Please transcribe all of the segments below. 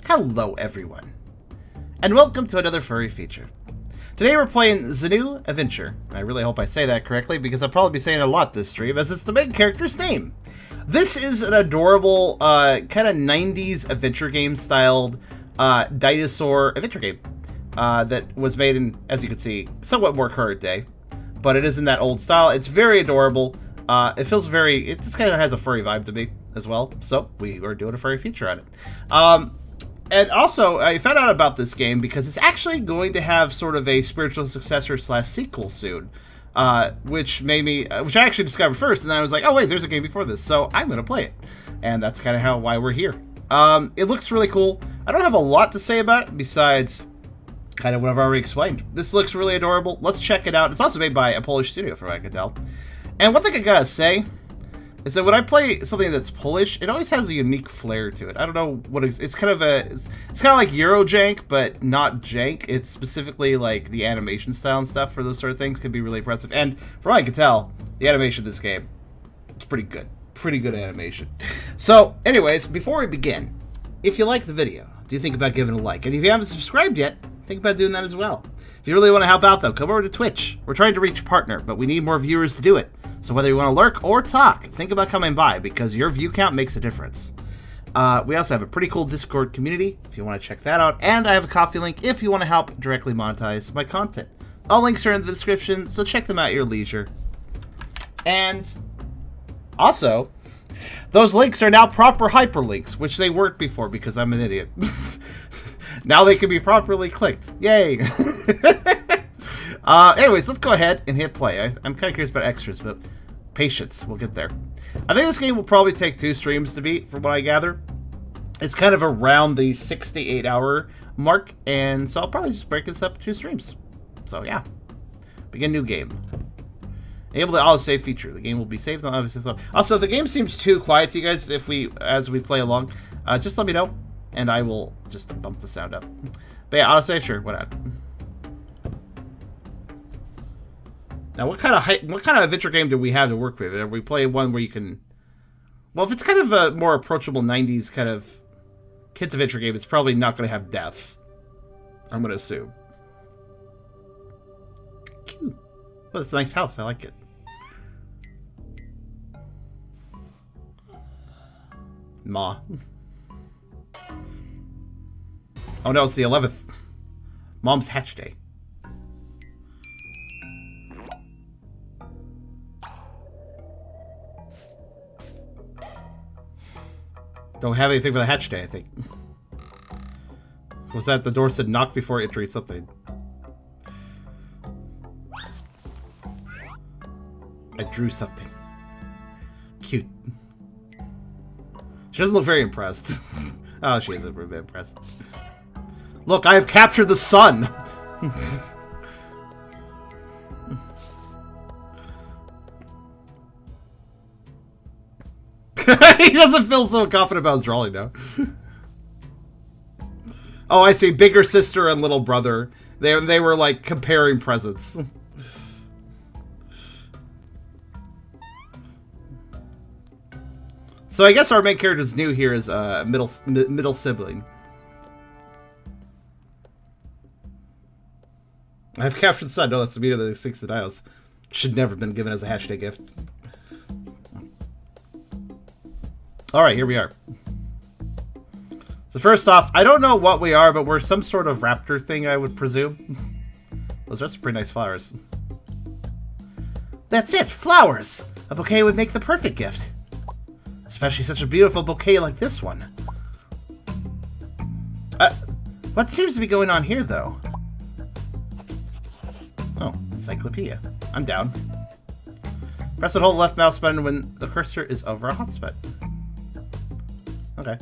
Hello everyone, and welcome to another Furry Feature. Today we're playing Zniw Adventure. I really hope I say that correctly because I'll probably be saying it a lot this stream as it's the main character's name. This is an adorable kind of 90s adventure game styled dinosaur adventure game that was made in, as you can see, somewhat more current day, but it is in that old style. It's very adorable. It feels very, it just kind of has a furry vibe to me as well, so we are doing a Furry Feature on it. And also, I found out about this game because it's actually going to have sort of a spiritual successor slash sequel soon, which made me, which I actually discovered first, and then I was like, oh wait, there's a game before this, so I'm gonna play it, and that's kind of why we're here. It looks really cool. I don't have a lot to say about it besides kind of what I've already explained. This looks really adorable. Let's check it out. It's also made by a Polish studio, from what I can tell. And one thing I gotta say is that when I play something that's Polish, it always has a unique flair to it. I don't know what it's kind of a, it's kind of like Eurojank, but not jank. It's specifically like the animation style and stuff for those sort of things can be really impressive. And from what I can tell, the animation of this game, it's pretty good animation. So anyways, before we begin, if you like the video, do think about giving it a like. And if you haven't subscribed yet, think about doing that as well. If you really want to help out though, come over to Twitch. We're trying to reach partner, but we need more viewers to do it. So whether you want to lurk or talk, think about coming by because your view count makes a difference. We also have a pretty cool Discord community if you want to check that out. And I have a Ko-fi link if you want to help directly monetize my content. All links are in the description, so check them out at your leisure. And also, those links are now proper hyperlinks, which they weren't before because I'm an idiot. Now they can be properly clicked. Yay! Anyways, let's go ahead and hit play. I'm kind of curious about extras, but patience. We'll get there. I think this game will probably take 2 streams to beat, from what I gather. It's kind of around the 6 to 8 hour mark, and so I'll probably just break this up to 2 streams. So, yeah. Begin new game. Enable the auto-save feature. The game will be saved on obviously. Also, if the game seems too quiet to you guys as we play along, just let me know, and I will just bump the sound up. But yeah, auto-save, sure, why not? Now, what kind of adventure game do we have to work with? Are we playing one where you can... Well, if it's kind of a more approachable 90s kind of kids adventure game, it's probably not going to have deaths. I'm going to assume. Cute. Well, it's a nice house. I like it. Ma. Oh no, it's the 11th. Mom's hatch day. Don't have anything for the hatch day, I think. Was that the door said knock before entry something? I drew something. Cute. She doesn't look very impressed. Oh, she isn't very impressed. Look, I have captured the sun! He doesn't feel so confident about his drawing now. Oh, I see. Bigger sister and little brother. They were like comparing presents. So I guess our main character is new here is middle sibling. I've captured the sun. No, that's the meter that sinks the dials. Should never have been given as a hatchday gift. Alright, here we are. So first off, I don't know what we are, but we're some sort of raptor thing, I would presume. Those are some pretty nice flowers. That's it! Flowers! A bouquet would make the perfect gift. Especially such a beautiful bouquet like this one. What seems to be going on here, though? Oh, encyclopedia. I'm down. Press and hold the left mouse button when the cursor is over a hotspot. Okay.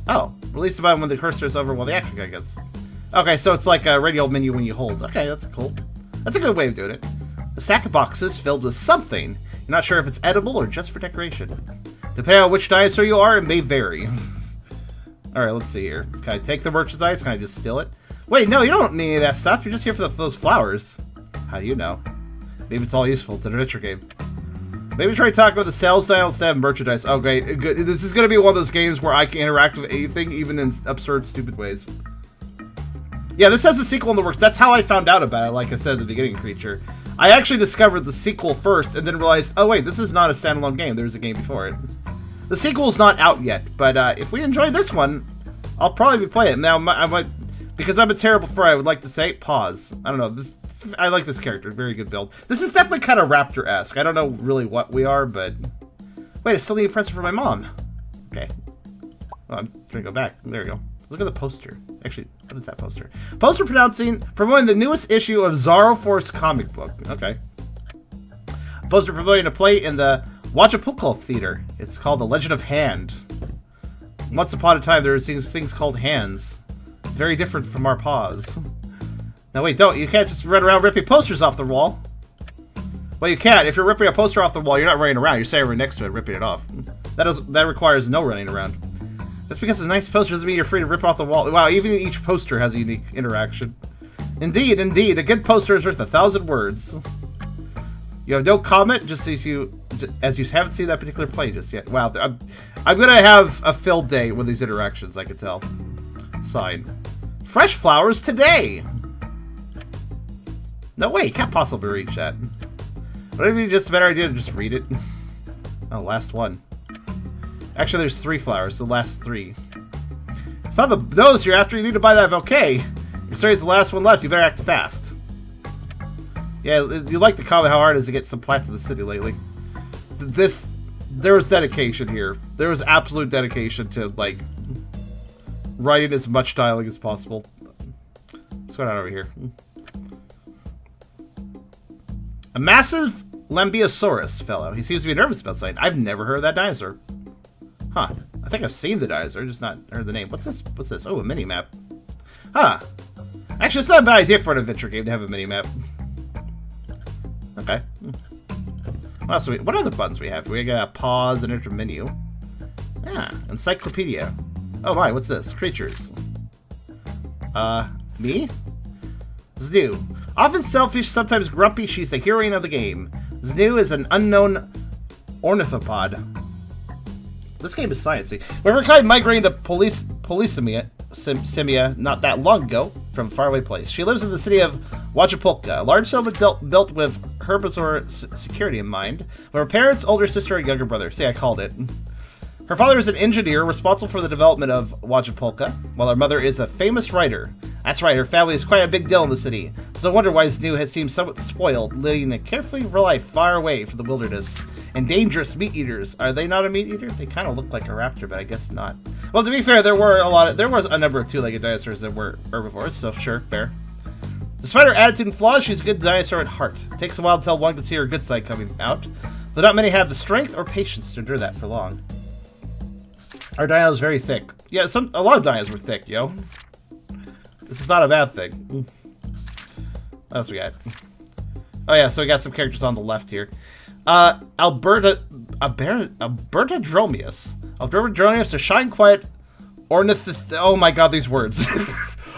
Oh, release the button when the cursor is over while the action guy gets. Okay, so it's like a radial menu when you hold. Okay, that's cool. That's a good way of doing it. A stack of boxes filled with something. You're not sure if it's edible or just for decoration. Depending on which dinosaur you are, it may vary. Alright, let's see here. Can I take the merchandise? Can I just steal it? Wait, no, you don't need any of that stuff. You're just here for those flowers. How do you know? Maybe it's all useful to the adventure game. Maybe try talking about the sales style instead of merchandise. Oh, great. Good. This is going to be one of those games where I can interact with anything, even in absurd, stupid ways. Yeah, this has a sequel in the works. That's how I found out about it, like I said at the beginning, Creature. I actually discovered the sequel first, and then realized, oh wait, this is not a standalone game. There's a game before it. The sequel's not out yet, but if we enjoy this one, I'll probably be playing it. Now, I might, because I'm a terrible furry, I would like to say, pause. I don't know, I like this character. Very good build. This is definitely kind of raptor-esque. I don't know really what we are, but... Wait, I still need a present for my mom. Okay. Well, I'm trying to go back. There we go. Look at the poster. Actually, what is that poster? Poster promoting the newest issue of Zorro Force comic book. Okay. Poster promoting a play in the Watchapulco Theater. It's called The Legend of Hand. Once upon a time, there were these things called hands. Very different from our paws. Now wait, you can't just run around ripping posters off the wall. Well, you can't. If you're ripping a poster off the wall, you're not running around. You're standing right next to it, ripping it off. That requires no running around. Just because it's a nice poster doesn't mean you're free to rip off the wall. Wow, even each poster has a unique interaction. Indeed, indeed, a good poster is worth 1,000 words. You have no comment, just as you haven't seen that particular play just yet. Wow, I'm gonna have a filled day with these interactions, I can tell. Sign. Fresh flowers today! No way, can't possibly reach that. Would it be just a better idea to just read it? Oh, last one. Actually, there's 3 flowers, the last 3. It's not those you're after, you need to buy that bouquet. Considering it's the last one left, you better act fast. Yeah, you like to comment how hard it is to get some plants in the city lately. There was dedication here. There was absolute dedication to, like, writing as much dialogue as possible. What's going on over here? A massive Lambeosaurus fellow. He seems to be nervous about something. I've never heard of that dinosaur. Huh. I think I've seen the dinosaur, just not heard the name. What's this? What's this? Oh, a mini-map. Huh. Actually, it's not a bad idea for an adventure game to have a mini-map. Okay. What else what other buttons we have? We got pause and enter menu. Yeah, encyclopedia. Oh my, what's this? Creatures. Me? Zniw. Often selfish, sometimes grumpy, she's the heroine of the game. Zniw is an unknown ornithopod. This game is sciencey. Whoever kind migrating to Polysemia not that long ago from a faraway place. She lives in the city of Watchapulco, a large settlement built with herbivore security in mind, with her parents, older sister, and younger brother. See, I called it. Her father is an engineer responsible for the development of Watchapulco, while her mother is a famous writer. That's right, her family is quite a big deal in the city. So no wonder why Zniw has seemed somewhat spoiled, living a carefree life far away from the wilderness. And dangerous meat eaters. Are they not a meat eater? They kind of look like a raptor, but I guess not. Well, to be fair, there was a number of 2-legged dinosaurs that were herbivores, so sure, fair. Despite her attitude and flaws, she's a good dinosaur at heart. It takes a while until one can see her good side coming out, though not many have the strength or patience to endure that for long. Our dino is very thick. Yeah, a lot of dinos were thick, yo. This is not a bad thing. What else we got? Oh yeah, so we got some characters on the left here. Albertadromius. Albertadromius are shy and quiet oh my god, these words.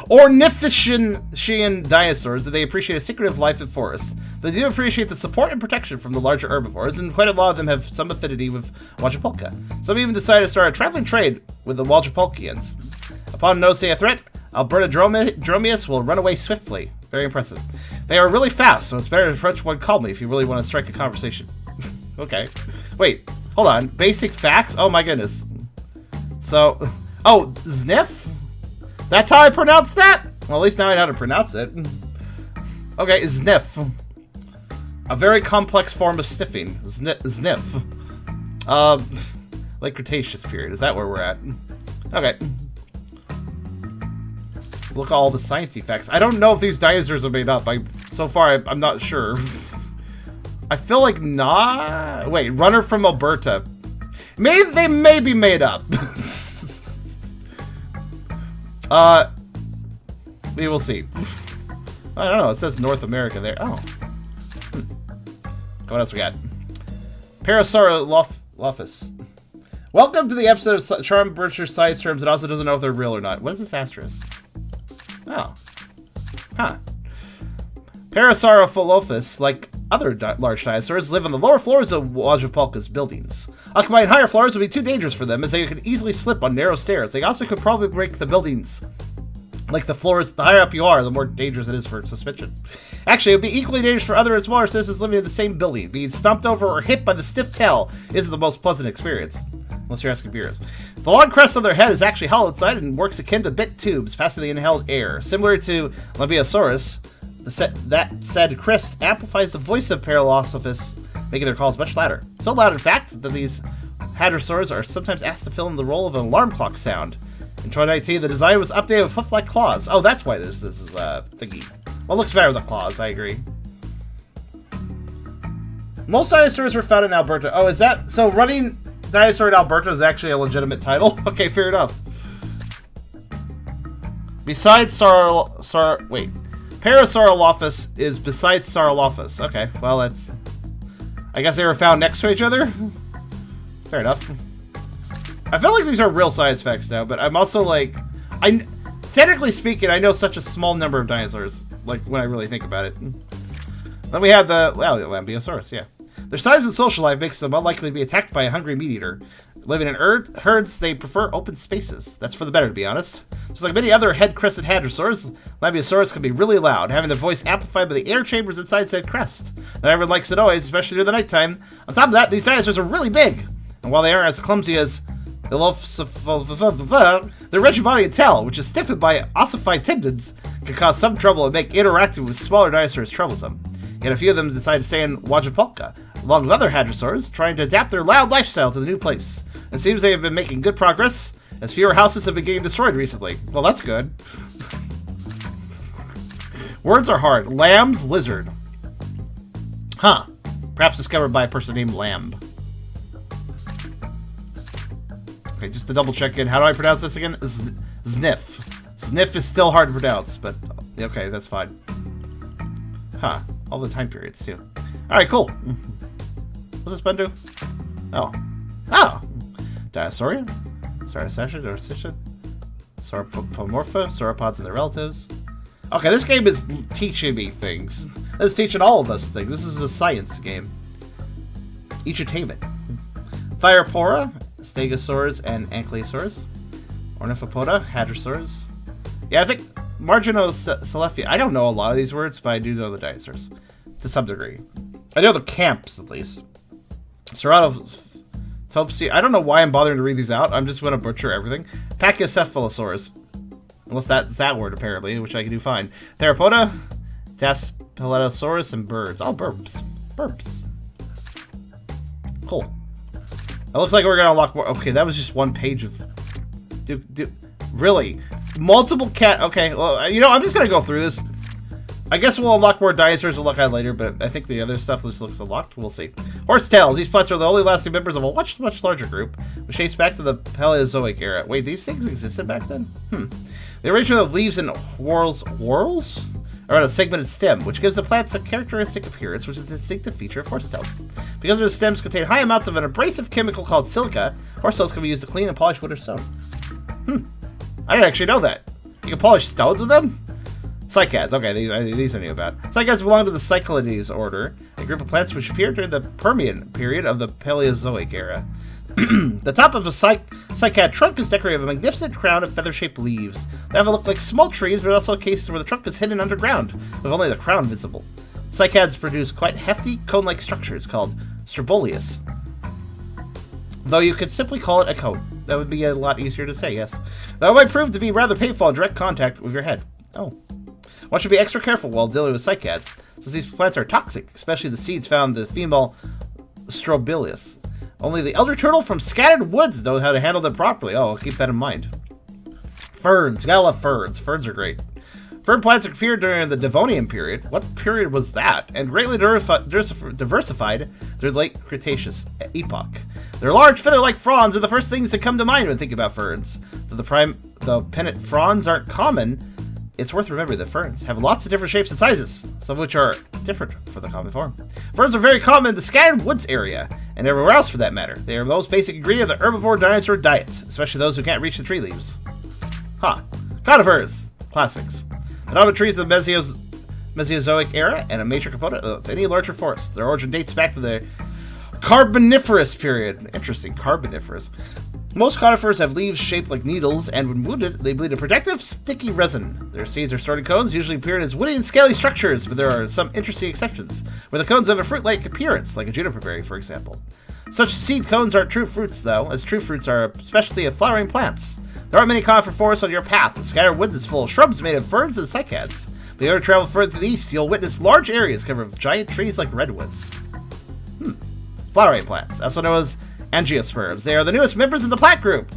Ornithischian dinosaurs. They appreciate a secretive life in forests. They do appreciate the support and protection from the larger herbivores, and quite a lot of them have some affinity with Watchapulco. Some even decided to start a traveling trade with the Watchapulcians. Upon noticing a threat, Albertadromius will run away swiftly. Very impressive. They are really fast, so it's better to approach one calmly if you really want to strike a conversation. Okay. Wait, hold on. Basic facts? Oh my goodness. So, oh, Zniw? That's how I pronounce that? Well, at least now I know how to pronounce it. Okay, Zniw. A very complex form of sniffing. Zniw. Like Cretaceous period. Is that where we're at? Okay. Look at all the sciencey facts. I don't know if these dinosaurs are made up. So far, I'm not sure. I feel like not. Wait, runner from Alberta. Maybe they may be made up. We will see. I don't know. It says North America there. Oh. What else we got? Parasaurolophus. Welcome to the episode of Charm Butcher Science Terms. It also doesn't know if they're real or not. What is this asterisk? Oh. Huh. Parasaurolophus, like other large dinosaurs live on the lower floors of Wajapalka's buildings. Occupying higher floors would be too dangerous for them, as they could easily slip on narrow stairs. They also could probably break the buildings. Like the floors, the higher up you are, the more dangerous it is for suspension. Actually, it would be equally dangerous for other and smaller citizens living in the same building. Being stomped over or hit by the stiff tail isn't the most pleasant experience. Unless you're asking Beers. The long crest on their head is actually hollow inside and works akin to bit tubes passing the inhaled air. Similar to Lambeosaurus, that said crest amplifies the voice of Paralosophus, making their calls much louder. So loud, in fact, that these hadrosaurs are sometimes asked to fill in the role of an alarm clock sound. In 2019, the design was updated with hoof-like claws. Oh, that's why this is thingy. Well, it looks better with the claws, I agree. Most dinosaurs were found in Alberta. Oh, is that... So running dinosaur in Alberta is actually a legitimate title? Okay, fair enough. Besides Parasaurolophus is besides Saurolophus. Okay, well, that's... I guess they were found next to each other? Fair enough. I feel like these are real science facts now, but I'm also like... Technically speaking, I know such a small number of dinosaurs, like, when I really think about it. Then we have the... Well, Lambeosaurus, yeah. Their size and social life makes them unlikely to be attacked by a hungry meat-eater. Living in herds, they prefer open spaces. That's for the better, to be honest. Just like many other head-crested hadrosaurs, Lambeosaurus can be really loud, having their voice amplified by the air chambers inside said crest. Not everyone likes the noise, especially during the nighttime. On top of that, these dinosaurs are really big. And while they aren't as clumsy as their rigid body and tail, which is stiffened by ossified tendons, can cause some trouble and make interacting with smaller dinosaurs troublesome. Yet a few of them decide to stay in Wajapalka, along with other hadrosaurs, trying to adapt their loud lifestyle to the new place. It seems they have been making good progress, as fewer houses have been getting destroyed recently. Well, that's good. Words are hard. Lamb's lizard. Huh. Perhaps discovered by a person named Lamb. Okay, just to double check in. How do I pronounce this again? Zniw. Zniw is still hard to pronounce, but okay, that's fine. Huh. All the time periods, too. Alright, cool. What's this button do? Oh. Oh! Dinosauria? Sauropomorpha? Sauropods and their relatives? Okay, this game is teaching me things. It's teaching all of us things. This is a science game. Entertainment. Thyropora, Stegosaurs, and Ankylosaurus. Ornithopoda, Hadrosaurs. Yeah, I think Marginocephalus. I don't know a lot of these words, but I do know the dinosaurs. To some degree. I know the camps, at least. Ceratopsia. I don't know why I'm bothering to read these out. I'm just going to butcher everything. Pachycephalosaurus. Unless that's that word, apparently, which I can do fine. Theropoda, Daspiletosaurus, and birds. Oh, burps. Burps. Cool. It looks like we're going to unlock more. Okay, that was just one page of... Really? Multiple cat... Okay, well, you know, I'm just going to go through this. I guess we'll unlock more dinosaurs we'll look at later, but I think the other stuff just looks unlocked. We'll see. Horsetails. These plants are the only lasting members of a much larger group, which dates back to the Paleozoic era. Wait, these things existed back then? The arrangement of leaves and whorls are on a segmented stem, which gives the plants a characteristic appearance, which is a distinctive feature of horsetails. Because their stems contain high amounts of an abrasive chemical called silica, horsetails can be used to clean and polish wood or stone. I didn't actually know that. You can polish stones with them? Cycads. Okay, these I knew about. Cycads belong to the Cyclades order, a group of plants which appeared during the Permian period of the Paleozoic era. The top of a cycad trunk is decorated with a magnificent crown of feather-shaped leaves. They have a look like small trees, but also cases where the trunk is hidden underground, with only the crown visible. Cycads produce quite hefty, cone-like structures called strobilules. Though you could simply call it a cone. That would be a lot easier to say, yes. Though it might prove to be rather painful in direct contact with your head. Oh. One should be extra careful while dealing with cycads, since these plants are toxic, especially the seeds found in the female strobilules. Only the elder turtle from scattered woods knows how to handle them properly. Oh, I'll keep that in mind. Ferns. Gotta love ferns. Ferns are great. Fern plants appeared during the Devonian period. What period was that? And greatly diversified through the late Cretaceous epoch. Their large feather-like fronds are the first things that come to mind when thinking about ferns. Though the pennant fronds aren't common, it's worth remembering that ferns have lots of different shapes and sizes, some of which are different for the common form. Ferns are very common in the scattered woods area, and everywhere else for that matter. They are the most basic ingredient of the herbivore dinosaur diets, especially those who can't reach the tree leaves. Huh. Conifers. Classics. The nomen trees of the Mesozoic era and a major component of any larger forest. Their origin dates back to the Carboniferous period. Interesting, Carboniferous. Most conifers have leaves shaped like needles, and when wounded, they bleed a protective, sticky resin. Their seeds are stored in cones, usually appear as woody and scaly structures, but there are some interesting exceptions, where the cones have a fruit-like appearance, like a juniper berry, for example. Such seed cones aren't true fruits, though, as true fruits are a specialty of flowering plants. There aren't many conifer forests on your path. The scattered woods is full of shrubs made of ferns and cycads. But if you ever travel further to the east, you'll witness large areas covered with giant trees like redwoods. Flowering plants, also known as angiosperms. They are the newest members of the plant group.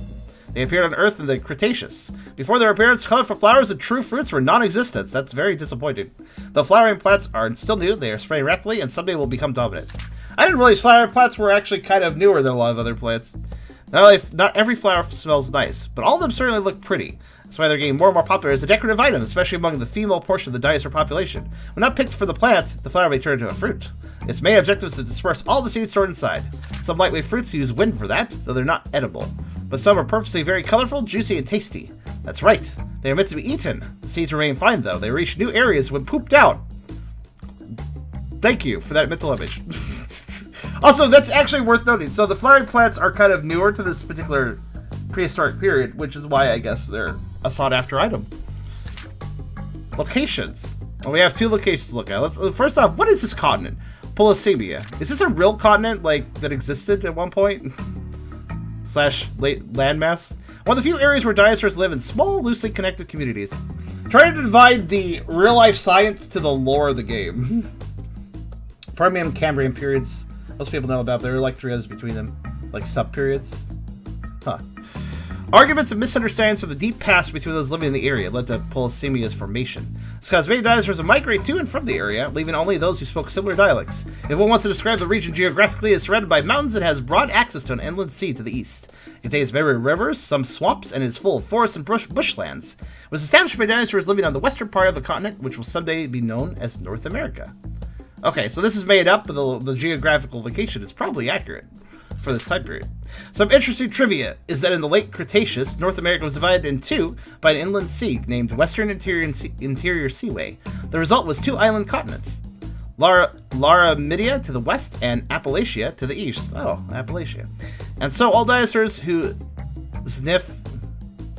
They appeared on Earth in the Cretaceous. Before their appearance, colorful flowers and true fruits were non-existent. That's very disappointing. The flowering plants are still new, they are spreading rapidly, and someday will become dominant. I didn't realize flowering plants were actually kind of newer than a lot of other plants. Not every flower smells nice, but all of them certainly look pretty. That's why they're getting more and more popular as a decorative item, especially among the female portion of the dinosaur population. When not picked for the plant, the flower may turn into a fruit. Its main objective is to disperse all the seeds stored inside. Some lightweight fruits use wind for that, though they're not edible. But some are purposely very colorful, juicy, and tasty. That's right, they are meant to be eaten. The seeds remain fine, though. They reach new areas when pooped out. Thank you for that mental image. Also, that's actually worth noting. So the flowering plants are kind of newer to this particular prehistoric period, which is why I guess they're a sought-after item. Locations. Well, we have two locations to look at. First off, what is this continent? Polysemia. Is this a real continent, like, that existed at one point? / late landmass? One of the few areas where dinosaurs live in small, loosely connected communities. Trying to divide the real-life science to the lore of the game. Permian, Cambrian periods. Most people know about. There are like 3 others between them. Like sub-periods. Huh. Arguments and misunderstandings of the deep past between those living in the area led to Polysemia's formation. This caused many dinosaurs to migrate to and from the area, leaving only those who spoke similar dialects. If one wants to describe the region geographically, it's surrounded by mountains and has broad access to an inland sea to the east. It contains many rivers, some swamps, and is full of forests and bushlands. It was established by dinosaurs living on the western part of the continent, which will someday be known as North America. Okay, so this is made up, but the geographical location is probably accurate for this time period. Some interesting trivia is that in the late Cretaceous, North America was divided in two by an inland sea named Western Interior Seaway. The result was 2 island continents, Laramidia to the west and Appalachia to the east. Oh, Appalachia. And so all dinosaurs who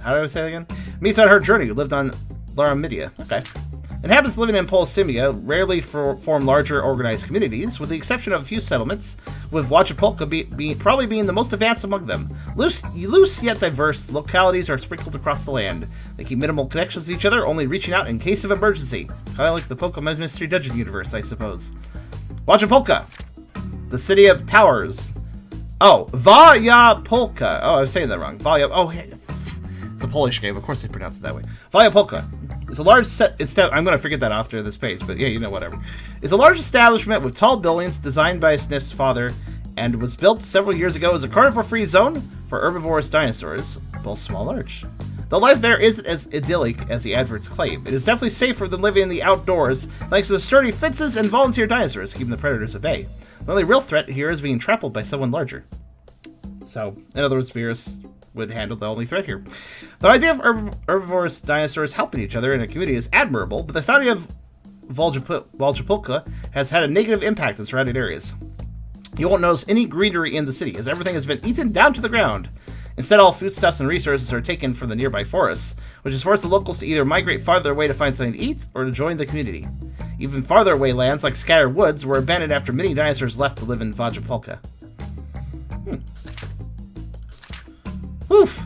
how do I say that again? Meets on her journey who lived on Laramidia. Okay. Inhabitants living in Polysemia rarely form larger organized communities, with the exception of a few settlements, with Huachapulco probably being the most advanced among them. Loose yet diverse, localities are sprinkled across the land. They keep minimal connections to each other, only reaching out in case of emergency. Kind of like the Pokemon Mystery Dungeon universe, I suppose. Huachapulco, the city of towers. Oh, Huachapulco. Oh, I was saying that wrong. Oh, it's a Polish game. Of course they pronounce it that way. Huachapulco. It's a large I'm going to forget that after this page, but yeah, you know, whatever. It's a large establishment with tall buildings designed by Sniff's father and was built several years ago as a carnivore-free zone for herbivorous dinosaurs, both small and large. The life there isn't as idyllic as the adverts claim. It is definitely safer than living in the outdoors, thanks to the sturdy fences and volunteer dinosaurs keeping the predators at bay. The only real threat here is being trampled by someone larger. So, in other words, Beerus would handle the only threat here. The idea of herbivorous dinosaurs helping each other in a community is admirable, but the founding of Huachapulco has had a negative impact on surrounding areas. You won't notice any greenery in the city, as everything has been eaten down to the ground. Instead, all foodstuffs and resources are taken from the nearby forests, which has forced the locals to either migrate farther away to find something to eat, or to join the community. Even farther away lands, like scattered woods, were abandoned after many dinosaurs left to live in Huachapulco. Oof.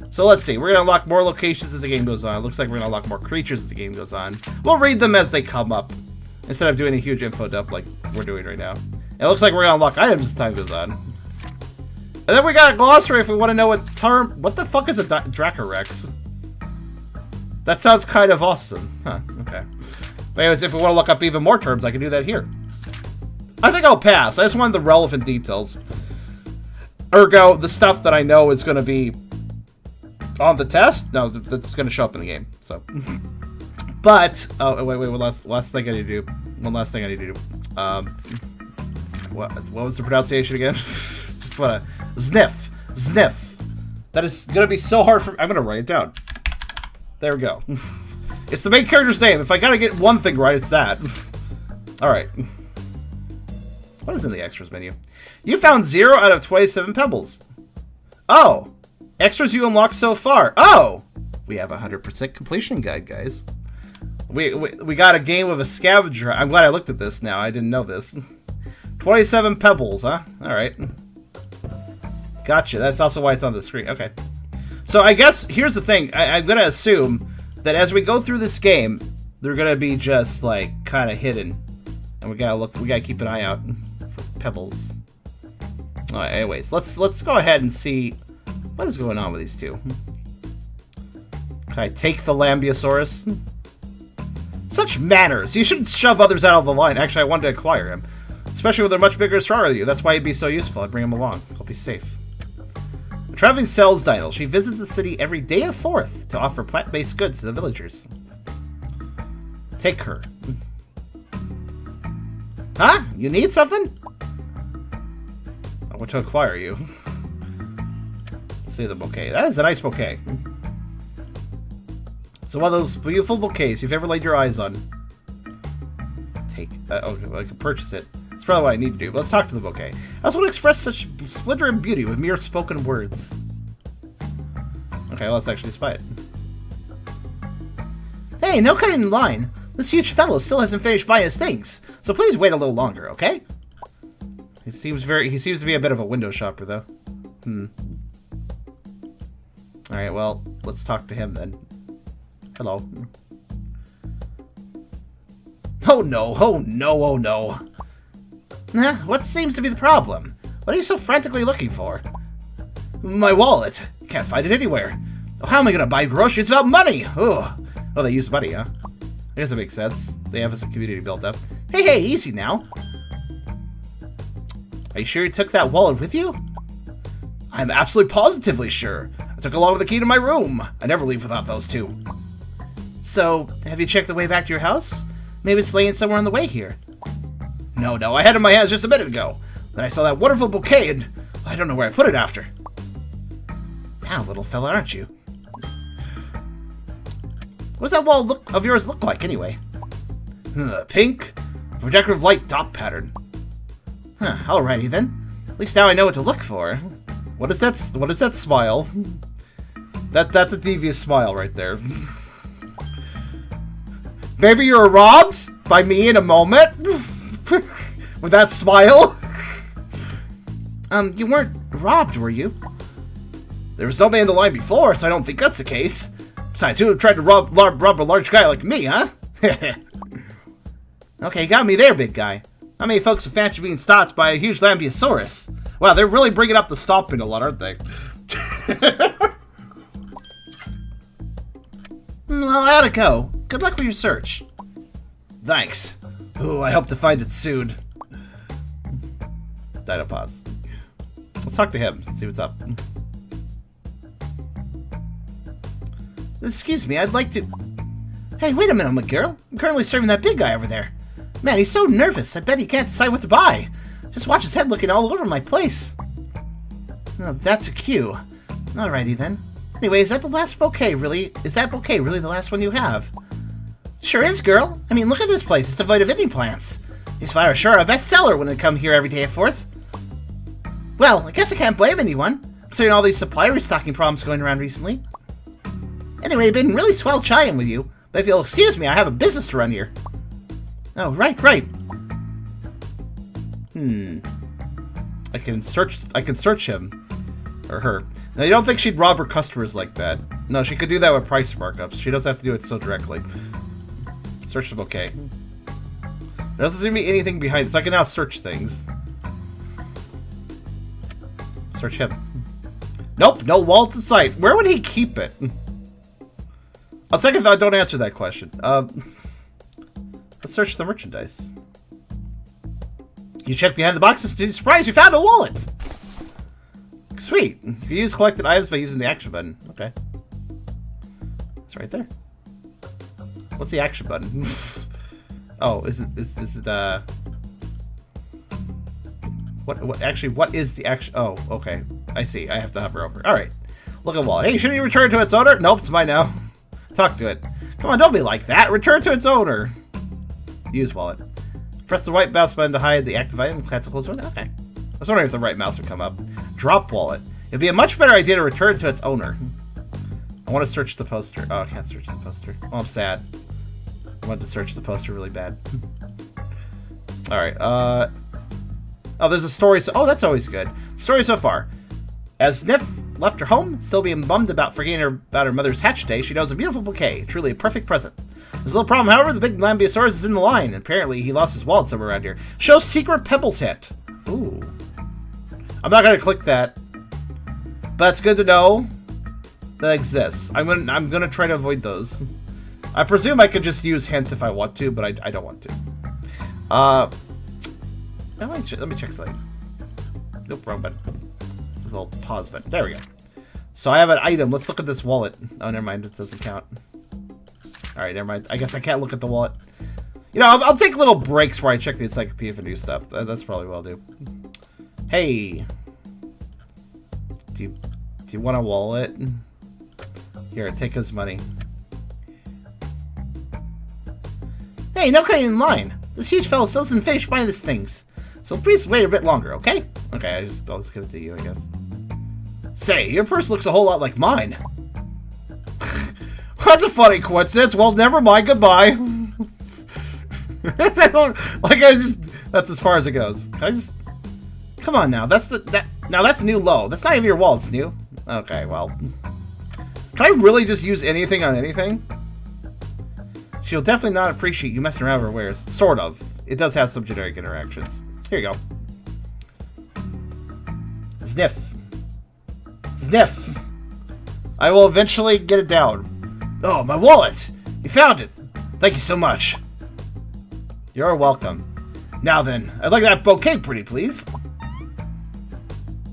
So let's see. We're going to unlock more locations as the game goes on. It looks like we're going to unlock more creatures as the game goes on. We'll read them as they come up, instead of doing a huge info dump like we're doing right now. It looks like we're going to unlock items as time goes on. And then we got a glossary if we want to know what term... What the fuck is a Dracorex? That sounds kind of awesome. Huh, okay. But anyways, if we want to look up even more terms, I can do that here. I think I'll pass. I just wanted the relevant details. Ergo, the stuff that I know is going to be on the test. No, that's going to show up in the game. So, but oh wait, one last thing I need to do. One last thing I need to do. What was the pronunciation again? Just wanna Zniw. That is going to be so hard for. I'm going to write it down. There we go. It's the main character's name. If I gotta get one thing right, it's that. Alright. What is in the extras menu? You found 0 out of 27 pebbles. Oh! Extras you unlocked so far. Oh! We have a 100% completion guide, guys. We got a game with a scavenger. I'm glad I looked at this now. I didn't know this. 27 pebbles, huh? Alright. Gotcha. That's also why it's on the screen. Okay. So I guess, here's the thing. I'm gonna assume that as we go through this game, they're gonna be just, like, kind of hidden. And we gotta keep an eye out for pebbles. Alright, anyways, let's go ahead and see what is going on with these two. Can I take the Lambeosaurus? Such manners! You shouldn't shove others out of the line. Actually, I wanted to acquire him. Especially when they're much bigger and stronger than you. That's why he'd be so useful. I'd bring him along. Hope he's safe. A traveling sells Dino. She visits the city every day of 4th to offer plant-based goods to the villagers. Take her. Huh? You need something? I want to acquire you. See the bouquet. That is a nice bouquet. So one of those beautiful bouquets you've ever laid your eyes on. Take. Oh, I can purchase it. That's probably what I need to do. But let's talk to the bouquet. I also want to express such splendor and beauty with mere spoken words. Okay, well, let's actually spy it. Hey, no cutting in line. This huge fellow still hasn't finished buying his things, so please wait a little longer, okay? He seems to be a bit of a window shopper, though. Alright, well, let's talk to him then. Hello. Oh no, oh no, oh no. Nah, what seems to be the problem? What are you so frantically looking for? My wallet. Can't find it anywhere. How am I gonna buy groceries without money? Ugh. Oh, they use money, huh? I guess that makes sense. They have a community built up. Hey, easy now. Are you sure you took that wallet with you? I'm absolutely positively sure. I took along with the key to my room. I never leave without those two. So, have you checked the way back to your house? Maybe it's laying somewhere on the way here. No, I had it in my hands just a minute ago. Then I saw that wonderful bouquet and I don't know where I put it after. Down, little fella, aren't you? What does that wall of yours look like, anyway? Pink? A decorative light dot pattern. Huh, alrighty then. At least now I know what to look for. What is that smile? That's a devious smile right there. Maybe you're robbed by me in a moment? With that smile? You weren't robbed, were you? There was nobody in the line before, so I don't think that's the case. Besides, who would try to rob a large guy like me, huh? Okay, got me there, big guy. How many folks have fancy being stopped by a huge Lambeosaurus? Wow, they're really bringing up the stomping a lot, aren't they? Well, I ought to go. Good luck with your search. Thanks. Ooh, I hope to find it soon. Dinopause. Let's talk to him, see what's up. Excuse me, I'd like to... Hey, wait a minute, my girl. I'm currently serving that big guy over there. Man, he's so nervous. I bet he can't decide what to buy. Just watch his head looking all over my place. Oh, that's a cue. Alrighty then. Anyway, is that the last bouquet, really? Is that bouquet really the last one you have? Sure is, girl. I mean, look at this place. It's devoid of any plants. These flowers sure are a bestseller when they come here every day at 4th. Well, I guess I can't blame anyone, considering all these supply restocking problems going around recently. Anyway, it's been really swell chatting with you, but if you'll excuse me, I have a business to run here. Oh, right. I can search him. Or her. Now, you don't think she'd rob her customers like that. No, she could do that with price markups. She doesn't have to do it so directly. Search the bouquet. There doesn't seem to be anything behind it, so I can now search things. Search him. Nope, no wallet in sight. Where would he keep it? On second thought, don't answer that question. Let's search the merchandise. You check behind the boxes to be surprised you found a wallet! Sweet. You can use collected items by using the action button. Okay. It's right there. What's the action button? Oh, is it what is the action? Oh, okay. I see. I have to hover over. Alright. Look at wallet. Hey, shouldn't you return it to its owner? Nope, it's mine now. Talk to it. Come on, don't be like that. Return to its owner. Use wallet. Press the right mouse button to hide the active item. Cancel close one. Okay. I was wondering if the right mouse would come up. Drop wallet. It'd be a much better idea to return to its owner. I want to search the poster. Oh, I can't search the poster. Oh, I'm sad. I wanted to search the poster really bad. Alright, oh, there's a story. Oh, that's always good. Story so far. As Zniw left her home, still being bummed about forgetting about her mother's hatch day, she knows a beautiful bouquet. Truly a perfect present. There's a little problem, however. The big Lambeosaurus is in the line. Apparently, he lost his wallet somewhere around here. Show secret pebbles hint. Ooh. I'm not going to click that. But it's good to know that exists. I'm gonna try to avoid those. I presume I could just use hints if I want to, but I don't want to. Let me check something. Nope, wrong button. This is a little pause button. There we go. So I have an item. Let's look at this wallet. Oh, never mind. It doesn't count. Alright, never mind. I guess I can't look at the wallet. You know, I'll take little breaks where I check the encyclopedia for new stuff. That's probably what I'll do. Hey. Do you want a wallet? Here, take his money. Hey, no cutting in line. This huge fellow still isn't finished buying these things. So please wait a bit longer, okay? Okay, I'll just give it to you, I guess. Say, your purse looks a whole lot like mine. That's a funny coincidence. Well, never mind. Goodbye. That's as far as it goes. Can I just... Come on now. That's a new low. That's not even your wallet, Zniw. Okay, well. Can I really just use anything on anything? She'll definitely not appreciate you messing around with her wares. Sort of. It does have some generic interactions. Here you go. Zniw. Zniw. I will eventually get it down. Oh, my wallet! You found it! Thank you so much. You're welcome. Now then, I'd like that bouquet, pretty please.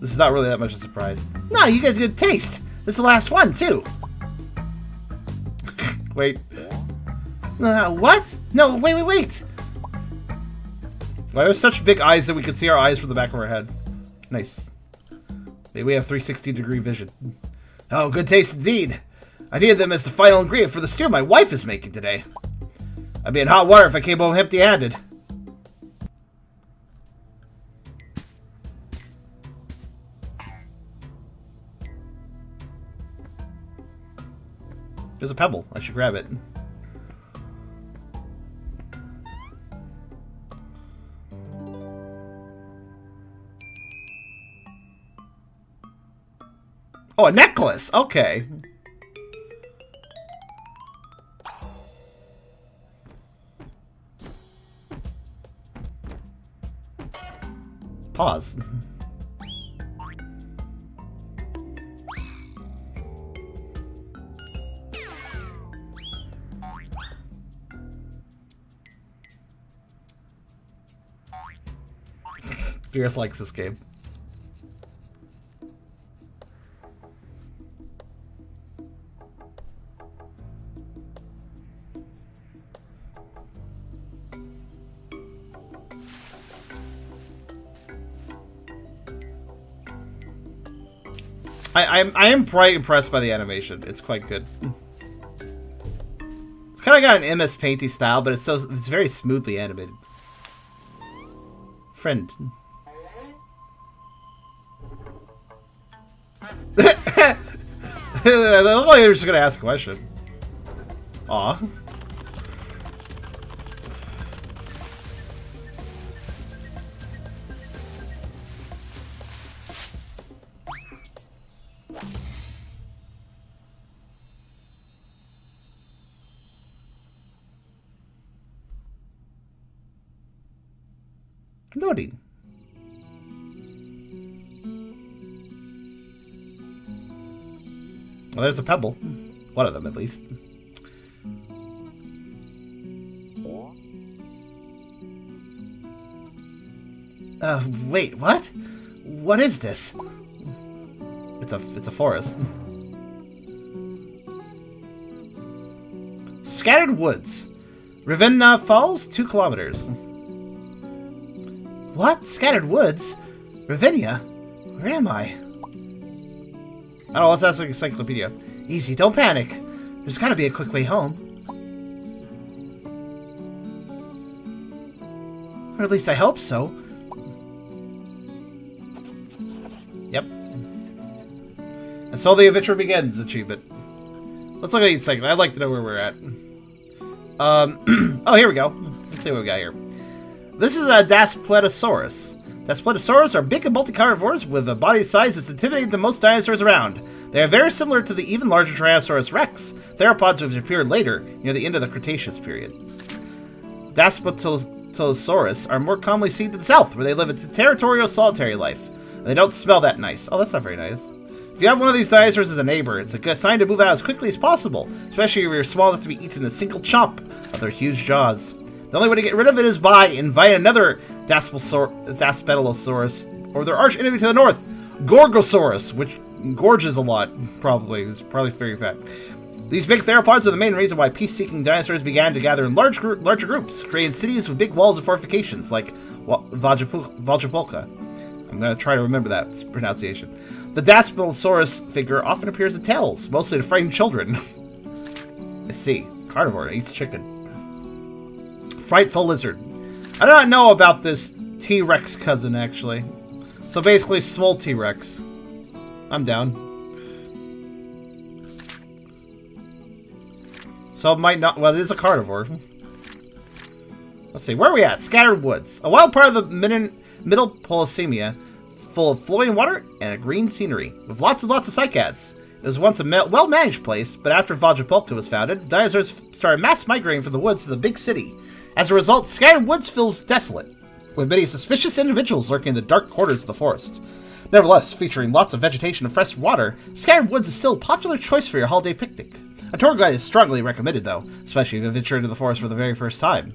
This is not really that much of a surprise. No, you got good taste. This is the last one, too. Wait. What? No, wait. Why have such big eyes that we can see our eyes from the back of our head? Nice. Maybe we have 360-degree vision. Oh, good taste indeed. I needed them as the final ingredient for the stew my wife is making today. I'd be in hot water if I came home empty-handed. There's a pebble. I should grab it. Oh, a necklace! Okay. Pause. Fierce likes this game. I am quite impressed by the animation. It's quite good. It's kind of got an MS Painty style, but it's very smoothly animated. Friend. It looked like they were just gonna ask a question. Aw. Loading. Well, there's a pebble. One of them, at least. Wait, what? What is this? It's a forest. Scattered woods. Ravenna Falls, 2 kilometers. What? Scattered woods? Ravenna? Where am I? Oh, let's ask the encyclopedia. Easy, don't panic. There's gotta be a quick way home. Or at least I hope so. Yep. And so the adventure begins achievement. Let's look at each segment. I'd like to know where we're at. Oh, here we go. Let's see what we got here. This is a Daspletosaurus. Daspletosaurus are big and multi-carnivores with a body size that's intimidating to most dinosaurs around. They are very similar to the even larger Tyrannosaurus rex, theropods which appeared later, near the end of the Cretaceous period. Daspletosaurus are more commonly seen to the south, where they live a territorial solitary life. And they don't smell that nice. Oh, that's not very nice. If you have one of these dinosaurs as a neighbor, it's a good sign to move out as quickly as possible, especially if you're small enough to be eaten in a single chomp of their huge jaws. The only way to get rid of it is by inviting another Daspletosaurus, or their arch enemy to the north, Gorgosaurus, which gorges a lot, probably. It's probably very fat. These big theropods are the main reason why peace-seeking dinosaurs began to gather in larger groups, creating cities with big walls and fortifications, like Vajapolka. I'm going to try to remember that pronunciation. The Daspletosaurus figure often appears in tales, mostly to frighten children. I see. Carnivore eats chicken. Frightful lizard. I do not know about this T-Rex cousin, actually. So basically, small T-Rex. I'm down. So it might not... Well, it is a carnivore. Let's see. Where are we at? Scattered woods. A wild part of the middle Polysemia, full of flowing water and a green scenery, with lots and lots of cycads. It was once a well-managed place, but after Vajapolka was founded, dinosaurs started mass migrating from the woods to the big city. As a result, Scattered Woods feels desolate, with many suspicious individuals lurking in the dark corners of the forest. Nevertheless, featuring lots of vegetation and fresh water, Scattered Woods is still a popular choice for your holiday picnic. A tour guide is strongly recommended, though, especially if you venture into the forest for the very first time.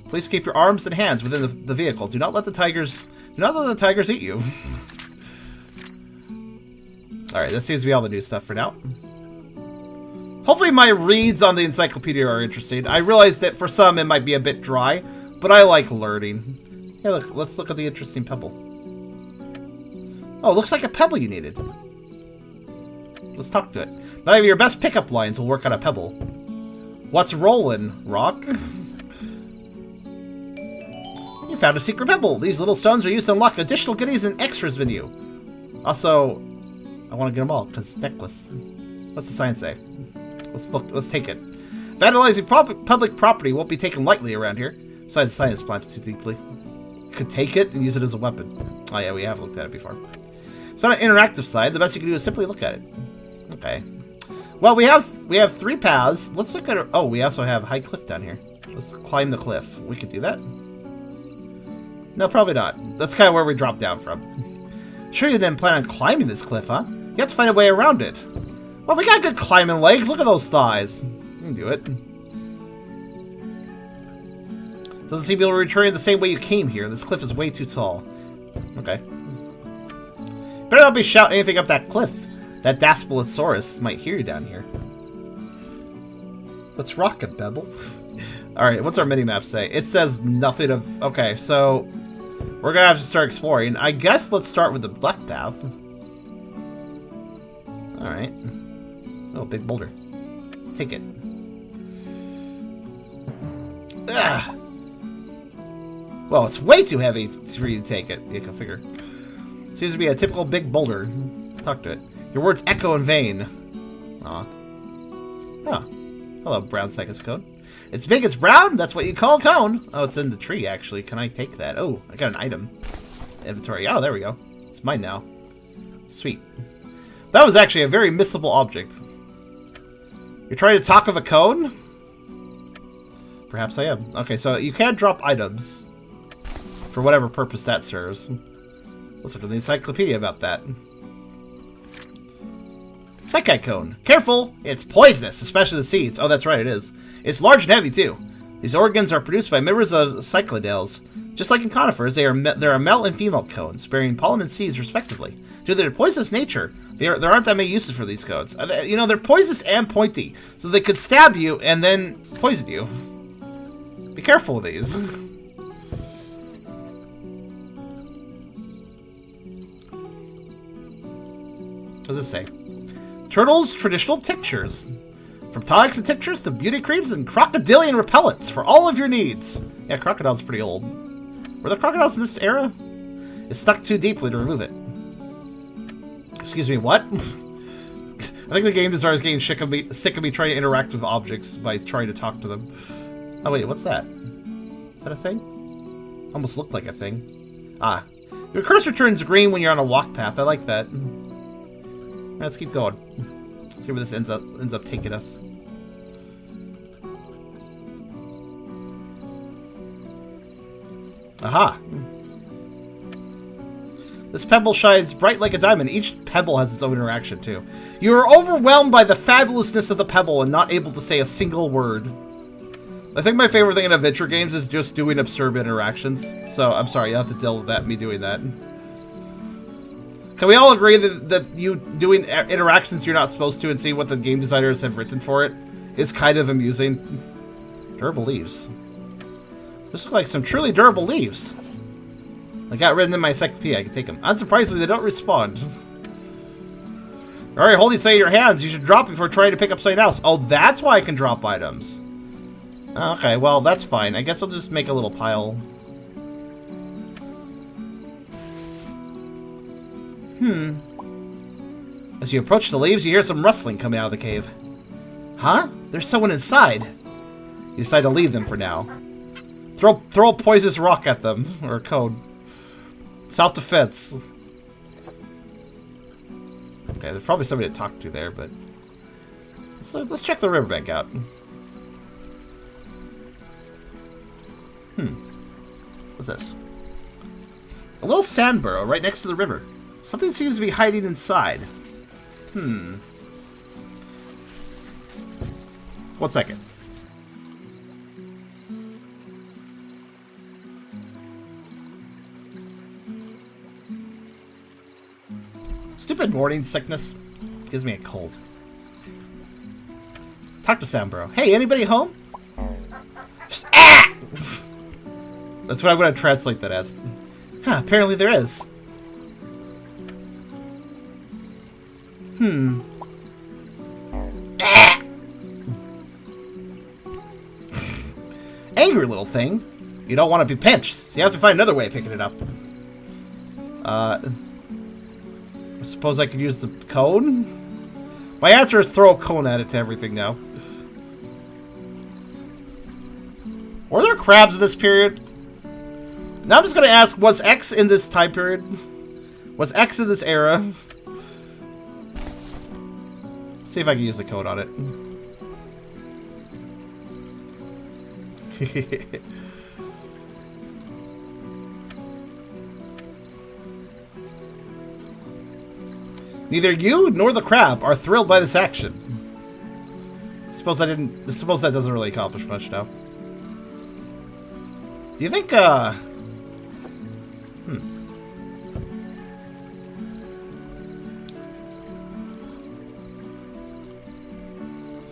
Please keep your arms and hands within the vehicle. Do not let the tigers eat you. Alright, that seems to be all the new stuff for now. Hopefully my reads on the encyclopedia are interesting. I realize that for some it might be a bit dry, but I like learning. Hey look, let's look at the interesting pebble. Oh, it looks like a pebble you needed. Let's talk to it. Not even your best pickup lines will work on a pebble. What's rollin', rock? You found a secret pebble. These little stones are used to unlock additional goodies and extras menu. Also, I want to get them all, because it's necklace. What's the sign say? Let's take it. Vandalizing public property won't be taken lightly around here. Besides, the sign is planted too deeply. Could take it and use it as a weapon. Oh yeah, we have looked at it before. It's on an interactive side. The best you can do is simply look at it. Okay. Well, we have 3 paths. Let's look at it. Oh, we also have a high cliff down here. Let's climb the cliff. We could do that. No, probably not. That's kind of where we dropped down from. Sure you didn't plan on climbing this cliff, huh? You have to find a way around it. Well, we got good climbing legs. Look at those thighs. You can do it. Doesn't seem to be able to return the same way you came here. This cliff is way too tall. Okay. Better not be shouting anything up that cliff. That Daspletosaurus might hear you down here. Let's rock it, Pebble. Alright, what's our mini-map say? It says nothing of... Okay, so... We're gonna have to start exploring. I guess let's start with the left path. Alright. Oh, big boulder. Take it. Ugh. Well, it's way too heavy for you to take it. You can figure. Seems to be a typical big boulder. Talk to it. Your words echo in vain. Aw. Oh. Hello, brown cycus cone. It's big, it's brown? That's what you call a cone. Oh, it's in the tree, actually. Can I take that? Oh, I got an item. Inventory. Oh, there we go. It's mine now. Sweet. That was actually a very missable object. You're trying to talk of a cone? Perhaps I am. Okay, so you can drop items. For whatever purpose that serves. Let's look at the encyclopedia about that. Cycad cone. Careful! It's poisonous, especially the seeds. Oh, that's right, it is. It's large and heavy, too. These organs are produced by members of cycladales. Just like in conifers, there are male and female cones, bearing pollen and seeds, respectively. Due to their poisonous nature, there aren't that many uses for these cones. You know, they're poisonous and pointy, so they could stab you and then poison you. Be careful with these. What does it say? Turtles' traditional tinctures. From tonics and tinctures to beauty creams and crocodilian repellents for all of your needs. Yeah, crocodile's pretty old. Were there crocodiles in this era? It's stuck too deeply to remove it. Excuse me, what? I think the game designer is getting sick of me trying to interact with objects by trying to talk to them. Oh wait, what's that? Is that a thing? Almost looked like a thing. Ah. Your cursor turns green when you're on a walk path. I like that. Let's keep going. See where this ends up taking us. Aha! This pebble shines bright like a diamond. Each pebble has its own interaction, too. You are overwhelmed by the fabulousness of the pebble and not able to say a single word. I think my favorite thing in adventure games is just doing absurd interactions. So, I'm sorry, you have to deal with that, me doing that. Can we all agree that you doing interactions you're not supposed to and see what the game designers have written for it is kind of amusing? Durable leaves. Those look like some truly durable leaves. I got written in my encyclopedia. I can take them. Unsurprisingly, they don't respond. Alright, holding something in your hands. You should drop it before trying to pick up something else. Oh, that's why I can drop items. Okay, well, that's fine. I guess I'll just make a little pile. As you approach the leaves, you hear some rustling coming out of the cave. Huh? There's someone inside. You decide to leave them for now. Throw a poisonous rock at them, or a cone. Self-defense. Okay, there's probably somebody to talk to there, but let's check the riverbank out. What's this? A little sand burrow right next to the river. Something seems to be hiding inside. 1 second. Stupid morning sickness. Gives me a cold. Talk to Sandbro. Hey, anybody home? Just, ah! That's what I'm going to translate that as. Huh, apparently there is. Ah! Angry little thing. You don't want to be pinched. You have to find another way of picking it up. I suppose I could use the cone? My answer is throw a cone at it to everything now. Were there crabs in this period? Now I'm just going to ask, was X in this time period? Was X in this era? Let's see if I can use the code on it. Neither you nor the crab are thrilled by this action. Suppose that doesn't really accomplish much now. Do you think,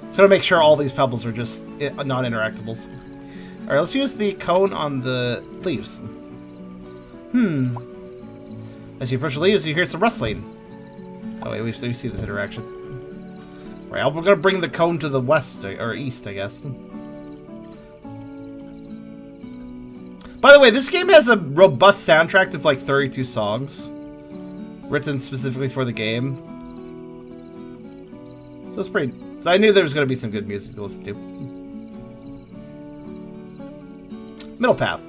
Just gotta make sure all these pebbles are just non-interactables. Alright, let's use the cone on the leaves. As you approach the leaves, you hear some rustling. Oh wait, we see this interaction. Right, we're gonna bring the cone to the west, or east, I guess. By the way, this game has a robust soundtrack of like 32 songs. Written specifically for the game. So it's pretty... So I knew there was gonna be some good music to listen to. Middle path.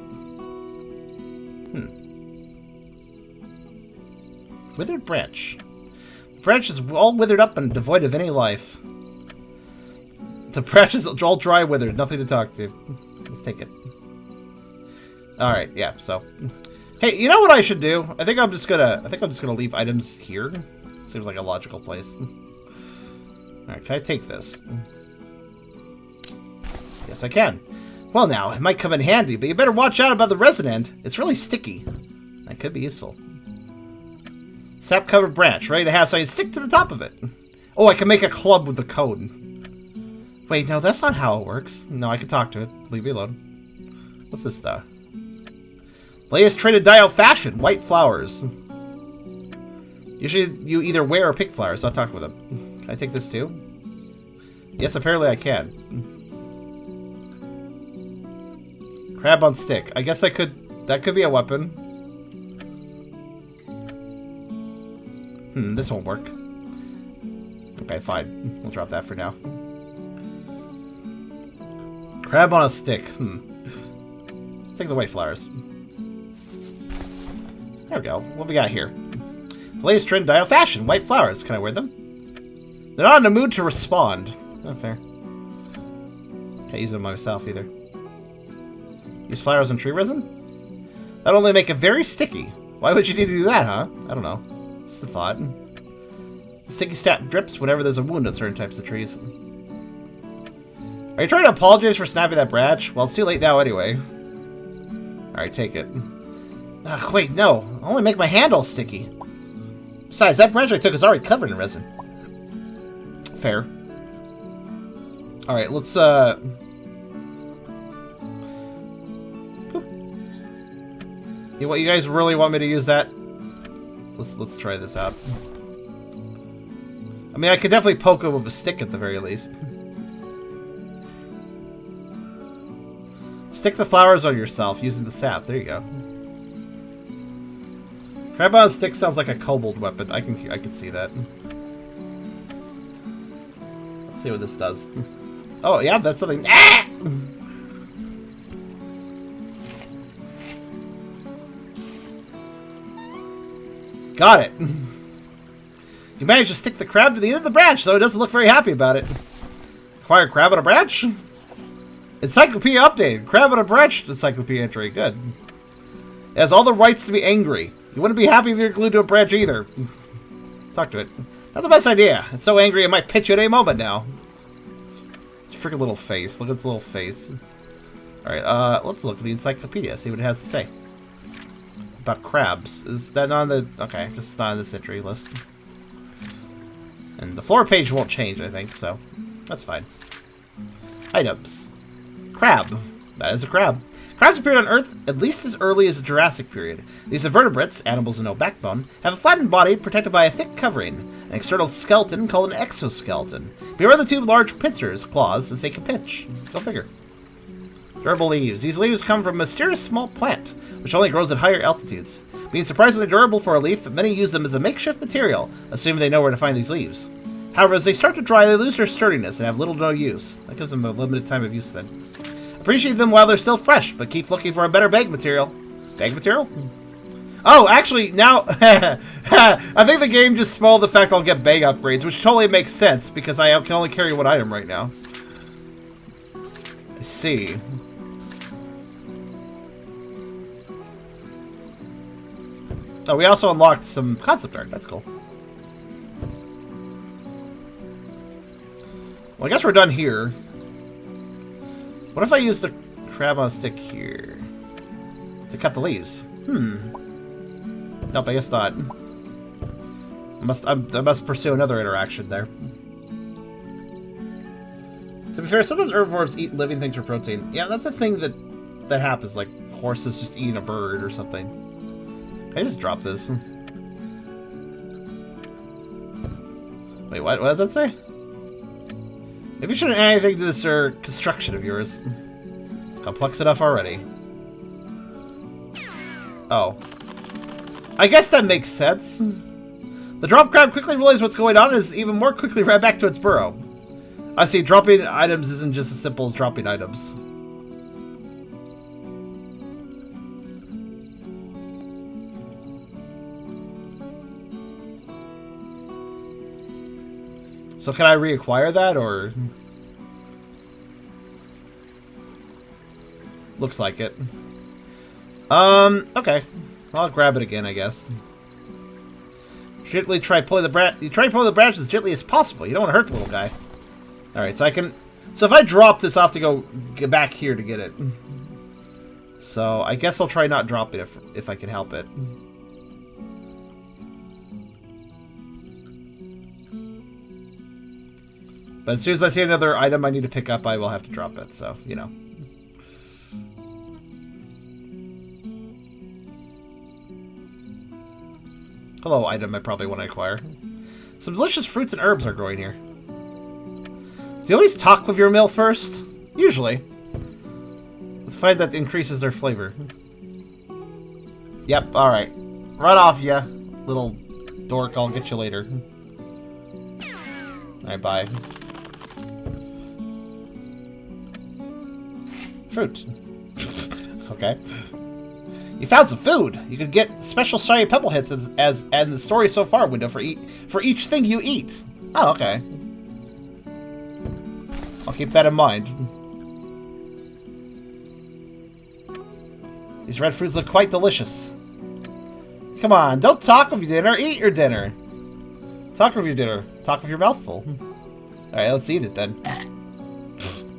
Withered branch. The branch is all withered up and devoid of any life. The branch is all dry, withered, nothing to talk to. Let's take it. Alright, yeah, so. Hey, you know what I should do? I think I'm just gonna leave items here. Seems like a logical place. Alright, can I take this? Yes, I can. Well now, it might come in handy, but you better watch out about the resin end. It's really sticky. That could be useful. Sap-covered branch, ready to have so I can stick to the top of it. Oh, I can make a club with the cone. Wait, no, that's not how it works. No, I can talk to it. Leave me alone. What's this stuff? Latest traded dye of fashion, white flowers. Usually you either wear or pick flowers, so I'll talk with them. Can I take this too? Yes, apparently I can. Crab on stick. I guess I could That could be a weapon. This won't work. Okay, fine. We'll drop that for now. Crab on a stick. Take the white flowers. There we go. What we got here? The latest trend dial fashion. White flowers. Can I wear them? They're not in the mood to respond. Not fair. Can't use them myself either. Use flowers and tree resin? That'll only make it very sticky. Why would you need to do that, huh? I don't know. Just a thought. Sticky sap drips whenever there's a wound on certain types of trees. Are you trying to apologize for snapping that branch? Well, it's too late now anyway. Alright, take it. Ugh, wait, no. I'll only make my hand all sticky. Besides, that branch I took is already covered in resin. Fair. Alright, let's, What, you guys really want me to use that? Let's try this out. I mean, I could definitely poke it with a stick at the very least. Stick the flowers on yourself using the sap. There you go. Crab on a stick sounds like a kobold weapon. I can see that. Let's see what this does. Oh yeah, that's something. Ah! Got it. You managed to stick the crab to the end of the branch, so it doesn't look very happy about it. Acquire crab on a branch? Encyclopedia update. Crab on a branch encyclopedia entry. Good. It has all the rights to be angry. You wouldn't be happy if you're glued to a branch either. Talk to it. Not the best idea. It's so angry it might pitch you at any moment now. It's a freaking little face. Look at its little face. Alright, let's look at the encyclopedia, see what it has to say. About crabs. Is that not on the... Okay, it's not on this entry list. And the floor page won't change, I think, so that's fine. Items. Crab. That is a crab. Crabs appeared on Earth at least as early as the Jurassic period. These invertebrates, animals with no backbone, have a flattened body protected by a thick covering, an external skeleton called an exoskeleton. Beware the two large pincers, claws, as they can pinch. Go figure. Durable leaves. These leaves come from a mysterious small plant, which only grows at higher altitudes. Being surprisingly durable for a leaf, many use them as a makeshift material, assuming they know where to find these leaves. However, as they start to dry, they lose their sturdiness and have little to no use. That gives them a limited time of use then. Appreciate them while they're still fresh, but keep looking for a better bag material. Bag material? Oh, actually, now... I think the game just spoiled the fact I'll get bag upgrades, which totally makes sense, because I can only carry one item right now. I see. Oh, we also unlocked some concept art. That's cool. Well, I guess we're done here. What if I use the crab on a stick here to cut the leaves? Nope, I guess not. I must pursue another interaction there. To be fair, sometimes herbivores eat living things for protein. Yeah, that's a thing that happens, like horses just eating a bird or something. Can I just drop this? Wait, what did that say? Maybe you shouldn't add anything to this construction of yours. It's complex enough already. Oh. I guess that makes sense. The drop crab quickly realizes what's going on and is even more quickly right back to its burrow. I see, dropping items isn't just as simple as dropping items. So can I reacquire that, or... Looks like it. Okay. I'll grab it again, I guess. Gently try pulling the branch. You try pulling the branch as gently as possible. You don't want to hurt the little guy. Alright, so I can... So if I drop this, I'll have to get back here to get it. So I guess I'll try not dropping it if I can help it. But as soon as I see another item I need to pick up, I will have to drop it, so, you know. Hello, item I probably want to acquire. Some delicious fruits and herbs are growing here. Do you always talk with your meal first? Usually. Let's find that increases their flavor. Yep, alright. Run off, ya, little dork. I'll get you later. Alright, bye. Fruit. Okay. You found some food. You can get special shiny pebble hits as and the story so far window for each thing you eat. Oh, okay. I'll keep that in mind. These red fruits look quite delicious. Come on, don't talk with your dinner. Eat your dinner. Talk with your dinner. Talk with your mouth full. Alright, let's eat it then.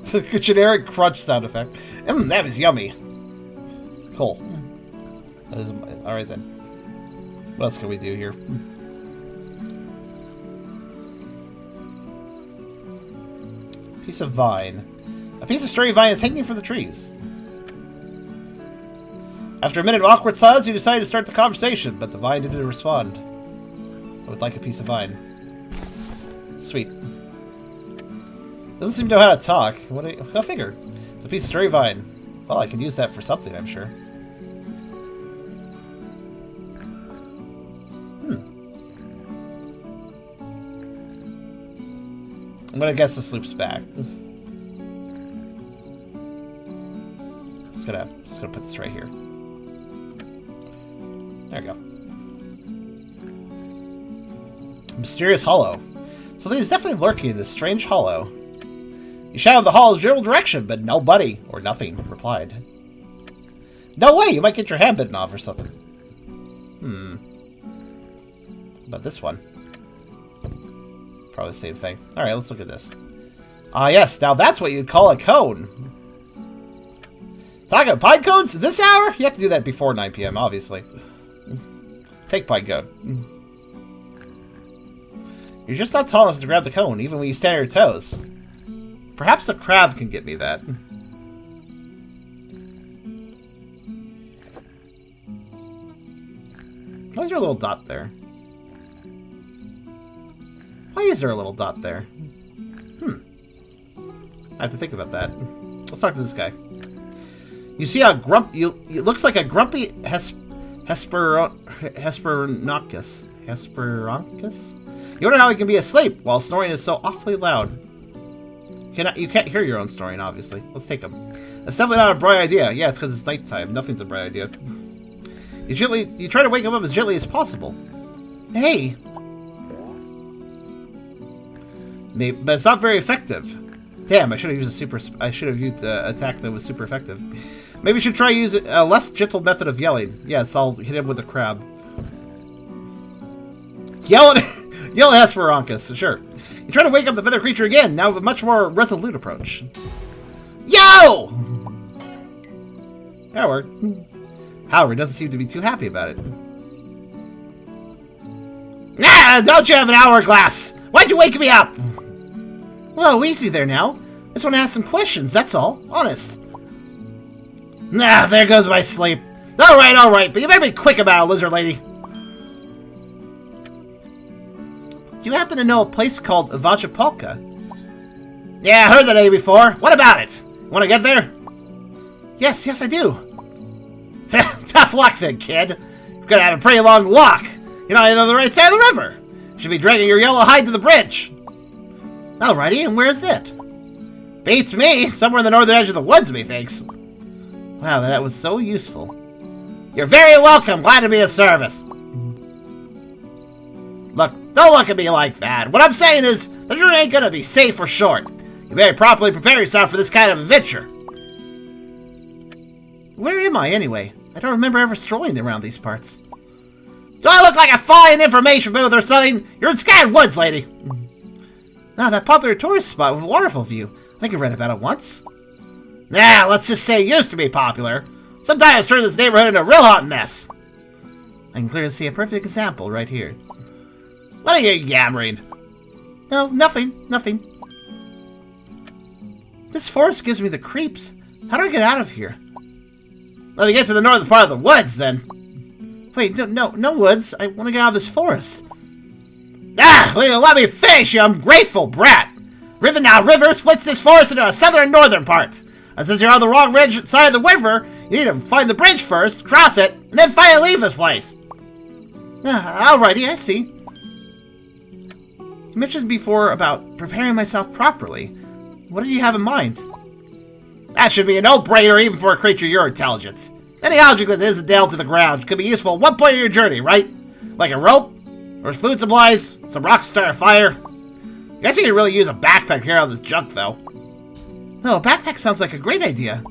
It's a generic crunch sound effect. That was yummy. Cool. That is alright then. What else can we do here? Piece of vine. A piece of stray vine is hanging from the trees. After a minute of awkward silence, you decided to start the conversation, but the vine didn't respond. I would like a piece of vine. Sweet. Doesn't seem to know how to talk. Go figure. It's a piece of stray vine. Well, I can use that for something, I'm sure. I'm gonna guess this loop's back. Just gonna put this right here. There we go. Mysterious hollow. Something is definitely lurking in this strange hollow. You shouted the hall's general direction, but nobody, or nothing, replied. No way! You might get your hand bitten off or something. How about this one? Probably the same thing. Alright, let's look at this. Ah, yes, now that's what you'd call a cone. Talking about pine cones this hour? You have to do that before 9 p.m., obviously. Take pine cone. You're just not tall enough to grab the cone, even when you stand on your toes. Perhaps a crab can get me that. Why is there a little dot there? Why is there a little dot there? I have to think about that. Let's talk to this guy. You see how it looks like a grumpy Hesperoncus. Hesperoncus? You wonder how he can be asleep while snoring is so awfully loud. You can't hear your own snoring, obviously. Let's take him. It's definitely not a bright idea. Yeah, it's because it's nighttime. Nothing's a bright idea. You try to wake him up as gently as possible. Hey! Maybe, but it's not very effective. Damn, I should have used an attack that was super effective. Maybe we should try using a less gentle method of yelling. Yes, I'll hit him with a crab. Yell at Hesperoncus, sure. You try to wake up the feather creature again, now with a much more resolute approach. Yo! That worked. However, he doesn't seem to be too happy about it. Nah, don't you have an hourglass? Why'd you wake me up? Whoa, easy there now. I just want to ask some questions, that's all. Honest. Nah, there goes my sleep. Alright, but you better be quick about it, lizard lady. Do you happen to know a place called Vachapolka? Yeah, I heard the name before. What about it? Want to get there? Yes, I do. Tough luck then, kid. You're gonna have a pretty long walk. You're not even on the right side of the river. You should be dragging your yellow hide to the bridge. Alrighty, and where's it? Beats me. Somewhere in the northern edge of the woods, methinks. Wow, that was so useful. You're very welcome. Glad to be of service. Look, don't look at me like that. What I'm saying is, the journey ain't gonna be safe or short. You better properly prepare yourself for this kind of adventure. Where am I, anyway? I don't remember ever strolling around these parts. Do I look like a flying information booth or something? You're in Sky Woods, lady. Ah, that popular tourist spot with a waterfall view. I think I read about it once. Nah, let's just say it used to be popular. Sometimes turned this neighborhood into a real hot mess. I can clearly see a perfect example right here. What are you yammering? No, nothing. This forest gives me the creeps. How do I get out of here? Let me get to the northern part of the woods, then. Wait, no woods. I want to get out of this forest. Ah, will you let me finish, you ungrateful brat? River splits this forest into a southern and northern part. And since you're on the wrong side of the river, You need to find the bridge first, cross it, and then finally leave this place. Alrighty, I see. You mentioned before about preparing myself properly. What did you have in mind? That should be a no-brainer even for a creature your intelligence. Any object that isn't nailed to the ground could be useful at one point in your journey, right? Like a rope, or food supplies, some rocks to start a fire. I guess you could really use a backpack to carry all this junk, though. No, a backpack sounds like a great idea.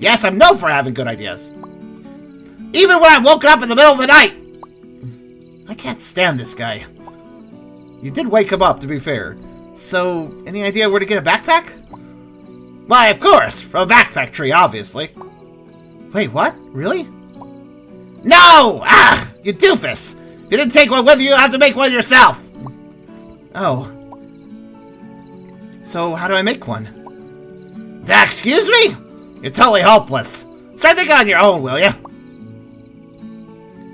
Yes, I'm known for having good ideas. Even when I woke up in the middle of the night! I can't stand this guy. You did wake him up, to be fair. So, any idea where to get a backpack? Why, of course! From a backpack tree, obviously. Wait, what? Really? No! Ah! You doofus! If you didn't take one with you, you'll have to make one yourself! Oh. So, how do I make one? Excuse me? You're totally hopeless. Start thinking on your own, will you?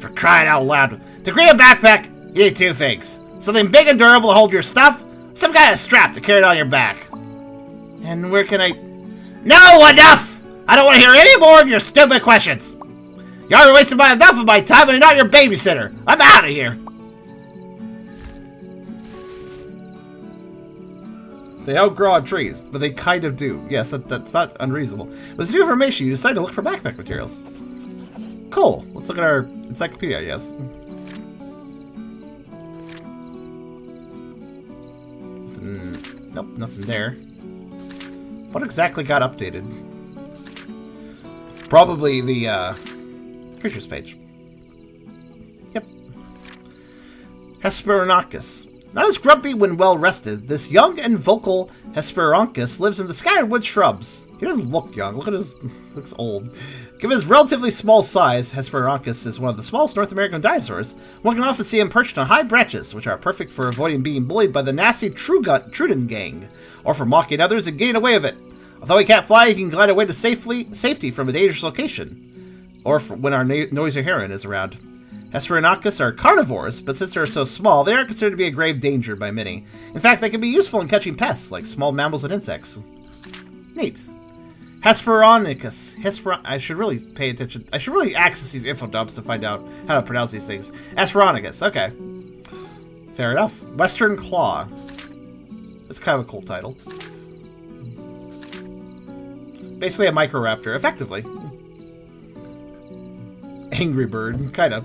For crying out loud. To create a backpack, you need two things. Something big and durable to hold your stuff, some kind of strap to carry it on your back. And where can I... No, enough! I don't want to hear any more of your stupid questions. You already wasted enough of my time and you're not your babysitter. I'm out of here. They outgrow on trees, but they kind of do. Yes, that's not unreasonable. With this new information, you decide to look for backpack materials. Cool. Let's look at our encyclopedia, I guess. Nope, nothing there. What exactly got updated? Probably the creatures page. Yep. Hesperonychus. Not as grumpy when well rested, this young and vocal Hesperonychus lives in the scattered wood shrubs. He doesn't look young. Look at his... looks old. Given his relatively small size, Hesperonychus is one of the smallest North American dinosaurs. One can often see him perched on high branches, which are perfect for avoiding being bullied by the nasty Troodon gang, or for mocking others and getting away with it. Although he can't fly, he can glide away to safety from a dangerous location, or when our noisy heron is around. Hesperonychus are carnivores, but since they're so small, they are considered to be a grave danger by many. In fact, they can be useful in catching pests, like small mammals and insects. Neat. Hesperonychus. I should really pay attention. I should really access these info dumps to find out how to pronounce these things. Hesperonychus. Okay. Fair enough. Western Claw. That's kind of a cool title. Basically a microraptor, effectively. Angry Bird, kind of.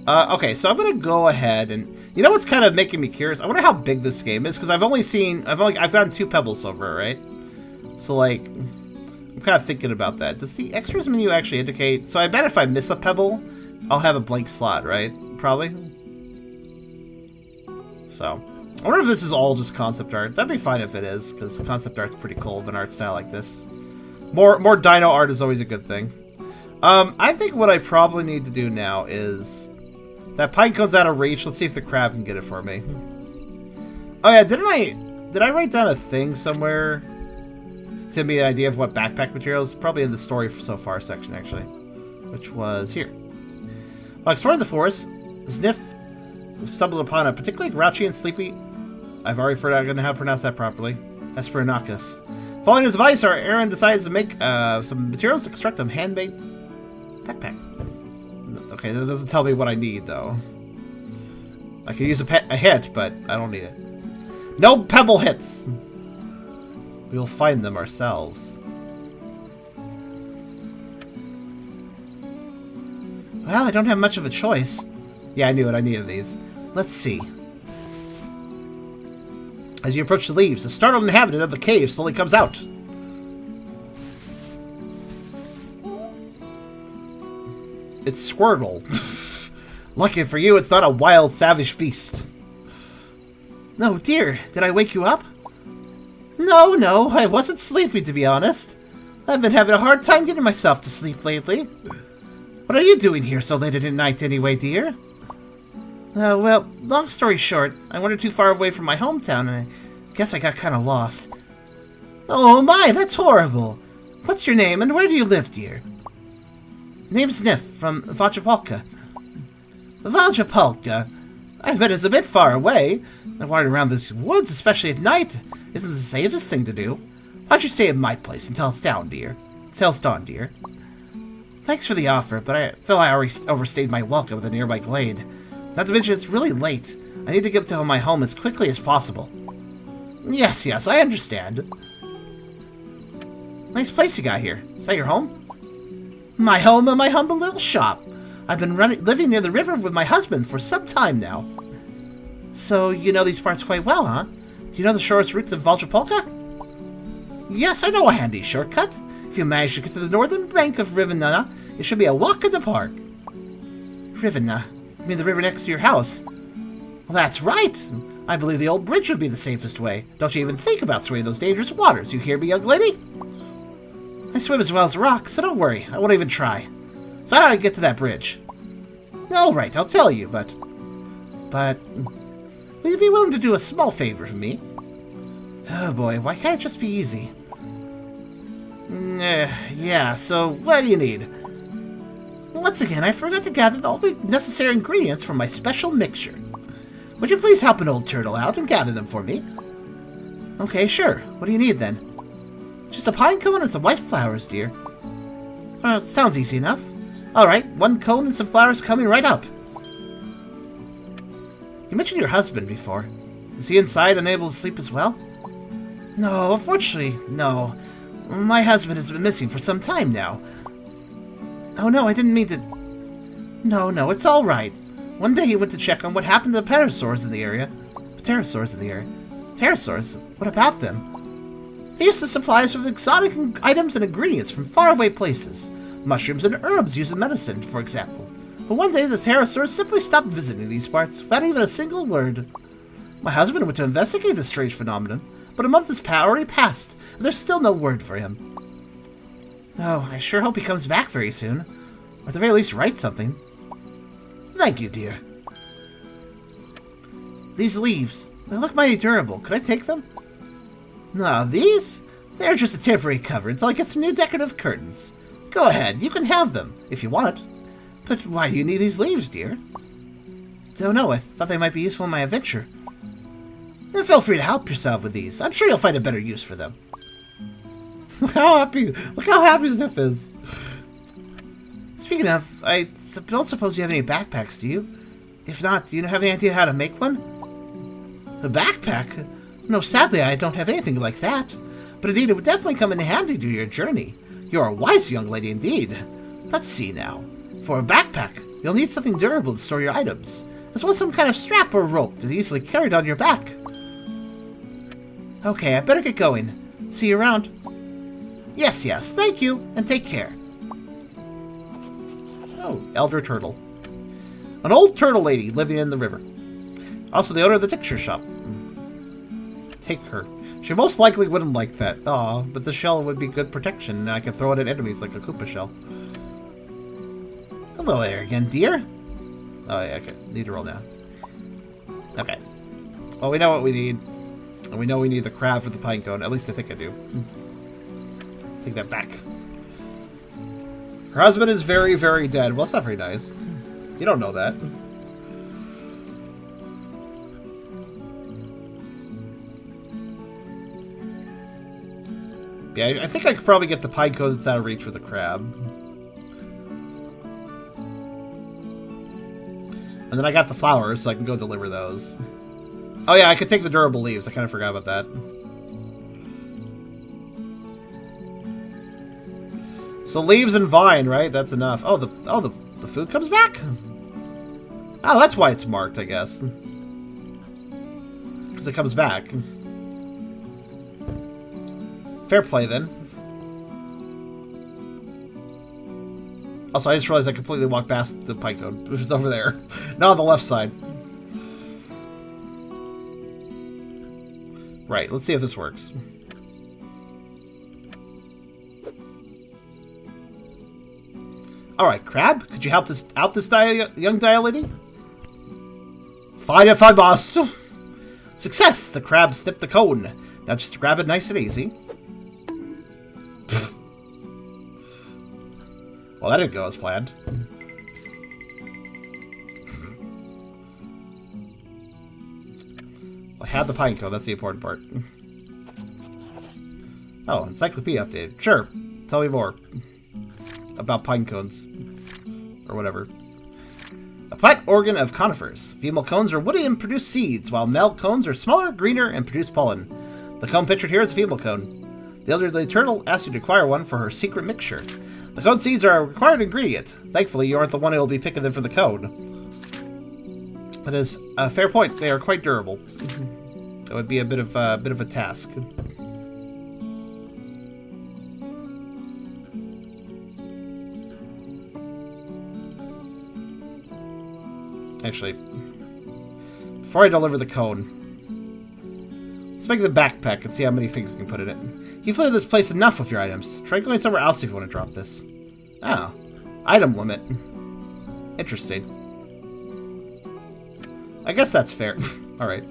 Okay, so I'm gonna go ahead and... You know what's kind of making me curious? I wonder how big this game is, because I've gotten 2 pebbles over it, right? So, like, I'm kind of thinking about that. Does the extras menu actually indicate... So I bet if I miss a pebble, I'll have a blank slot, right? Probably. So, I wonder if this is all just concept art. That'd be fine if it is, because concept art's pretty cool of an art style like this. More dino art is always a good thing. I think what I probably need to do now is... That pine cone's out of reach. Let's see if the crab can get it for me. Oh yeah, did I write down a thing somewhere to give me an idea of what backpack materials? Probably in the story so far section, actually. Which was here. While exploring the forest, Zniw stumbled upon a particularly grouchy and sleepy... I've already forgotten how to pronounce that properly. Hesperonychus. Following his advice, our Aaron decides to make some materials to construct a handmade backpack. Okay, that doesn't tell me what I need, though. I could use a hit, but I don't need it. No pebble hits! We'll find them ourselves. Well, I don't have much of a choice. Yeah, I knew it. I needed these. Let's see. As you approach the leaves, a startled inhabitant of the cave slowly comes out. It's Squirtle. Lucky for you, it's not a wild, savage beast. No, dear, did I wake you up? No, I wasn't sleepy, to be honest. I've been having a hard time getting myself to sleep lately. What are you doing here so late at night anyway, dear? Well, long story short, I wandered too far away from my hometown, and I guess I got kind of lost. Oh my, that's horrible. What's your name, and where do you live, dear? Name's Zniw, from Vajapalka. Vajapalka? I bet it's a bit far away. Wandering around these woods, especially at night, isn't the safest thing to do. Why don't you stay at my place until it's down, dear? Until dawn, dear. Thanks for the offer, but I feel I already overstayed my welcome at the nearby glade. Not to mention, it's really late. I need to get to my home as quickly as possible. Yes, I understand. Nice place you got here. Is that your home? My home and my humble little shop. I've been living near the river with my husband for some time now. So, you know these parts quite well, huh? Do you know the shortest routes of Polka? Yes, I know a handy shortcut. If you manage to get to the northern bank of Riverna, it should be a walk in the park. Riverna? You mean the river next to your house? Well, that's right. I believe the old bridge would be the safest way. Don't you even think about swimming those dangerous waters, you hear me, young lady? I swim as well as a rock, so don't worry. I won't even try. So how do I get to that bridge? All right, I'll tell you, but... will you be willing to do a small favor for me? Oh boy, why can't it just be easy? Yeah, so what do you need? Once again, I forgot to gather all the necessary ingredients for my special mixture. Would you please help an old turtle out and gather them for me? Okay, sure. What do you need then? Just a pine cone and some white flowers, dear. Sounds easy enough. Alright, 1 cone and some flowers coming right up. You mentioned your husband before. Is he inside, unable to sleep as well? No, unfortunately, no. My husband has been missing for some time now. Oh no, I didn't mean to... No, it's alright. One day he went to check on what happened to the pterosaurs in the area. Pterosaurs? What about them? They used to supply us with exotic items and ingredients from faraway places. Mushrooms and herbs used in medicine, for example. But one day the pterosaurs simply stopped visiting these parts without even a single word. My husband went to investigate this strange phenomenon, but a month has already passed, and there's still no word for him. Oh, I sure hope he comes back very soon. Or at the very least write something. Thank you, dear. These leaves, they look mighty durable. Could I take them? No, these? They're just a temporary cover until I get some new decorative curtains. Go ahead, you can have them, if you want. But why do you need these leaves, dear? Don't know, I thought they might be useful in my adventure. Then feel free to help yourself with these. I'm sure you'll find a better use for them. Look how happy Zniw is. Speaking of, I don't suppose you have any backpacks, do you? If not, do you have any idea how to make one? A backpack? No, sadly, I don't have anything like that. But indeed, it would definitely come in handy to your journey. You're a wise young lady indeed. Let's see now. For a backpack, you'll need something durable to store your items, as well as some kind of strap or rope to easily carry it on your back. Okay, I better get going. See you around. Yes, thank you, and take care. Oh, Elder Turtle. An old turtle lady living in the river. Also the owner of the picture shop. Take her. She most likely wouldn't like that. Aw, but the shell would be good protection, and I can throw it at enemies like a Koopa shell. Hello there again, dear. Oh, yeah, okay. Need to roll now. Okay. Well, we know what we need. And we know we need the crab for the pine cone. At least I think I do. Take that back. Her husband is very, very dead. Well, it's not very nice. You don't know that. Yeah, I think I could probably get the pine cone that's out of reach with the crab. And then I got the flowers, so I can go deliver those. Oh yeah, I could take the durable leaves. I kind of forgot about that. So leaves and vine, right? That's enough. Oh, the food comes back? Oh, that's why it's marked, I guess. Because it comes back. Fair play, then. Also, I just realized I completely walked past the pine cone, which is over there. Not on the left side. Right, let's see if this works. Alright, Crab, could you help this out this young lady? Fine if I must. Success! The crab snipped the cone. Now just grab it nice and easy. Well, that didn't go as planned. I had the pine cone, that's the important part. Oh, encyclopedia updated. Sure. Tell me more. About pine cones. Or whatever. A plant organ of conifers. Female cones are woody and produce seeds, while male cones are smaller, greener, and produce pollen. The cone pictured here is a female cone. The elderly turtle asked you to acquire one for her secret mixture. The cone seeds are a required ingredient. Thankfully, you aren't the one who will be picking them for the cone. That is a fair point. They are quite durable. That would be a bit of a task. Actually, before I deliver the cone, let's make the backpack and see how many things we can put in it. You've lived this place enough with your items. Try going somewhere else if you want to drop this. Oh, item limit. Interesting. I guess that's fair. Alright.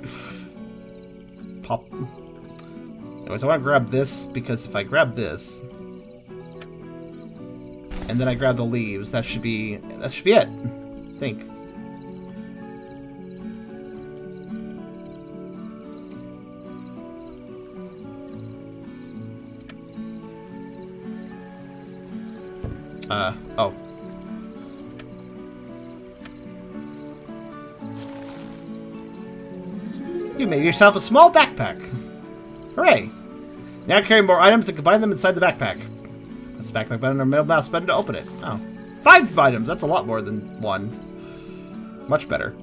Pop. Anyways, I want to grab this, because if I grab this, and then I grab the leaves, that should be it. I think. Oh. You made yourself a small backpack. Hooray! Now carry more items and combine them inside the backpack. Press the backpack button or middle mouse button to open it. Oh. 5 items! That's a lot more than 1. Much better.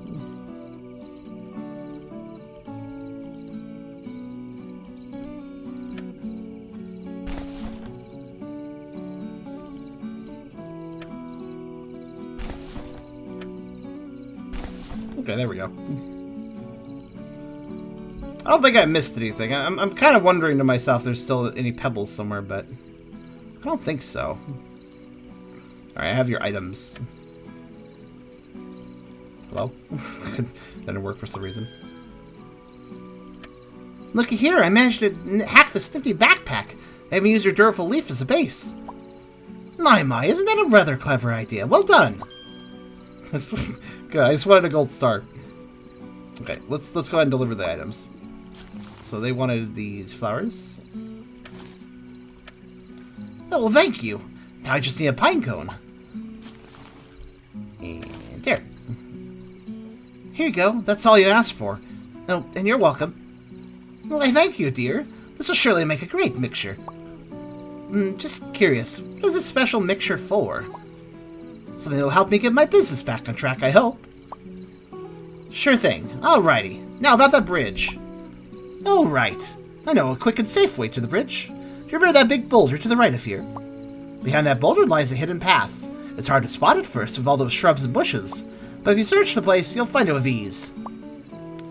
Okay, there we go. I don't think I missed anything. I'm kind of wondering to myself if there's still any pebbles somewhere, but I don't think so. Alright, I have your items. Hello? Didn't work for some reason. Looky here, I managed to hack the Snippy backpack. I even used your durable leaf as a base. My, isn't that a rather clever idea? Well done! Good, I just wanted a gold star. Okay, let's go ahead and deliver the items. So they wanted these flowers. Oh, well, thank you. Now I just need a pine cone. And there. Here you go. That's all you asked for. Oh, and you're welcome. Well, I thank you, dear. This will surely make a great mixture. Just curious, what is this special mixture for? Something that'll help me get my business back on track, I hope. Sure thing. Alrighty. Now about that bridge. Oh, right. I know a quick and safe way to the bridge. Do you remember that big boulder to the right of here? Behind that boulder lies a hidden path. It's hard to spot at first with all those shrubs and bushes, but if you search the place, you'll find it with ease.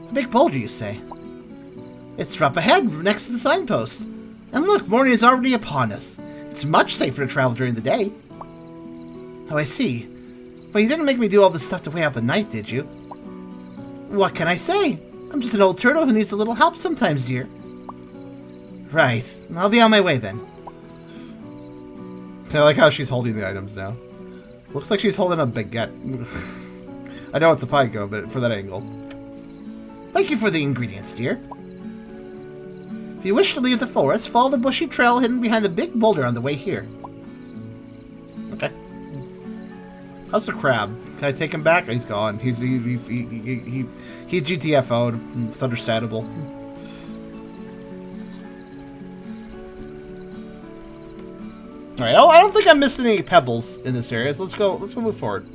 A big boulder, you say? It's up ahead, next to the signpost. And look, morning is already upon us. It's much safer to travel during the day. Oh, I see. Well, you didn't make me do all this stuff to wait out the night, did you? What can I say? I'm just an old turtle who needs a little help sometimes, dear. Right. I'll be on my way then. I like how she's holding the items now. Looks like she's holding a baguette. I know it's a pico, but for that angle. Thank you for the ingredients, dear. If you wish to leave the forest, follow the bushy trail hidden behind the big boulder on the way here. Okay. How's the crab? Can I take him back? Oh, he's gone. He GTFO'd. It's understandable. Alright, I don't think I'm missing any pebbles in this area, so let's go move forward.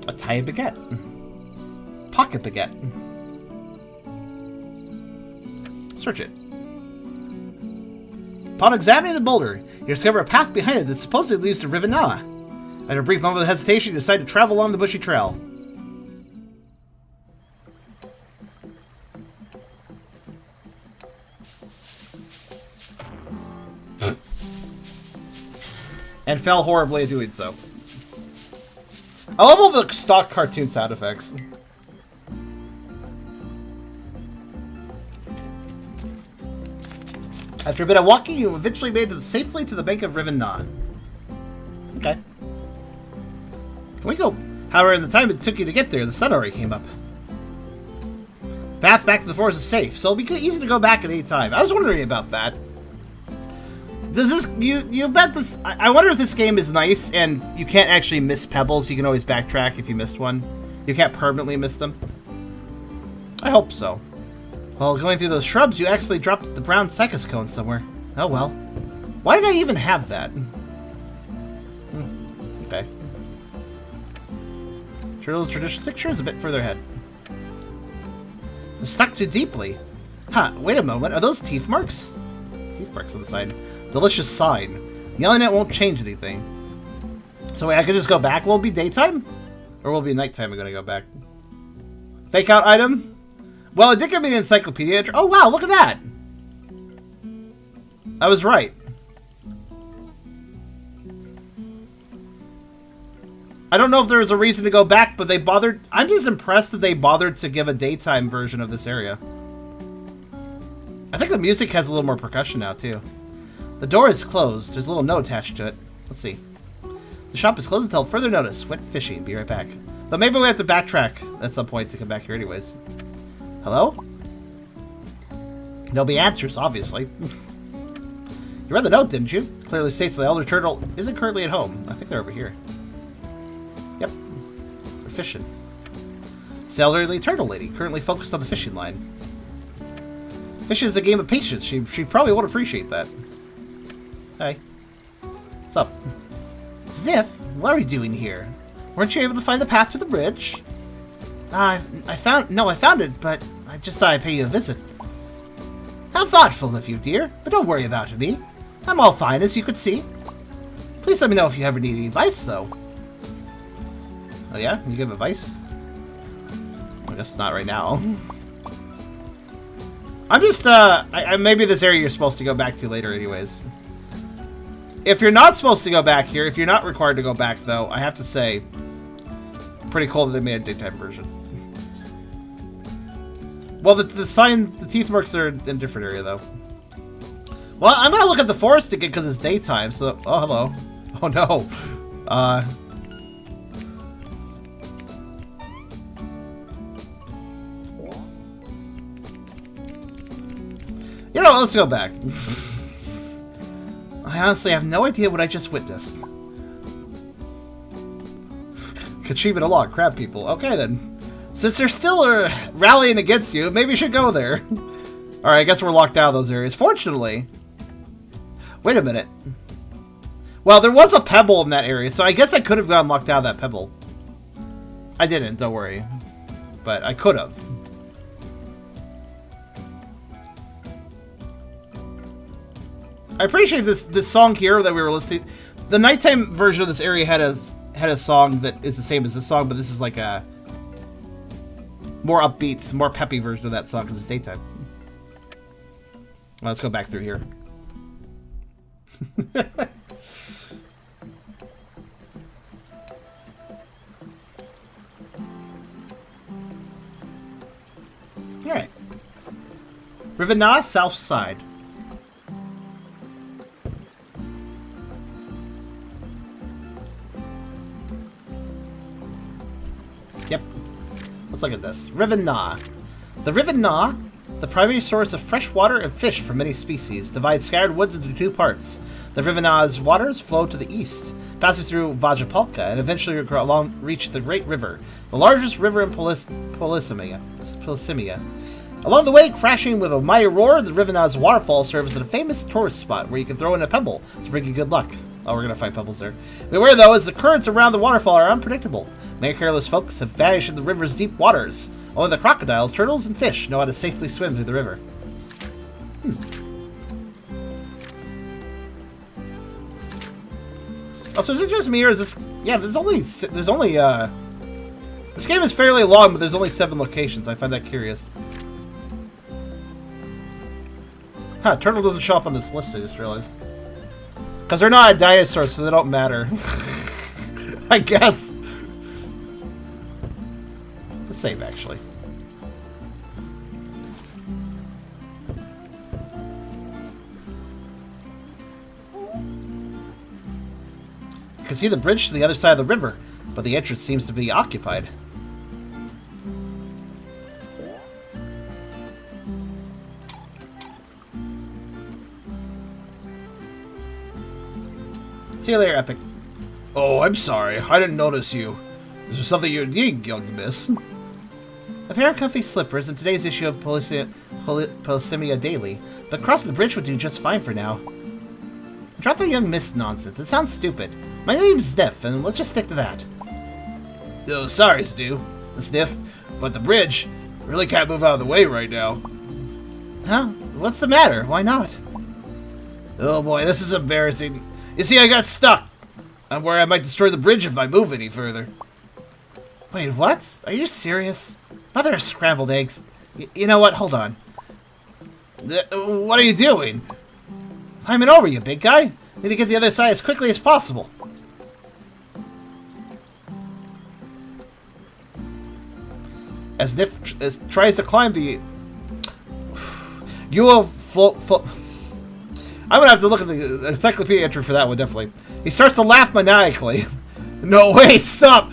A tiny baguette. Pocket baguette. Search it. Upon examining the boulder, you discover a path behind it that supposedly leads to Riverbank. After a brief moment of hesitation, you decide to travel along the bushy trail. And fell horribly at doing so. I love all the stock cartoon sound effects. After a bit of walking, you eventually made it safely to the bank of Riverbank. Okay. Can we go? However, in the time it took you to get there, the sun already came up. Path back to the forest is safe, so it'll be easy to go back at any time. I was wondering about that. Does this... You bet this... I wonder if this game is nice and you can't actually miss pebbles. You can always backtrack if you missed one. You can't permanently miss them. I hope so. While going through those shrubs, you actually dropped the brown cycas cone somewhere. Oh well. Why did I even have that? Okay. Turtle's traditional picture is a bit further ahead. It's stuck too deeply. Huh, wait a moment. Are those teeth marks? Teeth marks on the side. Delicious sign. Yelling it won't change anything. So wait, I could just go back? Will it be daytime? Or will it be nighttime I'm gonna go back? Fake out item? Well, it did give me the encyclopedia. Oh wow, look at that! I was right. I don't know if there was a reason to go back, but they bothered... I'm just impressed that they bothered to give a daytime version of this area. I think the music has a little more percussion now, too. The door is closed. There's a little note attached to it. Let's see. The shop is closed until further notice. Went fishing. Be right back. Though maybe we have to backtrack at some point to come back here anyways. Hello? There'll be answers, obviously. You read the note, didn't you? Clearly states the elder turtle isn't currently at home. I think they're over here. Yep. We're fishing. It's the elderly turtle lady, currently focused on the fishing line. Fishing is a game of patience. She probably won't appreciate that. Hey. What's up? Zniw, what are you doing here? Weren't you able to find the path to the bridge? I found it, but I just thought I'd pay you a visit. How thoughtful of you, dear, but don't worry about me. I'm all fine, as you could see. Please let me know if you ever need any advice, though. Oh yeah? You give advice? I guess not right now. I'm just, maybe this area you're supposed to go back to later anyways. If you're not supposed to go back here, if you're not required to go back, though, I have to say, pretty cool that they made a daytime version. Well, the sign, the teeth marks are in a different area, though. Well, I'm gonna look at the forest again because it's daytime, so... Oh, hello. Oh, no. You know what, let's go back. I honestly have no idea what I just witnessed. Achievement of log, crab people. Okay, then. Since they're still rallying against you, maybe you should go there. Alright, I guess we're locked out of those areas. Fortunately... Wait a minute. Well, there was a pebble in that area, so I guess I could have gotten locked out of that pebble. I didn't, don't worry. But I could have. I appreciate this song here that we were listening. The nighttime version of this area had a song that is the same as this song, but this is like a more upbeat, more peppy version of that song because it's daytime. Well, let's go back through here. Alright. Riverbank, south side. Yep. Let's look at this. Riverbank. The Riverbank, the primary source of fresh water and fish for many species, divides scattered woods into two parts. The Riverbank's waters flow to the east, passing through Vajapalka, and eventually reach the Great River, the largest river in Polysemia. Along the way, crashing with a mighty roar, the Riverbank's waterfall serves as a famous tourist spot where you can throw in a pebble to bring you good luck. Oh, we're gonna find pebbles there. Beware though, as the currents around the waterfall are unpredictable. Many careless folks have vanished in the river's deep waters. Only the crocodiles, turtles, and fish know how to safely swim through the river. Oh, so is it just me, or is this... Yeah, there's only... This game is fairly long, but there's only 7 locations. I find that curious. Huh, turtle doesn't show up on this list, I just realized. Because they're not a dinosaur, so they don't matter. I guess. Let's save, actually. You can see the bridge to the other side of the river, but the entrance seems to be occupied. See you later, Epic. Oh, I'm sorry. I didn't notice you. Is there something you need, young miss? A pair of comfy slippers in today's issue of Polissemia Daily, but crossing the bridge would do just fine for now. Drop the young miss nonsense. It sounds stupid. My name's Zniw, and let's just stick to that. Oh, sorry, Zniw, but the bridge really can't move out of the way right now. Huh? What's the matter? Why not? Oh boy, this is embarrassing. You see, I got stuck. I'm worried I might destroy the bridge if I move any further. Wait, what? Are you serious? Mother of scrambled eggs. You know what? Hold on. What are you doing? Climbing over, you big guy. Need to get the other side as quickly as possible. As Zniw tries to climb the... You will float... I'm gonna have to look at the encyclopedia entry for that one, definitely. He starts to laugh maniacally. No, wait, stop!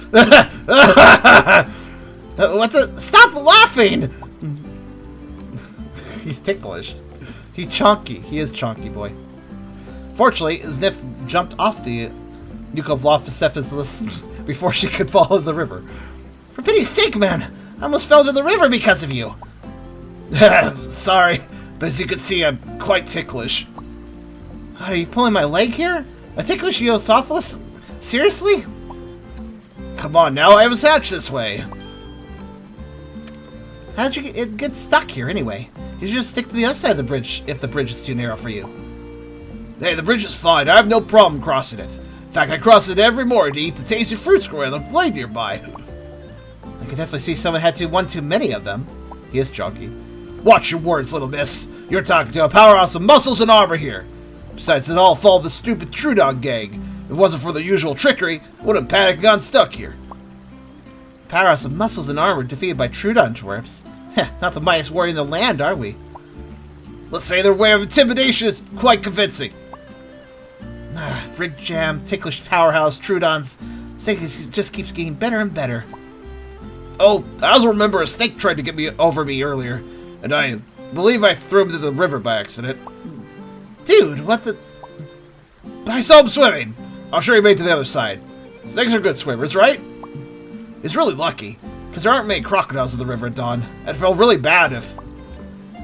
What the? Stop laughing! He's ticklish. He's chonky. He is chonky, boy. Fortunately, Zniw jumped off the Eucalyptus before she could fall in the river. For pity's sake, man! I almost fell into the river because of you! Sorry, but as you can see, I'm quite ticklish. Are you pulling my leg here? A ticklish Eucalyptus? Seriously? Come on now, I was hatched this way. How'd you get stuck here anyway? You should just stick to the other side of the bridge if the bridge is too narrow for you. Hey, the bridge is fine. I have no problem crossing it. In fact, I cross it every morning to eat the tasty fruits growing on the glade nearby. I can definitely see someone had one too many of them. He is chunky. Watch your words, little miss. You're talking to a powerhouse of muscles and armor here. Besides, it all fall of the stupid Troodon gang. If it wasn't for the usual trickery, I would have panicked and gotten stuck here. Powerhouse of muscles and armor defeated by Troodon twerps. Heh, not the mightiest warrior in the land, are we? Let's say their way of intimidation is quite convincing. Brig Jam, ticklish powerhouse, Troodons. Snake just keeps getting better and better. Oh, I also remember a snake tried to get over me earlier, and I believe I threw him to the river by accident. Dude, what the... I saw him swimming. I'm sure he made it to the other side. Snakes are good swimmers, right? He's really lucky, because there aren't many crocodiles in the river at dawn. I'd feel really bad if...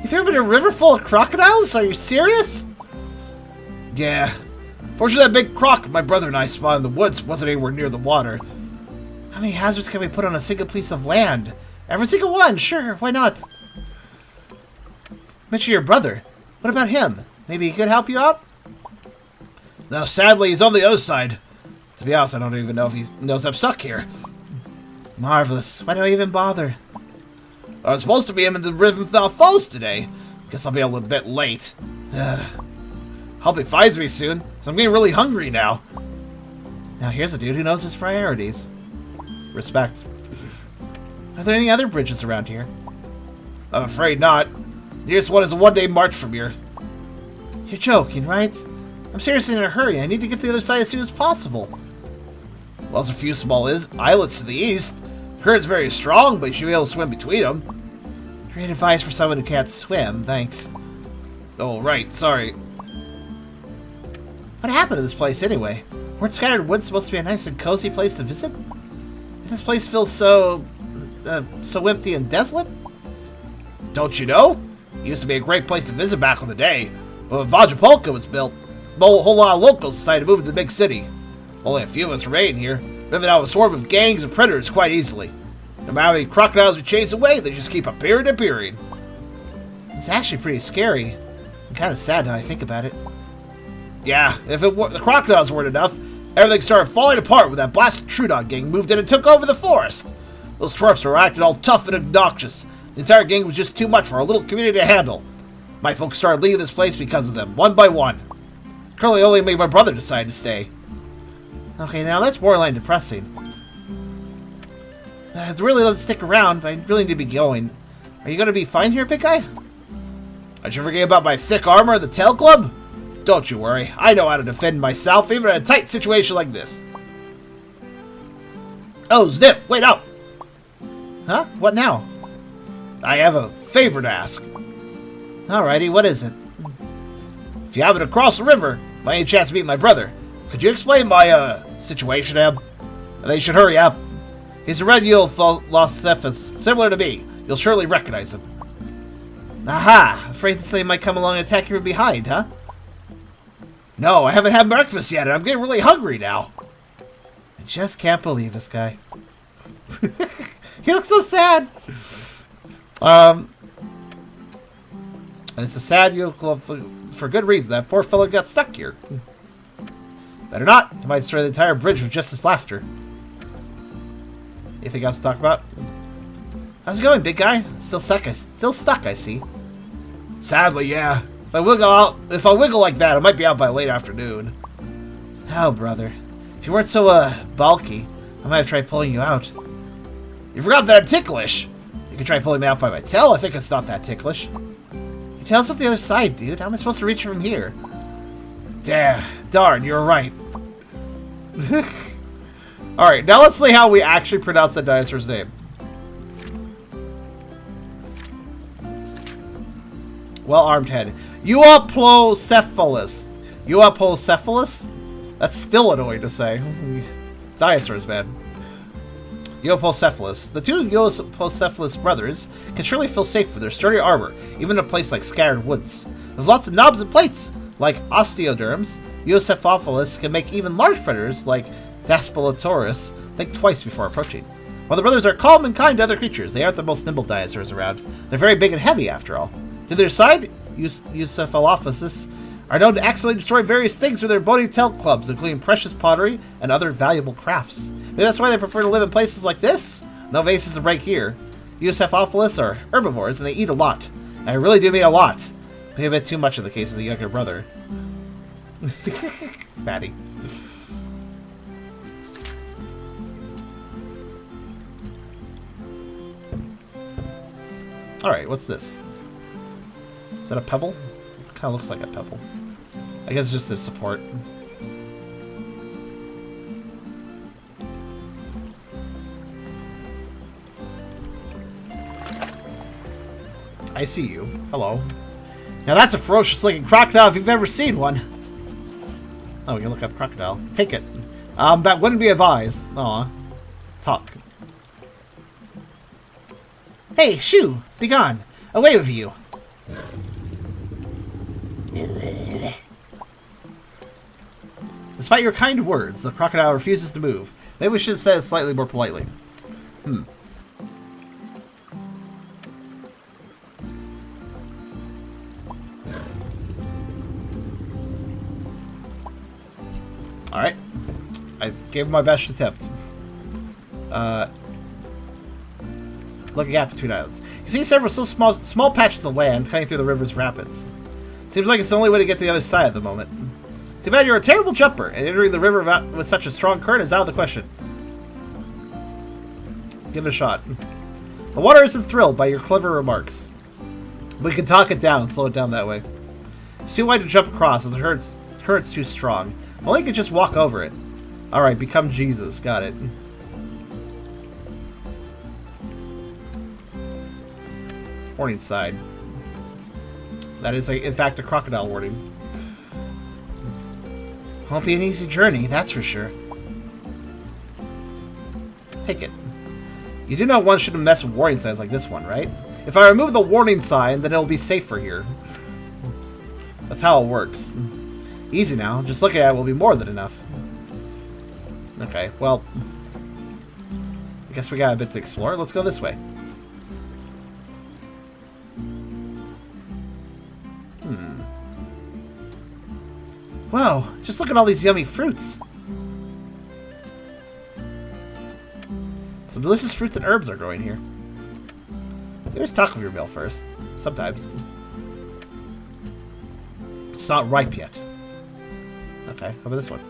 You threw him in a river full of crocodiles? Are you serious? Yeah. Fortunately, that big croc my brother and I spotted in the woods wasn't anywhere near the water. How many hazards can we put on a single piece of land? Every single one, sure, why not? Mention your brother. What about him? Maybe he could help you out? No, sadly, he's on the other side. To be honest, I don't even know if he knows I'm stuck here. Marvelous. Why do I even bother? I was supposed to be in the Riverbank Falls today. Guess I'll be a little bit late. Hope he finds me soon, so I'm getting really hungry now. Now here's a dude who knows his priorities. Respect. Are there any other bridges around here? I'm afraid not. The nearest one is a one-day march from here. You're joking, right? I'm seriously in a hurry. I need to get to the other side as soon as possible. Well, there's a few small islets to the east. The current's very strong, but you should be able to swim between them. Great advice for someone who can't swim, thanks. Oh, right, sorry. What happened to this place anyway? Weren't Scattered Woods supposed to be a nice and cozy place to visit? This place feels so empty and desolate? Don't you know? It used to be a great place to visit back in the day. But when Vajapolka was built, a whole lot of locals decided to move to the big city. Only a few of us remain here, living out of a swarm of gangs and predators quite easily. No matter how many crocodiles we chase away, they just keep appearing and appearing. It's actually pretty scary. I'm kind of sad now I think about it. Yeah, if the crocodiles weren't enough, everything started falling apart when that blasted Troodon gang moved in and took over the forest. Those twerps were acting all tough and obnoxious. The entire gang was just too much for our little community to handle. My folks started leaving this place because of them, one by one. Currently only made my brother decide to stay. Okay, now that's borderline depressing. Really, let's stick around, but I really need to be going. Are you going to be fine here, big guy? Did you forget about my thick armor and the tail club? Don't you worry, I know how to defend myself, even in a tight situation like this. Oh, Zniw, wait up! Huh? What now? I have a favor to ask. Alrighty, what is it? If you happen to cross the river, by any chance meet my brother, Could you explain my, situation, Em? And they should hurry up. He's a red Euoplocephus, similar to me. You'll surely recognize him. Aha! Afraid this thing might come along and attack you from behind, huh? No, I haven't had breakfast yet, and I'm getting really hungry now. I just can't believe this guy. He looks so sad. It's a sad for good reason. That poor fellow got stuck here. Better not. He might destroy the entire bridge with just his laughter. Anything else to talk about? How's it going, big guy? Still stuck, I see. Sadly, yeah. If I wiggle like that, I might be out by late afternoon. Oh, brother. If you weren't so, bulky, I might have tried pulling you out. You forgot that I'm ticklish. You can try pulling me out by my tail. I think it's not that ticklish. Your tail's on the other side, dude. How am I supposed to reach from here? Darn, you're right. Alright, now let's see how we actually pronounce that dinosaur's name. Well-armed head. Euoplocephalus. Euoplocephalus? That's still annoying to say. Dinosaurs, man. Euoplocephalus. The two Euoplocephalus brothers can surely feel safe with their sturdy armor, even in a place like scattered woods. With lots of knobs and plates, like osteoderms, Euoplocephalus can make even large predators, like Daspletosaurus, think twice before approaching. While the brothers are calm and kind to other creatures, they aren't the most nimble dinosaurs around. They're very big and heavy, after all. To their side, Euoplocephalus are known to accidentally destroy various things with their bony tail clubs, including precious pottery and other valuable crafts. Maybe that's why they prefer to live in places like this? No vases to break here. Euoplocephalus are herbivores, and they eat a lot. And I really do mean a lot. Maybe a bit too much in the case of the younger brother. Fatty. Alright, what's this? Is that a pebble? Kind of looks like a pebble. I guess it's just the support. I see you. Hello. Now that's a ferocious looking crocodile if you've ever seen one. Oh, we can look up crocodile. Take it. That wouldn't be advised. Aw. Talk. Hey, shoo! Begone! Away with you! Despite your kind words, the crocodile refuses to move. Maybe we should have said it slightly more politely. Alright. I gave my best attempt. Look a gap between islands. You see several so small patches of land cutting through the river's rapids. Seems like it's the only way to get to the other side at the moment. Too bad you're a terrible jumper, and entering the river with such a strong current is out of the question. Give it a shot. The water isn't thrilled by your clever remarks. We can talk it down and slow it down that way. It's too wide to jump across, and the current's too strong. If only you could just walk over it. Alright, become Jesus. Got it. Warning sign. That is, in fact, a crocodile warning. Won't be an easy journey, that's for sure. Take it. You do know one shouldn't mess with warning signs like this one, right? If I remove the warning sign, then it'll be safer here. That's how it works. Easy now. Just looking at it will be more than enough. Okay, well... I guess we got a bit to explore. Let's go this way. Whoa, just look at all these yummy fruits. Some delicious fruits and herbs are growing here. Let's talk with your meal first. Sometimes. It's not ripe yet. Okay, how about this one?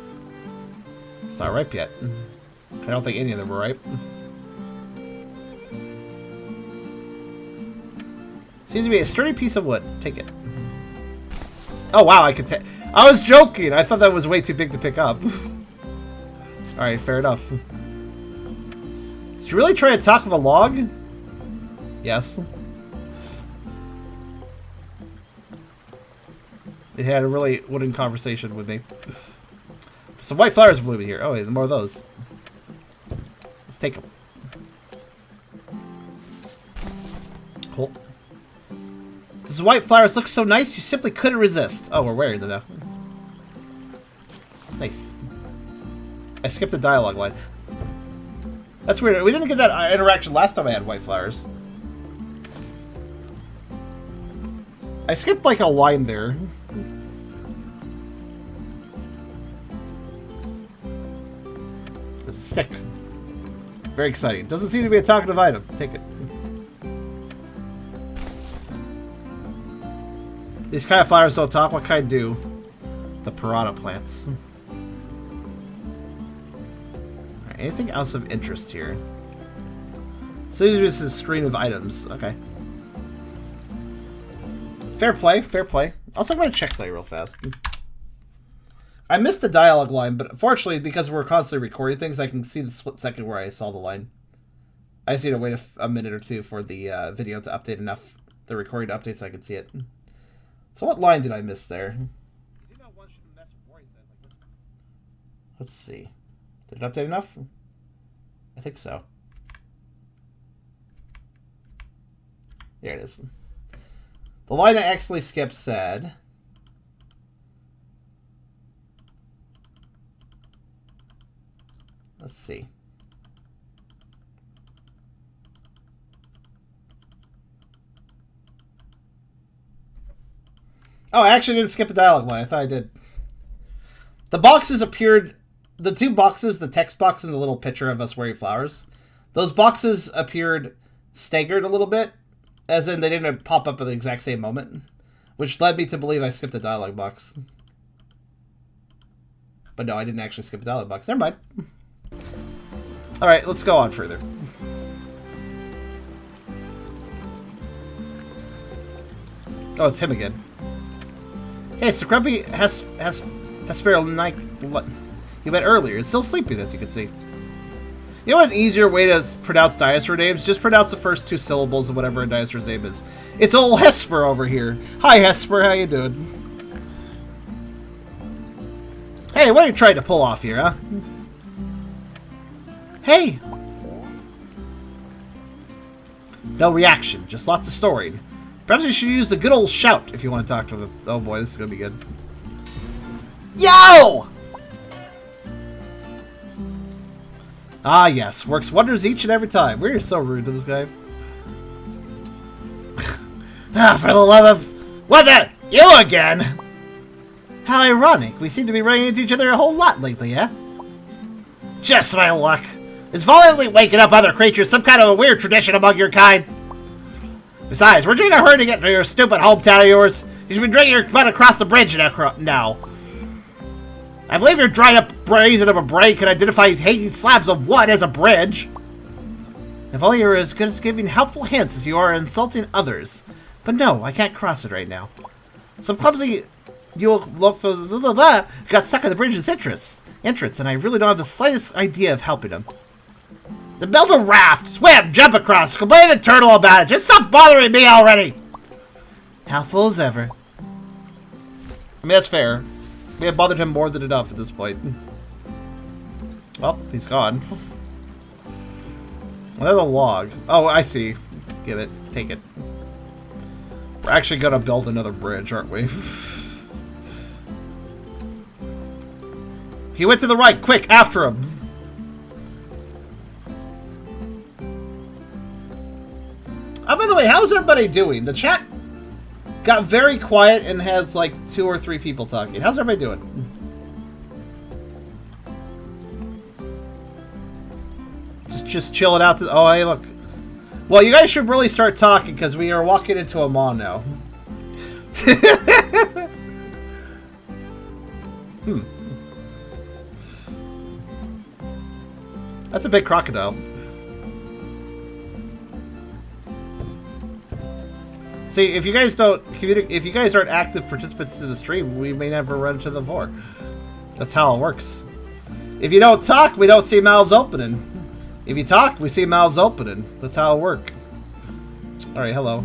It's not ripe yet. I don't think any of them were ripe. Seems to be a sturdy piece of wood. Take it. Oh wow, I could take... I was joking! I thought that was way too big to pick up. Alright, fair enough. Did you really try to talk with a log? Yes. It had a really wooden conversation with me. For Some white flowers blooming here. Oh, wait, more of those. Let's take them. Cool. These white flowers look so nice, you simply couldn't resist. Oh, we're wearing them now. Nice. I skipped a dialogue line. That's weird. We didn't get that interaction last time I had white flowers. I skipped like a line there. It's a stick. Very exciting. Doesn't seem to be a talkative item. Take it. These kind of flowers don't talk. What kind do? The piranha plants. Alright, anything else of interest here? So this is a screen of items. Okay. Fair play, fair play. Also, I'm going to check something real fast. I missed the dialogue line, but fortunately, because we're constantly recording things, I can see the split second where I saw the line. I just need to wait a minute or two for the video to update enough, the recording to update so I can see it. So what line did I miss there? Let's see. Did it update enough? I think so. There it is. The line I actually skipped said... Let's see. Oh, I actually didn't skip a dialogue line. I thought I did. The boxes appeared... The two boxes, the text box and the little picture of us wearing flowers, those boxes appeared staggered a little bit, as in they didn't pop up at the exact same moment, which led me to believe I skipped a dialogue box. But no, I didn't actually skip a dialogue box. Never mind. Alright, let's go on further. Oh, it's him again. Hey, so Grumpy has Hesper night. He went earlier. It's still sleeping, as you can see. You know what an easier way to pronounce dinosaur names? Just pronounce the first two syllables of whatever a dinosaur's name is. It's old Hesper over here. Hi, Hesper. How you doing? Hey, what are you trying to pull off here, huh? Hey! No reaction. Just lots of story. Perhaps you should use the good old shout if you want to talk to them. Oh boy, this is going to be good. Yo! Ah, yes. Works wonders each and every time. We're so rude to this guy. Ah, for the love of... What the... You again? How ironic. We seem to be running into each other a whole lot lately, eh? Just my luck. Is violently waking up other creatures some kind of a weird tradition among your kind? Besides, we're in a hurry to get to your stupid hometown of yours. You should be dragging your butt across the bridge now. I believe your dried up brazen of a brain can identify these hating slabs of wood as a bridge. If only you were as good at giving helpful hints as you are insulting others. But no, I can't cross it right now. Some clumsy got stuck in the bridge's entrance, and I really don't have the slightest idea of helping him. Then build a raft, swim, jump across, complain to the turtle about it. Just stop bothering me already. Helpful as ever. I mean, that's fair. We have bothered him more than enough at this point. Well, he's gone. Another log. Oh, I see. Give it. Take it. We're actually gonna build another bridge, aren't we? He went to the right. Quick, after him. Oh, by the way, how's everybody doing? The chat got very quiet and has like 2 or 3 people talking. How's everybody doing? Just chilling out. Oh, hey, look. Well, you guys should really start talking because we are walking into a mall now. That's a big crocodile. See, if you guys don't if you guys aren't active participants to the stream, we may never run to the vor. That's how it works. If you don't talk, we don't see mouths opening. If you talk, we see mouths opening. That's how it works. Alright, hello.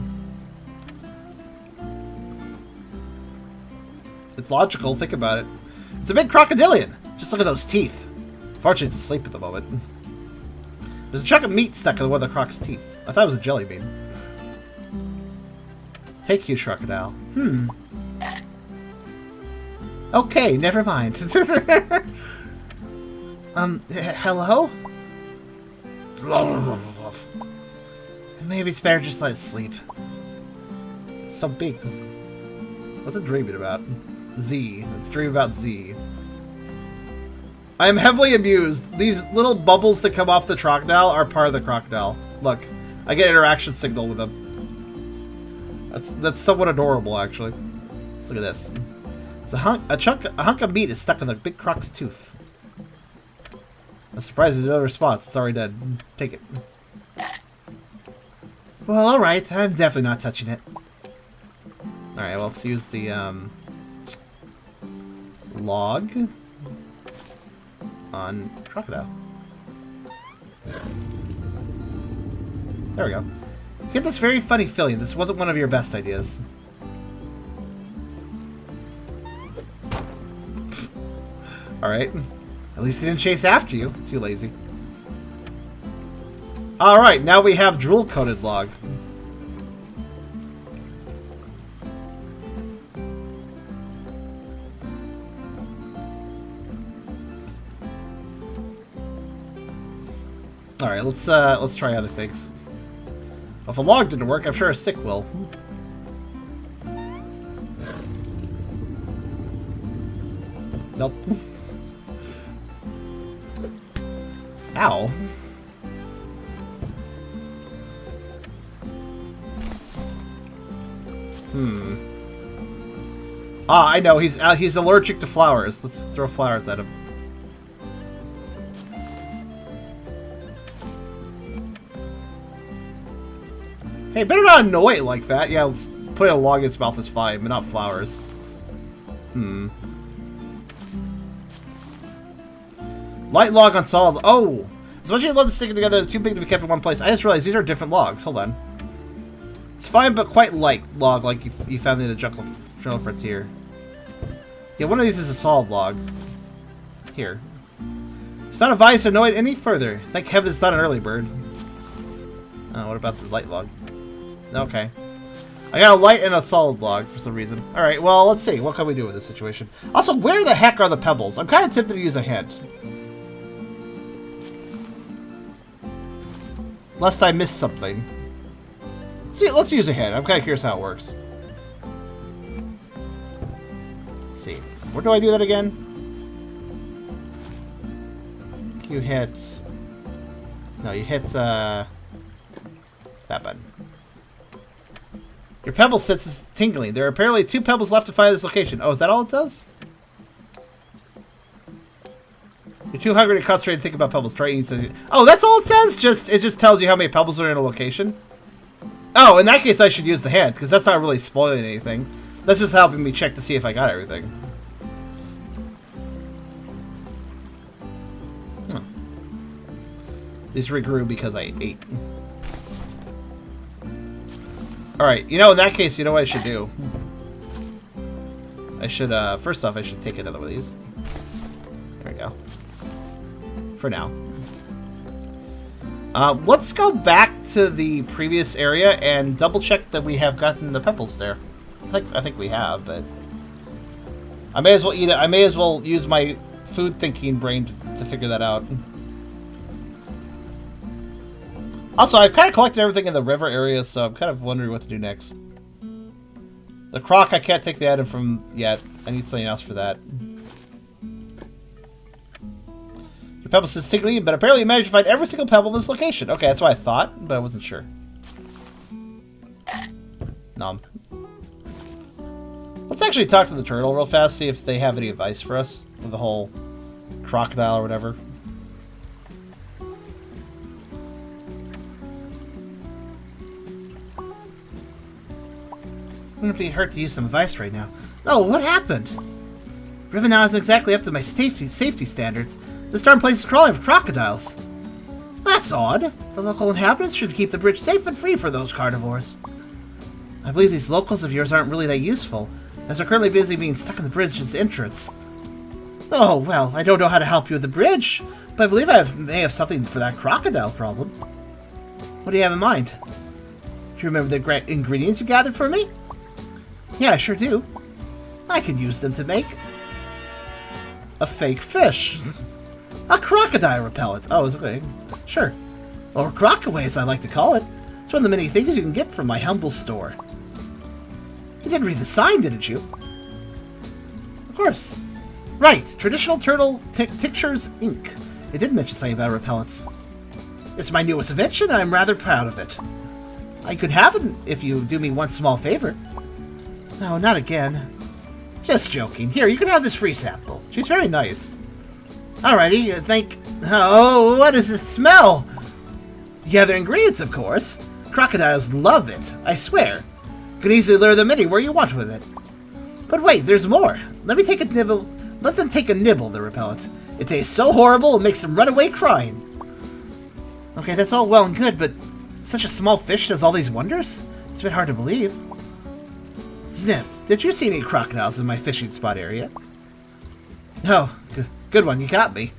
It's logical, think about it. It's a big crocodilian. Just look at those teeth. Fortunately, it's asleep at the moment. There's a chunk of meat stuck in one of the croc's teeth. I thought it was a jelly bean. Take you, crocodile. Okay, never mind. Hello? Maybe it's better just let it sleep. It's so big. What's it dreaming about? Z. It's dreaming about Z. I am heavily amused. These little bubbles that come off the crocodile are part of the crocodile. Look, I get interaction signal with them. That's somewhat adorable, actually. Let's look at this. It's a hunk of meat is stuck in the big croc's tooth. I'm surprised there's no response. It's already dead. Take it. Well, alright. I'm definitely not touching it. Alright, well, let's use the, log on crocodile. There we go. You get this very funny feeling. This wasn't one of your best ideas. Alright. At least he didn't chase after you. Too lazy. Alright, now we have drool-coated log. Alright, let's try other things. If a log didn't work, I'm sure a stick will. Nope. Ow. Ah, I know. He's allergic to flowers. Let's throw flowers at him. Hey, better not annoy it like that. Yeah, let's put a log in its mouth is fine, but not flowers. Light log on solid. Oh! As much as you'd love to stick it together, they're too big to be kept in one place. I just realized these are different logs. Hold on. It's fine, but quite light log, like you found in the jungle frontier. Yeah, one of these is a solid log. Here. It's not advised to annoy it any further. Thank heaven it's not an early bird. Oh, what about the light log? Okay. I got a light and a solid log for some reason. Alright, well, let's see. What can we do with this situation? Also, where the heck are the pebbles? I'm kind of tempted to use a hint. Lest I miss something. See, let's use a hint. I'm kind of curious how it works. Let's see. Where do I do that again? You hit... No, you hit, that button. Your pebble sense is tingling. There are apparently 2 pebbles left to find this location. Oh, is that all it does? You're too hungry to concentrate and think about pebbles. Try eating something. Oh, that's all it says? It just tells you how many pebbles are in a location? Oh, in that case, I should use the hand, because that's not really spoiling anything. That's just helping me check to see if I got everything. Huh. These regrew because I ate. Alright, you know, in that case, you know what I should do? I should, first off, I should take another one of these. There we go. For now. Let's go back to the previous area and double check that we have gotten the pebbles there. I think we have, but I may as well eat it. I may as well use my food thinking brain to figure that out. Also, I've kind of collected everything in the river area, so I'm kind of wondering what to do next. The croc, I can't take the item from yet. I need something else for that. Your pebble says tingling, but apparently you managed to find every single pebble in this location. Okay, that's what I thought, but I wasn't sure. Nom. Let's actually talk to the turtle real fast, see if they have any advice for us with the whole crocodile or whatever. Wouldn't be hurt to use some advice right now. Oh, what happened? River now isn't exactly up to my safety standards. This darn place is crawling with crocodiles. That's odd. The local inhabitants should keep the bridge safe and free for those carnivores. I believe these locals of yours aren't really that useful, as they're currently busy being stuck in the bridge's entrance. Oh, well, I don't know how to help you with the bridge, but I believe may have something for that crocodile problem. What do you have in mind? Do you remember the ingredients you gathered for me? Yeah, I sure do. I could use them to make a fake fish. A crocodile repellent. Oh, it's okay. Sure. Or crocaway, as I like to call it. It's one of the many things you can get from my humble store. You didn't read the sign, didn't you? Of course. Right. Traditional Turtle Tinctures Inc. It did mention something about repellents. It's my newest invention, and I'm rather proud of it. I could have it if you do me one small favor. No, not again. Just joking. Here, you can have this free sample. She's very nice. Alrighty, Oh, what does this smell? Yeah, the ingredients, of course. Crocodiles love it, I swear. You can easily lure them anywhere you want with it. But wait, there's more. Let them take a nibble, the repellent. It tastes so horrible, it makes them run away crying. Okay, that's all well and good, but such a small fish does all these wonders? It's a bit hard to believe. Zniw, did you see any crocodiles in my fishing spot area? Oh, good one, you got me.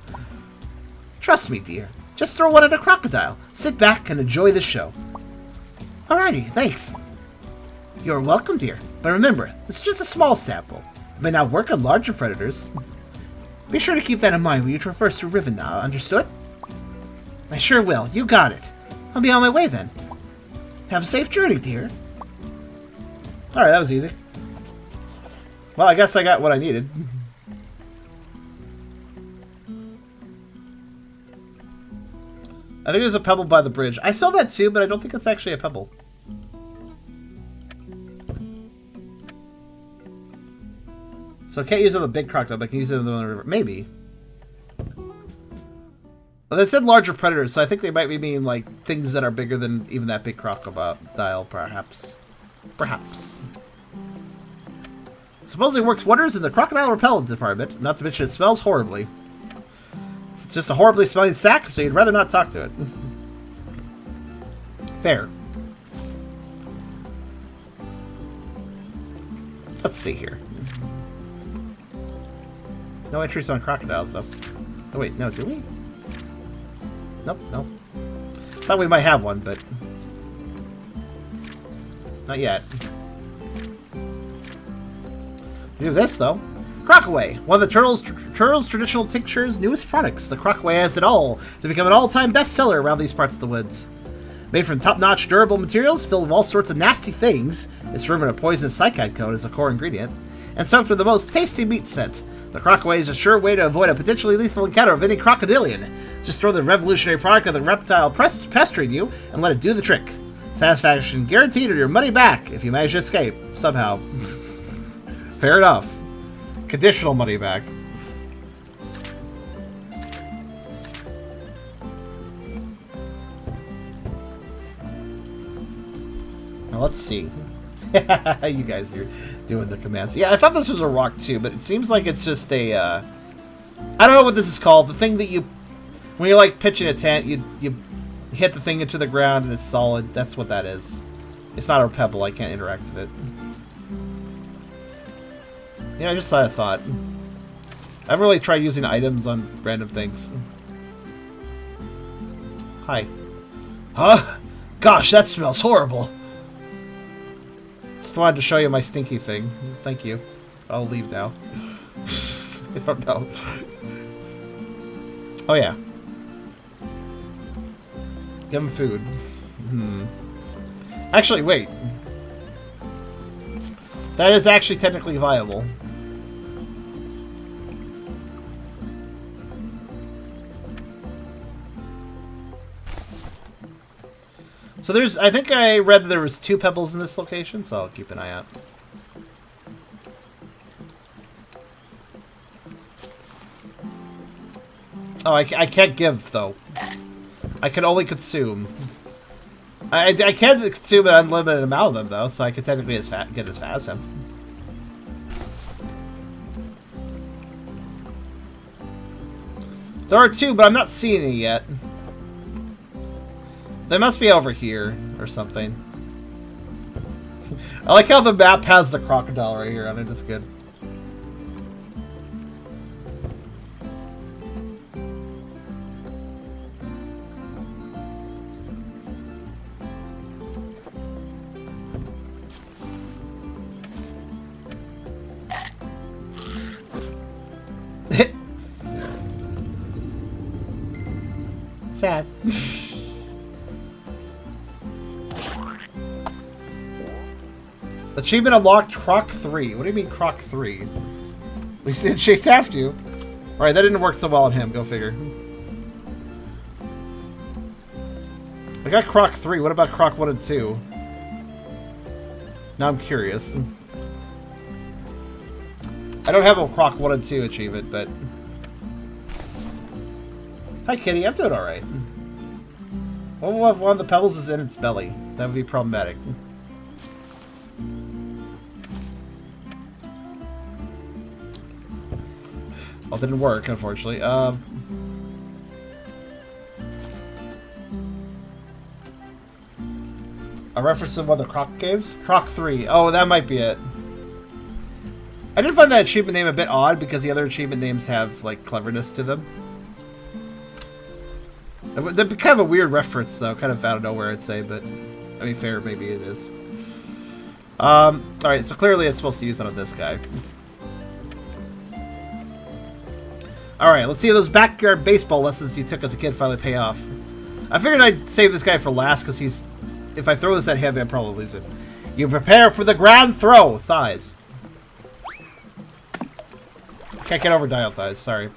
Trust me, dear. Just throw one at a crocodile. Sit back and enjoy the show. Alrighty, thanks. You're welcome, dear. But remember, this is just a small sample. It may not work on larger predators. Be sure to keep that in mind when you traverse through Riven now, understood? I sure will. You got it. I'll be on my way then. Have a safe journey, dear. Alright, that was easy. Well, I guess I got what I needed. I think there's a pebble by the bridge. I saw that too, but I don't think it's actually a pebble. So I can't use it on the big crocodile, but I can use it on the river. Maybe. Well, they said larger predators, so I think they might be meaning like things that are bigger than even that big crocodile, perhaps. Perhaps. Supposedly works wonders in the crocodile repellent department, not to mention it smells horribly. It's just a horribly smelling sack, so you'd rather not talk to it. Fair. Let's see here. No entries on crocodiles, though. Oh, wait, no, do we? Nope, no. Thought we might have one, but... not yet. We do this, though. Crocaway, one of the Turtle's traditional tinctures' newest products. The Crocaway has it all to become an all-time bestseller around these parts of the woods. Made from top-notch durable materials filled with all sorts of nasty things, it's rumored a poisonous cyanide coat is a core ingredient, and soaked with the most tasty meat scent. The Crocaway is a sure way to avoid a potentially lethal encounter of any crocodilian. Just throw the revolutionary product of the reptile pestering you and let it do the trick. Satisfaction guaranteed or your money back if you manage to escape, somehow. Fair enough. Conditional money back. Now let's see. You guys are doing the commands. Yeah, I thought this was a rock too, but it seems like it's just a... I don't know what this is called. The thing that you... when you're like pitching a tent, you hit the thing into the ground and it's solid. That's what that is. It's not a pebble. I can't interact with it. Yeah, I just thought a thought. I haven't really tried using items on random things. Hi. Huh? Gosh, that smells horrible. Just wanted to show you my stinky thing. Thank you. I'll leave now. I don't know. Oh, yeah. Give him food. Actually, wait. That is actually technically viable. So there's, I think I read that there was 2 pebbles in this location, so I'll keep an eye out. Oh, I can't give, though. I can only consume. I can consume an unlimited amount of them, though, so I can technically get as fat as him. There are 2, but I'm not seeing any yet. They must be over here, or something. I like how the map has the crocodile right here on it, it's good. Sad. Achievement unlocked, Croc 3. What do you mean Croc 3? We said chase after you. Alright, that didn't work so well on him. Go figure. I got Croc 3. What about Croc 1 and 2? Now I'm curious. I don't have a Croc 1 and 2 achievement, but... Hi, kitty. I'm doing alright. What if one of the pebbles is in its belly? That would be problematic. Well, it didn't work, unfortunately. A reference to one of the Croc games? Croc 3. Oh, that might be it. I did find that achievement name a bit odd because the other achievement names have, like, cleverness to them. That'd be kind of a weird reference, though. Kind of out of nowhere, I'd say, but... I mean, fair, maybe it is. Alright, so clearly it's supposed to use it on this guy. Alright, let's see if those backyard baseball lessons you took as a kid finally pay off. I figured I'd save this guy for last, because he's... If I throw this at him, I'd probably lose it. You prepare for the grand throw! Thighs. Can't get over dial thighs, sorry.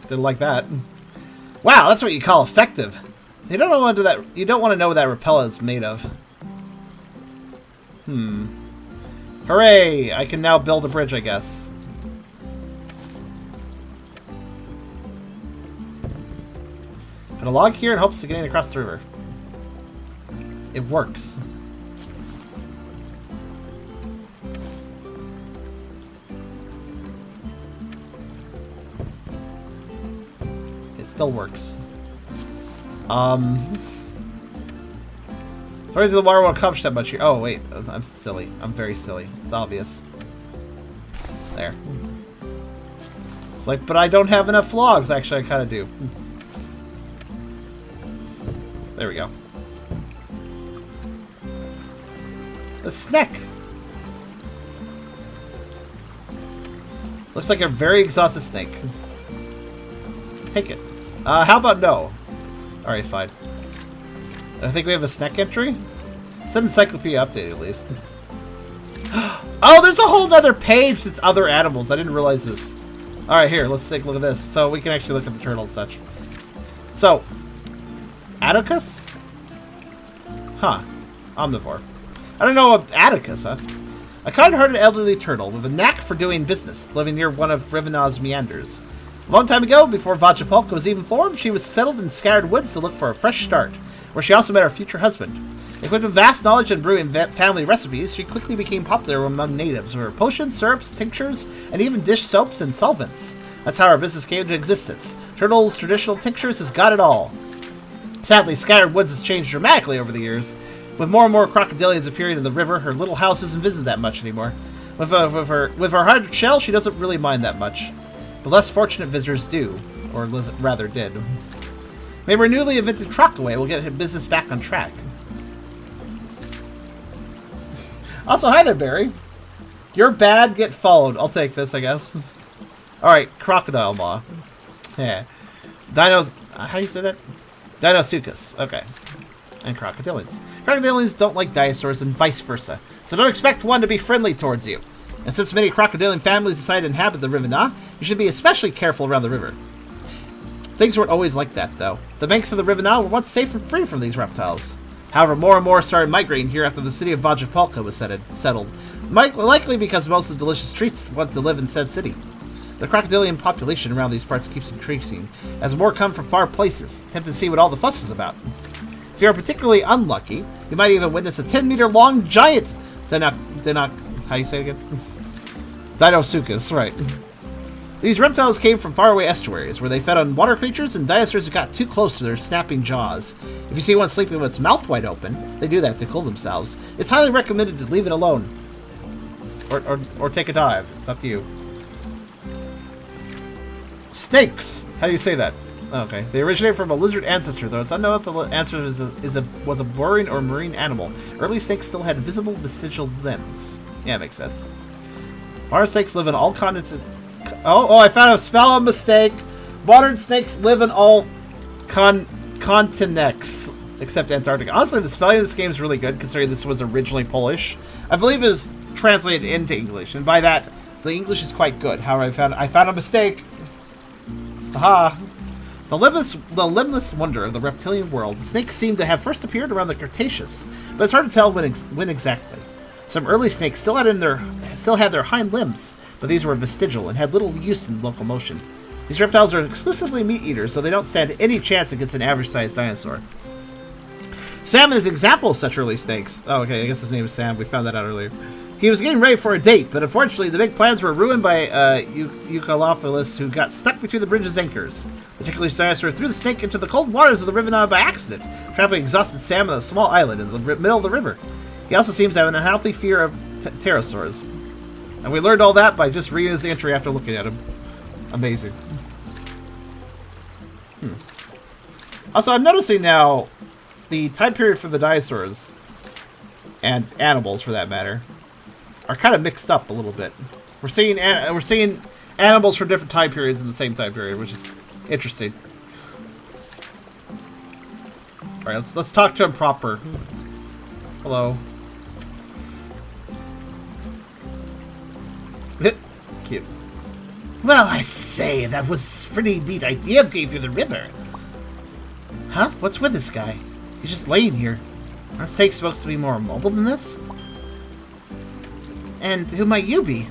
Didn't like that. Wow, that's what you call effective. You don't want to do that. You don't want to know what that repella is made of. Hooray! I can now build a bridge, I guess. Put a log here in hopes of getting across the river. It works. Still works. Sorry, the water won't accomplish that much here. Oh, wait. I'm silly. I'm very silly. It's obvious. There. It's like, but I don't have enough logs. Actually, I kind of do. There we go. The snack. Looks like a very exhausted snake. Take it. How about no? Alright, fine. I think we have a snack entry? Set encyclopedia updated, at least. Oh, there's a whole other page that's other animals. I didn't realize this. Alright, here, let's take a look at this. So we can actually look at the turtle and such. So, Atticus? Huh. Omnivore. I don't know what Atticus, huh? A kind-hearted elderly turtle with a knack for doing business, living near one of Rivenaw's meanders. A long time ago, before Vajapolka was even formed, she was settled in scattered woods to look for a fresh start, where she also met her future husband. Equipped with vast knowledge in brewing family recipes, she quickly became popular among natives with her potions, syrups, tinctures, and even dish soaps and solvents. That's how her business came into existence. Turtle's traditional tinctures has got it all. Sadly, scattered woods has changed dramatically over the years. With more and more crocodilians appearing in the river, her little house isn't visited that much anymore. With her hydred shell, she doesn't really mind that much. But less fortunate visitors do, or rather did. Maybe our newly invented crocaway will get her business back on track. Also, hi there, Barry. You're bad, get followed. I'll take this, I guess. Alright, crocodile maw. Yeah. Dinos... how do you say that? Dinosuchus. Okay. And crocodilians. Crocodilians don't like dinosaurs and vice versa, so don't expect one to be friendly towards you. And since many crocodilian families decide to inhabit the Rivenna, you should be especially careful around the river. Things weren't always like that, though. The banks of the Rivenna were once safe and free from these reptiles. However, more and more started migrating here after the city of Vajapolka was settled, likely because most of the delicious treats want to live in said city. The crocodilian population around these parts keeps increasing, as more come from far places, tempted to see what all the fuss is about. If you are particularly unlucky, you might even witness a 10-meter-long giant how do you say it again? Dinosuchus, right. These reptiles came from faraway estuaries, where they fed on water creatures and dinosaurs who got too close to their snapping jaws. If you see one sleeping with its mouth wide open, they do that to cool themselves. It's highly recommended to leave it alone. Or take a dive. It's up to you. Snakes! How do you say that? Okay. They originate from a lizard ancestor, though it's unknown if the ancestor was a burrowing or marine animal. Early snakes still had visible vestigial limbs. Yeah, makes sense. Modern snakes live in all continents. Oh, I found a spell mistake. Modern snakes live in all continents except Antarctica. Honestly, the spelling of this game is really good, considering this was originally Polish. I believe it was translated into English, and by that, the English is quite good. However, I found a mistake. Aha! The limbless wonder of the reptilian world, snakes seem to have first appeared around the Cretaceous, but it's hard to tell when exactly. Some early snakes still had their hind limbs, but these were vestigial and had little use in locomotion. These reptiles are exclusively meat eaters, so they don't stand any chance against an average-sized dinosaur. Sam is an example of such early snakes. Oh, okay, I guess his name is Sam. We found that out earlier. He was getting ready for a date, but unfortunately the big plans were ruined by Eucalophilus, who got stuck between the bridge's anchors. The ticklish dinosaur threw the snake into the cold waters of the river by accident, trapping exhausted Sam on a small island in the middle of the river. He also seems to have an unhealthy fear of pterosaurs. And we learned all that by just reading his entry after looking at him. Amazing. Also, I'm noticing now the time period for the dinosaurs, and animals for that matter, are kind of mixed up a little bit. We're seeing animals from different time periods in the same time period, which is interesting. All right, let's talk to him proper. Hello. Cute. Well, I say, that was a pretty neat idea of getting through the river. Huh? What's with this guy? He's just laying here. Aren't snakes supposed to be more mobile than this? And who might you be?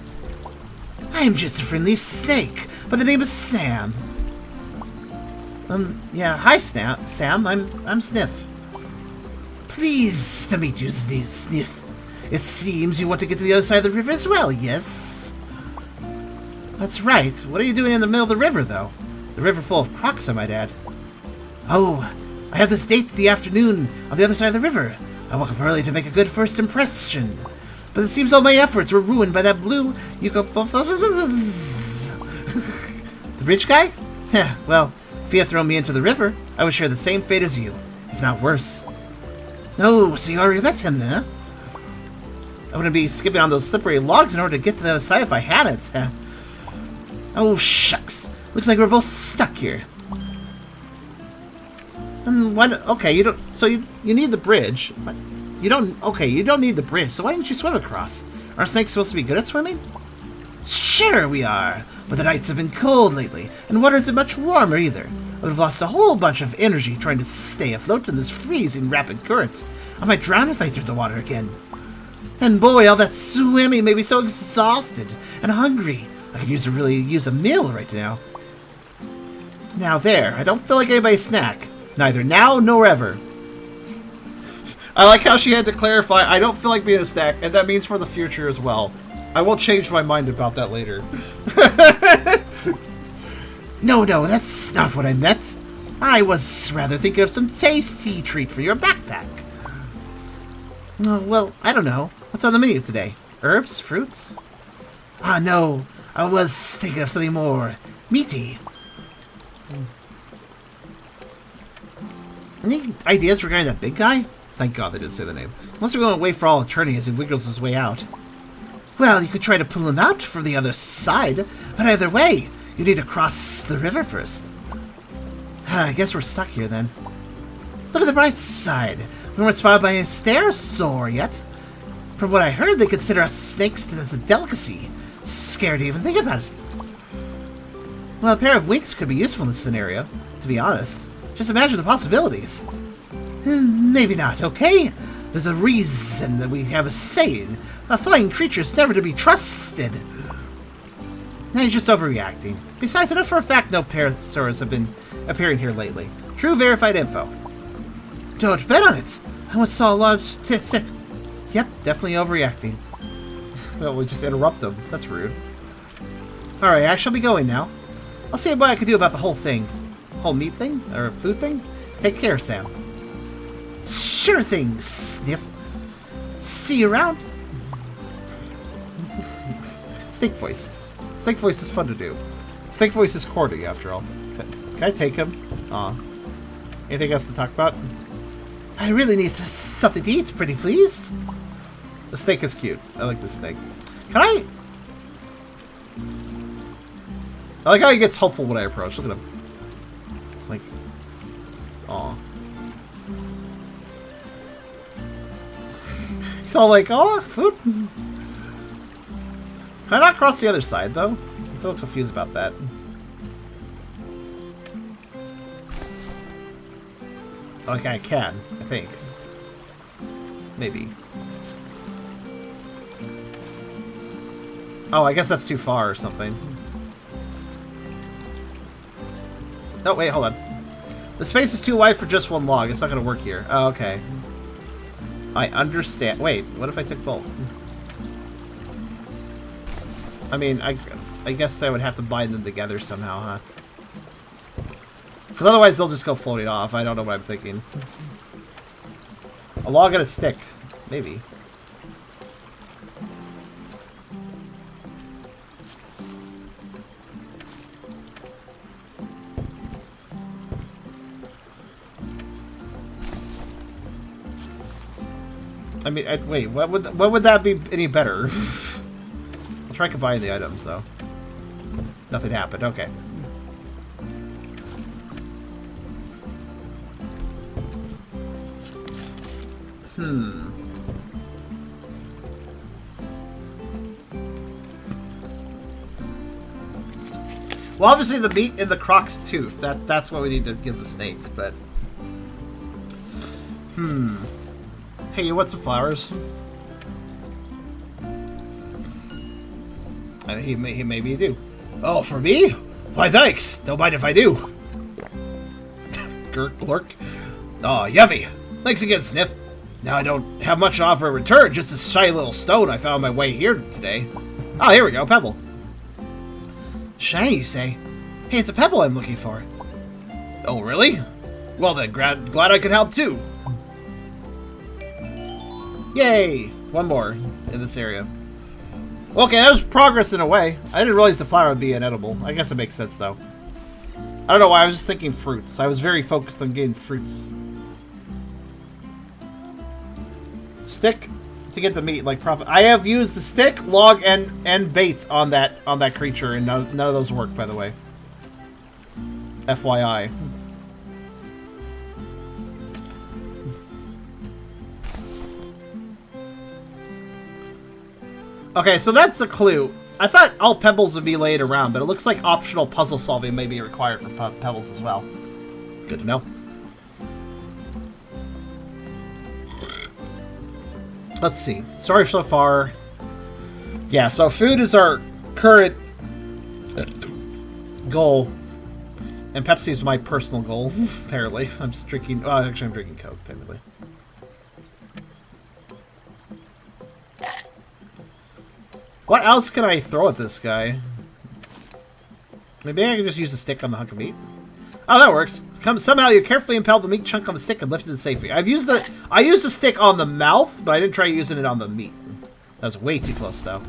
I'm just a friendly snake, but the name is Sam. Yeah, hi, Sam. I'm Sniff. Pleased to meet you, Sniff. It seems you want to get to the other side of the river as well, yes? That's right. What are you doing in the middle of the river, though? The river full of crocs, I might add. Oh, I have this date in the afternoon on the other side of the river. I woke up early to make a good first impression. But it seems all my efforts were ruined by that blue The rich guy? Well, if he had thrown me into the river, I would share the same fate as you, if not worse. No, so you already met him, huh? I wouldn't be skipping on those slippery logs in order to get to the other side if I hadn't. Oh, shucks. Looks like we're both stuck here. And why? Okay, you don't. So you need the bridge. But you don't. Okay, you don't need the bridge. So why didn't you swim across? Are snakes supposed to be good at swimming? Sure we are, but the nights have been cold lately, and water isn't much warmer either. I would have lost a whole bunch of energy trying to stay afloat in this freezing rapid current. I might drown if I entered the water again. And boy, all that swimming made me so exhausted and hungry. I could really use a meal right now. Now there, I don't feel like anybody's snack. Neither now nor ever. I like how she had to clarify, I don't feel like being a snack, and that means for the future as well. I will change my mind about that later. No, that's not what I meant. I was rather thinking of some tasty treat for your backpack. Oh, well, I don't know. What's on the menu today? Herbs? Fruits? Ah, no. I was thinking of something more meaty. Any ideas regarding that big guy? Thank God they didn't say the name. Unless we're going to wait for all eternity as he wiggles his way out. Well, you could try to pull him out from the other side, but either way, you need to cross the river first. I guess we're stuck here then. Look at the bright side. We weren't spotted by a pterosaur yet. From what I heard, they consider us snakes as a delicacy. Scared to even think about it. Well, a pair of wings could be useful in this scenario, to be honest. Just imagine the possibilities. Maybe not, okay? There's a reason that we have a saying. A flying creature is never to be trusted. Now you're just overreacting. Besides, I know for a fact no pterosaurs have been appearing here lately. True verified info. Don't bet on it. I once saw a large Yep, definitely overreacting. Well, we just interrupt them. That's rude. Alright, I shall be going now. I'll see what I can do about the whole thing. Whole meat thing? Or food thing? Take care, Sam. Sure thing, Sniff. See you around. Snake voice. Snake voice is fun to do. Snake voice is corny, after all. Can I take him? Aw. Anything else to talk about? I really need something to eat, pretty please. The snake is cute. I like this snake. Can I... I like how he gets helpful when I approach. Look at him. Like, aw. He's all like, oh, food. Can I not cross the other side, though? I'm a little confused about that. Okay, I can, I think. Maybe. Oh, I guess that's too far or something. Oh, wait, hold on. The space is too wide for just one log. It's not going to work here. Oh, okay. I understand. Wait, what if I took both? I mean, I guess I would have to bind them together somehow, huh? Because otherwise they'll just go floating off. I don't know what I'm thinking. A log and a stick. Maybe. I mean, wait, what would that be any better? I'll try combining the items, though. Nothing happened, okay. Well, obviously the meat in the croc's tooth, that's what we need to give the snake, but... Hey, you want some flowers? He maybe do. Oh, for me? Why, thanks. Don't mind if I do. Glurk. Oh, yummy. Thanks again, Sniff. Now I don't have much to offer in return, just this shiny little stone I found my way here today. Oh, here we go, pebble. Shiny, you say? Hey, it's a pebble I'm looking for. Oh, really? Well then, glad I could help too. Yay! One more in this area. Okay, that was progress in a way. I didn't realize the flower would be inedible. I guess it makes sense, though. I don't know why, I was just thinking fruits. I was very focused on getting fruits. Stick to get the meat, like proper. I have used the stick, log, and baits on that creature, and none of those worked, by the way. FYI. Okay, so that's a clue. I thought all pebbles would be laid around, but it looks like optional puzzle solving may be required for pebbles as well. Good to know. Let's see. Sorry so far. Yeah, so food is our current goal. And Pepsi is my personal goal, apparently. I'm just drinking... Oh, actually, I'm drinking Coke, technically. What else can I throw at this guy? Maybe I can just use a stick on the hunk of meat. Oh, that works. Somehow you carefully impale the meat chunk on the stick and lift it safely. I used the stick on the mouth, but I didn't try using it on the meat. That was way too close, though.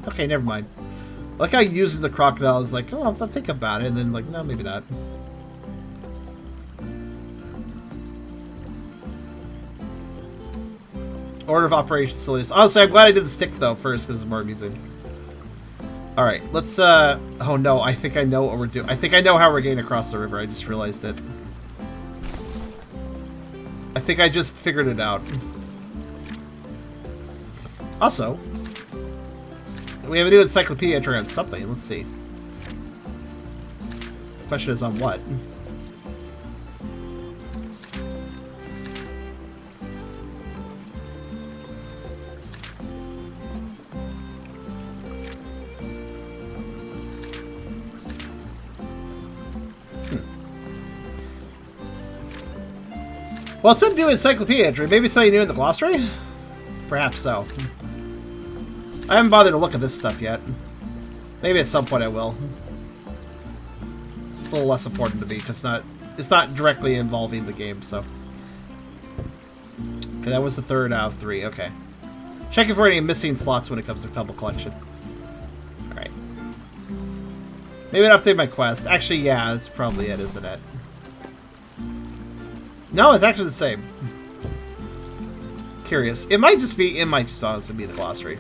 Okay, never mind. I like how using the crocodile is like, oh, I'll think about it, and then like, no, maybe not. Order of operations facilities. Honestly, I'm glad I did the stick though first because it's more amusing. All right, let's. Oh no, I think I know what we're doing. I think I know how we're getting across the river. I just realized it. I think I just figured it out. Also, we have a new encyclopedia entry on something. Let's see. The question is on what? Well, it said new encyclopedia entry. Maybe something new in the glossary? Perhaps so. I haven't bothered to look at this stuff yet. Maybe at some point I will. It's a little less important to me because it's not directly involving the game, so. Okay, that was the third out of 3. Okay. Checking for any missing slots when it comes to pebble collection. Alright. Maybe I'll update my quest. Actually, yeah, that's probably it, isn't it? No, it's actually the same. curious. It might just honestly be the glossary.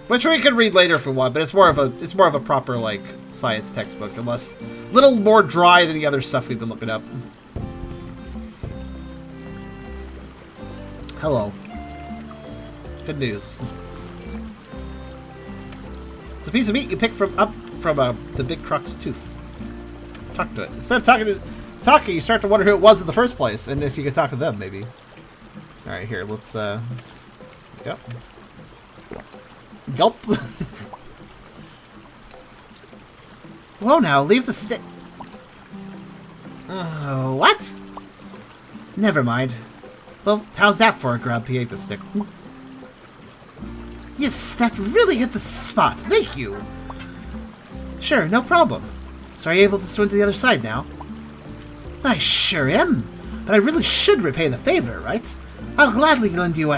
Which we could read later if we want, but it's more of a proper like science textbook, unless a little more dry than the other stuff we've been looking up. Hello. Good news. It's a piece of meat you pick from the big croc's tooth. Talk to it. Instead of talking, you start to wonder who it was in the first place, and if you could talk to them, maybe. All right, here, let's. Yep. Gulp. Whoa, now leave the stick. What? Never mind. Well, how's that for a grab? He ate the stick. Yes, that really hit the spot. Thank you. Sure, no problem. So are you able to swim to the other side now? I sure am. But I really should repay the favor, right? I'll gladly lend you a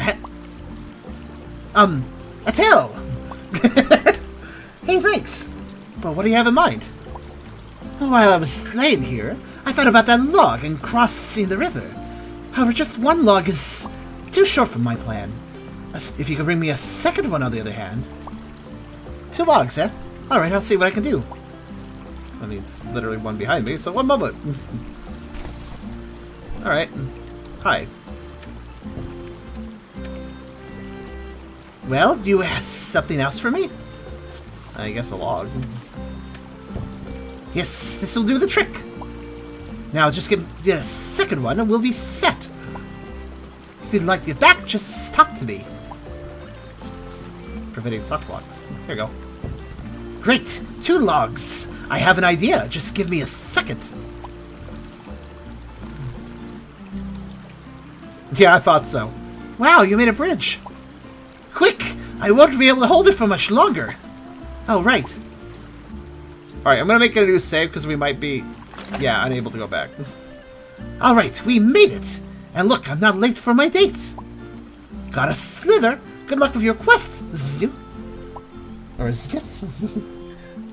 tail. Hey, thanks. But what do you have in mind? While I was laying here, I thought about that log and crossing the river. However, just one log is too short for my plan. If you could bring me a second one, on the other hand. 2 logs, eh? Alright, I'll see what I can do. I mean, it's literally one behind me, so one moment. Alright. Hi. Well, do you have something else for me? I guess a log. Yes, this will do the trick. Now just get a second one and we'll be set. If you'd like to get back, just talk to me. Preventing sock logs. Here you go. Great! 2 logs! I have an idea. Just give me a second. Yeah, I thought so. Wow, you made a bridge. Quick! I won't be able to hold it for much longer. Oh, right. Alright, I'm gonna make a new save because we might be, unable to go back. Alright, we made it! And look, I'm not late for my date! Got a slither! Good luck with your quest, Zniw. Or Sniff.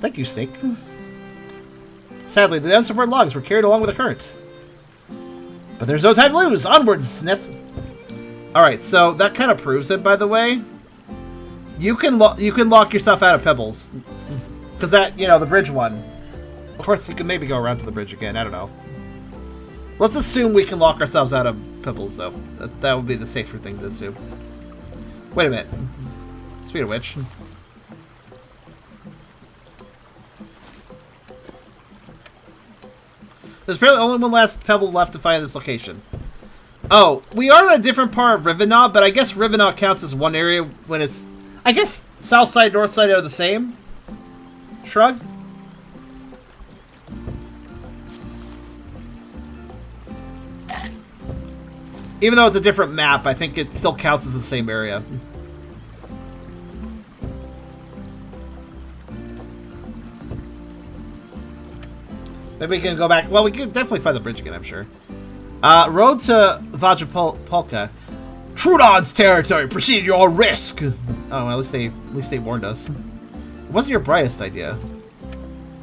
Thank you, Snake. Sadly, the unsupported logs were carried along with the current. But there's no time to lose! Onwards, Sniff! Alright, so that kind of proves it, by the way. You can lock yourself out of pebbles. Because that, the bridge one. Of course, you can maybe go around to the bridge again. I don't know. Let's assume we can lock ourselves out of pebbles, though. That would be the safer thing to assume. Wait a minute. Speaking of which. There's apparently only one last pebble left to find this location. Oh, we are in a different part of Riverbank, but I guess Riverbank counts as one area when it's... I guess south side, north side are the same. Shrug. Even though it's a different map, I think it still counts as the same area. Maybe we can go back. Well, we can definitely find the bridge again, I'm sure. Road to Vajapolka. Troodons territory. Proceed at your risk. Oh, well, at least they warned us. It wasn't your brightest idea.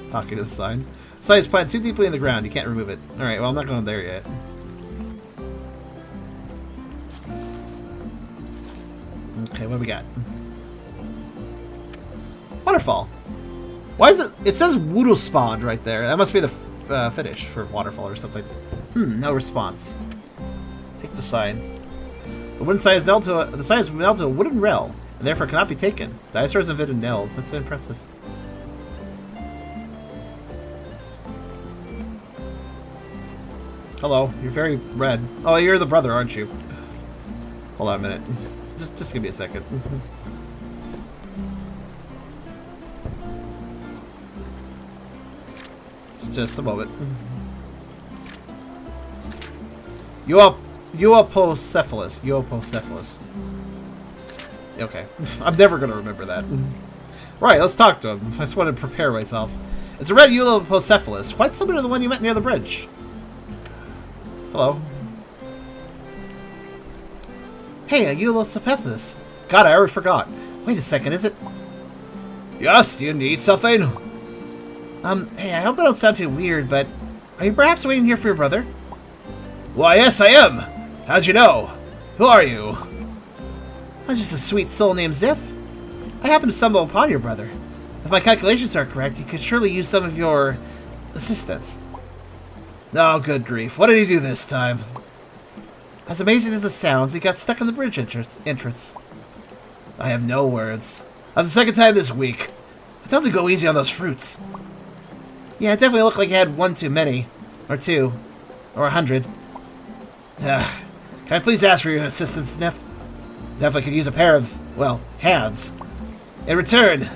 Talking to the sign. The sign is planted too deeply in the ground. You can't remove it. All right. Well, I'm not going there yet. Okay, what do we got? Waterfall. Why is it? It says Woodle spawned right there. That must be the finish for waterfall or something. No response. Take the sign. The wooden sign is nailed to the sign is nailed to a wooden rail, and therefore cannot be taken. Dinosaurs have invented nails. That's impressive. Hello. You're very red. Oh, you're the brother, aren't you? Hold on a minute. Just give me a second. Just a moment. Euophocephalus. Euophocephalus. Okay. I'm never going to remember that. Right, let's talk to him. I just want to prepare myself. It's a red Euophocephalus, quite similar to the one you met near the bridge. Hello. Hey, a Euophocephalus. God, I already forgot. Wait a second, is it? Yes, you need something? Hey, I hope I don't sound too weird, but are you perhaps waiting here for your brother? Why, yes, I am. How'd you know? Who are you? I'm just a sweet soul named Ziff. I happened to stumble upon your brother. If my calculations are correct, he could surely use some of your assistance. Oh, good grief. What did he do this time? As amazing as it sounds, he got stuck in the bridge entrance. I have no words. That's the second time this week. I told him to go easy on those fruits. Yeah, it definitely looked like he had one too many. Or 2. Or 100. Can I please ask for your assistance, Sniff? Definitely could use a pair of, well, hands. In return,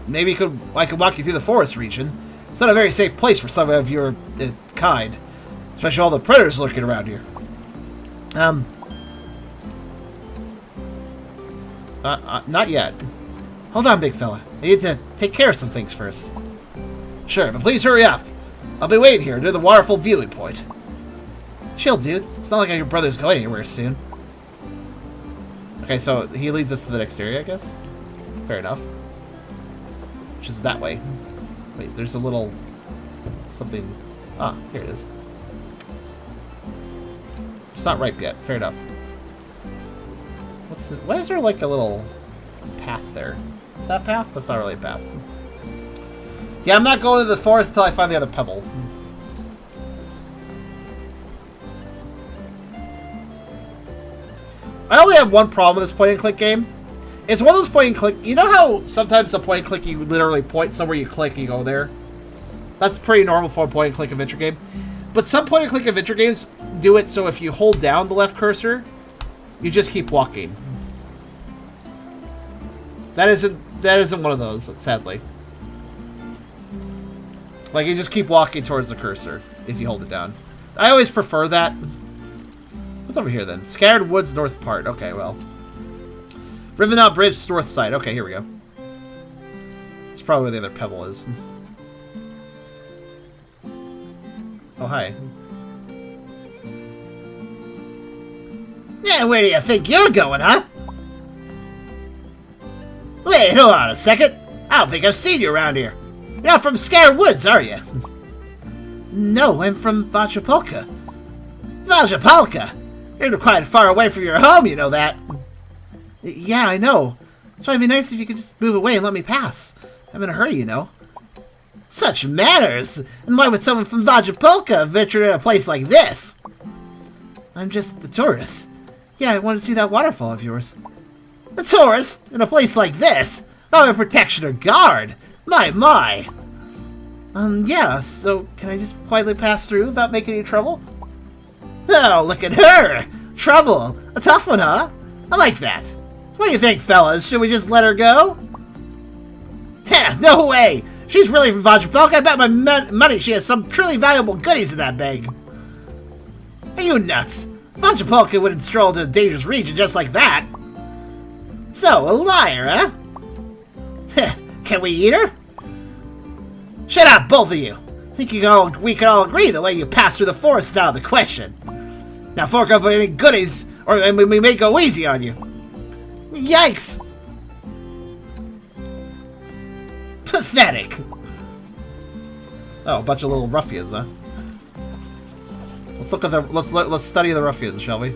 maybe I could walk you through the forest region. It's not a very safe place for some of your kind. Especially all the predators lurking around here. Not yet. Hold on, big fella. I need to take care of some things first. Sure, but please hurry up. I'll be waiting here near the waterfall viewing point. Chill, dude. It's not like your brother's going anywhere soon. Okay, so he leads us to the next area, I guess? Fair enough. Which is that way. Wait, there's a little... something... Ah, here it is. It's not ripe yet. Fair enough. What's this? Why is there like a little path there? Is that a path? That's not really a path. Yeah, I'm not going to the forest until I find the other pebble. I only have one problem with this point-and-click game. It's one of those point-and-click... You know how sometimes the point-and-click you literally point somewhere, you click, you go there? That's pretty normal for a point-and-click adventure game. But some point-and-click adventure games do it so if you hold down the left cursor, you just keep walking. That isn't one of those, sadly. Like, you just keep walking towards the cursor if you hold it down. I always prefer that. What's over here, then? Scattered Woods North Part. Okay, well. Riverbank Bridge North Side. Okay, here we go. It's probably where the other pebble is. Oh, hi. Yeah, where do you think you're going, huh? Wait, hold on a second. I don't think I've seen you around here. You're not from Scattered Woods, are you? No, I'm from Vajapolka. Vajapolka? You're quite far away from your home, you know that. Yeah, I know. That's why it'd be nice if you could just move away and let me pass. I'm in a hurry, you know. Such manners! And why would someone from Vajapolka venture in a place like this? I'm just a tourist. Yeah, I wanted to see that waterfall of yours. A tourist? In a place like this? Not a protection or guard? My. Yeah, so can I just quietly pass through without making any trouble? Oh, look at her! Trouble? A tough one, huh? I like that. What do you think, fellas? Should we just let her go? Heh, no way! She's really from Vajapolka. I bet my money she has some truly valuable goodies in that bag. Are you nuts? Vajapolka wouldn't stroll into a dangerous region just like that. So, a liar, huh? Heh, can we eat her? Shut up, both of you! I think we can all agree that letting you pass through the forest is out of the question. Now fork up any goodies, and we may go easy on you. Yikes! Pathetic. Oh, a bunch of little ruffians, huh? Let's look at the let's study the ruffians, shall we?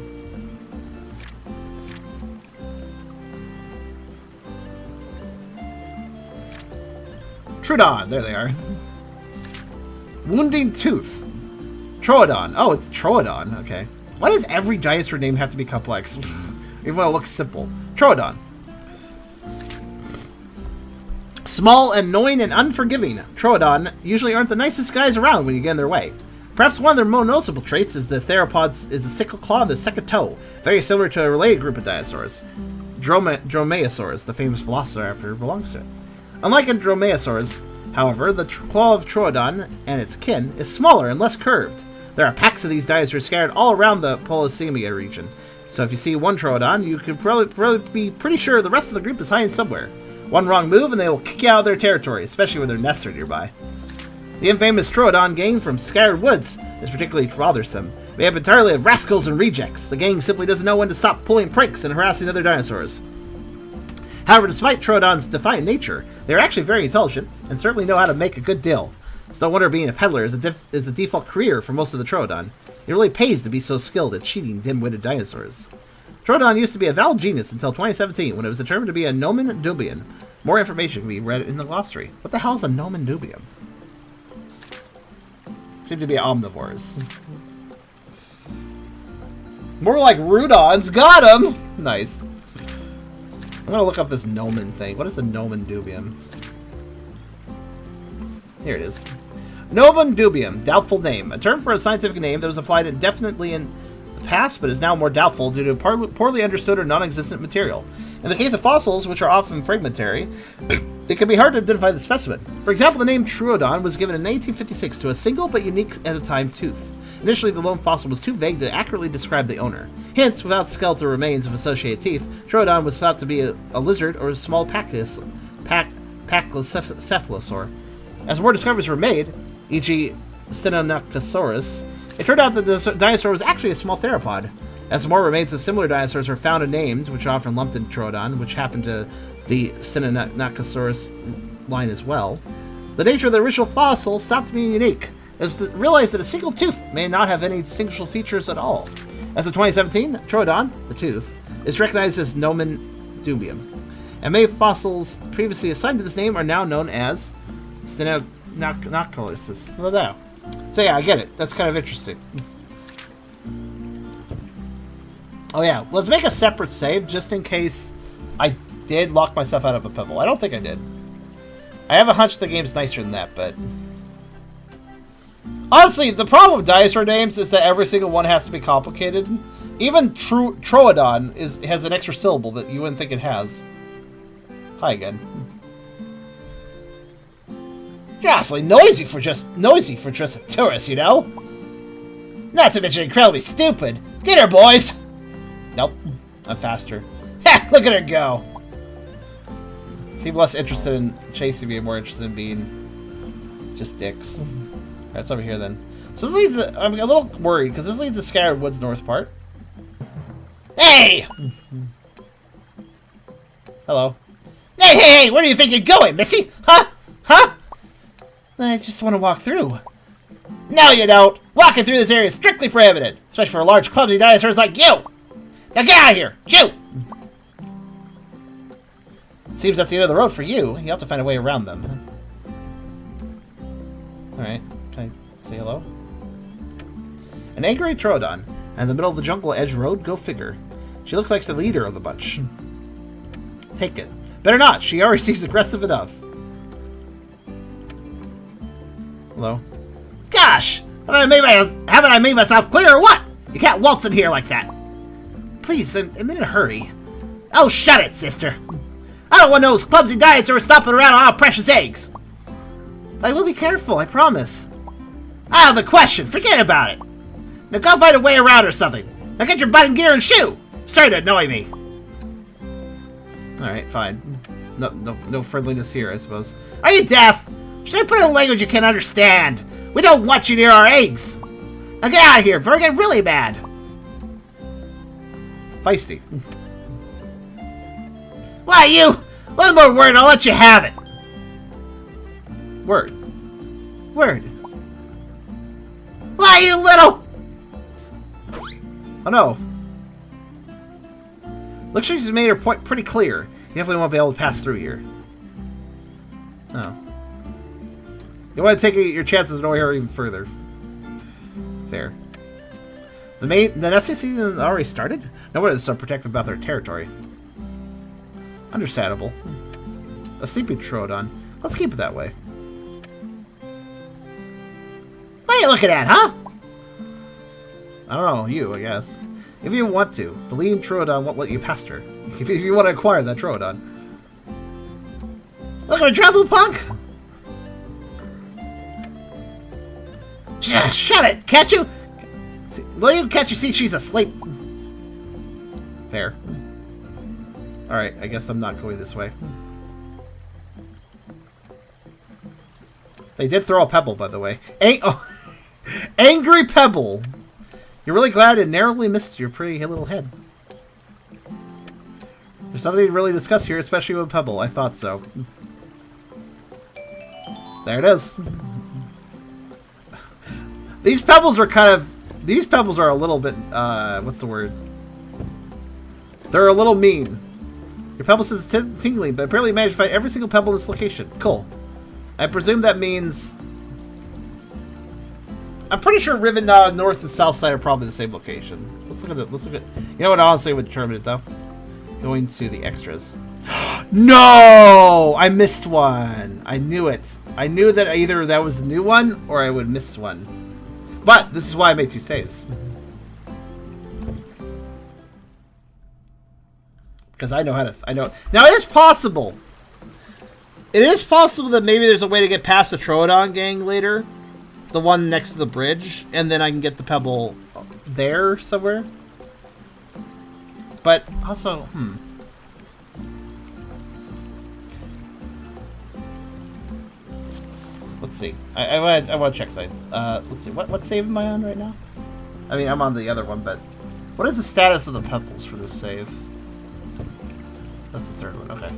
Troodon, there they are. Wounding Tooth. Troodon. Oh, it's Troodon. Okay. Why does every dinosaur name have to be complex? Even though it looks simple. Troodon. Small, annoying, and unforgiving, Troodon usually aren't the nicest guys around when you get in their way. Perhaps one of their more noticeable traits is the theropods is the sickle claw and the second toe, very similar to a related group of dinosaurs. Dromaeosaurs, the famous velociraptor, belongs to it. Unlike in Dromaeosaurs, however, the claw of Troodon and its kin is smaller and less curved. There are packs of these dinosaurs scattered all around the Polysemia region, so if you see one Troodon, you can probably be pretty sure the rest of the group is hiding somewhere. One wrong move and they will kick you out of their territory, especially when their nests are nearby. The infamous Troodon gang from Scattered Woods is particularly bothersome. Made up entirely of rascals and rejects, the gang simply doesn't know when to stop pulling pranks and harassing other dinosaurs. However, despite Troodon's defiant nature, they are actually very intelligent and certainly know how to make a good deal. It's no wonder being a peddler is a default career for most of the Troodon. It really pays to be so skilled at cheating dim-witted dinosaurs. Troodon used to be a valid genus until 2017, when it was determined to be a nomen dubium. More information can be read in the glossary. What the hell is a nomen dubium? Seem to be omnivores. More like Rudons. Got him! Nice. I'm gonna look up this nomen thing. What is a nomen dubium? Here it is. Nomen dubium, doubtful name. A term for a scientific name that was applied indefinitely in the past, but is now more doubtful due to poorly understood or non-existent material. In the case of fossils, which are often fragmentary, it can be hard to identify the specimen. For example, the name Troodon was given in 1856 to a single but unique at the time tooth. Initially, the lone fossil was too vague to accurately describe the owner. Hence, without skeletal remains of associated teeth, Troodon was thought to be a lizard or a small pachycephalosaur. As more discoveries were made, e.g. Stenonychosaurus, it turned out that the dinosaur was actually a small theropod. As more remains of similar dinosaurs were found and named, which are often lumped in Troodon, which happened to the Stenonychosaurus line as well, the nature of the original fossil stopped being unique. It was realized that a single tooth may not have any distinguishable features at all. As of 2017, Troodon, the tooth, is recognized as nomen dubium, and many fossils previously assigned to this name are now known as Stenonychosaurus. So yeah, I get it. That's kind of interesting. Oh yeah, let's make a separate save just in case I did lock myself out of a pebble. I don't think I did. I have a hunch the game's nicer than that, but... Honestly, the problem with dinosaur names is that every single one has to be complicated. Even Troodon has an extra syllable that you wouldn't think it has. Hi again. You're awfully noisy for just a tourist, you know? Not to mention incredibly stupid. Get her, boys! Nope. I'm faster. Ha! Look at her go! Seem less interested in chasing me and more interested in being just dicks. Alright, it's over here then. So this leads to, I'm a little worried because this leads to Scattered Woods North part. Hey! Hello. Hey, where do you think you're going, Missy? Huh? I just want to walk through. No, you don't. Walking through this area is strictly prohibited, especially for large, clumsy dinosaurs like you. Now get out of here! Shoot! Seems that's the end of the road for you. You have to find a way around them. Alright, can I say hello? An angry Troodon. And in the middle of the jungle edge road, go figure. She looks like the leader of the bunch. Take it. Better not, she already seems aggressive enough. Hello? Gosh! Haven't I made myself clear or what? You can't waltz in here like that. Please, I'm in a hurry. Oh, shut it, sister. I don't want those clumsy dinosaurs stomping around on our precious eggs. I will be careful, I promise. Out of the question. Forget about it. Now go find a way around or something. Now get your butt in gear and shoo. Sorry to annoy me. Alright, fine. No friendliness here, I suppose. Are you deaf? Should I put it in language you can understand? We don't want you near our eggs. Now get out of here before I get really mad. Feisty. Why, you? One more word and I'll let you have it. Word. Why, you little... Oh no. Looks like she's made her point pretty clear. You definitely won't be able to pass through here. Oh. You want to take your chances of knowing her even further. Fair. The nesting season already started? No wonder they're so protective about their territory. Understandable. A sleeping Troodon. Let's keep it that way. What are you looking at, huh? I don't know, you, I guess. If you want to, the leading Troodon won't let you past her. If you want to acquire that Troodon. Looking for trouble, punk? Shut it! Can't you? Can't you see she's asleep? Fair. Alright, I guess I'm not going this way. They did throw a pebble, by the way. Angry pebble! You're really glad it narrowly missed your pretty little head. There's nothing to really discuss here, especially with a pebble. I thought so. There it is. These pebbles are kind of These pebbles are a little bit, what's the word? They're a little mean. Your pebble says it's tingling, but apparently you managed to find every single pebble in this location. Cool. I presume that means... I'm pretty sure Riven North and South Side are probably the same location. Let's look at it. Let's look at... You know what honestly would determine it, though? Going to the extras. No! I missed one. I knew it. I knew that either that was a new one or I would miss one. But this is why I made 2 saves. Because I know how to... I know... Now, it is possible. It is possible that maybe there's a way to get past the Troodon gang later. The one next to the bridge. And then I can get the pebble there somewhere. But also... Let's see. I want to check side. Let's see. What save am I on right now? I mean, I'm on the other one, but... What is the status of the pebbles for this save? That's the 3rd one. Okay.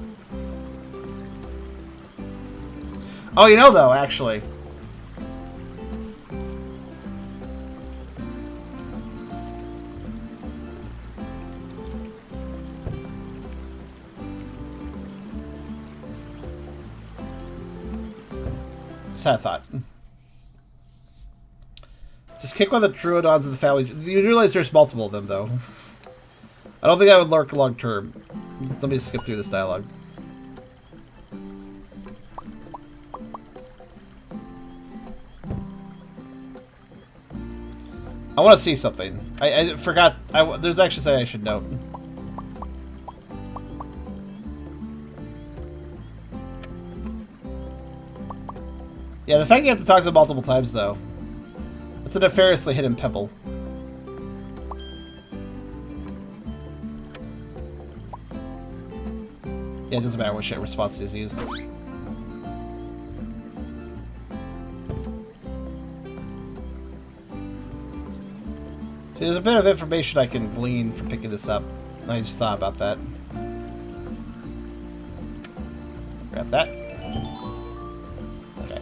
Oh, you know, though, actually... Just had a thought. Just kick one of the Troodons of the family. You realize there's multiple of them, though. I don't think I would lurk long term. Let me skip through this dialogue. I want to see something. I forgot. There's actually something I should note. Yeah, the fact you have to talk to them multiple times, though. It's a nefariously hidden pebble. Yeah, it doesn't matter what shit response is used. See, there's a bit of information I can glean from picking this up. I just thought about that. Grab that. Okay.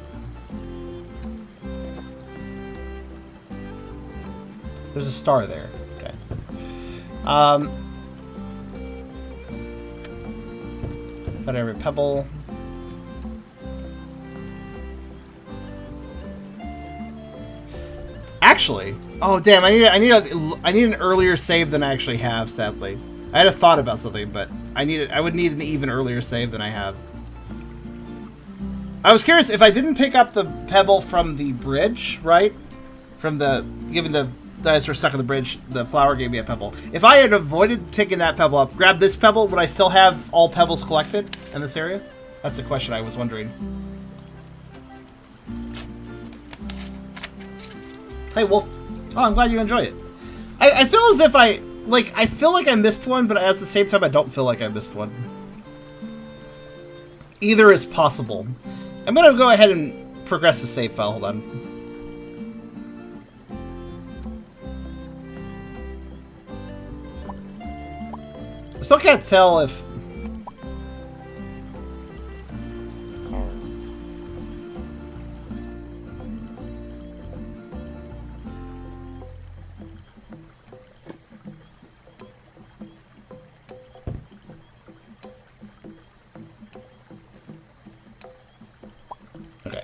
There's a star there. Okay. Whatever, pebble. Actually, oh damn! I need an earlier save than I actually have. Sadly, I had a thought about something, but I would need an even earlier save than I have. I was curious if I didn't pick up the pebble from the bridge, right? From the given the dinosaur stuck on the bridge, the flower gave me a pebble. If I had avoided picking that pebble up, grabbed this pebble, would I still have all pebbles collected in this area? That's the question I was wondering. Hey, Wolf. Oh, I'm glad you enjoy it. I feel as if I feel like I missed one, but at the same time, I don't feel like I missed one. Either is possible. I'm going to go ahead and progress the save file. Hold on. I still can't tell if... Okay.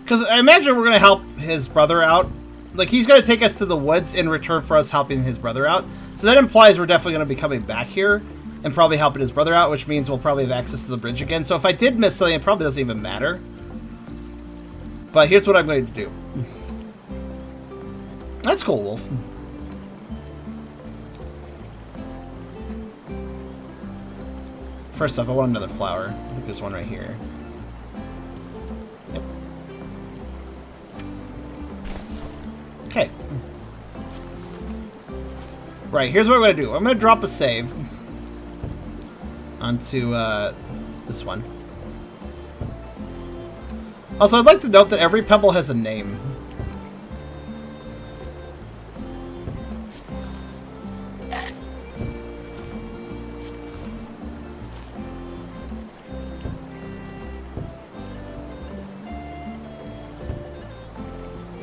Because I imagine we're going to help his brother out. Like, he's going to take us to the woods in return for us helping his brother out. So that implies we're definitely going to be coming back here and probably helping his brother out, which means we'll probably have access to the bridge again. So if I did miss something, it probably doesn't even matter. But here's what I'm going to do. That's cool, Wolf. First off, I want another flower. I think there's one right here. Yep. Okay. Right, here's what I'm going to do. I'm going to drop a save onto this one. Also, I'd like to note that every pebble has a name.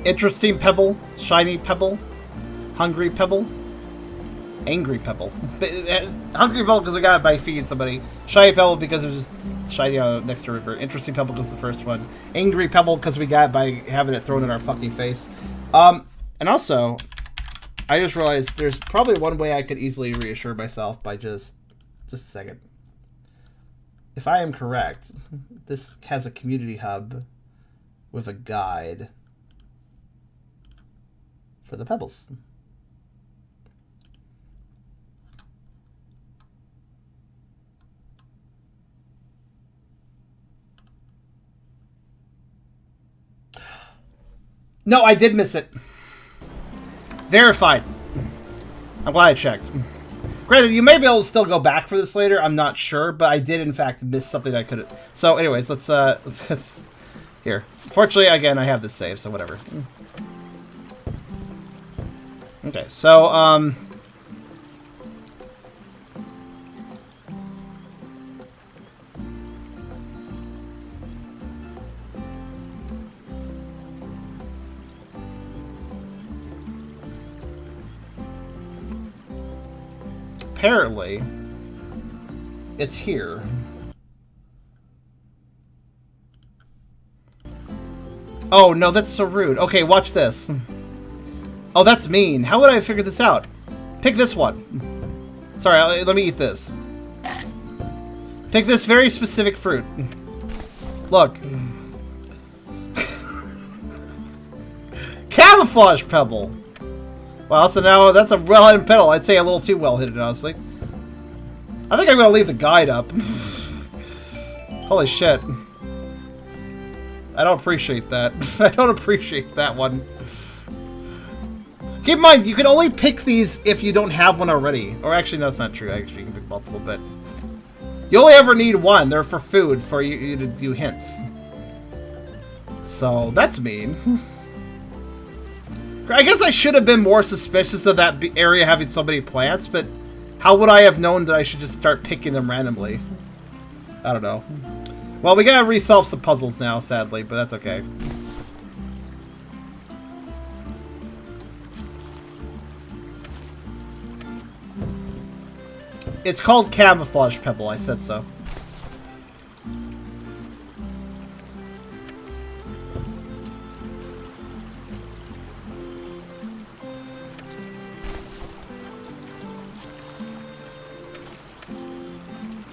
Interesting pebble, shiny pebble, hungry pebble, angry pebble. Hungry pebble because I got it by feeding somebody. Shiny pebble because it was just shiny next to a river. Interesting pebble because the first one. Angry pebble because we got it by having it thrown in our fucking face. And also, I just realized there's probably one way I could easily reassure myself by just a second. If I am correct, this has a community hub with a guide for the pebbles. No, I did miss it. Verified. I'm glad I checked. Granted, you may be able to still go back for this later. I'm not sure, but I did in fact miss something I could have. So, anyways, let's just here. Fortunately, again, I have this save, so whatever. Okay, so apparently, it's here. Oh, no, that's so rude. Okay, watch this. Oh, that's mean. How would I figure this out? Pick this one. Sorry, let me eat this. Pick this very specific fruit. Look. Camouflage pebble. Well, so now that's a well-hidden petal. I'd say a little too well-hidden, honestly. I think I'm going to leave the guide up. Holy shit. I don't appreciate that. I don't appreciate that one. Keep in mind, you can only pick these if you don't have one already. Or actually, no, that's not true. Actually, you can pick multiple, but... You only ever need one. They're for food, for you to do hints. So, that's mean. I guess I should have been more suspicious of that area having so many plants, but how would I have known that I should just start picking them randomly? I don't know. Well, we gotta resolve some puzzles now, sadly, but that's okay. It's called Camouflage Pebble, I said so.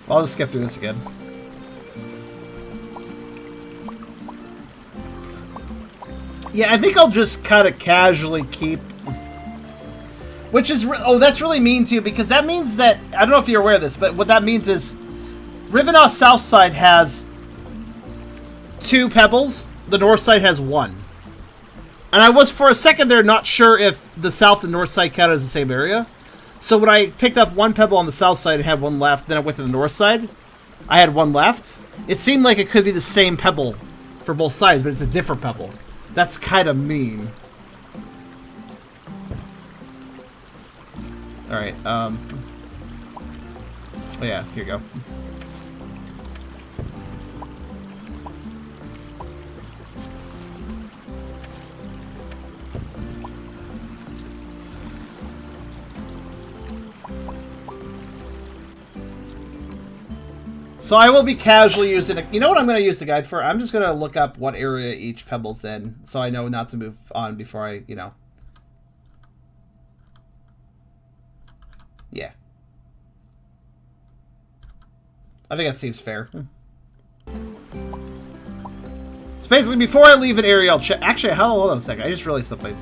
I'll just skip through this again. Yeah, I think I'll just kind of casually keep... Which is... Oh, that's really mean too, because that means that... I don't know if you're aware of this, but what that means is... Rivenoff South Side has 2 pebbles. The North Side has 1. And I was, for a second there, not sure if the South and North Side counted as the same area. So when I picked up 1 pebble on the south side and had 1 left, then I went to the north side, I had 1 left. It seemed like it could be the same pebble for both sides, but it's a different pebble. That's kind of mean. Alright, oh yeah, here you go. So I will be casually using it. You know what I'm going to use the guide for? I'm just going to look up what area each pebble's in, so I know not to move on before I, you know. Yeah. I think that seems fair. So basically, before I leave an area, I'll check. Actually, hold on a second. I just realized something.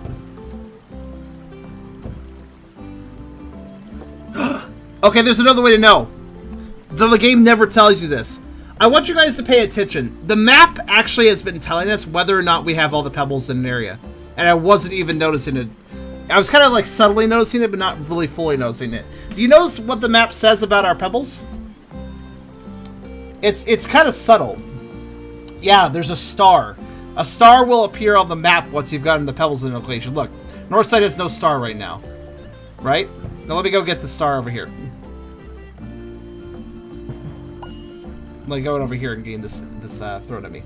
Okay, there's another way to know. The game never tells you this. I want you guys to pay attention. The map actually has been telling us whether or not we have all the pebbles in an area. And I wasn't even noticing it. I was kind of like subtly noticing it, but not really fully noticing it. Do you notice what the map says about our pebbles? It's kind of subtle. Yeah, there's a star. A star will appear on the map once you've gotten the pebbles in location. Look, north side has no star right now. Right? Now let me go get the star over here. Like going over here and getting this thrown at me.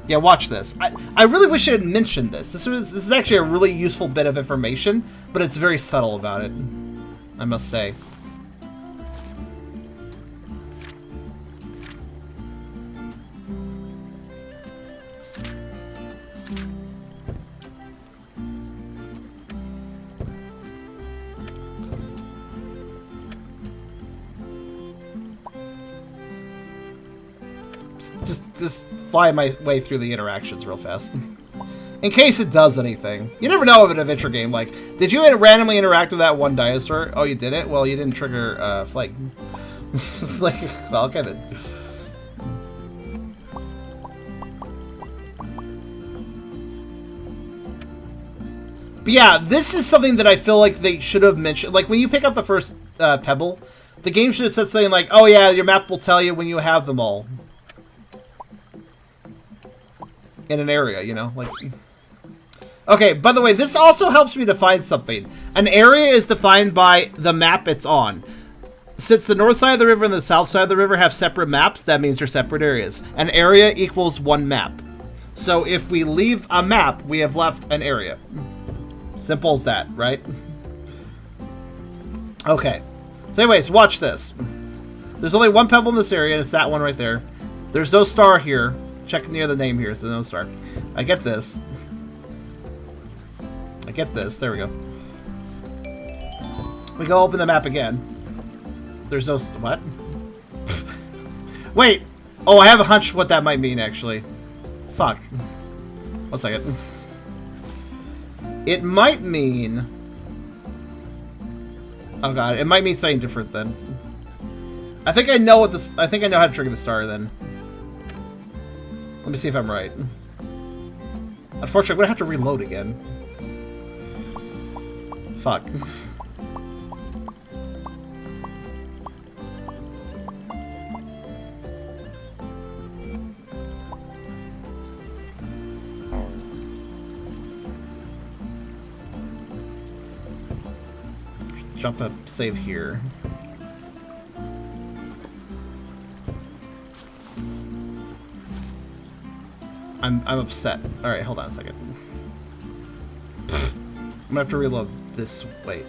Yeah, watch this. I really wish I had mentioned this. This is actually a really useful bit of information, but it's very subtle about it, I must say. Just fly my way through the interactions real fast. In case it does anything. You never know of an adventure game. Like, did you randomly interact with that one dinosaur? Oh, you didn't? Well, you didn't trigger flight. It's like, well, okay then. But yeah, this is something that I feel like they should have mentioned. Like, when you pick up the first pebble, the game should have said something like, oh yeah, your map will tell you when you have them all. In an area, you know, like... Okay, by the way, this also helps me define something. An area is defined by the map it's on. Since the north side of the river and the south side of the river have separate maps, that means they're separate areas. An area equals one map. So if we leave a map, we have left an area. Simple as that, right? Okay. So anyways, watch this. There's only one pebble in this area, and it's that one right there. There's no star here. Check near the name here, so no star. I get this. I get this. There we go. We go open the map again. There's no... What? Wait! Oh, I have a hunch what that might mean, actually. Fuck. 1 second. It might mean... Oh god, it might mean something different then. I think I know what this... I think I know how to trigger the star then. Let me see if I'm right. Unfortunately, I'm gonna have to reload again. Fuck. Jump up, save here. I'm upset. Alright, hold on a second. I'm gonna have to reload this. Wait.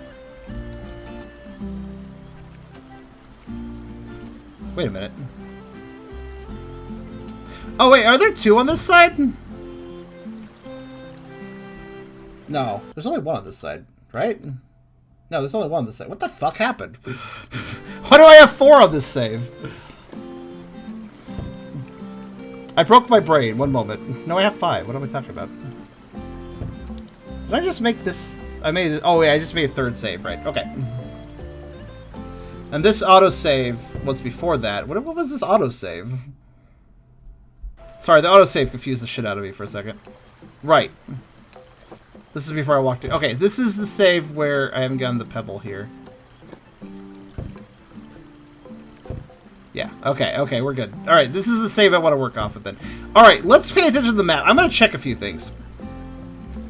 Wait a minute. Oh wait, are there two on this side? No, there's only one on this side, right? No, there's only one on this side. What the fuck happened? Why do I have 4 on this save? I broke my brain. 1 moment. No, I have 5. What am I talking about? Did I just make this? I made it. Oh, yeah, I just made a 3rd save, right? Okay. And this autosave was before that. What was this autosave? Sorry, the autosave confused the shit out of me for a second. Right. This is before I walked in. Okay, this is the save where I haven't gotten the pebble here. Yeah, okay, we're good. Alright, this is the save I want to work off of then. Alright, let's pay attention to the map. I'm going to check a few things.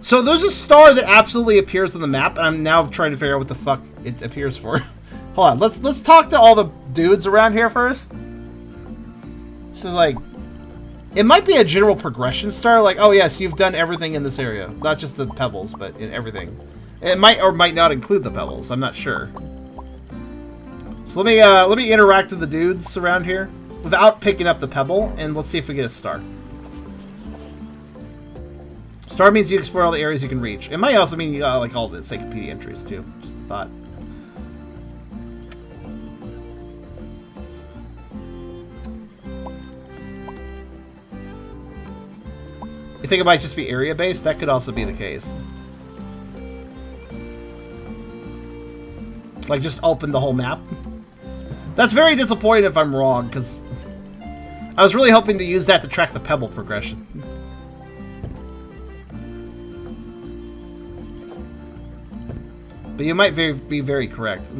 So there's a star that absolutely appears on the map, and I'm now trying to figure out what the fuck it appears for. Hold on, let's talk to all the dudes around here first. This is like... It might be a general progression star, like, oh yes, you've done everything in this area. Not just the pebbles, but in everything. It might or might not include the pebbles, I'm not sure. So let me interact with the dudes around here without picking up the pebble, and let's see if we get a star. Star means you explore all the areas you can reach. It might also mean you like all the encyclopedia entries too. Just a thought. You think it might just be area based? That could also be the case. Like just open the whole map. That's very disappointing if I'm wrong, because I was really hoping to use that to track the pebble progression. But you might be very correct.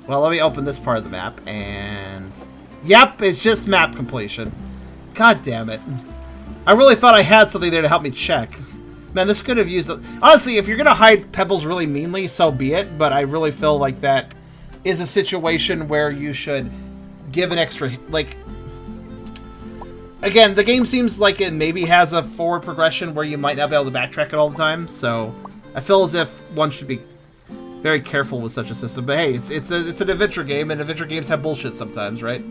Well, let me open this part of the map, and... Yep, it's just map completion. God damn it. I really thought I had something there to help me check. Man, this could have used... Honestly, if you're going to hide pebbles really meanly, so be it. But I really feel like that is a situation where you should give an extra... Like... Again, the game seems like it maybe has a forward progression where you might not be able to backtrack it all the time, so I feel as if one should be very careful with such a system. But hey, it's an adventure game, and adventure games have bullshit sometimes, right?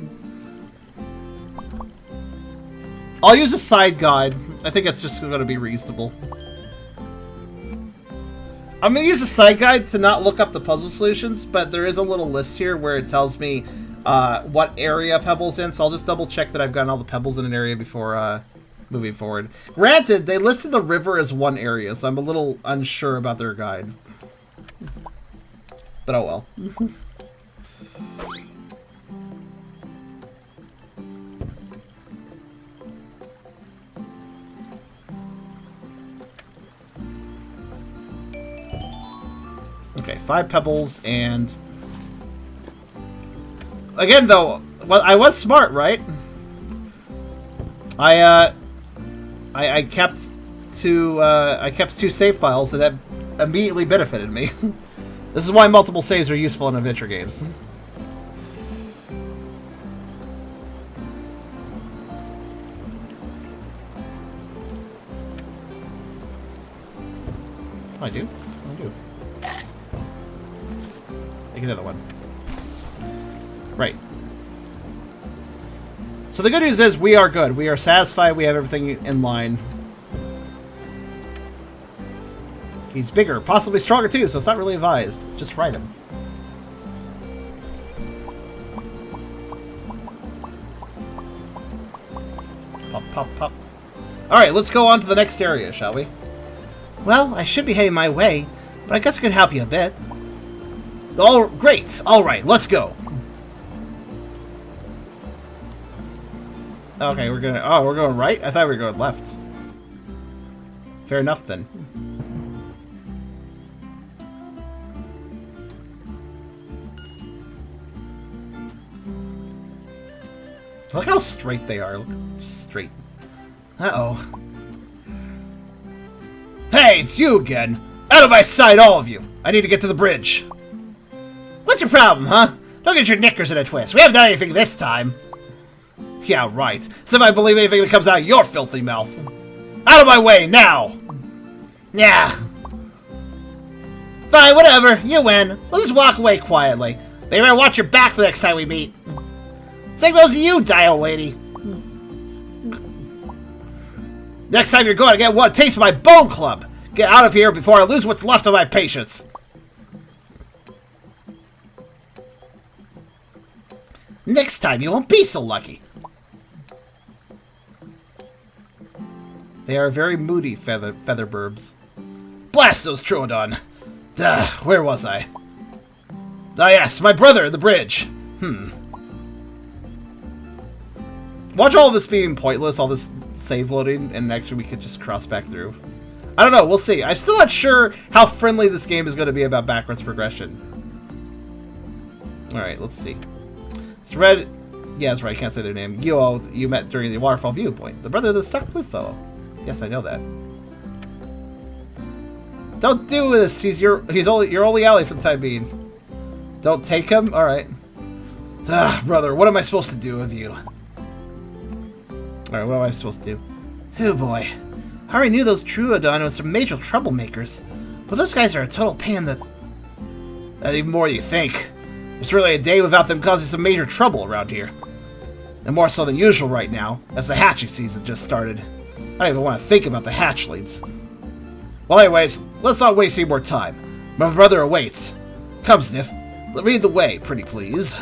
I'll use a side guide. I think it's just going to be reasonable. I'm going to use a side guide to not look up the puzzle solutions, but there is a little list here where it tells me what area Pebble's in, so I'll just double check that I've gotten all the pebbles in an area before moving forward. Granted, they listed the river as one area, so I'm a little unsure about their guide. But oh well. Okay, 5 pebbles, and again, though, well, I was smart, right? I kept 2 save files, and that immediately benefited me. This is why multiple saves are useful in adventure games. I do. Take another one. Right. So the good news is we are good. We are satisfied. We have everything in line. He's bigger, possibly stronger too, so it's not really advised. Just ride him. Pop, pop, pop. Alright, let's go on to the next area, shall we? Well, I should be heading my way, but I guess I could help you a bit. Oh, great. Alright, let's go. Okay, we're going right? I thought we were going left. Fair enough, then. Look how straight they are. Look, just straight. Uh-oh. Hey, it's you again. Out of my sight, all of you. I need to get to the bridge. What's your problem, huh? Don't get your knickers in a twist. We haven't done anything this time. Yeah, right. So if I believe anything that comes out of your filthy mouth. Out of my way, now! Yeah. Fine, whatever. You win. We'll just walk away quietly. But you better watch your back for the next time we meet. Same goes to you, Dio lady. Next time you're going to get one taste of my bone club. Get out of here before I lose what's left of my patience. Next time you won't be so lucky. They are very moody feather burbs. Blast those troodon. Duh, where was I? Ah yes, my brother, the bridge. Watch all of this being pointless, all this save loading, and actually we could just cross back through. I don't know, we'll see. I'm still not sure how friendly this game is going to be about backwards progression. Alright, let's see. It's Red... Yeah, that's right, I can't say their name. You met during the waterfall viewpoint. The brother of the stuck blue fellow. Yes, I know that. Don't do this. He's your only ally for the time being. Don't take him? Alright. Brother, what am I supposed to do with you? Alright, what am I supposed to do? Oh boy. I already knew those troodon were some major troublemakers. But those guys are a total pain in the... Even more than you think. It's really a day without them causing some major trouble around here. And more so than usual right now, as the hatching season just started. I don't even want to think about the hatchlings. Well anyways, let's not waste any more time. My brother awaits. Come, Sniff. Lead the way, pretty please.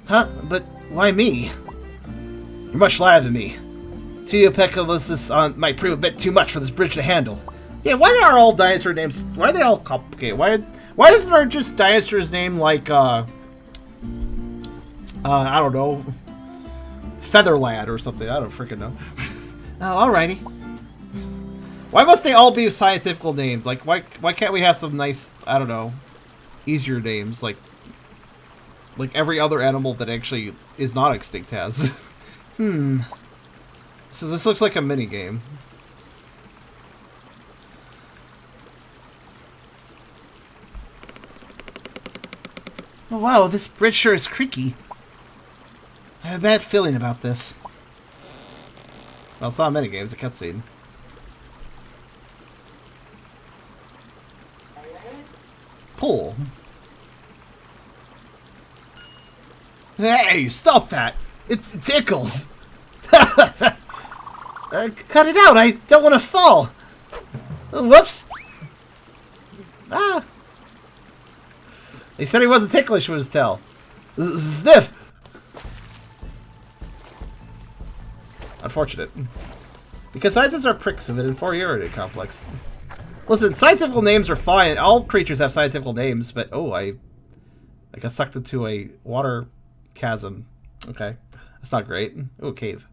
Huh? But why me? You're much lighter than me. Tio Peccalis might prove a bit too much for this bridge to handle. Yeah, why are all dinosaur names... Why are they all complicated? Why isn't there just dinosaur's name like, I don't know... Featherlad or something? I don't freaking know. Oh, alrighty. Why must they all be scientific named? Like, why can't we have some nice, I don't know, easier names, like every other animal that actually is not extinct has? So this looks like a mini game. Oh, wow, this bridge sure is creaky. I have a bad feeling about this. Well, it's not a minigame, it's a cutscene. Pull. Hey, stop that! It tickles! Cut it out! I don't want to fall! Whoops! Ah! He said he wasn't ticklish with his tail. Sniff! Unfortunate. Because scientists are pricks of an inferiority complex. Listen, scientific names are fine. All creatures have scientific names, but oh, I got sucked into a water chasm. Okay. That's not great. Oh, cave.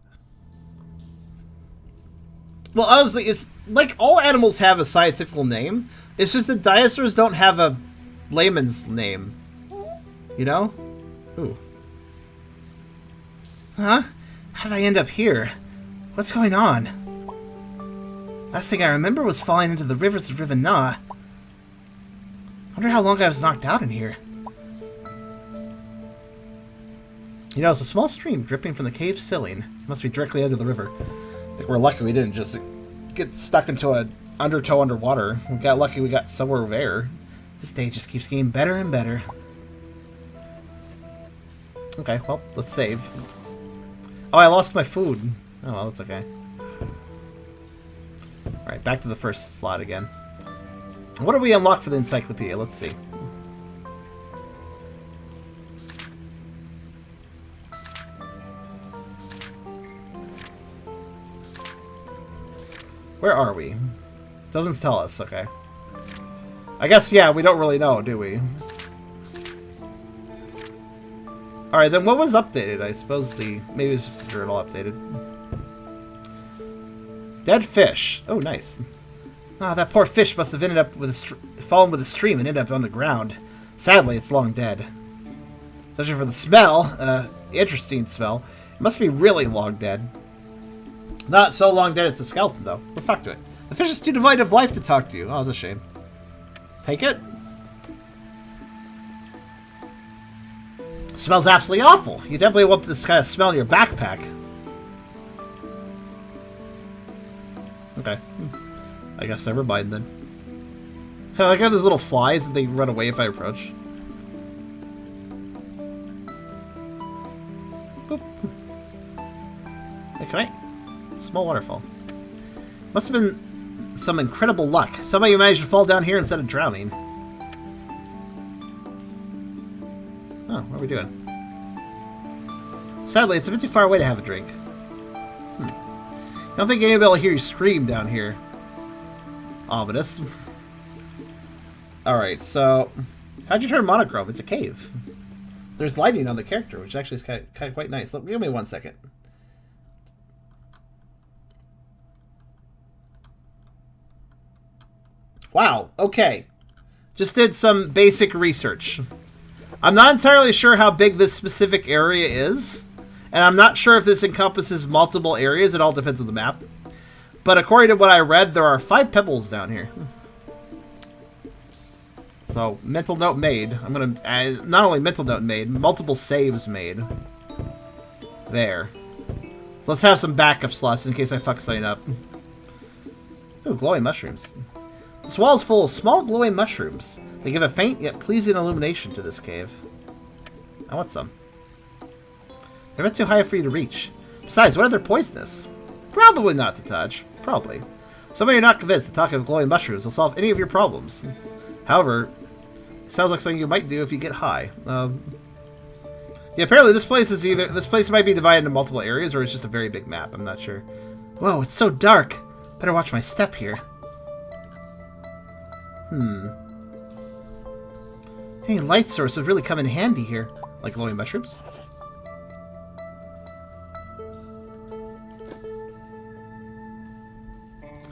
Well, honestly, it's like all animals have a scientific name. It's just that dinosaurs don't have a layman's name. You know? Ooh. Huh? How did I end up here? What's going on? Last thing I remember was falling into the rivers of Riverbank. Wonder how long I was knocked out in here. You know, it's a small stream dripping from the cave ceiling. It must be directly under the river. I think we're lucky we didn't just get stuck into an undertow underwater. We got lucky we got somewhere there. This day just keeps getting better and better. Okay, well, let's save. Oh, I lost my food. Oh, well, that's okay. Alright, back to the first slot again. What do we unlock for the encyclopedia? Let's see. Where are we? Doesn't tell us, okay. I guess, yeah, we don't really know, do we? Alright, then what was updated? I suppose maybe it's just the journal updated. Dead fish. Oh, nice. Ah, that poor fish must have ended up with fallen with a stream and ended up on the ground. Sadly, it's long dead. Especially for the smell. Interesting smell. It must be really long dead. Not so long dead it's a skeleton, though. Let's talk to it. The fish is too devoid of life to talk to you. Oh, that's a shame. Take it. Smells absolutely awful. You definitely want this kind of smell in your backpack. Okay. I guess never mind then. I like how there's little flies and they run away if I approach. Boop. Hey, can I? Small waterfall. Must have been some incredible luck. Somebody managed to fall down here instead of drowning. Oh, what are we doing? Sadly, it's a bit too far away to have a drink. I don't think anybody will hear you scream down here. Ominous. Alright, so... How'd you turn monochrome? It's a cave. There's lighting on the character, which actually is kind of quite nice. Give me 1 second. Wow, okay. Just did some basic research. I'm not entirely sure how big this specific area is. And I'm not sure if this encompasses multiple areas. It all depends on the map. But according to what I read, there are 5 pebbles down here. So, mental note made. I'm going to... not only mental note made, multiple saves made. There. So let's have some backup slots in case I fuck something up. Ooh, glowing mushrooms. This wall is full of small glowing mushrooms. They give a faint yet pleasing illumination to this cave. I want some. They're a bit too high for you to reach. Besides, what if they're poisonous? Probably not to touch. Probably. Some of you are not convinced that talking of glowing mushrooms will solve any of your problems. However, it sounds like something you might do if you get high. Yeah, apparently this place is either... This place might be divided into multiple areas, or it's just a very big map. I'm not sure. Whoa, it's so dark. Better watch my step here. Any light source would really come in handy here. Like glowing mushrooms.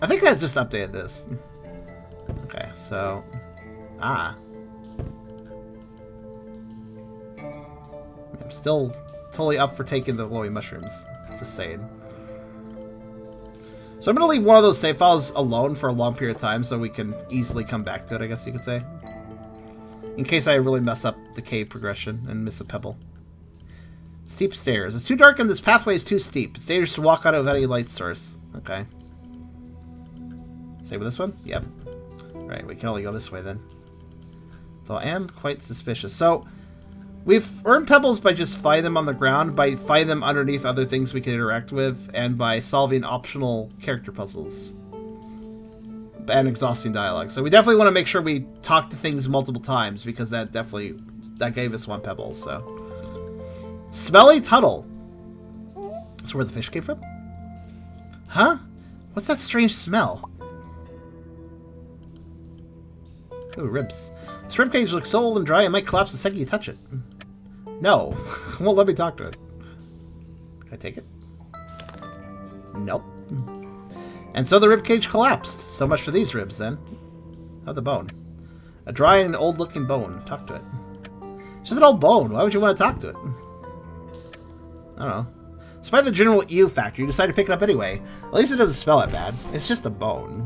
I think I just updated this. Okay, so... I'm still totally up for taking the glowing mushrooms. Just saying. So I'm going to leave one of those save files alone for a long period of time so we can easily come back to it, I guess you could say. In case I really mess up the cave progression and miss a pebble. Steep stairs. It's too dark and this pathway is too steep. It's dangerous to walk out of any light source. Okay. Same with this one? Yep. Right, we can only go this way then. Though I am quite suspicious. So, we've earned pebbles by just finding them on the ground, by finding them underneath other things we can interact with, and by solving optional character puzzles. And exhausting dialogue. So we definitely want to make sure we talk to things multiple times, because that gave us 1 pebble, so. Smelly tunnel. That's where the fish came from? Huh? What's that strange smell? Ooh, ribs. This ribcage looks so old and dry it might collapse the second you touch it. No. Won't let me talk to it. Can I take it? Nope. And so the ribcage collapsed. So much for these ribs, then. How the bone? A dry and old-looking bone. Talk to it. It's just an old bone. Why would you want to talk to it? I don't know. Despite the general ew factor, you decide to pick it up anyway. At least it doesn't smell that bad. It's just a bone.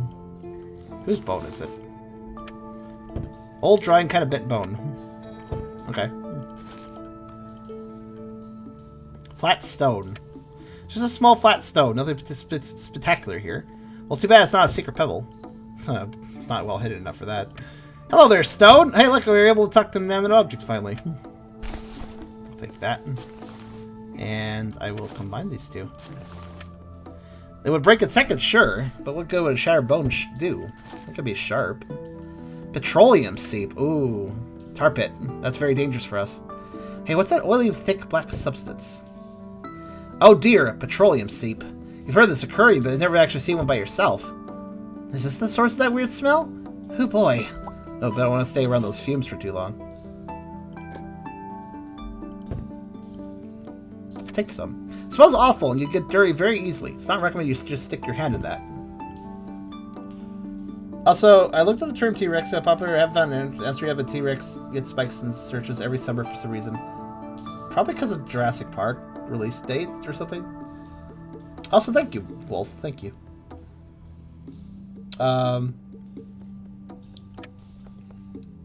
Whose bone is it? Old, dry, and kind of bent bone. Okay. Flat stone. Just a small flat stone. Nothing spectacular here. Well, too bad it's not a secret pebble. It's not well hidden enough for that. Hello there, stone! Hey, look, we were able to talk to an inanimate object finally. I'll take that. And I will combine these two. It would break in seconds, sure, but what good would a shattered bone do? It could be sharp. Petroleum seep. Ooh. Tar pit. That's very dangerous for us. Hey, what's that oily, thick, black substance? Oh dear, a petroleum seep. You've heard this occurring, but you've never actually seen one by yourself. Is this the source of that weird smell? Oh boy. Oh, but I don't want to stay around those fumes for too long. Let's take some. It smells awful, and you get dirty very easily. It's not recommended you just stick your hand in that. Also, I looked at the term T-Rex, how popular I have found an answer yet, but T-Rex gets spikes in searches every summer for some reason. Probably because of Jurassic Park release date or something. Also, thank you, Wolf. Thank you.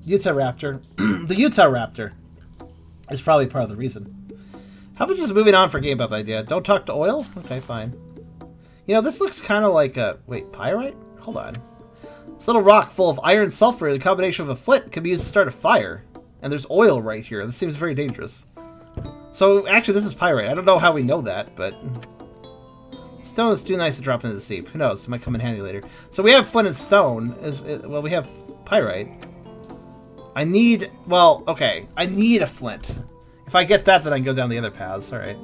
Utah Raptor. The Utah Raptor is probably part of the reason. How about just moving on for game about the idea? Don't talk to oil? Okay, fine. You know, this looks kind of like a... Wait, pyrite? Hold on. This little rock full of iron sulfur, the combination of a flint, can be used to start a fire. And there's oil right here. This seems very dangerous. So, actually, this is pyrite. I don't know how we know that, but... Stone is too nice to drop into the sea. Who knows? It might come in handy later. So we have flint and stone. Well, we have pyrite. I need... Well, okay. I need a flint. If I get that, then I can go down the other paths. Alright.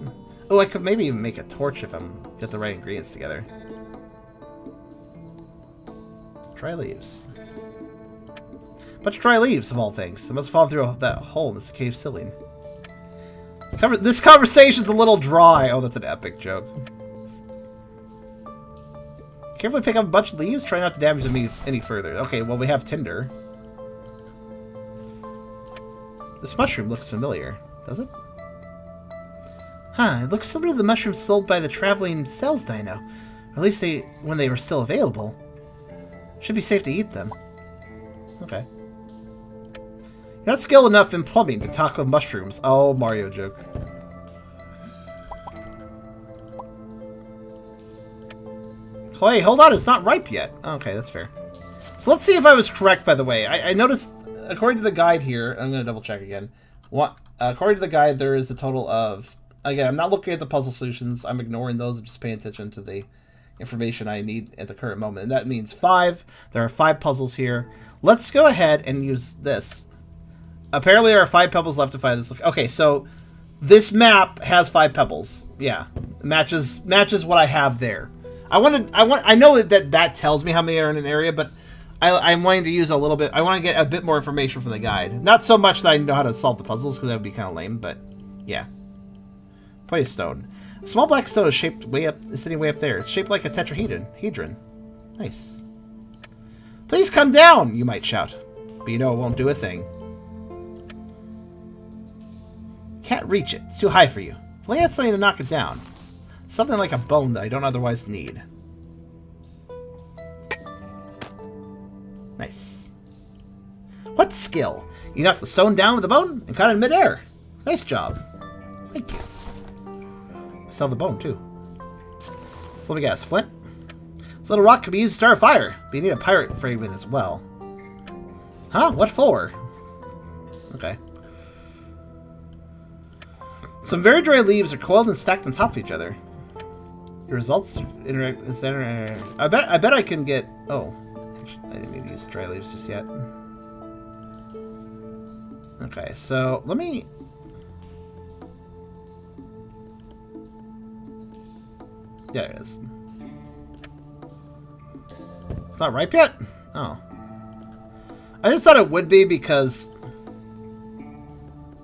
Oh, I could maybe even make a torch if I get the right ingredients together. Dry leaves. Bunch of dry leaves, of all things. It must have fallen through that hole in this cave ceiling. This conversation's a little dry. Oh, that's an epic joke. Carefully pick up a bunch of leaves. Try not to damage them any further. Okay, well, we have tinder. This mushroom looks familiar. Does it? Huh, it looks similar to the mushrooms sold by the traveling sales dino. Or at least when they were still available. Should be safe to eat them. Okay. You're not skilled enough in plumbing to talk of mushrooms. Oh, Mario joke. Oh, hey, hold on, it's not ripe yet. Okay, that's fair. So let's see if I was correct, by the way. I noticed, according to the guide here, I'm going to double check again. According to the guide, there is a total of... Again, I'm not looking at the puzzle solutions. I'm ignoring those. I'm just paying attention to the information I need at the current moment. And that means 5. There are 5 puzzles here. Let's go ahead and use this. Apparently there are 5 pebbles left to find this. Okay, so this map has 5 pebbles. Yeah, matches what I have there. I know that tells me how many are in an area, but I'm wanting to use a little bit. I want to get a bit more information from the guide. Not so much that I know how to solve the puzzles, because that would be kind of lame, but yeah. Play stone. A small black stone is sitting way up there. It's shaped like a tetrahedron. Nice. Please come down, you might shout. But you know it won't do a thing. Can't reach it. It's too high for you. Lay out something to knock it down. Something like a bone that I don't otherwise need. Nice. What skill? You knocked the stone down with a bone and caught it in midair. Nice job. Thank you. Sell the bone, too. So let me guess. Flint? This little rock could be used to start a fire, but you need a pirate fragment as well. Huh? What for? Okay. Some very dry leaves are coiled and stacked on top of each other. The results interact. I bet I can get. Oh, I didn't need to use dry leaves just yet. Okay, so let me. Yeah, it is. It's not ripe yet? Oh. I just thought it would be because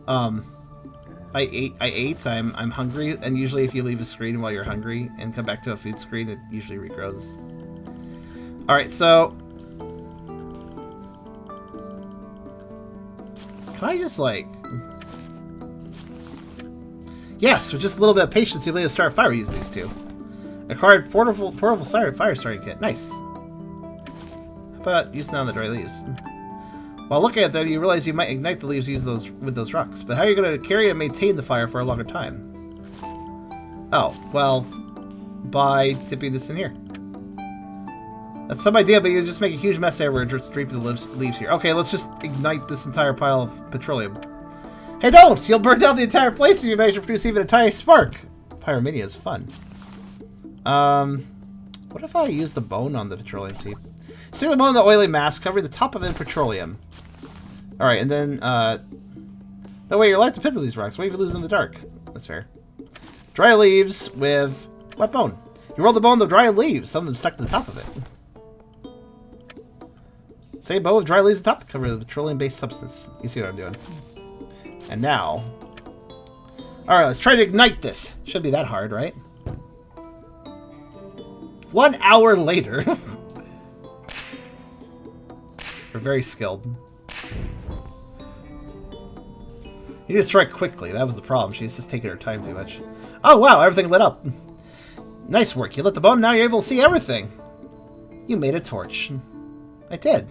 I ate, I'm hungry, and usually if you leave a screen while you're hungry and come back to a food screen, it usually regrows. Alright, so can I just like yes, with just a little bit of patience you'll be able to start a fire using these two. Acquired portable fire starting kit. Nice. How about using on the dry leaves? While looking at them, you realize you might ignite the leaves with those rocks. But how are you going to carry and maintain the fire for a longer time? Oh, well, by dipping this in here. That's some idea, but you just make a huge mess everywhere just draping the leaves here. Okay, let's just ignite this entire pile of petroleum. Hey, don't! You'll burn down the entire place if you manage to produce even a tiny spark. Pyromania is fun. What if I use the bone on the petroleum seep? Stick the bone in the oily mass, covering the top of it in petroleum. Alright, and then, no way, your life depends on these rocks. What if you lose them in the dark? That's fair. Dry leaves with wet bone. You roll the bone with dry leaves, some of them stuck to the top of it. Same bone with dry leaves on top, covered with petroleum-based substance. You see what I'm doing. And now... Alright, let's try to ignite this. Shouldn't be that hard, right? 1 hour later. We're very skilled. You need to strike quickly. That was the problem. She's just taking her time too much. Oh, wow. Everything lit up. Nice work. You lit the bone. Now you're able to see everything. You made a torch. I did.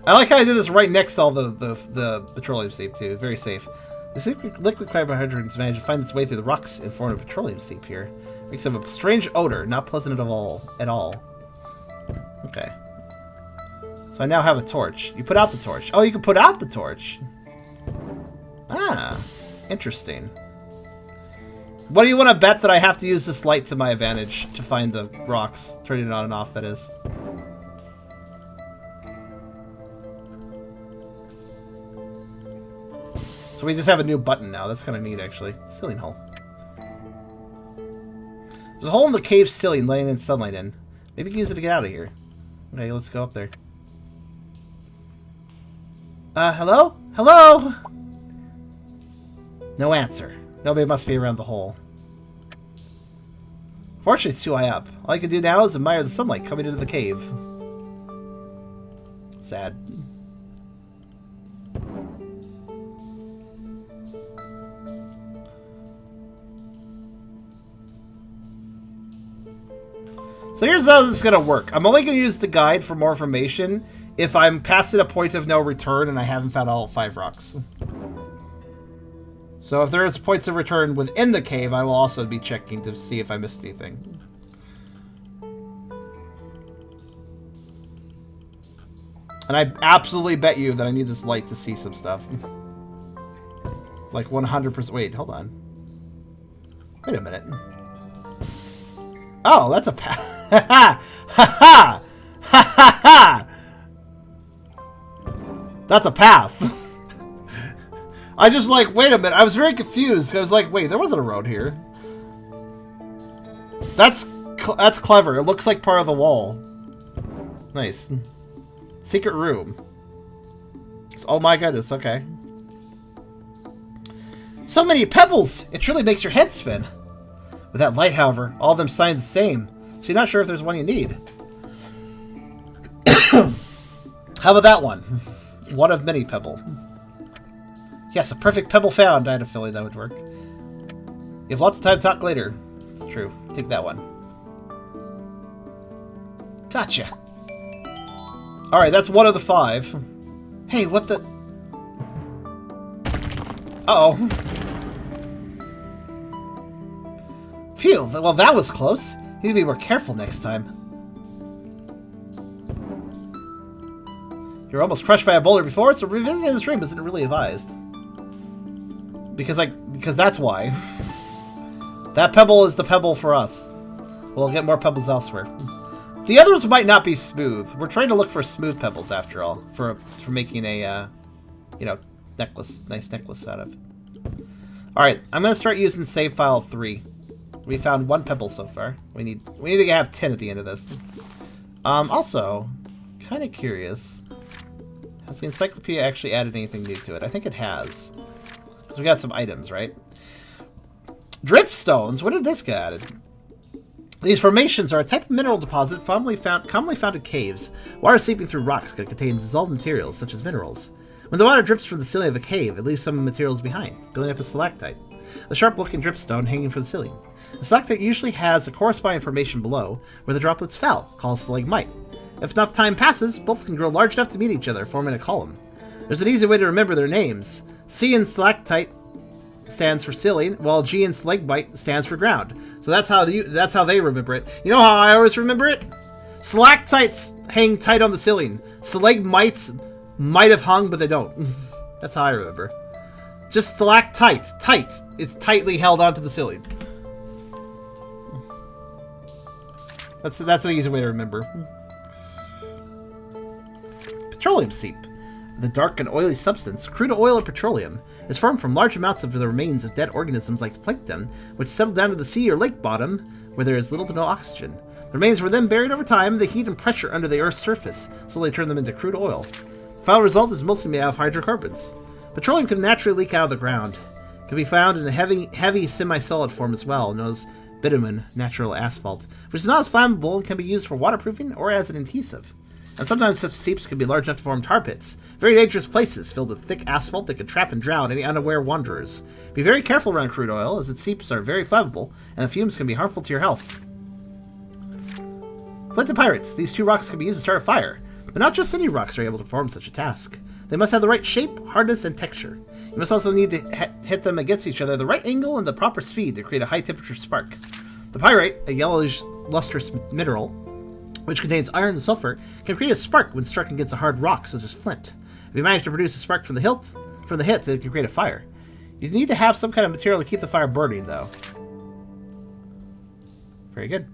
I like how I did this right next to all the petroleum seep, too. Very safe. This liquid carbohydrates managed to find its way through the rocks and form a petroleum seep here. Makes up a strange odor, not pleasant at all. Okay. So I now have a torch. You put out the torch. Oh, you can put out the torch. Ah, interesting. What do you want to bet that I have to use this light to my advantage to find the rocks? Turning it on and off, that is. So we just have a new button now. That's kind of neat, actually. Ceiling hole. There's a hole in the cave ceiling letting in sunlight in. Maybe you can use it to get out of here. Okay, let's go up there. Hello? Hello? No answer. Nobody must be around the hole. Fortunately, it's too high up. All I can do now is admire the sunlight coming into the cave. Sad. So here's how this is going to work. I'm only going to use the guide for more information if I'm passing a point of no return and I haven't found all 5 rocks. So if there's points of return within the cave, I will also be checking to see if I missed anything. And I absolutely bet you that I need this light to see some stuff. Like 100%. Wait, hold on. Wait a minute. Oh, that's a path. Ha ha! Ha ha! Ha ha! That's a path. I just like, wait a minute. I was very confused. I was like, wait, there wasn't a road here. That's clever. It looks like part of the wall. Nice. Secret room. Oh my goodness, okay. So many pebbles! It truly makes your head spin. With that light, however, all of them sign the same, so you're not sure if there's one you need. How about that one? One of many pebble. Yes, a perfect pebble found. I had a feeling that would work. You have lots of time to talk later. It's true. Take that one. Gotcha. Alright, that's one of the 5. Hey, what the... Uh-oh. Phew, well that was close. You need to be more careful next time. You were almost crushed by a boulder before, so revisiting the stream isn't really advised. Because that's why. That pebble is the pebble for us. We'll get more pebbles elsewhere. The others might not be smooth. We're trying to look for smooth pebbles after all, for making a, you know, nice necklace out of. All right, I'm gonna start using save file 3. We found 1 pebble so far. We need to have 10 at the end of this. Also, kind of curious. Has the encyclopedia actually added anything new to it? I think it has. Because we got some items, right? Dripstones. When did this get added? These formations are a type of mineral deposit commonly found in caves. Water seeping through rocks can contain dissolved materials such as minerals. When the water drips from the ceiling of a cave, it leaves some materials behind, building up a stalactite. The sharp-looking dripstone hanging from the ceiling. The stalactite usually has a corresponding formation below, where the droplets fell, called stalagmite. If enough time passes, both can grow large enough to meet each other, forming a column. There's an easy way to remember their names. C in stalactite stands for ceiling, while G in stalagmite stands for ground. So that's how they remember it. You know how I always remember it? Stalactites hang tight on the ceiling. Stalagmites might have hung, but they don't. That's how I remember. Just stalactite. Tight. It's tightly held onto the ceiling. That's an easy way to remember. Petroleum seep. The dark and oily substance, crude oil or petroleum, is formed from large amounts of the remains of dead organisms like plankton, which settle down to the sea or lake bottom where there is little to no oxygen. The remains were then buried over time. The heat and pressure under the Earth's surface slowly turn them into crude oil. The final result is mostly made out of hydrocarbons. Petroleum can naturally leak out of the ground. It can be found in a heavy semi-solid form as well, known as bitumen, natural asphalt, which is not as flammable and can be used for waterproofing or as an adhesive. And sometimes such seeps can be large enough to form tar pits, very dangerous places filled with thick asphalt that can trap and drown any unaware wanderers. Be very careful around crude oil, as its seeps are very flammable, and the fumes can be harmful to your health. Flint and pirates. These 2 rocks can be used to start a fire, but not just any rocks are able to perform such a task. They must have the right shape, hardness, and texture. You must also need to hit them against each other at the right angle and the proper speed to create a high-temperature spark. The pyrite, a yellowish, lustrous mineral, which contains iron and sulfur, can create a spark when struck against a hard rock, such as flint. If you manage to produce a spark from the hit, it can create a fire. You need to have some kind of material to keep the fire burning, though. Very good.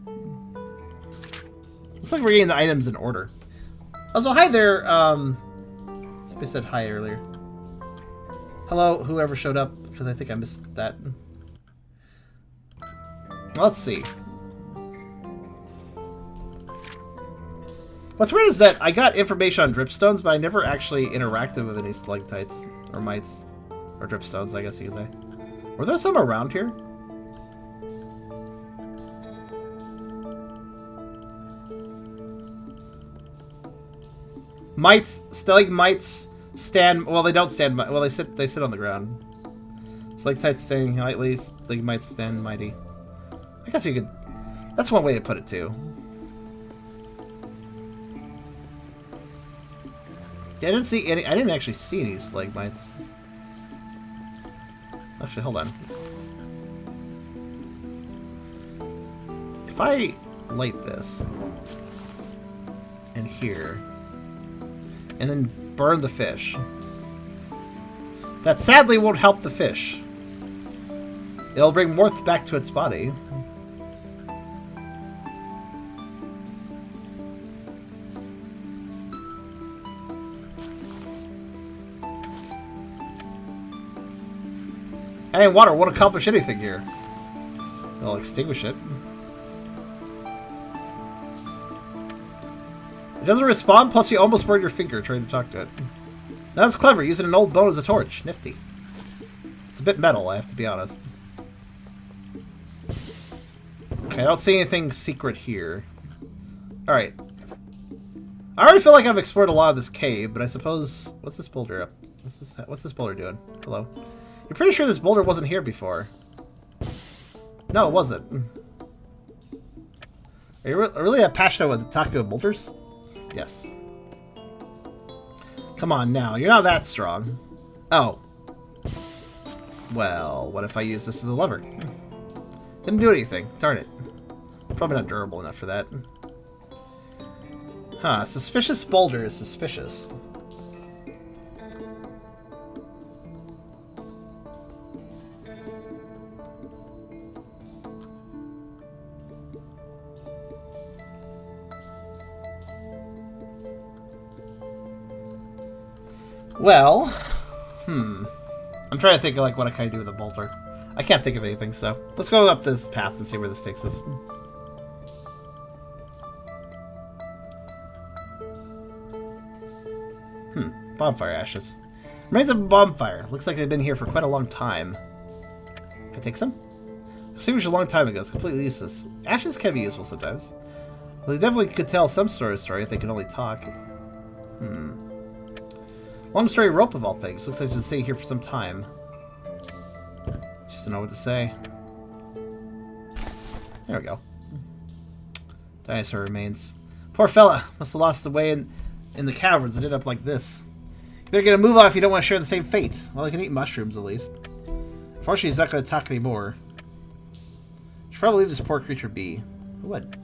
Looks like we're getting the items in order. Also, hi there, somebody said hi earlier. Hello, whoever showed up, because I think I missed that. Let's see. What's weird is that I got information on dripstones, but I never actually interacted with any stalactites, or mites, or dripstones, I guess you could say. Were there some around here? Mites, stalagmites stand, well they don't stand, well they sit on the ground. Stalactites stand lightly, stalagmites stand mighty. I guess you could, that's one way to put it too. Yeah, I didn't actually see any stalagmites. Actually, hold on. If I light this in here and then burn the fish, that sadly won't help the fish. It'll bring warmth back to its body. And water won't accomplish anything here. It'll extinguish it. It doesn't respond, plus you almost burned your finger trying to talk to it. That's clever, using an old bone as a torch. Nifty. It's a bit metal, I have to be honest. Okay, I don't see anything secret here. Alright. I already feel like I've explored a lot of this cave, but I suppose... What's this boulder up? What's this boulder doing? Hello? You're pretty sure this boulder wasn't here before. No, it wasn't. Are you really that passionate with talking about boulders? Yes. Come on now, you're not that strong. Oh. Well, what if I use this as a lever? Didn't do anything. Darn it. Probably not durable enough for that. Huh, suspicious boulder is suspicious. Well, I'm trying to think of like what I kind of do with a boulder. I can't think of anything, so let's go up this path and see where this takes us. Bonfire ashes. Remains of a bonfire. Looks like they've been here for quite a long time. Can I take some? Extinguished a long time ago. It's completely useless. Ashes can be useful sometimes. Well, they definitely could tell some sort of story if they can only talk. Long story rope of all things. Looks like it's been staying here for some time. Just don't know what to say. There we go. Dinosaur remains. Poor fella. Must have lost the way in the caverns and ended up like this. You better get a move on if you don't want to share the same fate. Well, he can eat mushrooms at least. Unfortunately, he's not going to talk anymore. Should probably leave this poor creature be. Wood.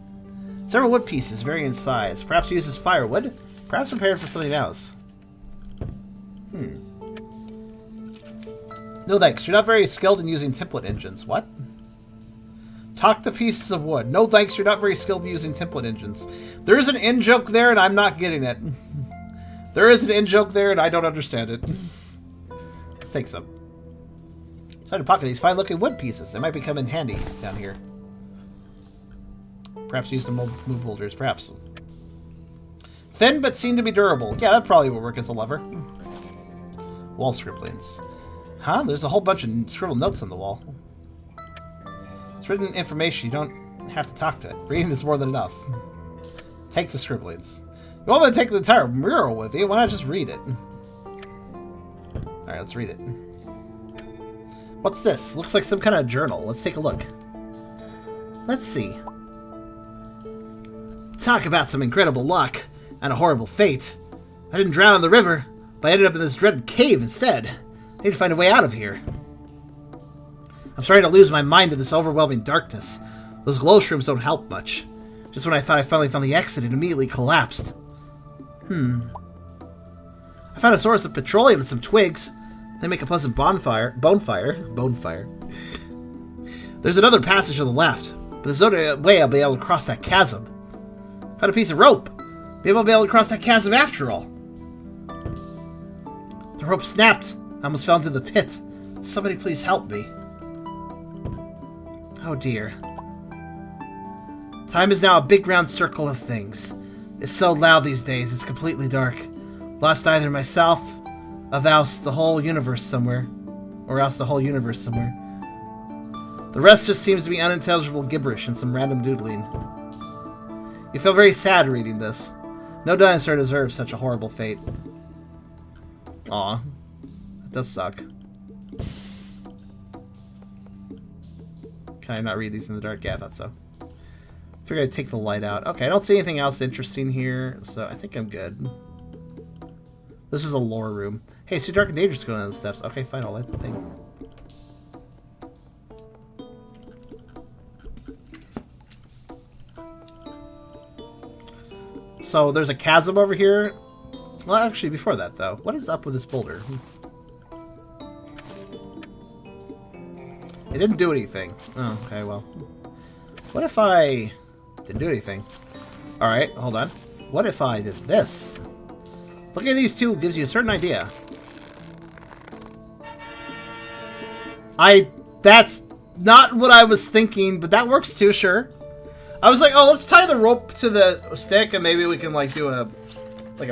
Several wood pieces, varying in size. Perhaps used as firewood. Perhaps prepared for something else. No thanks. You're not very skilled in using template engines. What? Talk to pieces of wood. No thanks. You're not very skilled in using template engines. There's an in-joke there, and I'm not getting it. There is an in-joke there, and I don't understand it. Let's take some. Try to pocket these fine-looking wood pieces. They might become in handy down here. Perhaps use them move boulders. Perhaps. Thin, but seem to be durable. Yeah, that probably will work as a lever. Wall scribblings. Huh? There's a whole bunch of scribbled notes on the wall. It's written information. You don't have to talk to it. Reading is more than enough. Take the scribblings. You want me to take the entire mural with you? Why not just read it? Alright, let's read it. What's this? Looks like some kind of journal. Let's take a look. Let's see. Talk about some incredible luck and a horrible fate. I didn't drown in the river, but I ended up in this dreaded cave instead. I need to find a way out of here. I'm starting to lose my mind in this overwhelming darkness. Those glow shrooms don't help much. Just when I thought I finally found the exit, it immediately collapsed. I found a source of petroleum and some twigs. They make a pleasant bonfire. There's another passage on the left, but there's no way I'll be able to cross that chasm. Found a piece of rope. Maybe I'll be able to cross that chasm after all. The rope snapped. I almost fell into the pit. Somebody please help me. Oh dear. Time is now a big round circle of things. It's so loud these days, it's completely dark. Lost either myself, of else the whole universe somewhere. Or else the whole universe somewhere. The rest just seems to be unintelligible gibberish and some random doodling. You feel very sad reading this. No dinosaur deserves such a horrible fate. Aw. That does suck. Can I not read these in the dark? Yeah, I thought so. Figured I'd take the light out. Okay, I don't see anything else interesting here, so I think I'm good. This is a lore room. Hey, it's too dark and dangerous going down the steps. Okay, fine, I'll light the thing. So there's a chasm over here. Well, actually, before that, though. What is up with this boulder? It didn't do anything. Oh, okay, well. What if I... didn't do anything? Alright, hold on. What if I did this? Looking at these two gives you a certain idea. That's not what I was thinking, but that works too, sure. I was like, oh, let's tie the rope to the stick and maybe we can, like, do a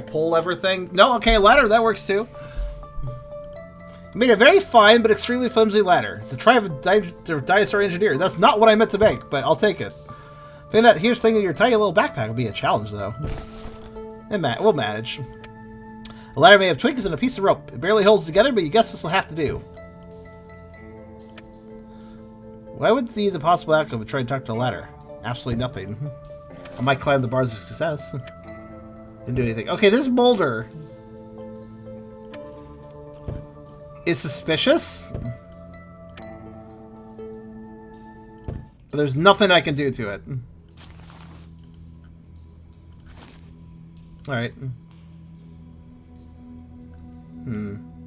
pull lever thing. No, okay, ladder, that works too. You made a very fine but extremely flimsy ladder. It's a try of a dinosaur engineer. That's not what I meant to make, but I'll take it. Think that huge thing in your tiny little backpack will be a challenge, though. We'll manage. A ladder made of twigs and a piece of rope. It barely holds together, but you guess this will have to do. Why would be the possible outcome of trying to talk to a ladder? Absolutely nothing. I might climb the bars of success. Didn't do anything. Okay, this boulder is suspicious. But there's nothing I can do to it. Alright.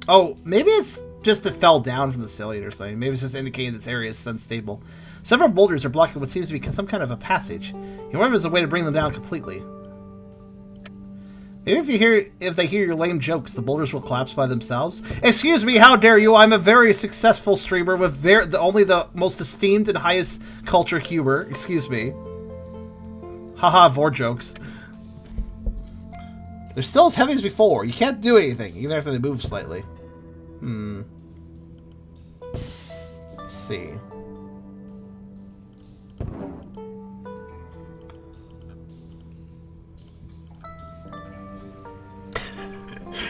Oh, maybe it's just it fell down from the ceiling or something. Maybe it's just indicating this area is unstable. Several boulders are blocking what seems to be some kind of a passage. You wonder if there's a way to bring them down completely. Maybe if they hear your lame jokes, the boulders will collapse by themselves. Excuse me, how dare you? I'm a very successful streamer with only the most esteemed and highest culture humor. Excuse me. Haha, vor jokes. They're still as heavy as before. You can't do anything, even after they move slightly. Let's see.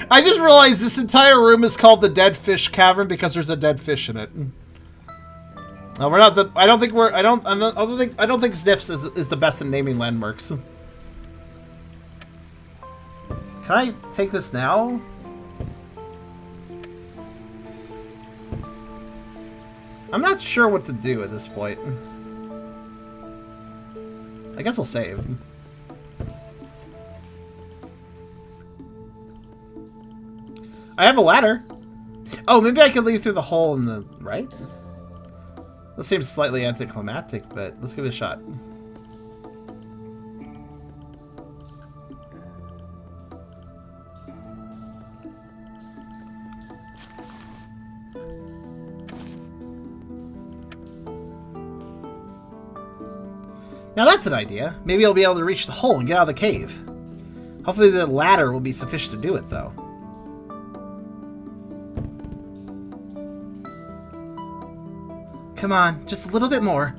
I just realized this entire room is called the Dead Fish Cavern because there's a dead fish in it. No, we're not the. I don't think we're. I don't think Sniffs is the best in naming landmarks. Can I take this now? I'm not sure what to do at this point. I guess I'll save. I have a ladder. Oh, maybe I could leave through the hole in the right? That seems slightly anticlimactic, but let's give it a shot. Now that's an idea. Maybe I'll be able to reach the hole and get out of the cave. Hopefully the ladder will be sufficient to do it, though. Come on, just a little bit more.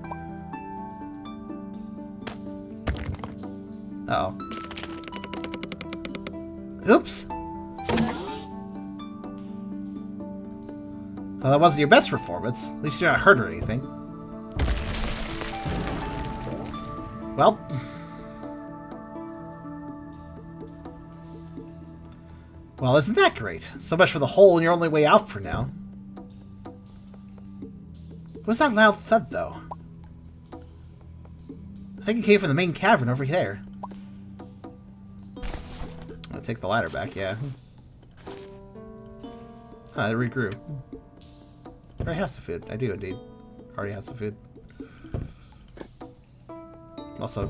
Uh-oh. Oops. Well, that wasn't your best performance. At least you're not hurt or anything. Well. Well, isn't that great? So much for the hole and your only way out for now. What's that loud thud, though? I think it came from the main cavern over there. I'll take the ladder back, yeah. Huh, it regrew. I already have some food. I do, indeed. Already have some food. Also,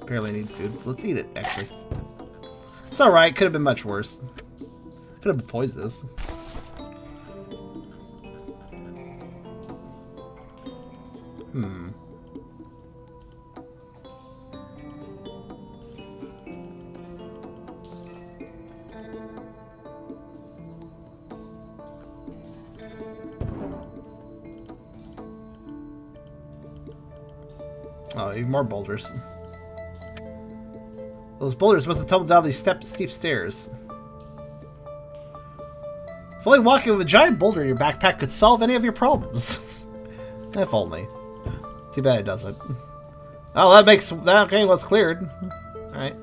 barely need food. Let's eat it, actually. It's alright. Could have been much worse. Could have been poisonous. Oh, even more boulders. Those boulders must have tumbled down these steep stairs. If only walking with a giant boulder in your backpack could solve any of your problems. If only. Too bad it doesn't. Oh, that makes that okay. Well, it's cleared. All right.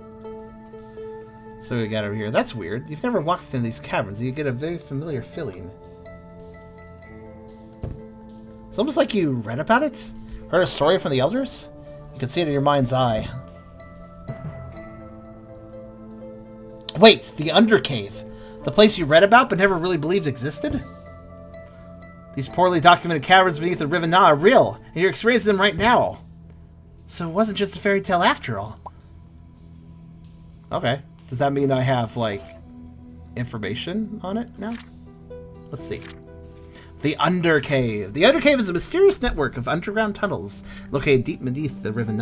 So we got over here. That's weird. You've never walked within these caverns, and you get a very familiar feeling. It's almost like you read about it, heard a story from the elders. You can see it in your mind's eye. Wait, the undercave, the place you read about but never really believed existed. These poorly documented caverns beneath the river are real, and you're experiencing them right now. So it wasn't just a fairy tale after all. Okay. Does that mean I have, like, information on it now? Let's see. The undercave. The undercave is a mysterious network of underground tunnels located deep beneath the river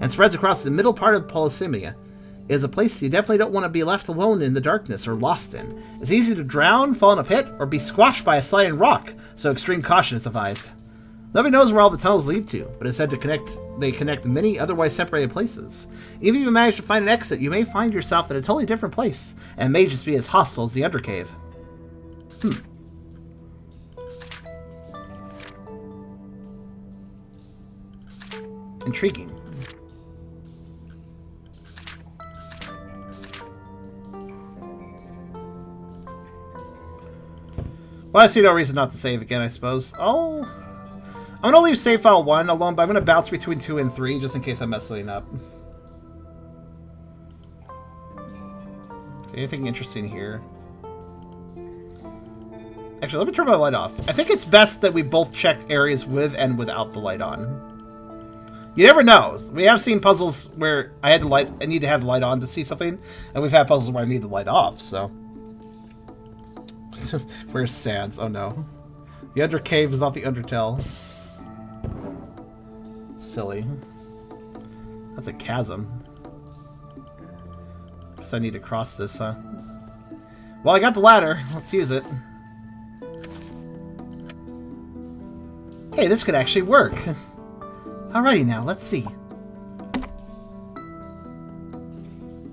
and spreads across the middle part of Polysemia. It is a place you definitely don't want to be left alone in the darkness or lost in. It's easy to drown, fall in a pit, or be squashed by a sliding rock, so extreme caution is advised. Nobody knows where all the tunnels lead to, but it's said they connect many otherwise separated places. Even if you manage to find an exit, you may find yourself in a totally different place, and may just be as hostile as the undercave. Intriguing. Well, I see no reason not to save again, I suppose. I'm gonna leave save file 1 alone, but I'm gonna bounce between 2 and 3 just in case I mess something up. Okay, anything interesting here? Actually, let me turn my light off. I think it's best that we both check areas with and without the light on. You never know. We have seen puzzles where I need to have the light on to see something, and we've had puzzles where I need the light off, so. Where's Sans? Oh no. The undercave is not the undertale. Silly. That's a chasm. Guess I need to cross this, huh? Well, I got the ladder. Let's use it. Hey, this could actually work. Alrighty now, let's see.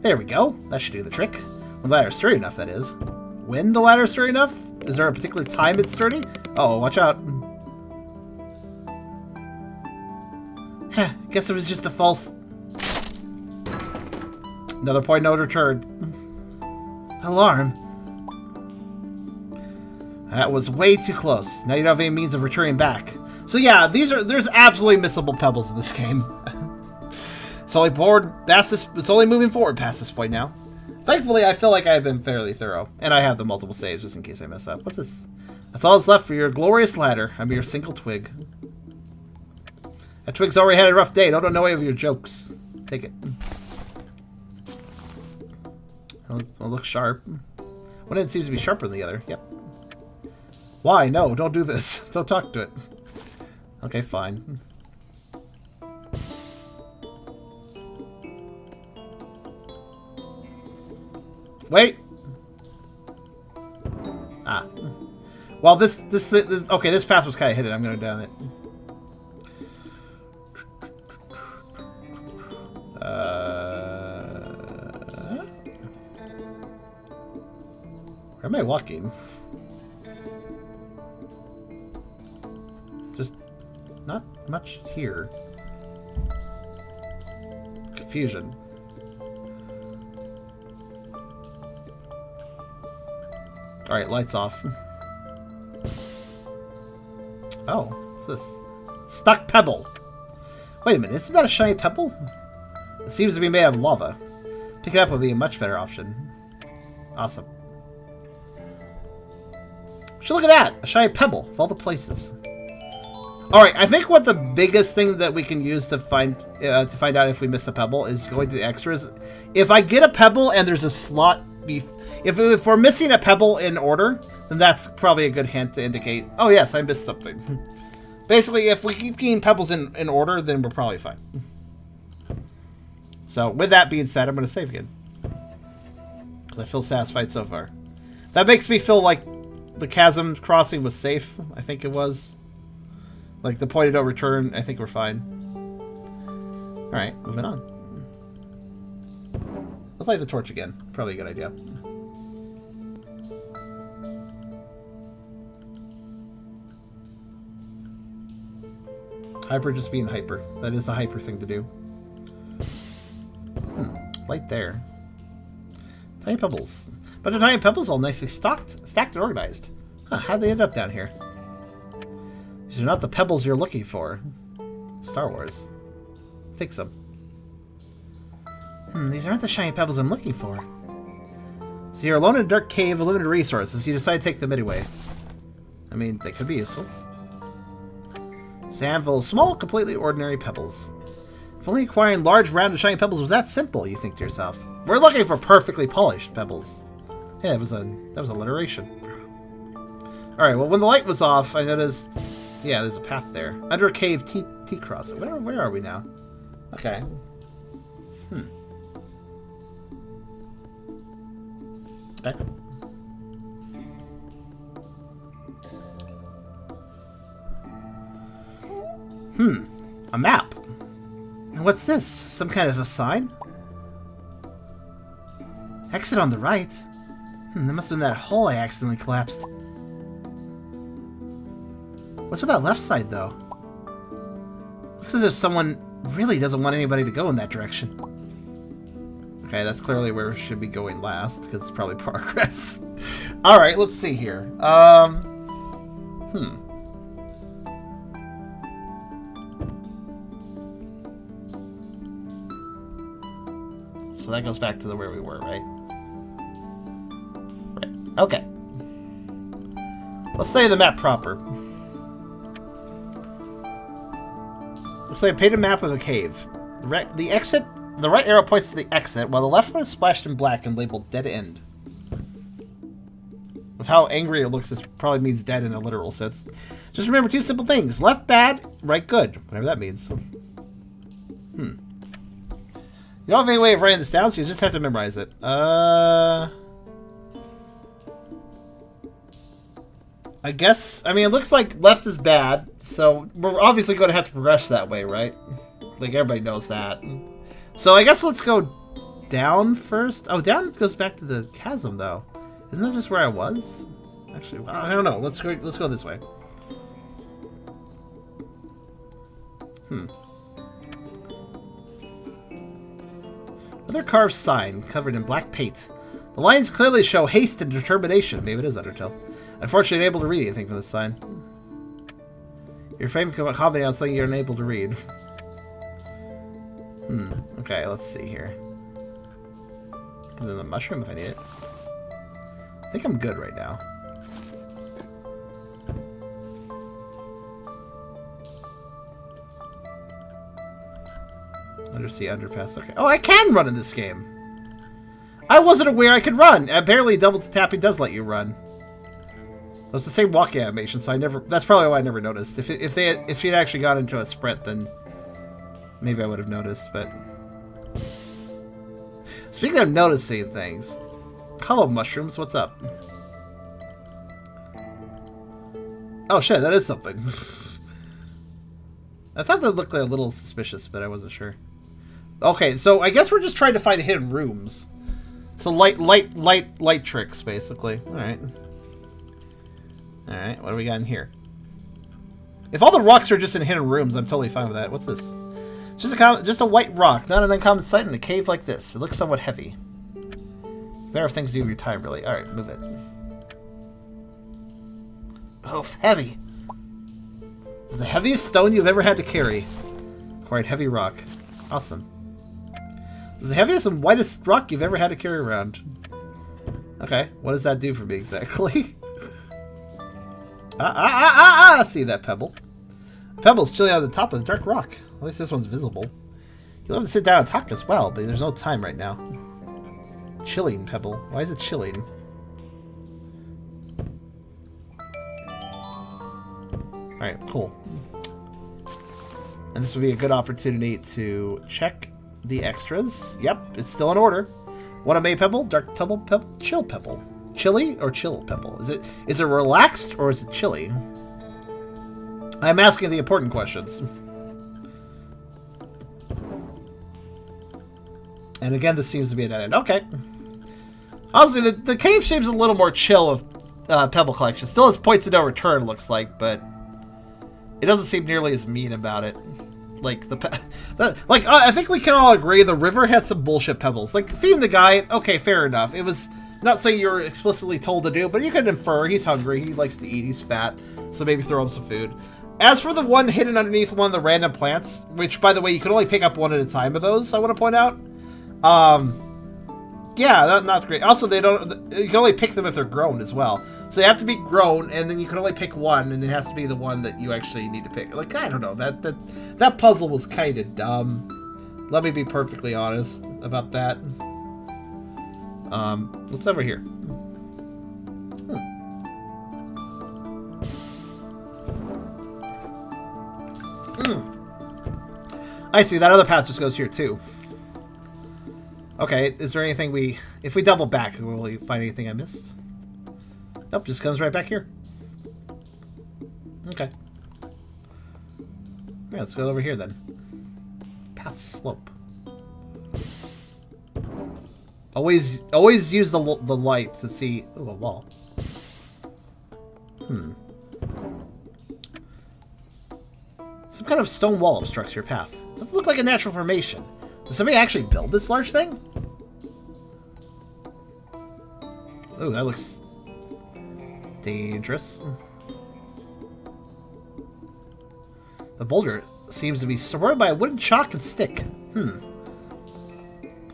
There we go. That should do the trick. When the ladder's sturdy enough, that is. When the ladder's sturdy enough? Is there a particular time it's sturdy? Oh, watch out. Guess it was just a false... Another point no return. Alarm. That was way too close. Now you don't have any means of returning back. So yeah, there's absolutely missable pebbles in this game. It's only moving forward past this point now. Thankfully, I feel like I've been fairly thorough, and I have the multiple saves just in case I mess up. What's this? That's all that's left for your glorious ladder. I'm your single twig. That twig's already had a rough day. Don't know any of your jokes. Take it. It'll look sharp. One end seems to be sharper than the other. Yep. Why? No, don't do this. Don't talk to it. Okay, fine. Wait. Ah. Well, this okay, this path was kind of hidden. I'm going down it. Where am I walking? Just not much here. Confusion. Alright, lights off. Oh, what's this? Stuck pebble. Wait a minute, isn't that a shiny pebble? It seems to be made of lava. Pick it up would be a much better option. Awesome. So look at that! A shiny pebble of all the places. Alright, I think what the biggest thing that we can use to find out if we missed a pebble is going to the extras. If I get a pebble and there's a slot... If we're missing a pebble in order, then that's probably a good hint to indicate, oh yes, I missed something. Basically, if we keep getting pebbles in order, then we're probably fine. So, with that being said, I'm going to save again. Because I feel satisfied so far. That makes me feel like the chasm crossing was safe. I think it was. Like, the point of no return, I think we're fine. Alright, moving on. Let's light the torch again. Probably a good idea. Hyper just being hyper. That is a hyper thing to do. Light there. Tiny pebbles. But the tiny pebbles all nicely stacked and organized. Huh, how'd they end up down here? These are not the pebbles you're looking for. Star Wars. Let's take some. These aren't the shiny pebbles I'm looking for. So you're alone in a dark cave with limited resources. You decide to take them anyway. I mean, they could be useful. Sand full of small, completely ordinary pebbles. If only acquiring large, rounded, shiny pebbles was that simple, you think to yourself. We're looking for perfectly polished pebbles. Yeah, that was alliteration. Alright, well, when the light was off, I noticed... Yeah, there's a path there. Under a cave, T-cross. Where are we now? Okay. Okay. A map. And what's this? Some kind of a sign? Exit on the right? That must have been that hole I accidentally collapsed. What's with that left side, though? Looks as if someone really doesn't want anybody to go in that direction. Okay, that's clearly where we should be going last, because it's probably progress. Alright, let's see here. So that goes back to where we were, right? Right. Okay. Let's stay in the map proper. Looks like a painted map of a cave. The exit, the right arrow points to the exit, while the left one is splashed in black and labeled dead end. With how angry it looks, this probably means dead in a literal sense. Just remember two simple things. Left bad, right good. Whatever that means. You don't have any way of writing this down, so you just have to memorize it. I guess, I mean, it looks like left is bad, so we're obviously going to have to progress that way, right? Like, everybody knows that. So I guess let's go down first. Oh, down goes back to the chasm, though. Isn't that just where I was? Actually, I don't know. Let's go this way. Another carved sign covered in black paint. The lines clearly show haste and determination. Maybe it is Undertale. Unfortunately, unable to read anything from this sign. Your frame can comment on something you're unable to read. Okay, let's see here. Is there a mushroom if I need it? I think I'm good right now. Undersea underpass. Okay. Oh, I can run in this game. I wasn't aware I could run. Apparently, double tapping does let you run. It's the same walking animation, so I never. That's probably why I never noticed. If she had actually got into a sprint, then maybe I would have noticed. But speaking of noticing things, hello mushrooms. What's up? Oh shit, that is something. I thought that looked like a little suspicious, but I wasn't sure. Okay, so I guess we're just trying to find hidden rooms. So light tricks, basically. All right. Alright, what do we got in here? If all the rocks are just in hidden rooms, I'm totally fine with that. What's this? Just a white rock, not an uncommon sight in a cave like this. It looks somewhat heavy. Better have things to do with your time, really. Alright, move it. Oh, heavy. This is the heaviest stone you've ever had to carry. Quite heavy rock. Awesome. This is the heaviest and whitest rock you've ever had to carry around. Okay, what does that do for me exactly? See that pebble. The pebble's chilling on the top of the dark rock. At least this one's visible. You'll have to sit down and talk as well, but there's no time right now. Chilling pebble. Why is it chilling? Alright, cool. And this would be a good opportunity to check the extras. Yep, it's still in order. One a May pebble, dark pebble, chill pebble. Chilly or chill pebble? Is it relaxed or is it chilly? I'm asking the important questions. And again, this seems to be a dead end. Okay. Honestly, the cave seems a little more chill of pebble collection. Still has points of no return, looks like, but it doesn't seem nearly as mean about it. Like I think we can all agree the river had some bullshit pebbles. Like feeding the guy, okay, fair enough. It was not saying you were explicitly told to do, but you can infer he's hungry, he likes to eat, he's fat, so maybe throw him some food. As for the one hidden underneath one of the random plants, which, by the way, you can only pick up one at a time of those, I want to point out. Yeah, not great. Also, you can only pick them if they're grown as well. So they have to be grown, and then you can only pick one, and it has to be the one that you actually need to pick. Like, I don't know, that puzzle was kind of dumb. Let me be perfectly honest about that. What's over here? I see, that other path just goes here too. Okay, is there anything if we double back, will we find anything I missed? Nope, just comes right back here. Okay. Yeah, let's go over here then. Path slope. Always use the light to see. Ooh, a wall. Some kind of stone wall obstructs your path. Doesn't look like a natural formation. Did somebody actually build this large thing? Ooh, that looks dangerous. The boulder seems to be supported by a wooden chalk and stick.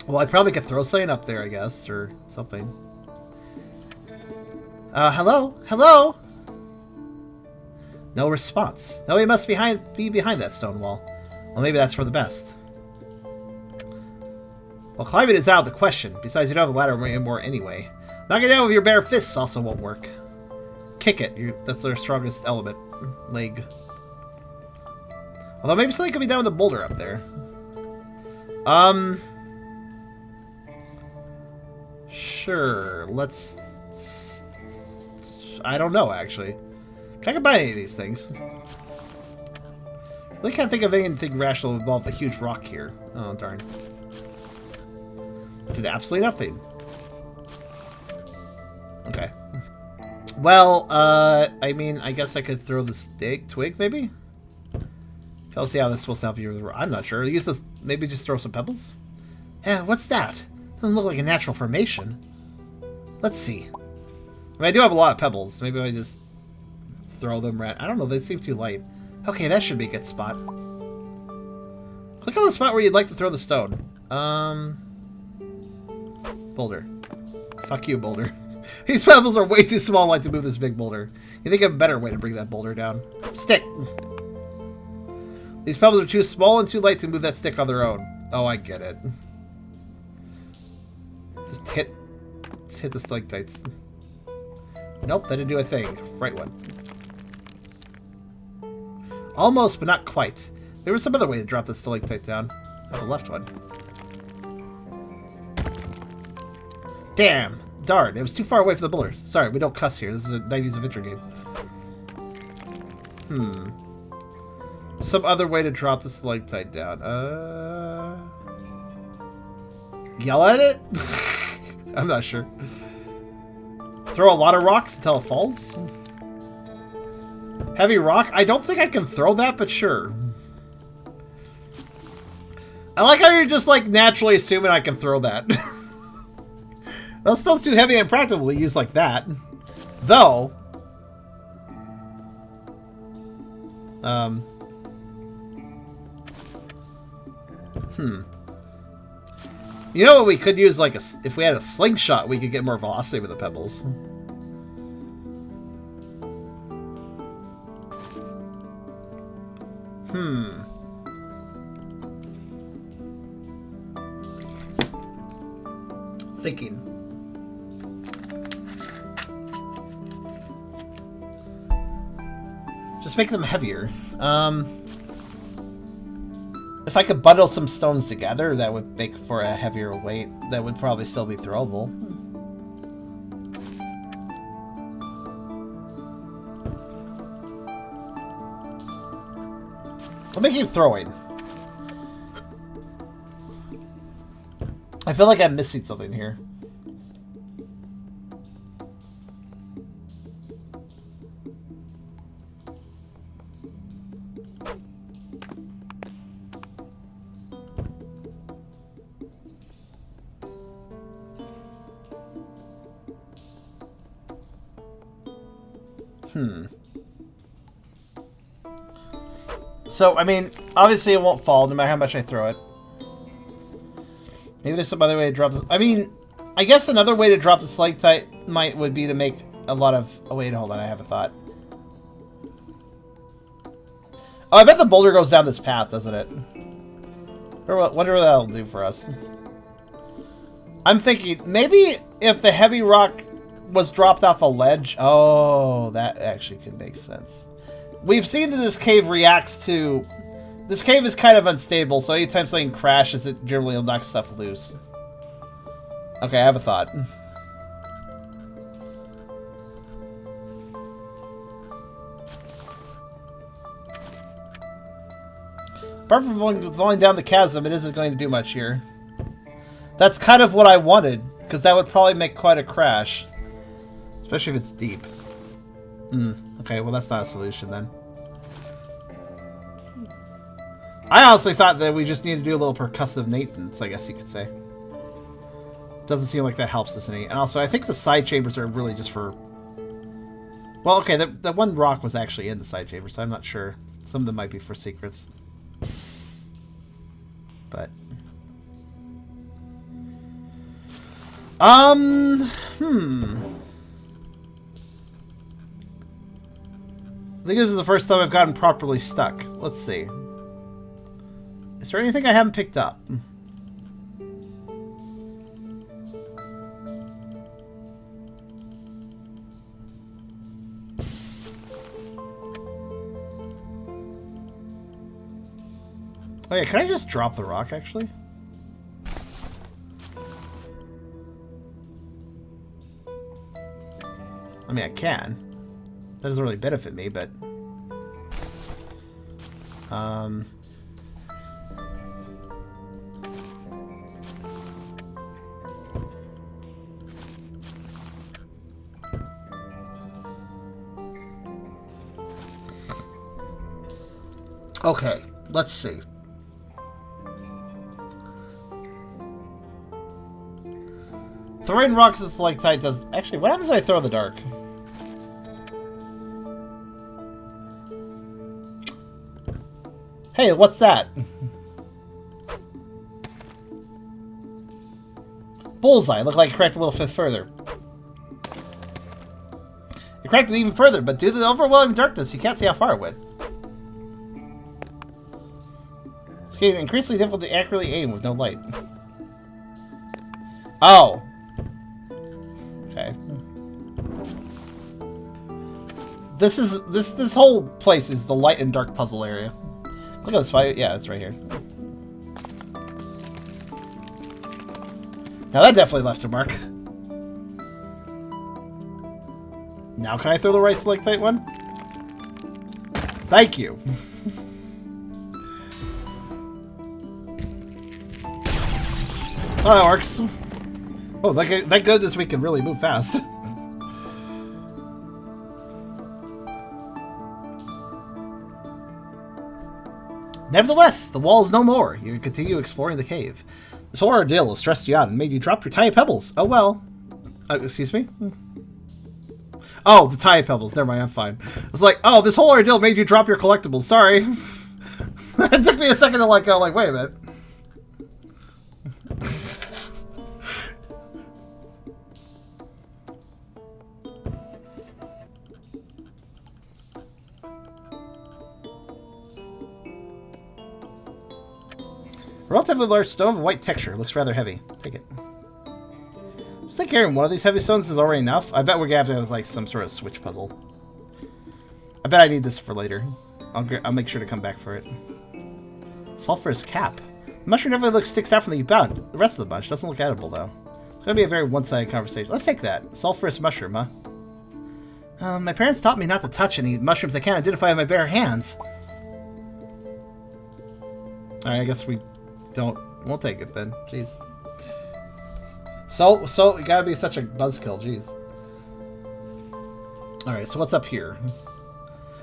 Well, I probably could throw something up there, I guess, or something. Hello? Hello? No response. No, he must be behind that stone wall. Well, maybe that's for the best. Well, climbing is out of the question. Besides, you don't have a ladder anymore anyway. Knocking it down with your bare fists also won't work. Kick it. That's their strongest element. Leg. Although maybe something could be done with a boulder up there. Sure. Let's... I don't know, actually. I can buy any of these things. Really can't think of anything rational to involve a huge rock here. Oh, darn. Did absolutely nothing. Okay. Well, I mean, I guess I could throw the twig, maybe? Tell see how this is supposed to help you with the rock. I'm not sure. Use this, maybe just throw some pebbles? Yeah, what's that? Doesn't look like a natural formation. Let's see. I mean, I do have a lot of pebbles. Maybe I just throw them right. I don't know, they seem too light. Okay, that should be a good spot. Click on the spot where you'd like to throw the stone. Boulder. Fuck you, boulder. These pebbles are way too small like to move this big boulder. You think of a better way to bring that boulder down. Stick! These pebbles are too small and too light to move that stick on their own. Oh, I get it. Just hit the stalactites. Nope, that didn't do a thing. Right one. Almost, but not quite. There was some other way to drop the stalactite down. Oh, the left one. Damn! Darn, it was too far away from the boulder. Sorry, we don't cuss here. This is a 90s adventure game. Some other way to drop the stalactite down. Yell at it? I'm not sure. Throw a lot of rocks until it falls? Heavy rock? I don't think I can throw that, but sure. I like how you're just, like, naturally assuming I can throw that. That stone's too heavy and impractical to use like that. Though... You know what we could use, like, if we had a slingshot, we could get more velocity with the pebbles. Thinking. Just make them heavier. If I could bundle some stones together, that would make for a heavier weight. That would probably still be throwable. Let me keep throwing. I feel like I'm missing something here. So, I mean, obviously it won't fall no matter how much I throw it. Maybe there's some other way to drop this. I mean, I guess another way to drop the stalactite would be to make a lot of... Oh, wait, hold on. I have a thought. Oh, I bet the boulder goes down this path, doesn't it? Wonder what that'll do for us. I'm thinking, maybe if the heavy rock was dropped off a ledge... Oh, that actually could make sense. We've seen that this cave reacts to... This cave is kind of unstable, so anytime something crashes, it generally will knock stuff loose. Okay, I have a thought. Apart from falling down the chasm, it isn't going to do much here. That's kind of what I wanted, because that would probably make quite a crash. Especially if it's deep. Okay, well that's not a solution then. I honestly thought that we just need to do a little percussive maintenance, I guess you could say. Doesn't seem like that helps us any. And also, I think the side chambers are really just for... Well, okay, that one rock was actually in the side chamber, so I'm not sure. Some of them might be for secrets. But... I think this is the first time I've gotten properly stuck. Let's see. Is there anything I haven't picked up? Oh yeah, can I just drop the rock, actually? I mean, I can. That doesn't really benefit me, but... Okay, let's see. Throwing rocks is like tight does... Actually, what happens if I throw in the dark? Hey, what's that? Bullseye. Look like it cracked a little bit further. It cracked it even further, but due to the overwhelming darkness, you can't see how far it went. It's getting increasingly difficult to accurately aim with no light. Oh. Okay. This whole place is the light and dark puzzle area. Look at this fight. Yeah, it's right here. Now that definitely left a mark. Now can I throw the right stalactite one? Thank you. Oh, that works. Oh, thank goodness we can really move fast. Nevertheless, the wall is no more. You can continue exploring the cave. This whole ordeal has stressed you out and made you drop your tiny pebbles. Oh well. Excuse me? Oh, the tiny pebbles. Never mind, I'm fine. I was like, oh, this whole ordeal made you drop your collectibles. Sorry. It took me a second to like, wait a minute. A relatively large stone of white texture. Looks rather heavy. Take it. Just think carrying one of these heavy stones is already enough. I bet we're gonna have to have like some sort of switch puzzle. I bet I need this for later. I'll make sure to come back for it. Sulphurous cap. The mushroom definitely sticks out from the bound. The rest of the bunch doesn't look edible though. It's gonna be a very one-sided conversation. Let's take that. Sulphurous mushroom, huh? My parents taught me not to touch any mushrooms I can't identify with my bare hands. Alright, I guess we'll take it then. Jeez. So you gotta be such a buzzkill, jeez. Alright, so what's up here?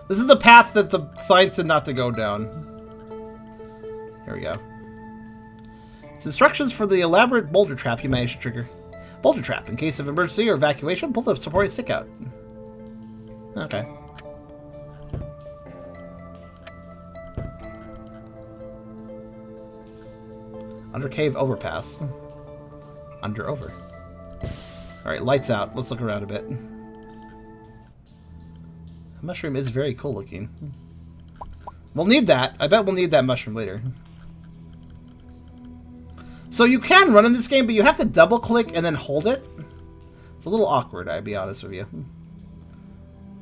This is the path that the sign said not to go down. Here we go. It's instructions for the elaborate boulder trap you managed to trigger. Boulder trap. In case of emergency or evacuation, pull the supporting stick out. Okay. Undercave overpass. Over. Alright, lights out. Let's look around a bit. The mushroom is very cool looking. We'll need that. I bet we'll need that mushroom later. So you can run in this game, but you have to double click and then hold it. It's a little awkward, I'll be honest with you.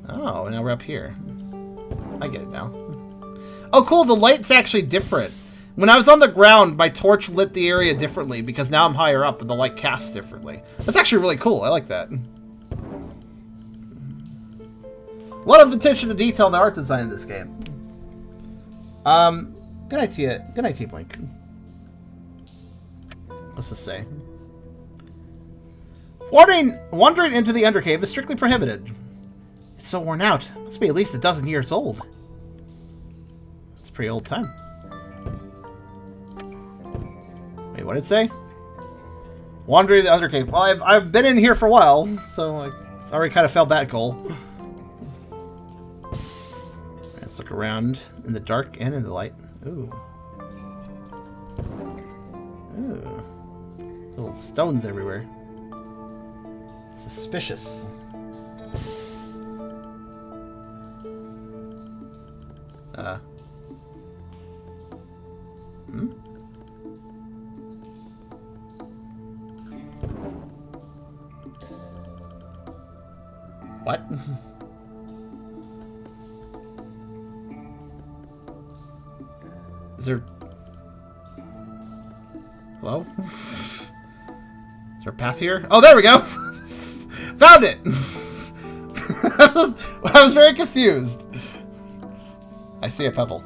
Oh, now we're up here. I get it now. Oh, cool. The light's actually different. When I was on the ground, my torch lit the area differently because now I'm higher up and the light casts differently. That's actually really cool. I like that. A lot of attention to detail in the art design in this game. Good idea. Good idea, Blink. What's this say? Wandering into the undercave is strictly prohibited. It's so worn out. It must be at least a dozen years old. It's a pretty old time. Wait, what did it say? Wandering the undercave. Well, I've been in here for a while, so I already kind of failed that goal. Let's look around in the dark and in the light. Ooh. Ooh. Little stones everywhere. Suspicious. What? Is there... Hello? Is there a path here? Oh, there we go! Found it! I was very confused. I see a pebble.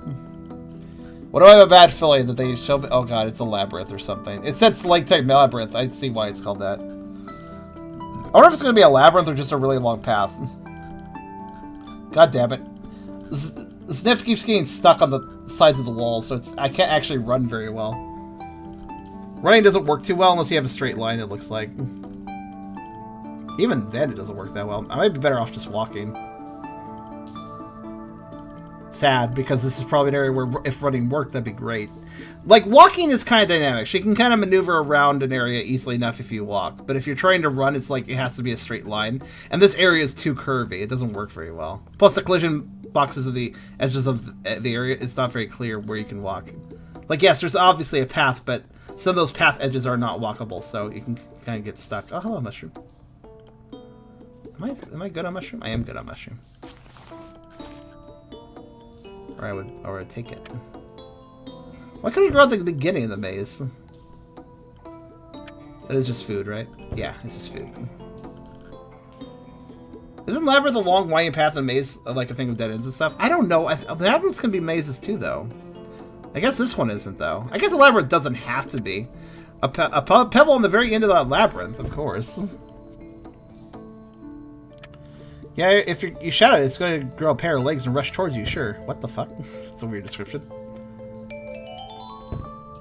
What do I have a bad feeling that they show me? Oh god, it's a labyrinth or something. It said Stalactite Labyrinth. I see why it's called that. I wonder if it's going to be a labyrinth or just a really long path. God damn it. Zniw keeps getting stuck on the sides of the wall, so I can't actually run very well. Running doesn't work too well unless you have a straight line, it looks like. Even then, it doesn't work that well. I might be better off just walking. Sad, because this is probably an area where if running worked, that'd be great. Like, walking is kind of dynamic. She can kind of maneuver around an area easily enough if you walk. But if you're trying to run, it's like it has to be a straight line. And this area is too curvy. It doesn't work very well. Plus, the collision boxes of the edges of the area, it's not very clear where you can walk. Like, yes, there's obviously a path, but some of those path edges are not walkable, so you can kind of get stuck. Oh, hello, mushroom. Am I good on mushroom? I am good on mushroom. Or I would take it. Why couldn't you grow at the beginning of the maze? That is just food, right? Yeah, it's just food. Isn't Labyrinth a long winding path and maze like a thing of dead ends and stuff? I don't know. The Labyrinth's can be mazes too, though. I guess this one isn't, though. I guess the Labyrinth doesn't have to be. A pebble on the very end of that Labyrinth, of course. Yeah, if you shout it, it's going to grow a pair of legs and rush towards you, sure. What the fuck? That's a weird description.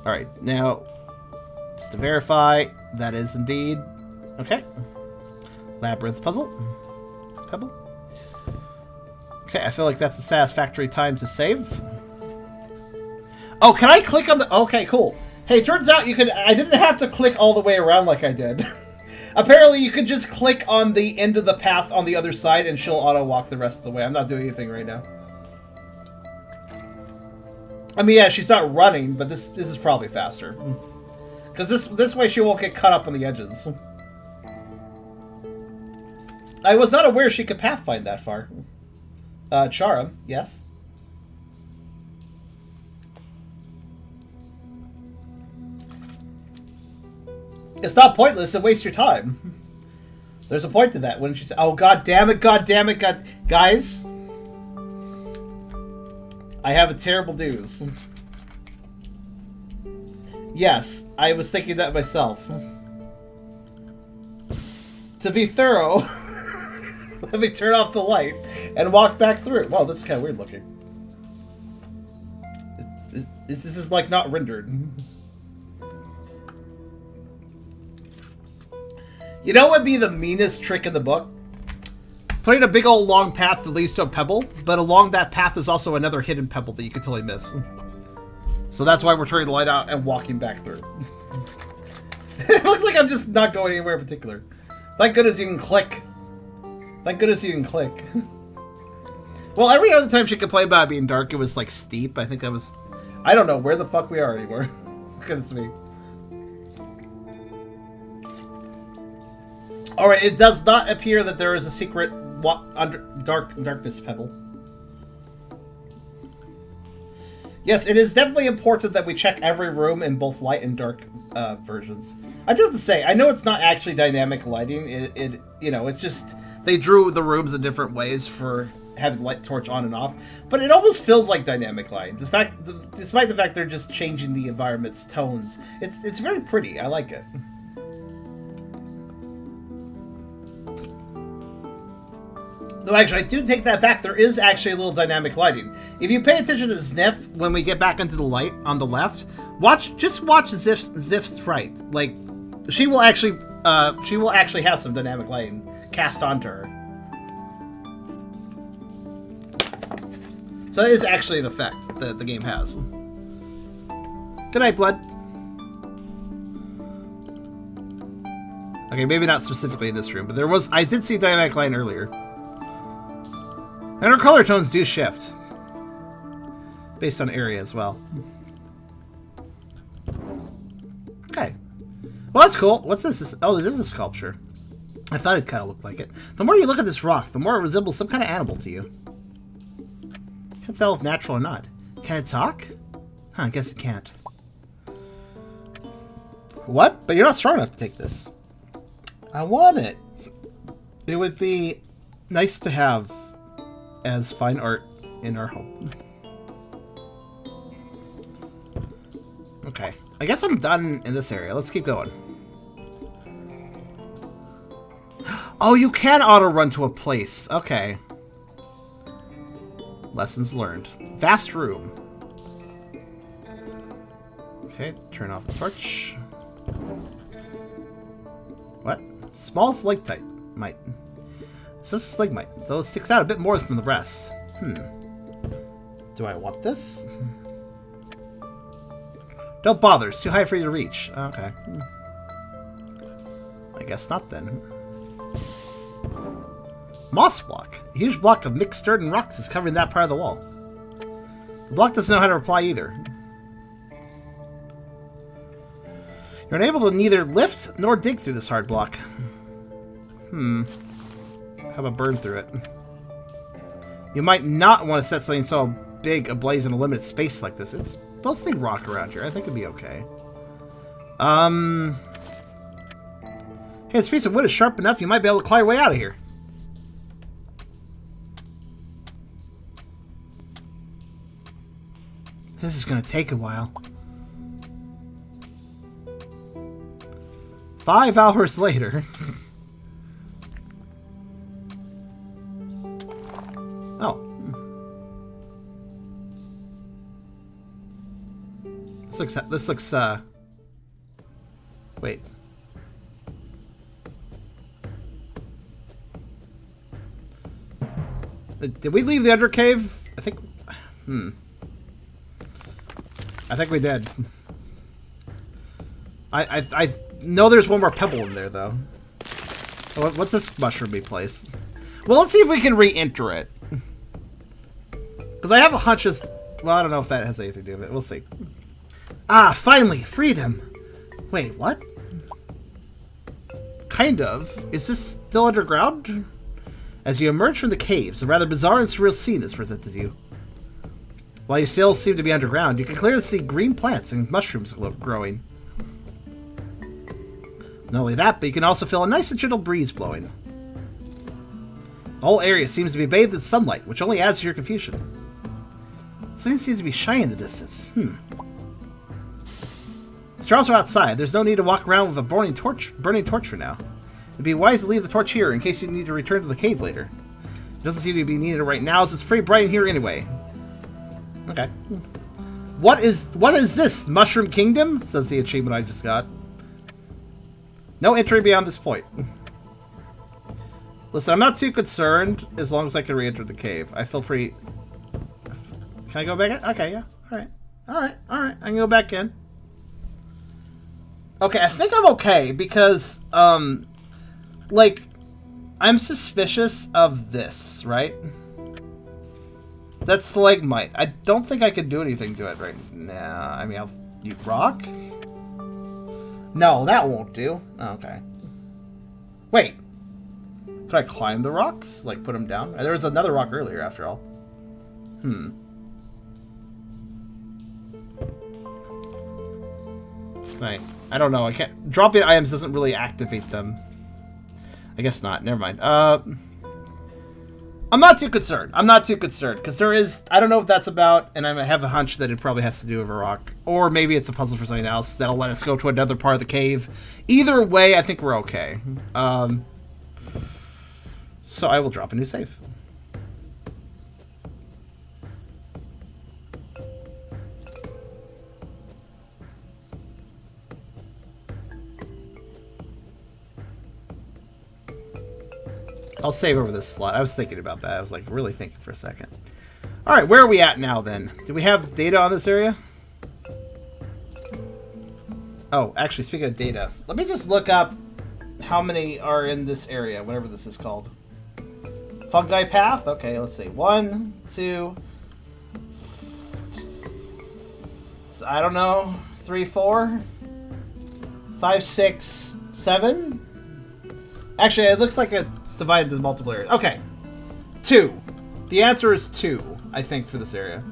Alright, now, just to verify, that is indeed... Okay. Labyrinth puzzle. Pebble. Okay, I feel like that's a satisfactory time to save. Oh, can I click on the... Okay, cool. Hey, turns out you could... I didn't have to click all the way around like I did. Apparently, you could just click on the end of the path on the other side and she'll auto-walk the rest of the way. I'm not doing anything right now. I mean, yeah, she's not running, but this is probably faster. Because this way she won't get cut up on the edges. I was not aware she could pathfind that far. Charum, yes? It's not pointless, it wastes your time. There's a point to that, wouldn't you say? Oh, god damn it, god damn it, god... Guys? I have a terrible news. Yes, I was thinking that myself. To be thorough, let me turn off the light and walk back through. Wow, this is kind of weird looking. This is like not rendered. You know what would be the meanest trick in the book? Putting a big old long path that leads to a pebble, but along that path is also another hidden pebble that you could totally miss. So that's why we're turning the light out and walking back through. It looks like I'm just not going anywhere in particular. Thank goodness you can click. Thank goodness you can click. Well, every other time she complained about it being dark, it was like steep. I think that was... I don't know where the fuck we are anymore. Goodness me. Alright, it does not appear that there is a secret darkness pebble. Yes, it is definitely important that we check every room in both light and dark versions. I do have to say, I know it's not actually dynamic lighting. It you know, it's just they drew the rooms in different ways for having light torch on and off, but it almost feels like dynamic lighting. Despite the fact they're just changing the environment's tones, it's very pretty. I like it. No, actually, I do take that back. There is actually a little dynamic lighting. If you pay attention to Zniw when we get back into the light on the left, just watch Zif's right. Like, she will actually have some dynamic lighting cast onto her. So that is actually an effect that the game has. Good night, Blood. Okay, maybe not specifically in this room, but there was... I did see dynamic line earlier. And her color tones do shift. Based on area as well. Okay. Well, that's cool. What's this? Oh, this is a sculpture. I thought it kind of looked like it. The more you look at this rock, the more it resembles some kind of animal to you. Can't tell if natural or not. Can it talk? Huh, I guess it can't. What? But you're not strong enough to take this. I want it. It would be nice to have as fine art in our home. Okay. I guess I'm done in this area. Let's keep going. Oh, you can auto-run to a place. Okay. Lessons learned. Vast room. Okay, turn off the torch. What? Small stalactite. Might. It's just a stalagmite, though it sticks out a bit more from the rest. Do I want this? Don't bother, it's too high for you to reach. Okay. I guess not then. Moss block. A huge block of mixed dirt and rocks is covering that part of the wall. The block doesn't know how to reply either. You're unable to neither lift nor dig through this hard block. How about burn through it? You might not want to set something so big ablaze in a limited space like this. It's mostly rock around here. I think it'd be okay. Hey, this piece of wood is sharp enough you might be able to claw your way out of here. This is gonna take a while. 5 hours later. Oh. This looks, wait. Did we leave the undercave? I think, I think we did. I know there's one more pebble in there, though. What's this mushroomy place? Well, let's see if we can re-enter it. Because I have a hunch as... Well, I don't know if that has anything to do with it. We'll see. Ah, finally! Freedom! Wait, what? Kind of. Is this still underground? As you emerge from the caves, a rather bizarre and surreal scene is presented to you. While you still seem to be underground, you can clearly see green plants and mushrooms growing. Not only that, but you can also feel a nice and gentle breeze blowing. The whole area seems to be bathed in sunlight, which only adds to your confusion. Something seems to be shining in the distance. Stars are outside. There's no need to walk around with a burning torch for now. It'd be wise to leave the torch here in case you need to return to the cave later. It doesn't seem to be needed right now, as it's pretty bright in here anyway. Okay. What is this? Mushroom Kingdom? Says the achievement I just got. No entry beyond this point. Listen, I'm not too concerned as long as I can re-enter the cave. I feel pretty... Can I go back in? Okay, yeah. Alright. Alright, alright. I can go back in. Okay, I think I'm okay because, like, I'm suspicious of this, right? That's stalagmite. I don't think I can do anything to it right now. I mean, you rock? No, that won't do. Oh, okay. Wait. Could I climb the rocks? Like, put them down? There was another rock earlier, after all. Right. I don't know. I can't... Dropping items doesn't really activate them. I guess not. Never mind. I'm not too concerned. I'm not too concerned. Because there is... I don't know what that's about, and I have a hunch that it probably has to do with a rock. Or maybe it's a puzzle for something else that'll let us go to another part of the cave. Either way, I think we're okay. So I will drop a new save. I'll save over this slot. I was thinking about that. I was like really thinking for a second. All right, where are we at now then? Do we have data on this area? Oh, actually, speaking of data, let me just look up how many are in this area, whatever this is called. Fungi path? Okay, let's see. 1, 2... I don't know. 3, 4... 5, 6, 7? Actually, it looks like it's divided into multiple areas. Okay. 2. The answer is 2, I think, for this area.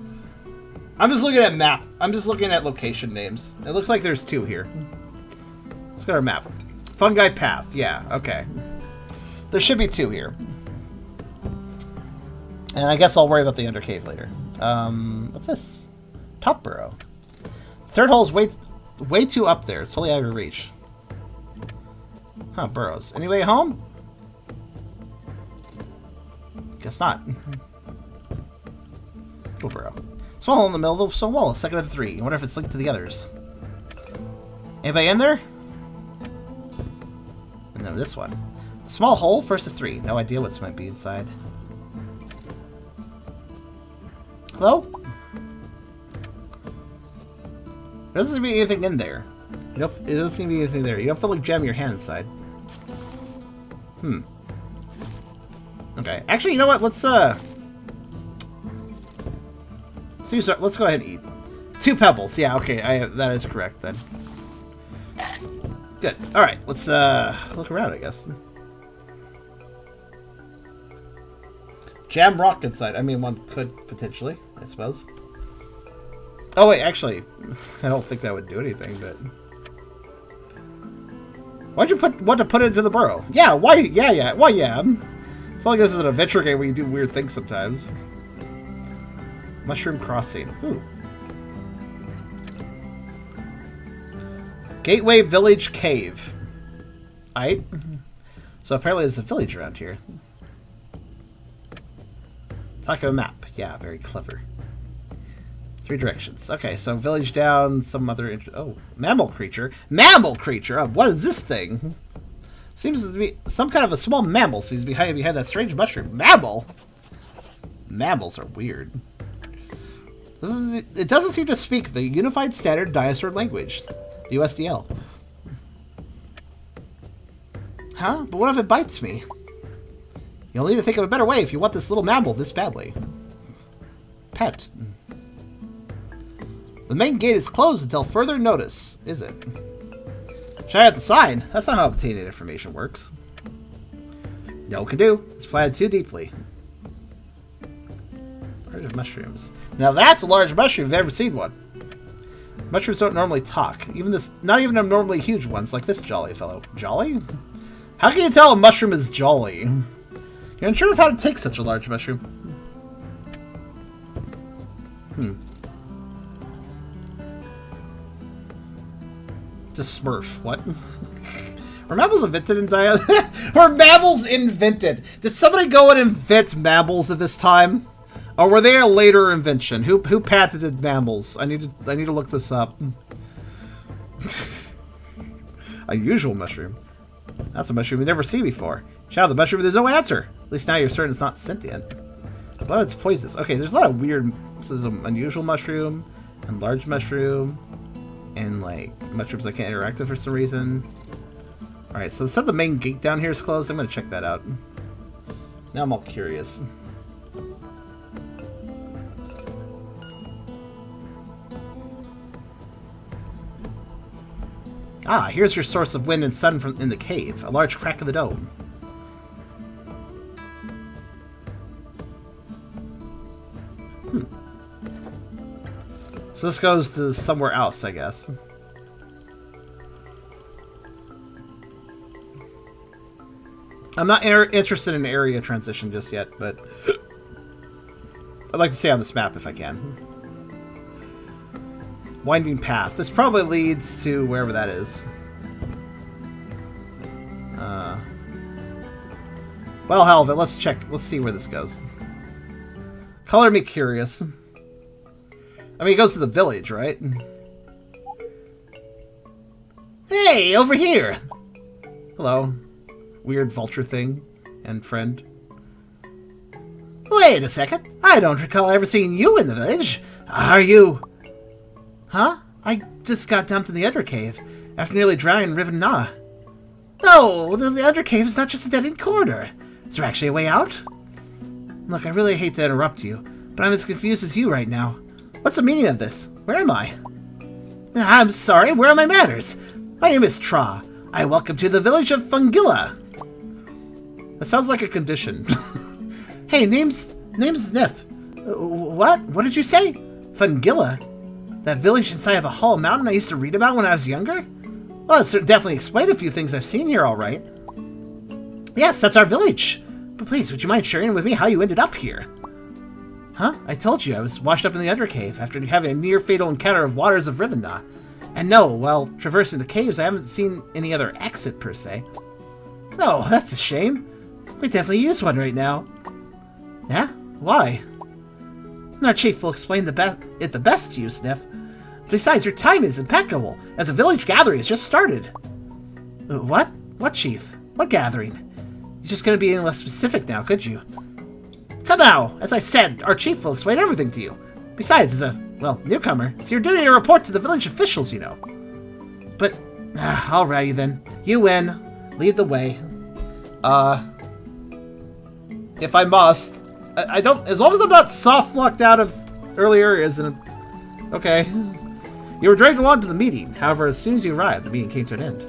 I'm just looking at map. I'm just looking at location names. It looks like there's 2 here. Let's go to our map. Fungi path. Yeah, okay. There should be 2 here. And I guess I'll worry about the undercave later. What's this? Top burrow. Third hole's way too up there. It's totally out of your reach. Huh, burrows. Any way home? Guess not. Go burrow. Small hole in the middle of the stone wall. Second of the 3. I wonder if it's linked to the others. Anybody in there? And then this one. Small hole, first of 3. No idea what might be inside. Hello? There doesn't seem to be anything in there. It doesn't seem to be anything there. You don't feel like jamming your hand inside. Okay. Actually, you know what? Let's go ahead and eat. 2 pebbles. Yeah, okay. That is correct then. Good. Alright, let's look around, I guess. Jam rock inside. I mean, one could potentially, I suppose. Oh wait, actually, I don't think that would do anything, but... Why'd you want to put it into the burrow? Yeah, why? Yeah. Why, yeah. It's not like this is an adventure game where you do weird things sometimes. Mushroom crossing. Ooh. Gateway Village Cave. Aight. So apparently there's a village around here. Talk of a map. Yeah, very clever. 3 directions. Okay, so village down, some other... Oh, mammal creature. Mammal creature? Oh, what is this thing? Seems to be some kind of a small mammal seems behind that strange mushroom. Mammal? Mammals are weird. It doesn't seem to speak the Unified Standard Dinosaur Language. The USDL. Huh? But what if it bites me? You'll need to think of a better way if you want this little mammal this badly. Pet. The main gate is closed until further notice, is it? Should I have the sign? That's not how obtaining information works. No can do. It's planted too deeply. Large mushrooms. Now that's a large mushroom if I've ever seen one. Mushrooms don't normally talk. Not even abnormally huge ones like this jolly fellow. Jolly? How can you tell a mushroom is jolly? You're unsure of how to take such a large mushroom. It's a smurf. What? Were mammals invented in Were mammals invented? Did somebody go and invent mammals at this time? Or were they a later invention? Who patented mammals? I need to look this up. A usual mushroom. That's a mushroom we've never seen before. Shout out the mushroom, there's no answer. At least now you're certain it's not sentient. But it's poisonous. Okay, there's a lot of weird... This is an unusual mushroom, and large mushroom, and like mushrooms that can't interact with for some reason. Alright, so it said the main gate down here is closed. I'm gonna check that out. Now I'm all curious. Ah, here's your source of wind and sun in the cave. A large crack in the dome. So this goes to somewhere else, I guess. I'm not interested in area transition just yet, but I'd like to stay on this map if I can. Winding path. This probably leads to wherever that is. Well, hell of it. Let's check. Let's see where this goes. Color me curious. I mean, it goes to the village, right? Hey, over here! Hello. Weird vulture thing and friend. Wait a second. I don't recall ever seeing you in the village. Are you... Huh? I just got dumped in the undercave after nearly drowning in River Nah. No, the undercave is not just a dead-end corridor. Is there actually a way out? Look, I really hate to interrupt you, but I'm as confused as you right now. What's the meaning of this? Where am I? I'm sorry, where are my manners? My name is Tra. I welcome to the village of Fungilla. That sounds like a condition. Hey, name's Zniw. What? What did you say? Fungilla? That village inside of a hollow mountain I used to read about when I was younger? Well, it's definitely explained a few things I've seen here, all right. Yes, that's our village. But please, would you mind sharing with me how you ended up here? Huh? I told you I was washed up in the undercave after having a near-fatal encounter of waters of Riverbank. And no, while traversing the caves, I haven't seen any other exit, per se. Oh, that's a shame. We definitely use one right now. Yeah? Why? Our chief will explain it the best to you, Zniw. Besides, your time is impeccable, as a village gathering has just started. What? What, chief? What gathering? You're just going to be any less specific now, could you? Come now! As I said, our chief will explain everything to you. Besides, as a, well, newcomer, it's your duty to report to the village officials, you know. But, alrighty then. You win. Lead the way. If I must. I don't, as long as I'm not soft-locked out of early areas, and okay. You were dragged along to the meeting. However, as soon as you arrived, the meeting came to an end.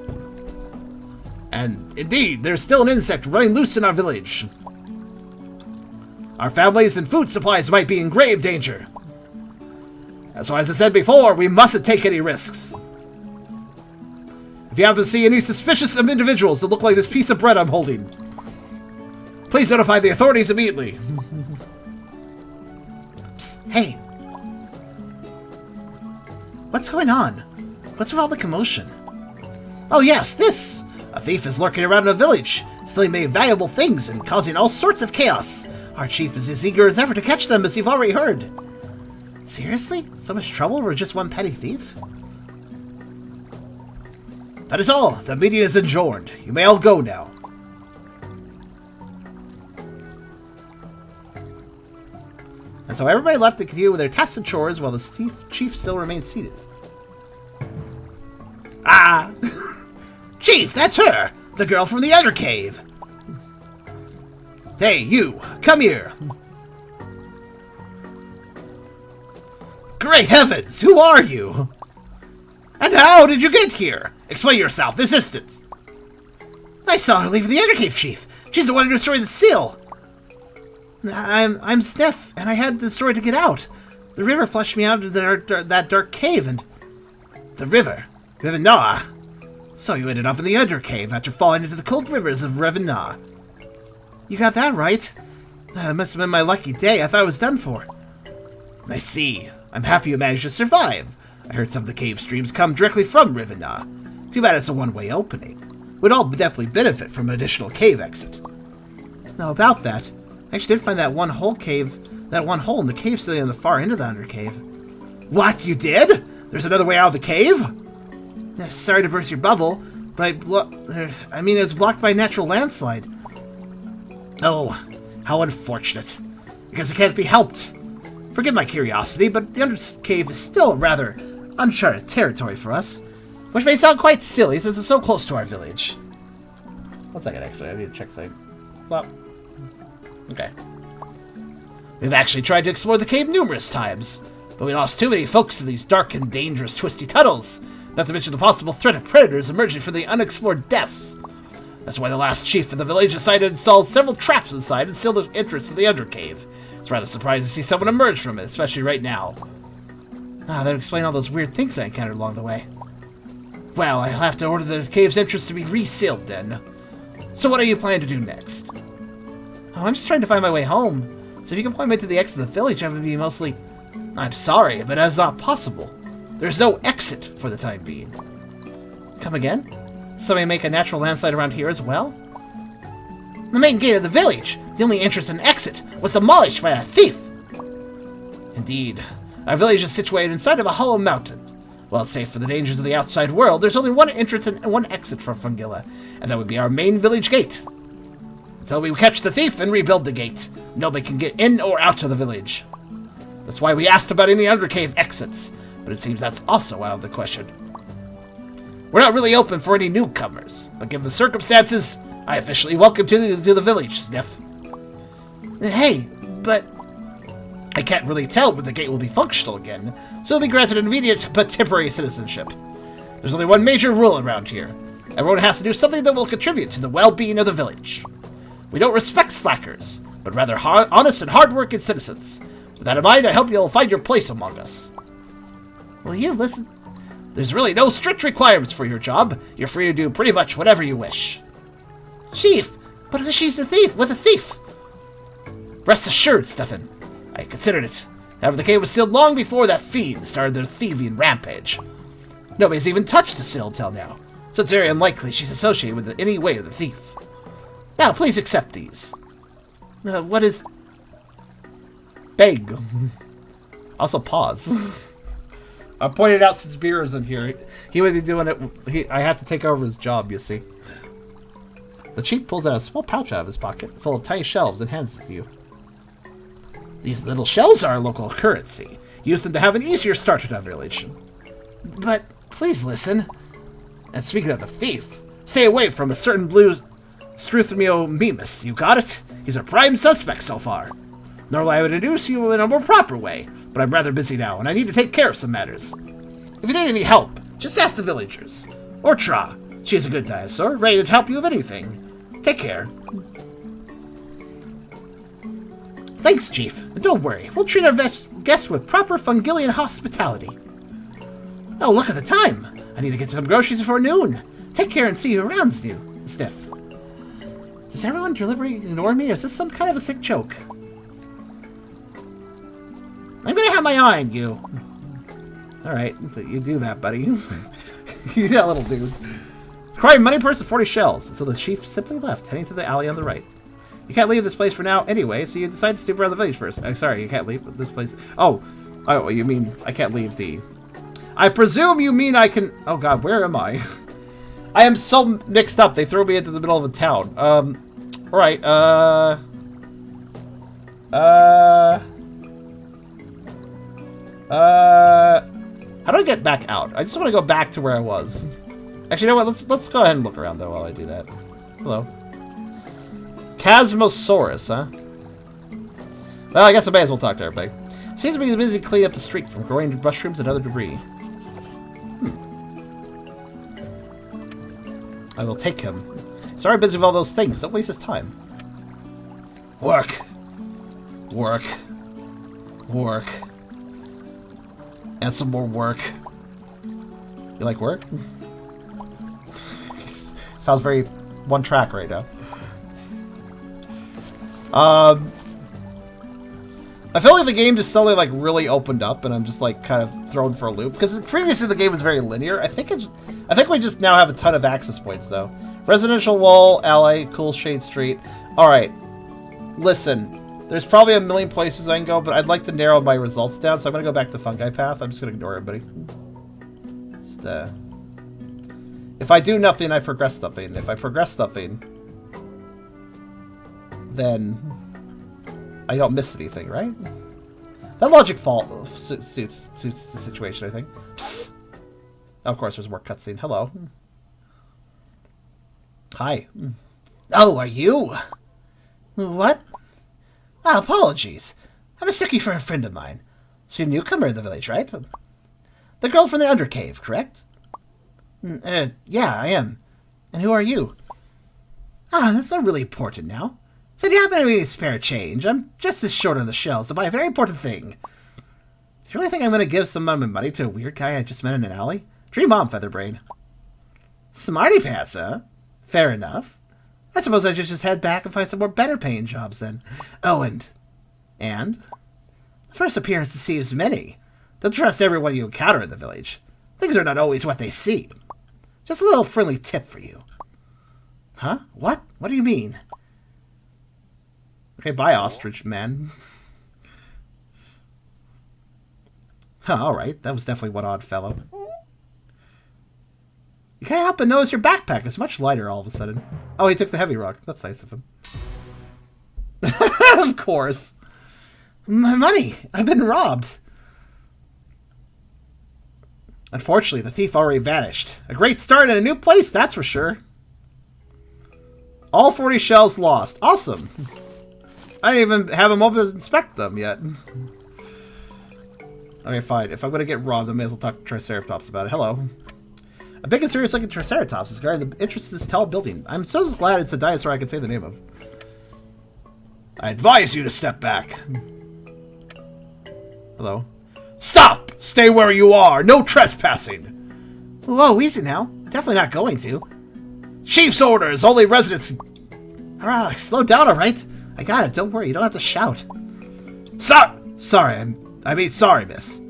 And indeed, there's still an insect running loose in our village. Our families and food supplies might be in grave danger. So as I said before, we mustn't take any risks. If you happen to see any suspicious individuals that look like this piece of bread I'm holding, please notify the authorities immediately. Psst, hey. What's going on? What's with all the commotion? Oh yes, this! A thief is lurking around the village, stealing many valuable things and causing all sorts of chaos. Our chief is as eager as ever to catch them, as you've already heard. Seriously? So much trouble over just one petty thief? That is all. The meeting is adjourned. You may all go now. And so everybody left to continue with their tasks and chores while the chief still remained seated. Ah! Chief, that's her! The girl from the other cave! Hey, you! Come here! Great heavens! Who are you? And how did you get here? Explain yourself this instant. I saw her leave the undercave, Chief. She's the one who destroyed the seal. I'm Zniw, and I had the story to get out. The river flushed me out of that dark cave, and... The river? Riverbank? So you ended up in the undercave after falling into the cold rivers of Riverbank. You got that right. That must have been my lucky day. I thought I was done for. I see. I'm happy you managed to survive. I heard some of the cave streams come directly from Riverbank. Too bad it's a one-way opening. We'd all definitely benefit from an additional cave exit. Now about that, I actually did find that one hole in the cave sitting on the far end of the undercave. What, you did? There's another way out of the cave? Sorry to burst your bubble, but it was blocked by a natural landslide. Oh, how unfortunate. Because it can't be helped. Forgive my curiosity, but the undercave is still rather uncharted territory for us, which may sound quite silly since it's so close to our village. 1 second, actually, I need to check something. Well, okay. We've actually tried to explore the cave numerous times, but we lost too many folks in these dark and dangerous twisty tunnels, not to mention the possible threat of predators emerging from the unexplored depths. That's why the last chief of the village decided to install several traps inside and seal the entrance to the undercave. It's rather surprising to see someone emerge from it, especially right now. That would explain all those weird things I encountered along the way. Well, I'll have to order the cave's entrance to be resealed then. So what are you planning to do next? Oh, I'm just trying to find my way home. So if you can point me to the exit of the village, I would be mostly... I'm sorry, but that's not possible. There's no exit for the time being. Come again? Somebody make a natural landslide around here as well? The main gate of the village, the only entrance and exit, was demolished by a thief. Indeed, our village is situated inside of a hollow mountain. While it's safe from the dangers of the outside world, there's only one entrance and one exit from Fungilla, and that would be our main village gate. Until we catch the thief and rebuild the gate, nobody can get in or out of the village. That's why we asked about any undercave exits, but it seems that's also out of the question. We're not really open for any newcomers, but given the circumstances, I officially welcome you to the village, Zniw. Hey, but... I can't really tell when the gate will be functional again, so it'll be granted an immediate but temporary citizenship. There's only one major rule around here. Everyone has to do something that will contribute to the well-being of the village. We don't respect slackers, but rather honest and hard-working citizens. With that in mind, I hope you'll find your place among us. Will you listen? There's really no strict requirements for your job. You're free to do pretty much whatever you wish. Chief, but she's a thief with a thief. Rest assured, Stefan. I considered it. However, the cave was sealed long before that fiend started their thieving rampage. Nobody's even touched the seal till now, so it's very unlikely she's associated with any way of the thief. Now, please accept these. What is... Beg. Also, pause. I pointed out since Beer is in here, he would be doing it. I have to take over his job, you see. The chief pulls out a small pouch out of his pocket, full of tiny shells, and hands it to you. These little shells are a local currency. Use them to have an easier start at our village. But please listen. And speaking of the thief, stay away from a certain blue Struthmio Mimus. You got it? He's a prime suspect so far. Normally I would introduce you in a more proper way, but I'm rather busy now, and I need to take care of some matters. If you need any help, just ask the villagers. Or Tra. She's a good dinosaur, ready to help you with anything. Take care. Thanks, Chief. And don't worry, we'll treat our guests with proper Fungillian hospitality. Oh, look at the time. I need to get some groceries before noon. Take care and see you around, Zniw. Does everyone deliberately ignore me, or is this some kind of a sick joke? I'm gonna have my eye on you. Alright, you do that, buddy. You that little dude. Required money purse of 40 shells, and so the chief simply left, heading to the alley on the right. You can't leave this place for now anyway, so you decide to snoop around the village first. I'm sorry, you can't leave this place. Oh, you mean I can't leave the... I presume you mean I can... Oh god, where am I? I am so mixed up, they threw me into the middle of a town. Alright, how do I get back out? I just want to go back to where I was. Actually, you know what? Let's go ahead and look around, though, while I do that. Hello. Chasmosaurus, huh? Well, I guess I may as well talk to everybody. Seems to be busy cleaning up the street from growing mushrooms and other debris. I will take him. He's already busy with all those things. Don't waste his time. Work. Work. Work. And some more work. You like work? Sounds very one track right now. I feel like the game just suddenly like really opened up, and I'm just like kind of thrown for a loop because previously the game was very linear. I think we just now have a ton of access points though. Residential wall, alley, cool shade street. All right, listen. There's probably a million places I can go, but I'd like to narrow my results down, so I'm gonna go back to Fungi Path. I'm just gonna ignore everybody. Just if I do nothing, I progress something. If I progress something, then I don't miss anything, right? That logic suits the situation, I think. Psst. Of course, there's more cutscene. Hello. Hi. Oh, are you? What? Ah, apologies. I mistook you for a friend of mine. So you're a newcomer in the village, right? The girl from the undercave, correct? Yeah, I am. And who are you? Ah, that's not really important now. So do you happen to be spare change? I'm just as short on the shells to buy a very important thing. Do you really think I'm going to give some of my money to a weird guy I just met in an alley? Dream on, Featherbrain. Smarty pants, huh? Fair enough. I suppose I should just head back and find some more better paying jobs then. Oh, and? The first appearance deceives many. Don't trust everyone you encounter in the village. Things are not always what they seem. Just a little friendly tip for you. Huh? What? What do you mean? Okay, bye, ostrich man. Huh, alright. That was definitely one odd fellow. You can't help but notice your backpack is much lighter all of a sudden. Oh, he took the heavy rock. That's nice of him. Of course. My money! I've been robbed. Unfortunately, the thief already vanished. A great start in a new place, that's for sure. All 40 shells lost. Awesome. I didn't even have a moment to inspect them yet. Okay, fine. If I'm going to get robbed, I may as well talk to Triceratops about it. Hello. A big and serious looking Triceratops is guarding the entrance to this tall building. I'm so glad it's a dinosaur I can say the name of. I advise you to step back. Hello. Stop! Stay where you are! No trespassing! Whoa, easy now. Definitely not going to. Chief's orders! Only residents... Alright, slow down, alright? I got it, don't worry, you don't have to shout. Sorry, miss.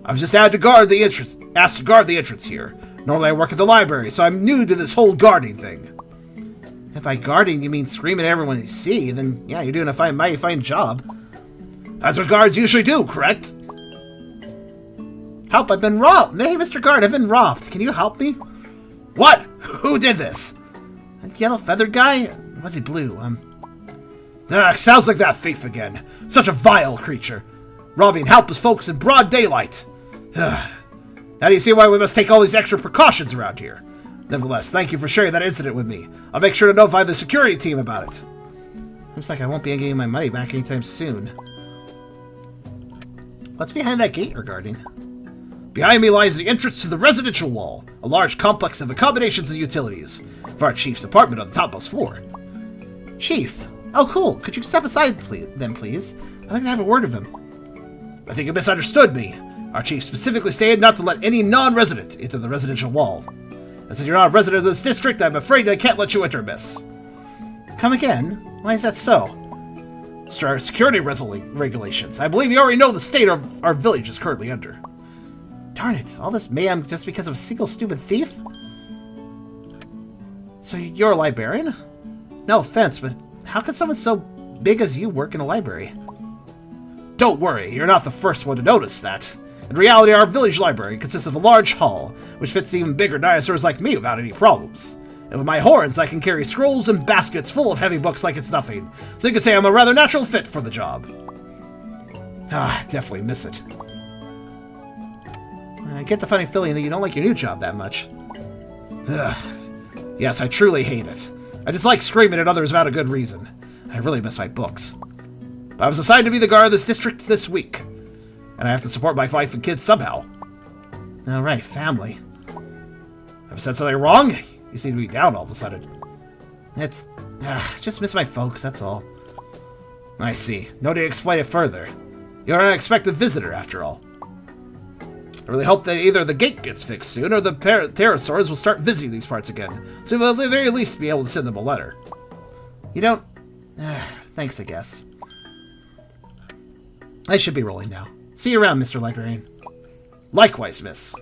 I've just had to guard the entrance... asked to guard the entrance here. Normally I work at the library, so I'm new to this whole guarding thing. If by guarding you mean screaming at everyone you see, then yeah, you're doing a mighty fine job. That's what guards usually do, correct? Help, I've been robbed! Hey, Mr. Guard, I've been robbed. Can you help me? What? Who did this? A yellow feathered guy? Was he blue? Sounds like that thief again. Such a vile creature. Robbing helpless folks in broad daylight. Now do you see why we must take all these extra precautions around here? Nevertheless, thank you for sharing that incident with me. I'll make sure to notify the security team about it. Looks like I won't be getting my money back anytime soon. What's behind that gate you're guarding? Behind me lies the entrance to the residential wall, a large complex of accommodations and utilities, for our chief's apartment on the topmost floor. Chief? Oh, cool. Could you step aside, please? I'd like to have a word with him. I think you misunderstood me. Our chief specifically stated not to let any non-resident into the residential wall. And since you're not a resident of this district, I'm afraid I can't let you enter, miss. Come again? Why is that so? It's our security regulations. I believe you already know the state our village is currently under. Darn it, all this mayhem just because of a single stupid thief? So you're a librarian? No offense, but how can someone so big as you work in a library? Don't worry, you're not the first one to notice that. In reality, our village library consists of a large hall, which fits even bigger dinosaurs like me without any problems. And with my horns, I can carry scrolls and baskets full of heavy books like it's nothing, so you can say I'm a rather natural fit for the job. Definitely miss it. I get the funny feeling that you don't like your new job that much. Yes, I truly hate it. I dislike screaming at others without a good reason. I really miss my books. But I was assigned to be the guard of this district this week, and I have to support my wife and kids somehow. Alright, family. Have I said something wrong? You seem to be down all of a sudden. It's... just miss my folks, that's all. I see. No need to explain it further. You're an unexpected visitor, after all. I really hope that either the gate gets fixed soon, or the pterosaurs will start visiting these parts again, so we'll at the very least be able to send them a letter. You don't... thanks, I guess. I should be rolling now. See you around, Mr. Librarian. Likewise, miss.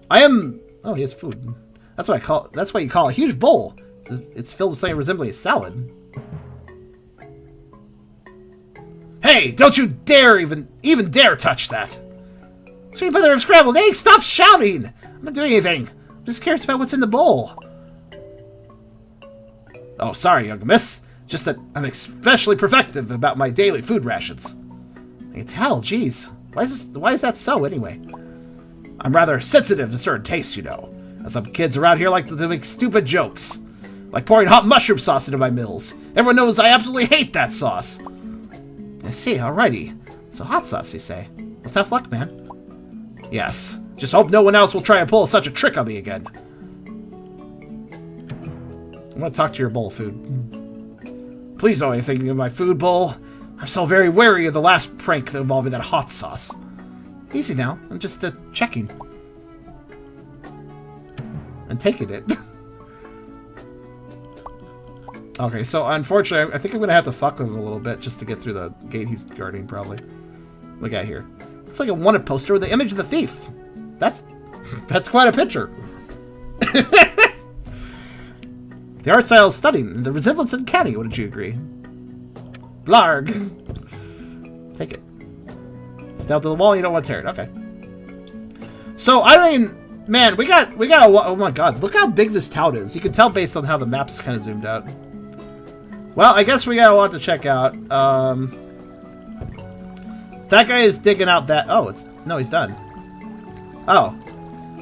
I am... Oh, he has food. That's what you call a huge bowl. It's filled with something resembling a salad. Hey, don't you dare even dare touch that! Sweet mother of scrambled eggs, stop shouting! I'm not doing anything. I'm just curious about what's in the bowl. Oh, sorry, young miss. Just that I'm especially protective about my daily food rations. I can tell, jeez. Why is that so, anyway? I'm rather sensitive to certain tastes, you know. And some kids around here like to make stupid jokes. Like pouring hot mushroom sauce into my meals. Everyone knows I absolutely hate that sauce. I see, alrighty. So hot sauce, you say? Well, tough luck, man. Yes. Just hope no one else will try and pull such a trick on me again. I want to talk to your bowl of food. Please don't be thinking of my food bowl. I'm so very wary of the last prank involving that hot sauce. Easy now. I'm just checking. And taking it. Okay, so unfortunately, I think I'm going to have to fuck with him a little bit just to get through the gate he's guarding, probably. Look at here. Looks like a wanted poster with the image of the thief. That's quite a picture. The art style is stunning, and the resemblance uncanny, wouldn't you agree? Blarg! Take it. It's down to the wall, you don't want to tear it. Okay. So, I mean, man, we got a lot. Oh my god, look how big this town is. You can tell based on how the map's kind of zoomed out. Well, I guess we got a lot to check out. That guy is digging out that... Oh, no, he's done. Oh.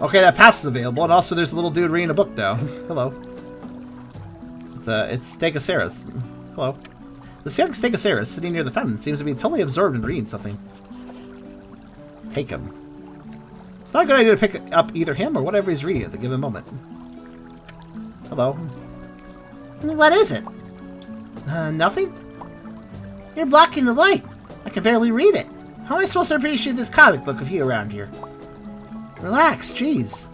Okay, that path is available, and also there's a little dude reading a book now. Hello. It's Stegosaurus. Hello. This young Stegosaurus sitting near the fountain seems to be totally absorbed in reading something. Take him. It's not a good idea to pick up either him or whatever he's reading at the given moment. Hello. What is it? Nothing? You're blocking the light. I can barely read it. How am I supposed to appreciate this comic book with you around here? Relax, jeez.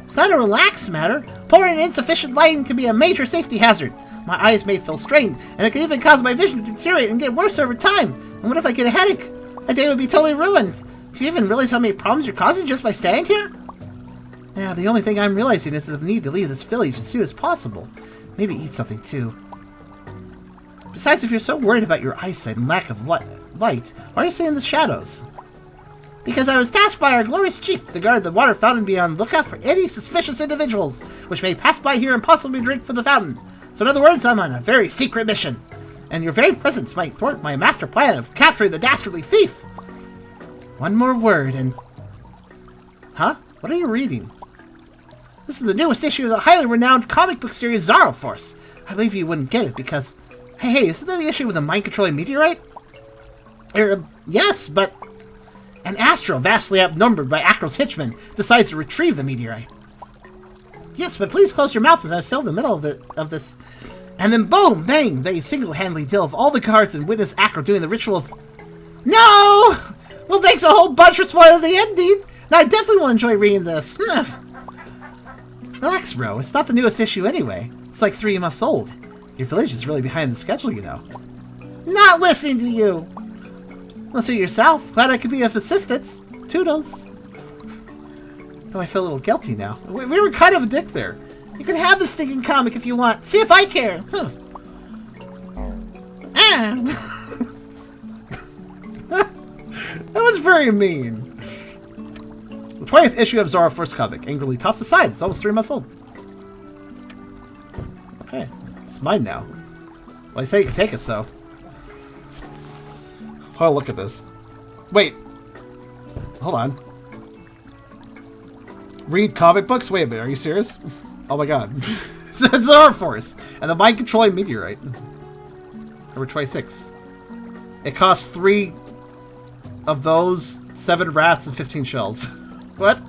It's not a relaxed matter. Poor and insufficient lighting can be a major safety hazard. My eyes may feel strained, and it can even cause my vision to deteriorate and get worse over time. And what if I get a headache? My day would be totally ruined. Do you even realize how many problems you're causing just by standing here? Yeah, the only thing I'm realizing is the need to leave this village as soon as possible. Maybe eat something too. Besides, if you're so worried about your eyesight and lack of light, why are you staying in the shadows? Because I was tasked by our glorious chief to guard the water fountain and be on the lookout for any suspicious individuals which may pass by here and possibly drink from the fountain. So in other words, I'm on a very secret mission. And your very presence might thwart my master plan of capturing the dastardly thief. One more word and... Huh? What are you reading? This is the newest issue of the highly renowned comic book series Zaro Force. I believe you wouldn't get it because... Hey, isn't that the issue with the mind-controlling meteorite? Yes, but... An Astro, vastly outnumbered by Acro's henchmen, decides to retrieve the meteorite. Yes, but please close your mouth as I'm still in the middle of this. And then boom, bang, they single-handedly delve all the guards and witness Acro doing the ritual of... No! Well, thanks a whole bunch for spoiling the ending. Now, I definitely want to enjoy reading this. Relax, bro. It's not the newest issue anyway. It's like 3 months old. Your village is really behind the schedule, you know. Not listening to you. Listen to yourself. Glad I could be of assistance. Toodles. Though I feel a little guilty now. We were kind of a dick there. You can have the stinking comic if you want. See if I care. That was very mean. The 20th issue of Zara First comic. Angrily tossed aside. It's almost 3 months old. Okay. It's mine now. Well, I say you can take it, so. Oh, look at this. Wait. Hold on. Read comic books? Wait a minute. Are you serious? Oh my god. It's Zara Force. And the mind-controlling meteorite. Number 26. It costs 3 of those, 7 rats, and 15 shells. What?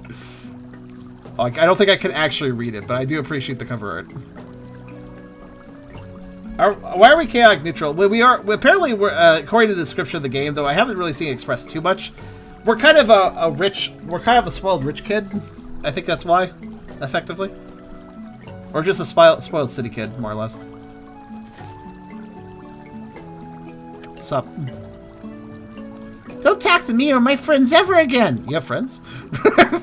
Oh, I don't think I can actually read it, but I do appreciate the cover art. Why are we chaotic neutral? Well, apparently we're according to the description of the game, though I haven't really seen it expressed too much. We're kind of we're kind of a spoiled rich kid. I think that's why, effectively. Or just a spoiled city kid, more or less. Sup? Don't talk to me or my friends ever again! You have friends? I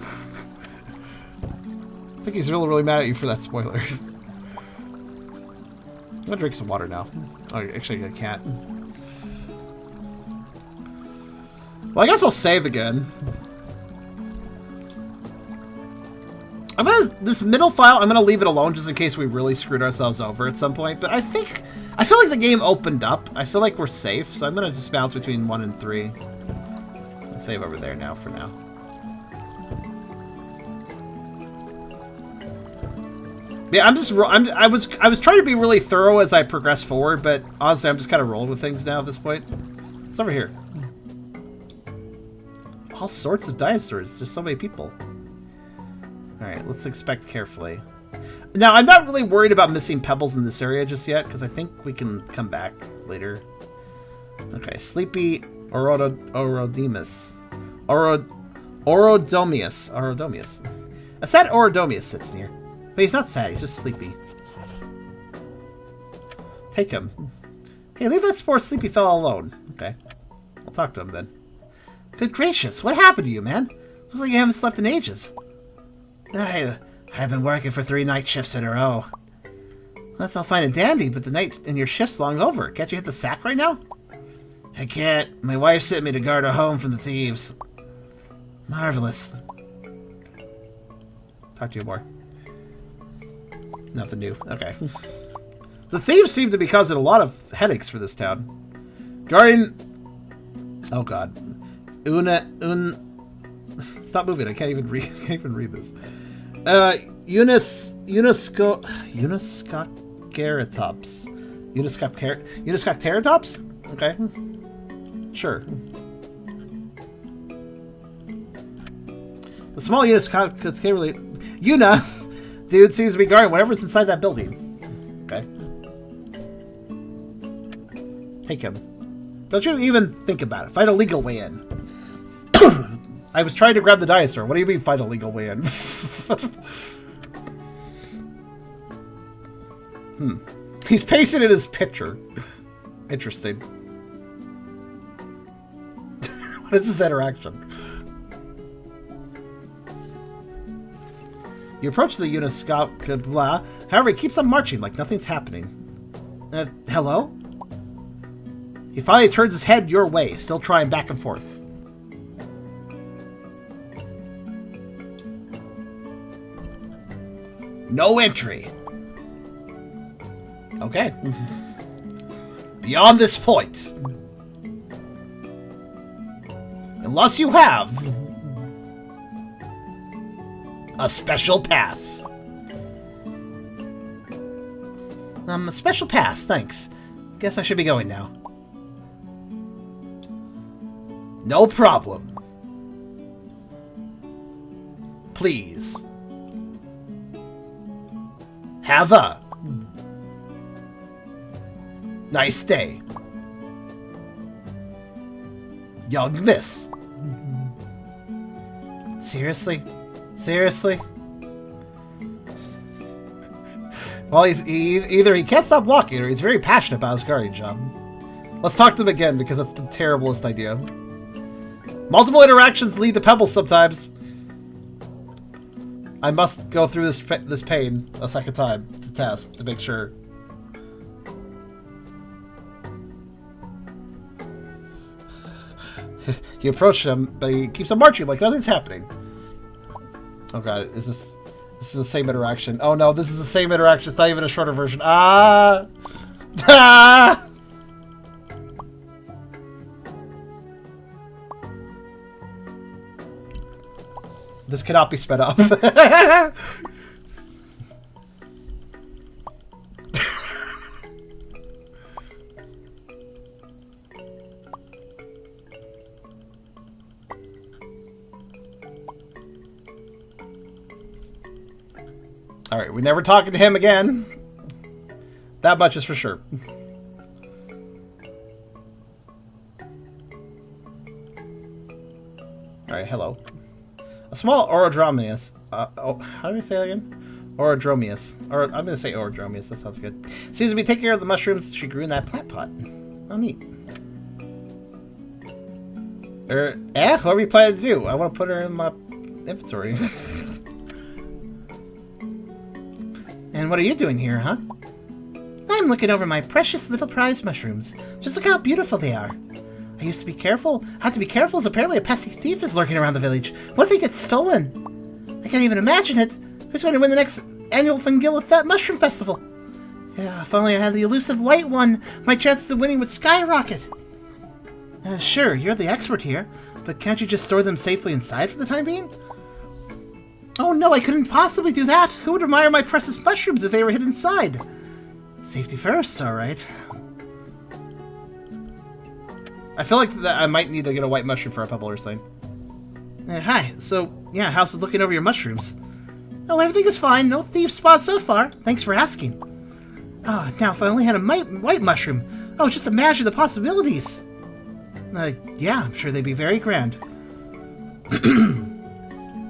think he's really mad at you for that spoiler. I'm gonna drink some water now. Oh, actually, I can't. Well, I guess I'll save again. This middle file, I'm gonna leave it alone just in case we really screwed ourselves over at some point. But I feel like the game opened up. I feel like we're safe, so I'm gonna just bounce between 1 and 3. I'll save over there now for now. Yeah, I was trying to be really thorough as I progress forward, but honestly, I'm just kind of rolling with things now at this point. It's over here. All sorts of dinosaurs. There's so many people. All right, let's inspect carefully. Now, I'm not really worried about missing pebbles in this area just yet, because I think we can come back later. Okay, Sleepy Orodomius. Orodomius. A sad Orodomius sits near. But he's not sad, he's just sleepy. Take him. Hey, leave that poor sleepy fellow alone. Okay. I'll talk to him then. Good gracious, what happened to you, man? Looks like you haven't slept in ages. I've been working for 3 night shifts in a row. That's all fine and dandy, but the night in your shift's long over. Can't you hit the sack right now? I can't. My wife sent me to guard our home from the thieves. Marvelous. Talk to you more. Nothing new. Okay. The thieves seem to be causing a lot of headaches for this town. Guarding... Oh god. Stop moving. I can't even read. Can't even read this. Uniscocteratops? Okay. Sure. The small Uniscocteratops... Una! Dude seems to be guarding whatever's inside that building. Okay. Take him. Don't you even think about it. Find a legal way in. I was trying to grab the dinosaur. What do you mean find a legal way in? He's pacing in his picture. Interesting. What is this interaction? You approach the Uniscope, blah. However, he keeps on marching like nothing's happening. Hello? He finally turns his head your way, still trying back and forth. No entry. Okay. Beyond this point. Unless you have a special pass. A special pass, thanks. Guess I should be going now. No problem. Please. Have a nice day. Young miss. Seriously? Seriously? Well, either he can't stop walking or he's very passionate about his guarding job. Let's talk to him again because that's the terriblest idea. Multiple interactions lead to pebbles sometimes. I must go through this pain a second time to test to make sure. He approached him, but he keeps on marching like nothing's happening. Oh god, is this is the same interaction? Oh no, this is the same interaction. It's not even a shorter version. Ah! Ah! This cannot be sped up. Alright, we're never talking to him again. That much is for sure. Alright, hello. A small Orodromius. How do we say that again? Orodromius. Or I'm going to say Orodromius. That sounds good. Seems to be taking care of the mushrooms she grew in that plant pot. Oh, neat. What are we planning to do? I want to put her in my inventory. And what are you doing here, huh? I'm looking over my precious little prize mushrooms. Just look how beautiful they are. I used to be careful. Had to be careful as apparently a pesky thief is lurking around the village. What if he gets stolen? I can't even imagine it. Who's going to win the next annual Fungilla Mushroom Festival? Yeah, if only I had the elusive white one, my chances of winning would skyrocket. Sure, you're the expert here, but can't you just store them safely inside for the time being? Oh no, I couldn't possibly do that. Who would admire my precious mushrooms if they were hidden inside? Safety first, alright. I feel like that I might need to get a white mushroom for a pebble or something. Hi, so, yeah, how's it looking over your mushrooms? Oh, everything is fine. No thief spots so far. Thanks for asking. Oh, now if I only had a white mushroom. Oh, just imagine the possibilities. Yeah, I'm sure they'd be very grand.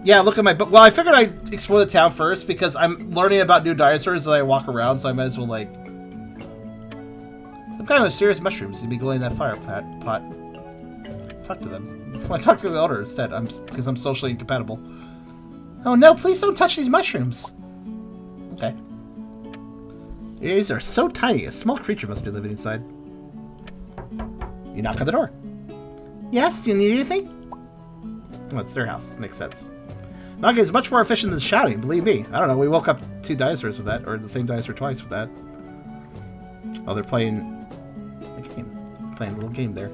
Yeah, look at my book. Well, I figured I'd explore the town first because I'm learning about new dinosaurs as I walk around, so I might as well, like... Some kind of mysterious mushrooms to be glowing in that fire pot. Talk to them. I talk to the owner instead, because I'm socially incompatible. Oh no, please don't touch these mushrooms. Okay. These are so tiny, a small creature must be living inside. You knock on the door. Yes, do you need anything? Oh, it's their house. Makes sense. Knocking is much more efficient than shouting, believe me. I don't know, we woke up 2 dinosaurs with that, or the same dinosaur twice with that. Oh, they're playing a game. Playing a little game there.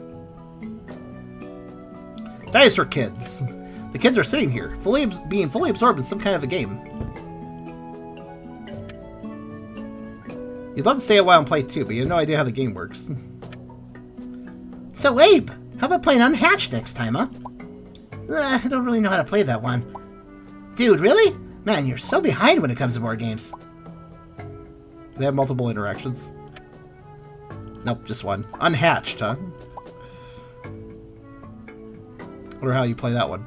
Dinosaur kids. The kids are sitting here, being fully absorbed in some kind of a game. You'd love to stay a while and play too, but you have no idea how the game works. So, Abe, how about playing Unhatched next time, huh? I don't really know how to play that one. Dude, really? Man, you're so behind when it comes to board games. They have multiple interactions. Nope, just one. Unhatched, huh? Wonder how you play that one.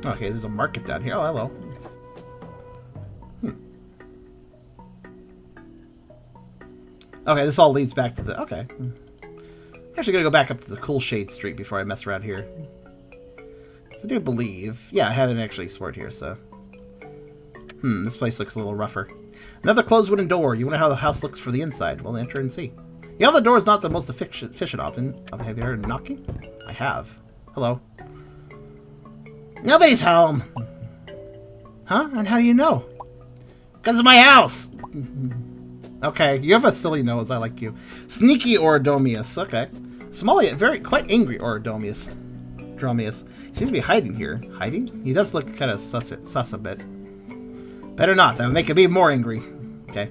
Okay, there's a market down here. Oh, hello. Okay, this all leads back to the... Okay. Actually gonna go back up to the Cool Shade Street before I mess around here. So I do believe... Yeah, I haven't actually explored here, so... This place looks a little rougher. Another closed wooden door. You wonder how the house looks for the inside. Well, enter and see. Yeah, the door is not the most efficient option. Have you heard knocking? I have. Hello. Nobody's home. Huh? And how do you know? Because of my house. Okay, you have a silly nose. I like you. Sneaky Orodomius. Okay. Small yet quite angry Orodomius. Dromius. He seems to be hiding here. Hiding? He does look kind of sus a bit. Better not. That would make him even more angry. Okay.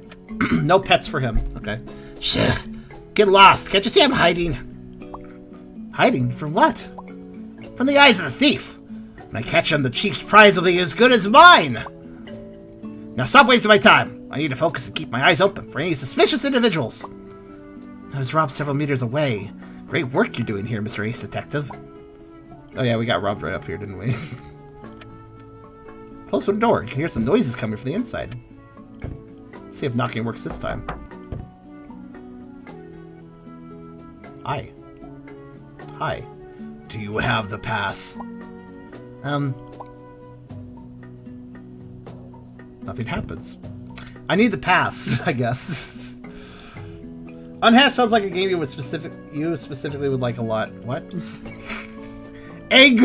No pets for him. Okay. Shit. Get lost. Can't you see I'm hiding? Hiding? From what? From the eyes of the thief. When I catch him, the chief's prize will be as good as mine. Now stop wasting my time. I need to focus and keep my eyes open for any suspicious individuals. I was robbed several meters away. Great work you're doing here, Mr. Ace Detective. Oh yeah, we got robbed right up here, didn't we? Close to the door. You can hear some noises coming from the inside. Let's see if knocking works this time. Hi. Hi. Do you have the pass? Nothing happens. I need the pass, I guess. Unhatched sounds like a game you specifically would like a lot. What? Egg!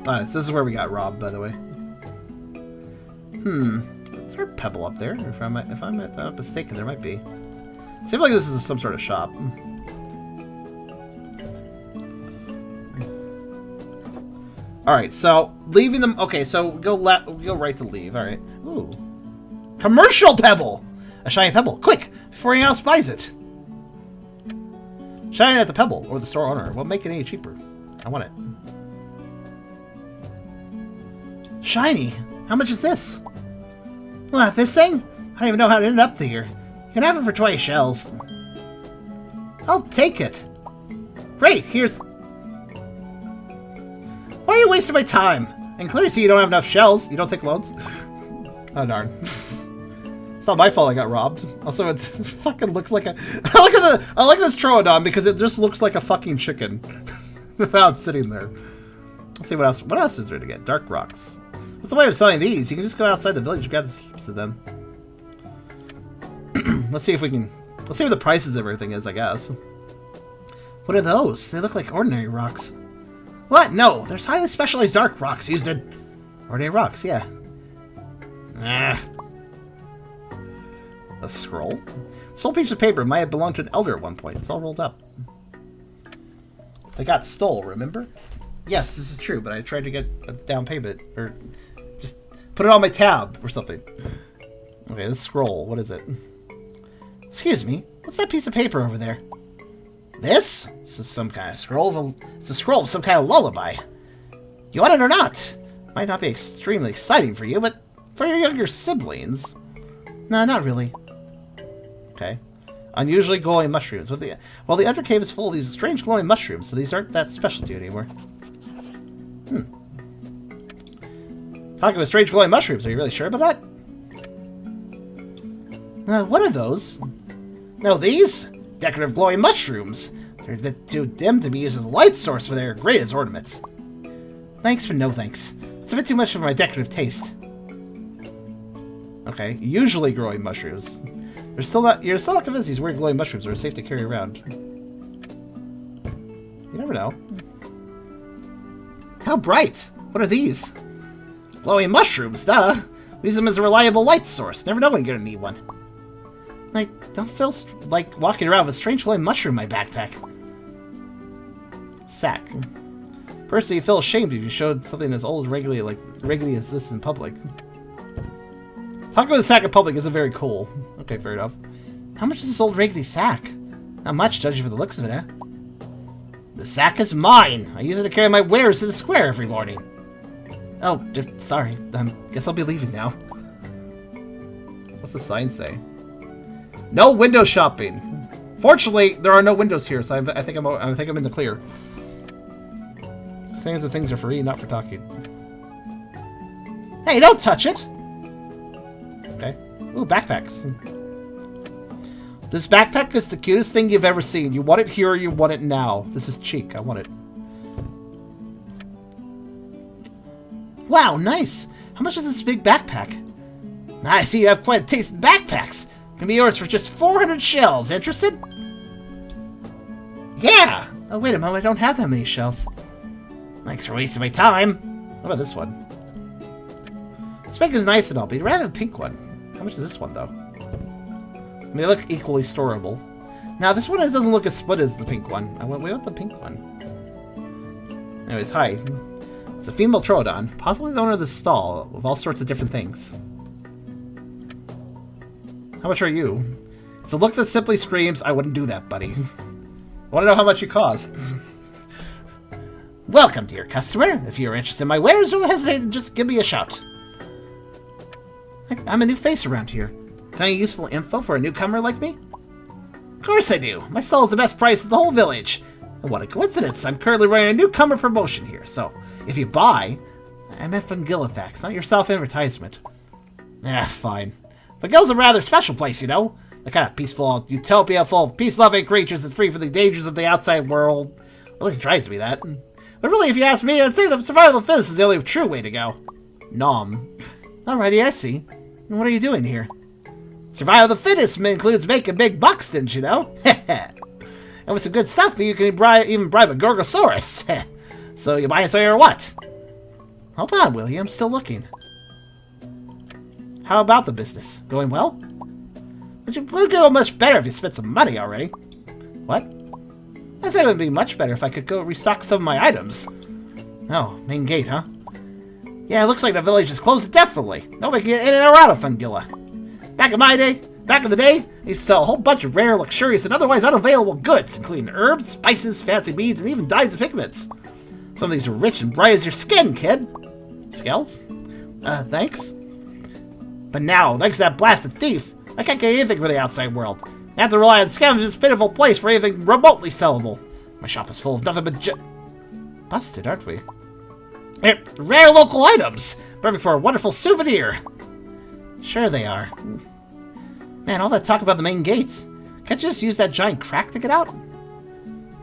This is where we got robbed, by the way. Is there a pebble up there? If I'm not mistaken, there might be. Seems like this is some sort of shop. Alright, so leaving them. Okay, so go right to leave. Alright. Ooh. Commercial pebble! A shiny pebble. Quick! Before anyone else buys it. Shiny at the pebble, or the store owner. Won't make it any cheaper. I want it. Shiny? How much is this? What, this thing? I don't even know how it ended up here. You can have it for 20 shells. I'll take it. Great, here's... Why are you wasting my time? And clearly see you don't have enough shells. You don't take loans? Oh, darn. It's not my fault I got robbed. Also, it fucking looks like a... I like this troodon because it just looks like a fucking chicken. Without sitting there. Let's see what else. What else is there to get? Dark rocks. What's the way of selling these? You can just go outside the village and gather heaps of them. Let's see if we can... Let's see what the prices of everything is, I guess. What are those? They look like ordinary rocks. What? No, there's highly specialized dark rocks used in... Ordinary rocks, yeah. Ah. A scroll? This whole piece of paper might have belonged to an elder at one point. It's all rolled up. They got stole, remember? Yes, this is true, but I tried to get a down payment. Or just put it on my tab or something. Okay, this scroll. What is it? Excuse me. What's that piece of paper over there? This? This is some kind of scroll. It's a scroll of some kind of lullaby. You want it or not? Might not be extremely exciting for you, but for your younger siblings. No, not really. Okay. Unusually glowing mushrooms. Well, the undercave is full of these strange glowing mushrooms, so these aren't that special to you anymore. Talking about strange glowing mushrooms, are you really sure about that? What are those? No, these? Decorative glowing mushrooms. They're a bit too dim to be used as a light source, but they're great as ornaments. Thanks, but no thanks. It's a bit too much for my decorative taste. Okay, usually glowing mushrooms. You're still not convinced these weird glowing mushrooms are safe to carry around. You never know. How bright? What are these? Glowing mushrooms, duh. We use them as a reliable light source. Never know when you're gonna need one. don't feel like walking around with a strange glowing mushroom in my backpack. Sack. Personally, you feel ashamed if you showed something as old and regularly as this in public. Talking with a sack in public isn't very cool. Okay, fair enough. How much is this old raggedy sack? Not much, judging from the looks of it, eh? The sack is mine! I use it to carry my wares to the square every morning. Oh, sorry. Guess I'll be leaving now. What's the sign say? No window shopping. Fortunately, there are no windows here, so I think I'm in the clear. Saying that things are for eating, not for talking. Hey, don't touch it! Okay. Ooh, backpacks. This backpack is the cutest thing you've ever seen. You want it here or you want it now. This is cheek. I want it. Wow, nice. How much is this big backpack? I see you have quite a taste in backpacks. Can be yours for just 400 shells. Interested? Yeah! Oh, wait a moment. I don't have that many shells. Thanks for wasting my time. What about this one? This bag is nice and all, but you'd rather have a pink one. How much is this one, though? I mean, they look equally storable. Now, this one doesn't look as split as the pink one. We want the pink one. Anyways, hi. It's a female troodon, possibly the owner of this stall, with all sorts of different things. How much are you? It's a look that simply screams, I wouldn't do that, buddy. I want to know how much you cost. Welcome, dear customer. If you're interested in my wares, don't hesitate to just give me a shout. I'm a new face around here. Can I get useful info for a newcomer like me? Of course I do. My stall is the best price in the whole village. And what a coincidence. I'm currently running a newcomer promotion here, so if you buy... I meant fungilla facts, not your self-advertisement. Fine. Fungilla's a rather special place, you know? The kind of peaceful utopia full of peace-loving creatures and free from the dangers of the outside world. At least it tries to be that. But really, if you ask me, I'd say the survival of the fittest is the only true way to go. Nom. Alrighty, I see. And what are you doing here? Survival of the fittest includes making big bucks, didn't you know? And with some good stuff, you can even bribe a Gorgosaurus. So you buying something or what? Hold on, will you? I'm still looking. How about the business? Going well? It would go much better if you spent some money already. What? I said it would be much better if I could go restock some of my items. Oh, main gate, huh? Yeah, it looks like the village is closed indefinitely. Nobody can get in or out of Fungilla. Back in the day, I used to sell a whole bunch of rare, luxurious, and otherwise unavailable goods, including herbs, spices, fancy beads, and even dyes and pigments. Some of these are rich and bright as your skin, kid. Scales? Thanks. But now, thanks to that blasted thief, I can't get anything for the outside world. I have to rely on Scavenging's pitiful place for anything remotely sellable. My shop is full of nothing but busted, aren't we? Rare local items! Perfect for a wonderful souvenir! Sure they are. Man, all that talk about the main gate. Can't you just use that giant crack to get out?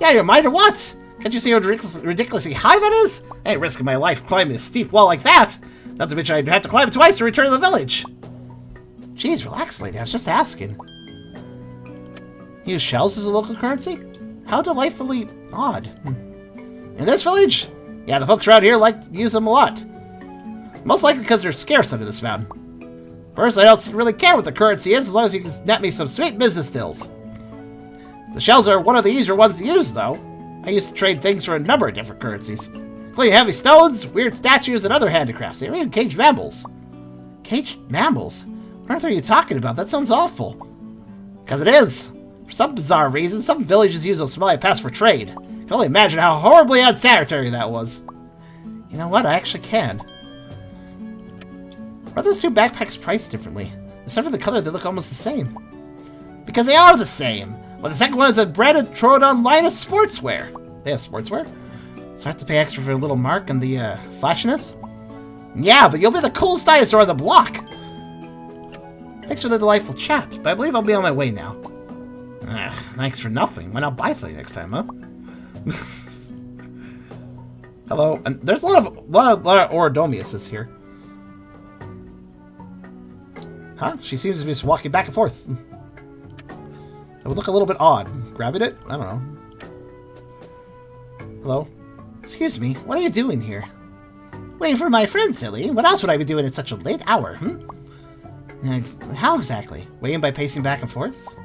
Yeah, your mind or what? Can't you see how ridiculously high that is? I ain't risking my life climbing a steep wall like that. Not to mention I'd have to climb it twice to return to the village. Jeez, relax, lady. I was just asking. Use shells as a local currency? How delightfully odd. In this village? Yeah, the folks around here like to use them a lot. Most likely because they're scarce under this mountain. Personally, I don't really care what the currency is as long as you can net me some sweet business deals. The shells are one of the easier ones to use, though. I used to trade things for a number of different currencies, including heavy stones, weird statues, and other handicrafts, and even caged mammals. Caged mammals? What on earth are you talking about? That sounds awful. Because it is. For some bizarre reason, some villages use those smelly pests for trade. I can only imagine how horribly unsanitary that was. You know what? I actually can. Why are those two backpacks priced differently? Except for the color, they look almost the same. Because they are the same. Well, the second one is a branded Troodon line of sportswear. They have sportswear? So I have to pay extra for a little mark and the flashiness? Yeah, but you'll be the coolest dinosaur on the block. Thanks for the delightful chat, but I believe I'll be on my way now. Thanks for nothing. Why not buy something next time, huh? Hello, and there's a lot of Orodomiuses here. Huh? She seems to be just walking back and forth. It would look a little bit odd. Grabbing it? I don't know. Hello? Excuse me, what are you doing here? Waiting for my friend, silly. What else would I be doing at such a late hour, How exactly? Waiting by pacing back and forth?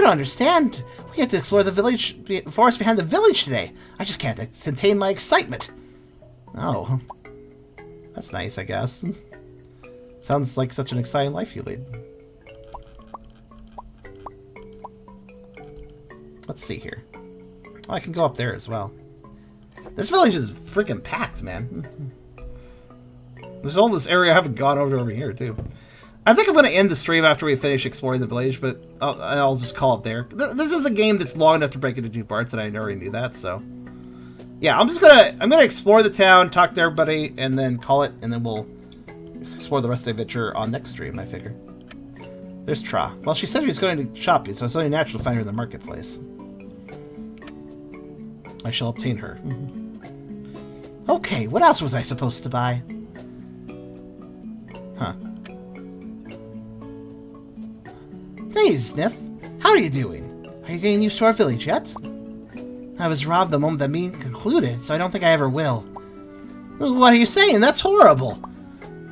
You don't understand. We get to explore the forest behind the village today. I just can't contain my excitement. Oh. That's nice, I guess. Sounds like such an exciting life you lead. Let's see here. Oh, I can go up there as well. This village is freaking packed, man. There's all this area I haven't gone over here, too. I think I'm going to end the stream after we finish exploring the village, but I'll just call it there. This is a game that's long enough to break into 2 parts, and I already knew that, so... Yeah, I'm gonna explore the town, talk to everybody, and then call it, and then we'll explore the rest of the adventure on next stream, I figure. There's Tra. Well, she said she was going to shopping, so it's only natural to find her in the marketplace. I shall obtain her. Okay, what else was I supposed to buy? Huh. Hey, Zniw. How are you doing? Are you getting used to our village yet? I was robbed the moment the meeting concluded, so I don't think I ever will. What are you saying? That's horrible.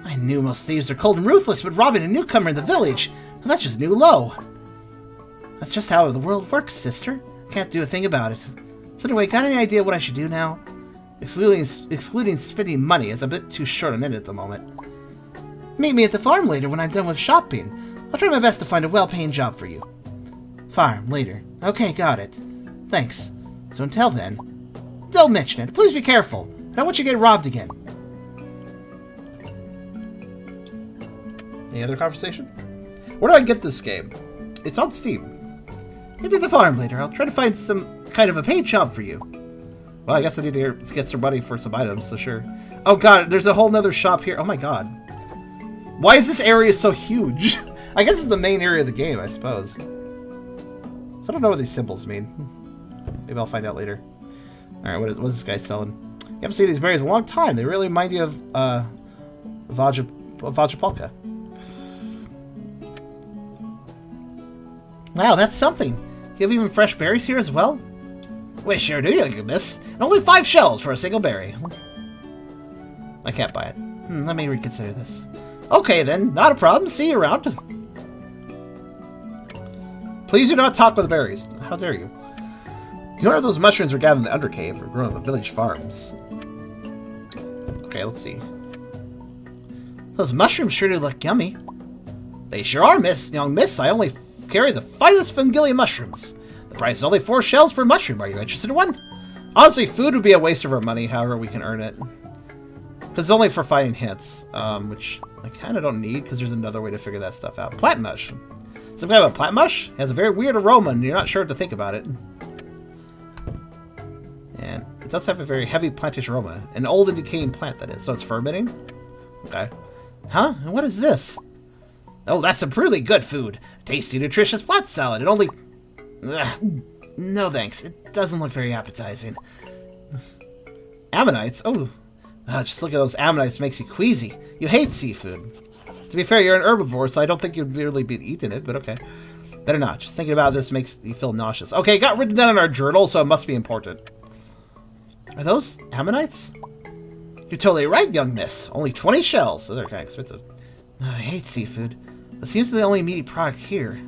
I knew most thieves are cold and ruthless, but robbing a newcomer in the village, well, that's just new low. That's just how the world works, sister. Can't do a thing about it. So anyway, got any idea what I should do now? Excluding spending money is a bit too short on it at the moment. Meet me at the farm later when I'm done with shopping. I'll try my best to find a well-paying job for you. Farm, later. Okay, got it. Thanks. So until then, don't mention it. Please be careful. I don't want you to get robbed again. Any other conversation? Where do I get this game? It's on Steam. Maybe at the farm later. I'll try to find some kind of a paid job for you. Well, I guess I need to get some money for some items, so sure. Oh god, there's a whole nother shop here. Oh my god. Why is this area so huge? I guess it's the main area of the game, I suppose. So I don't know what these symbols mean. Maybe I'll find out later. Alright, what is this guy selling? You haven't seen these berries in a long time. They really remind you of Vajapalka. Wow, that's something. You have even fresh berries here as well? We sure do, you miss. And only 5 shells for a single berry. I can't buy it. Let me reconsider this. Okay then, not a problem. See you around. Please do not talk with the berries. How dare you? You know where those mushrooms are gathered in the undercave or grown on the village farms? Okay, let's see. Those mushrooms sure do look yummy. They sure are, young miss. I only carry the finest fungilla mushrooms. The price is only 4 shells per mushroom. Are you interested in one? Honestly, food would be a waste of our money, however we can earn it. Because it's only for finding hints, which I kind of don't need, because there's another way to figure that stuff out. Plant mush. Some kind of a plant mush? It has a very weird aroma, and you're not sure what to think about it. And it does have a very heavy plantish aroma. An old and decaying plant, that is. So it's fermenting? Okay. Huh? And what is this? Oh, that's some really good food. Tasty, nutritious plant salad. It only... Ugh. No thanks. It doesn't look very appetizing. Ammonites? Oh. Just look at those ammonites. Makes you queasy. You hate seafood. To be fair, you're an herbivore, so I don't think you'd really be eating it, but okay. Better not. Just thinking about this makes you feel nauseous. Okay, it got written down in our journal, so it must be important. Are those ammonites? You're totally right, young miss. Only 20 shells, so they're kind of expensive. I hate seafood. It seems to be the only meaty product here.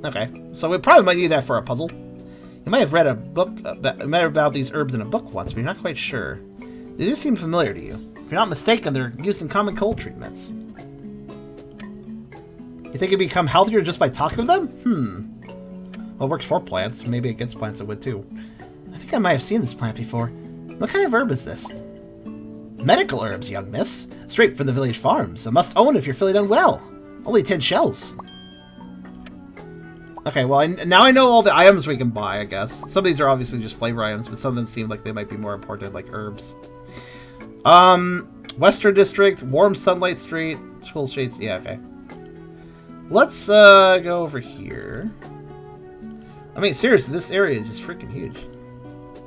Okay, so we probably might need that for a puzzle. You might have read a book about these herbs in a book once, but you're not quite sure. They do seem familiar to you. If you're not mistaken, they're used in common cold treatments. You think you'd become healthier just by talking with them? Well, it works for plants. Maybe against plants it would too. I think I might have seen this plant before. What kind of herb is this? Medical herbs, young miss. Straight from the village farms. A must own if you're feeling unwell. Only 10 shells. Okay, well, now I know all the items we can buy, I guess. Some of these are obviously just flavor items, but some of them seem like they might be more important, like herbs. Western District, Warm Sunlight Street, Cool Shades. Yeah, okay. Let's go over here. I mean, seriously, this area is just freaking huge.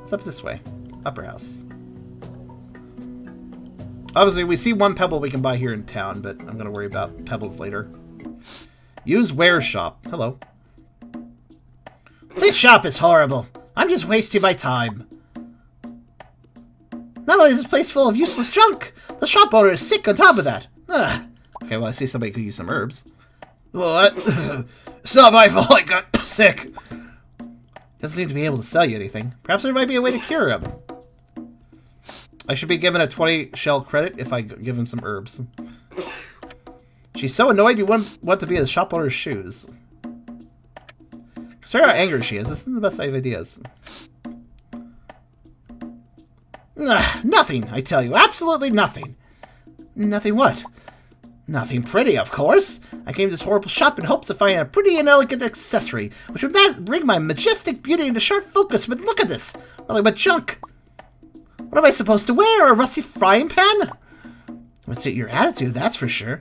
It's up this way. Upper house. Obviously, we see one pebble we can buy here in town, but I'm going to worry about pebbles later. Use Ware Shop. Hello. This shop is horrible. I'm just wasting my time. Not only is this place full of useless junk, the shop owner is sick on top of that. Ugh. Okay, well, I see somebody could use some herbs. What? It's not my fault I got sick. Doesn't seem to be able to sell you anything. Perhaps there might be a way to cure him. I should be given a 20 shell credit if I give him some herbs. She's so annoyed you want to be in the shop owner's shoes. Consider how angry she is. This isn't the best of ideas. Nothing, I tell you. Absolutely nothing. Nothing what? Nothing pretty, of course. I came to this horrible shop in hopes of finding a pretty and elegant accessory, which would bring my majestic beauty into sharp focus, but look at this. Nothing but junk. What am I supposed to wear? A rusty frying pan? Would suit your attitude, that's for sure.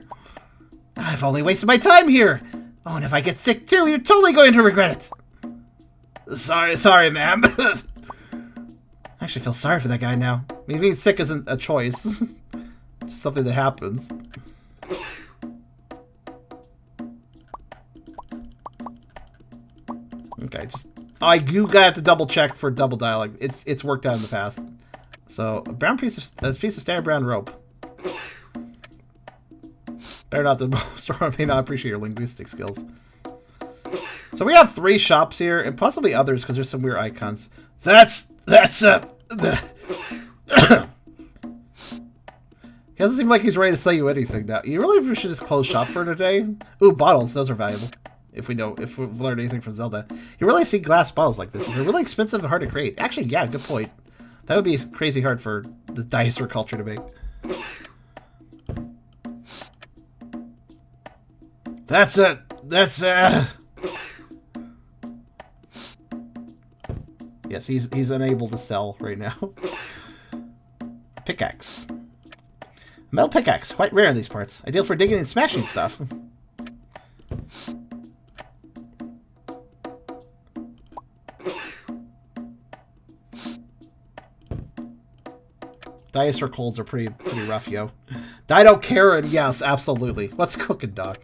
I've only wasted my time here. Oh, and if I get sick too, you're totally going to regret it. Sorry, ma'am. I actually feel sorry for that guy now. I mean, being sick isn't a choice. It's something that happens. Okay, I do have to double check for double dialogue. It's worked out in the past. So a piece of standard brown rope. Better not to store. I may not appreciate your linguistic skills. So we have 3 shops here, and possibly others because there's some weird icons. He doesn't seem like he's ready to sell you anything now. You really should just close shop for today. Ooh, bottles. Those are valuable. If we've learned anything from Zelda. You really see glass bottles like this. They're really expensive and hard to create. Actually, yeah, good point. That would be crazy hard for the dinosaur culture to make. Yes, he's unable to sell right now. Pickaxe. Metal pickaxe, quite rare in these parts. Ideal for digging and smashing stuff. Dinosaur colds are pretty rough, yo. Dino Karen, yes, absolutely. What's cooking, dog?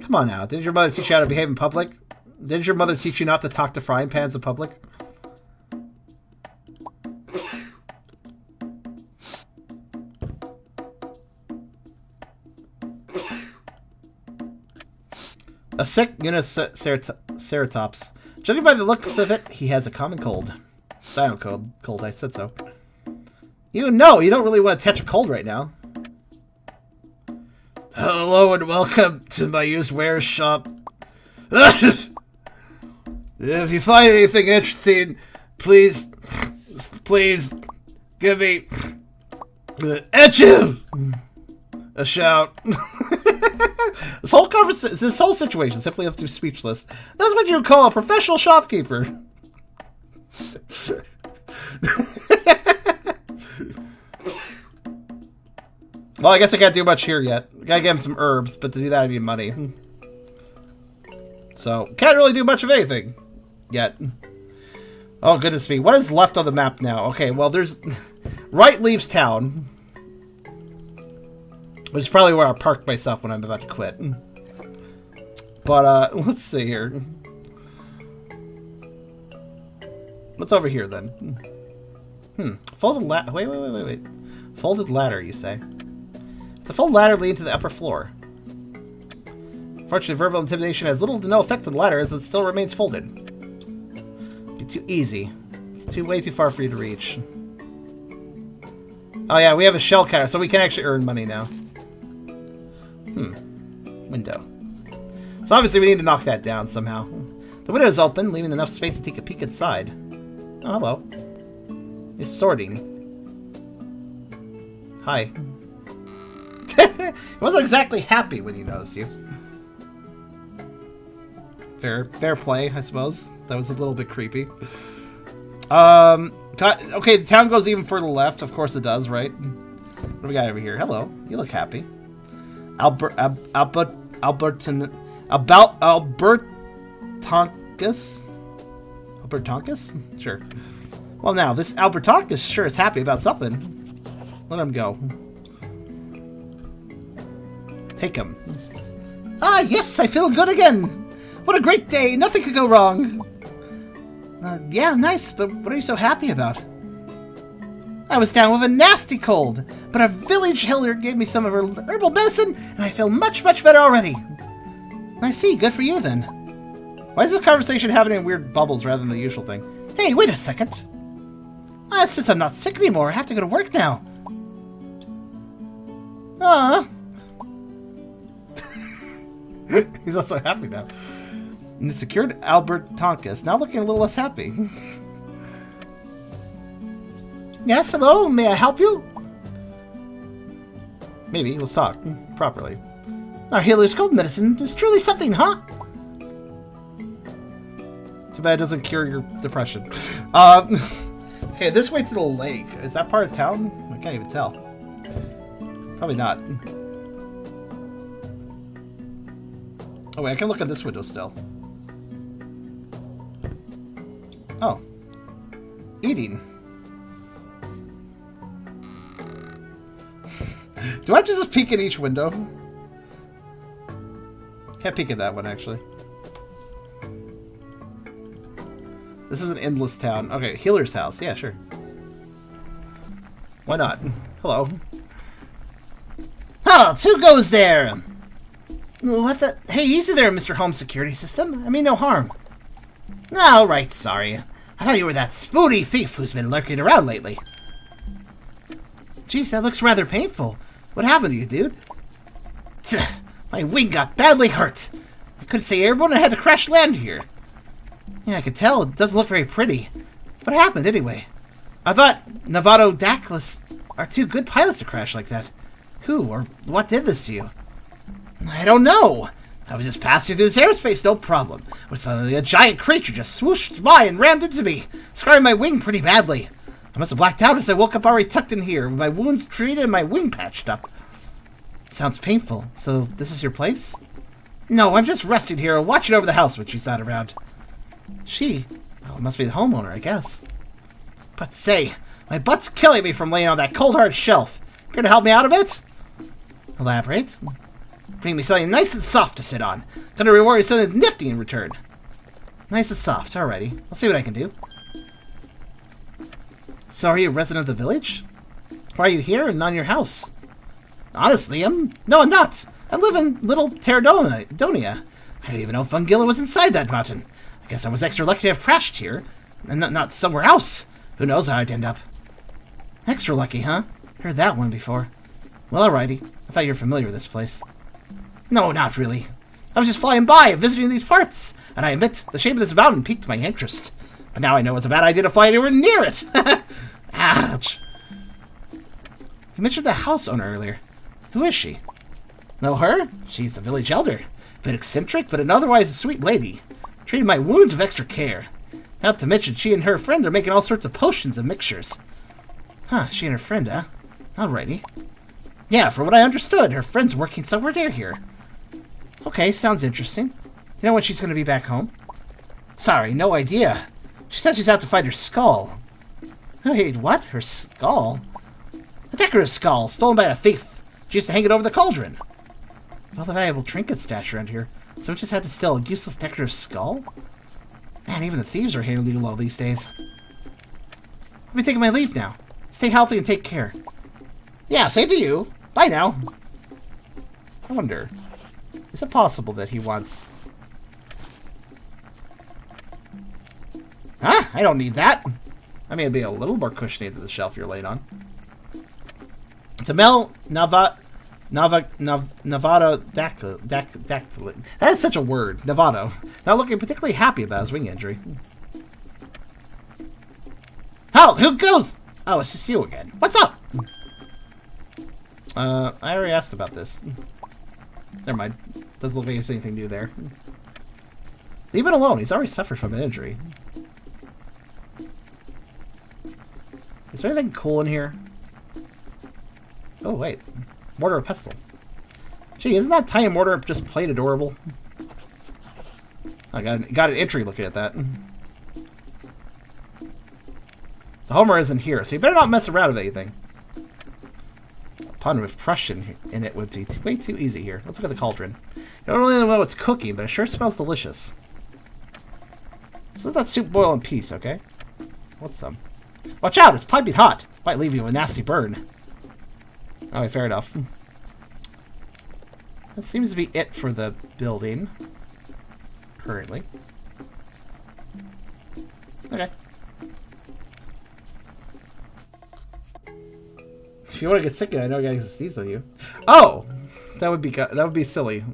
Come on now. Didn't your mother teach you how to behave in public? Didn't your mother teach you not to talk to frying pans in public? A sick Uniceratops. Judging by the looks of it, he has a common cold. Dino cold, I said so. You don't really want to catch a cold right now. Hello and welcome to my used wares shop. If you find anything interesting, please give me a shout. This whole situation simply left you speechless. That's what you call a professional shopkeeper. Well, I guess I can't do much here yet. I gotta get him some herbs, but to do that I need money. So, can't really do much of anything yet. Oh, goodness me. What is left on the map now? Okay, well, there's... Right leaves town. Which is probably where I parked myself when I'm about to quit. But, let's see here. What's over here, then? Folded ladder. Wait. Folded ladder, you say? It's a folded ladder leading to the upper floor. Fortunately, verbal intimidation has little to no effect on the ladder as it still remains folded. Be too easy. It's way too far for you to reach. Oh yeah, we have a shell counter, so we can actually earn money now. Window. So obviously we need to knock that down somehow. The window is open, leaving enough space to take a peek inside. Oh, hello. He's sorting. Hi. He wasn't exactly happy when he noticed you. Fair play, I suppose. That was a little bit creepy. Okay, the town goes even further left. Of course it does, right? What do we got over here? Hello. You look happy. Albertonkus? Albertonkus? Sure. Well, now, this Albertonkus sure is happy about something. Let him go. Take him. Ah, yes, I feel good again. What a great day. Nothing could go wrong. Yeah, nice, but what are you so happy about? I was down with a nasty cold, but a village healer gave me some of her herbal medicine, and I feel much, much better already. I see. Good for you, then. Why is this conversation happening in weird bubbles rather than the usual thing? Hey, wait a second. Since I'm not sick anymore, I have to go to work now. He's not so happy now. And the secured Albert Tonkus, now looking a little less happy. Yes, hello? May I help you? Maybe. Let's talk properly. Our healer's cold medicine is truly something, huh? Too bad it doesn't cure your depression. Okay, this way to the lake. Is that part of town? I can't even tell. Probably not. Oh wait, I can look at this window still. Oh. Eating. Do I just peek at each window? Can't peek at that one, actually. This is an endless town. Okay, healer's house. Yeah, sure. Why not? Hello. Oh, who goes there? What the? Hey, easy there, Mr. Home Security System. I mean no harm. All right, sorry. I thought you were that spoony thief who's been lurking around lately. Jeez, that looks rather painful. What happened to you, dude? My wing got badly hurt. I couldn't say airborne and I had to crash land here. Yeah, I could tell. It doesn't look very pretty. What happened, anyway? I thought Novatodactylus are too good pilots to crash like that. Who or what did this to you? I don't know. I was just passing through this airspace, no problem. When suddenly a giant creature just swooshed by and rammed into me, scarring my wing pretty badly. I must have blacked out as I woke up already tucked in here, with my wounds treated and my wing patched up. Sounds painful. So this is your place? No, I'm just resting here and watching over the house when she's not around. She? Oh, it must be the homeowner, I guess. But say, my butt's killing me from laying on that cold hard shelf. Care to help me out a bit? Elaborate? Bring me something nice and soft to sit on. Gonna reward you something nifty in return. Nice and soft, alrighty. I'll see what I can do. So are you a resident of the village? Why are you here and not in your house? Honestly, no, I'm not. I live in Little Terradonia. I didn't even know Fungilla was inside that mountain. I guess I was extra lucky to have crashed here, and not somewhere else. Who knows how I'd end up. Extra lucky, huh? Heard that one before. Well, alrighty. I thought you were familiar with this place. No, not really. I was just flying by, visiting these parts, and I admit, the shape of this mountain piqued my interest. But now I know it's a bad idea to fly anywhere near it. Ouch. You mentioned the house owner earlier. Who is she? Know her? She's the village elder. A bit eccentric, but an otherwise sweet lady. Treated my wounds with extra care. Not to mention, she and her friend are making all sorts of potions and mixtures. Huh, she and her friend, huh? Alrighty. Yeah, from what I understood, her friend's working somewhere near here. Okay, sounds interesting. You know when she's going to be back home? Sorry, no idea. She said she's out to find her skull. Wait, what? Her skull? A decorative skull, stolen by a thief. She used to hang it over the cauldron. All the valuable trinkets stashed around here. So we just had to steal a useless decorative skull? Man, even the thieves are handling low these days. I'll be taking my leave now. Stay healthy and take care. Yeah, same to you. Bye now. I wonder, is it possible that he wants... Huh? I don't need that. I mean, it'd be a little more cushiony than the shelf you're laying on. It's a Navado dactyl. That is such a word. Navado. Not looking particularly happy about his wing injury. Halt! Who goes? Oh, it's just you again. What's up? I already asked about this. Never mind. Doesn't look like there's anything new there. Leave it alone. He's already suffered from an injury. Is there anything cool in here? Oh, wait. Mortar and pestle. Gee, isn't that tiny mortar just plain adorable? I got an entry looking at that. The Homer isn't here, so you better not mess around with anything. A pun with Prussian in it would be way too easy here. Let's look at the cauldron. I don't really know what's cooking, but it sure smells delicious. So let that soup boil in peace, okay? What's some? Watch out, it's piping hot. Might leave you with a nasty burn. Okay, fair enough. that seems to be it for the building. Currently. Okay. If you want to get sick, I know I gotta sneeze on you. Oh, that would be silly.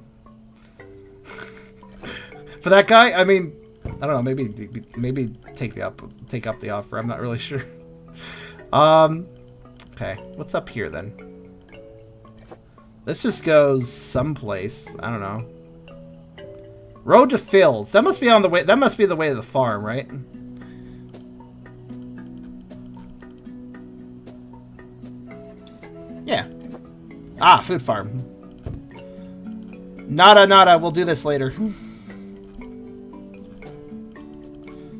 For that guy, I mean, I don't know. Maybe take up the offer. I'm not really sure. Okay, what's up here then? This just goes someplace. I don't know. Road to Fields. That must be on the way. That must be the way to the farm, right? Yeah. Ah, food farm. Nada. We'll do this later.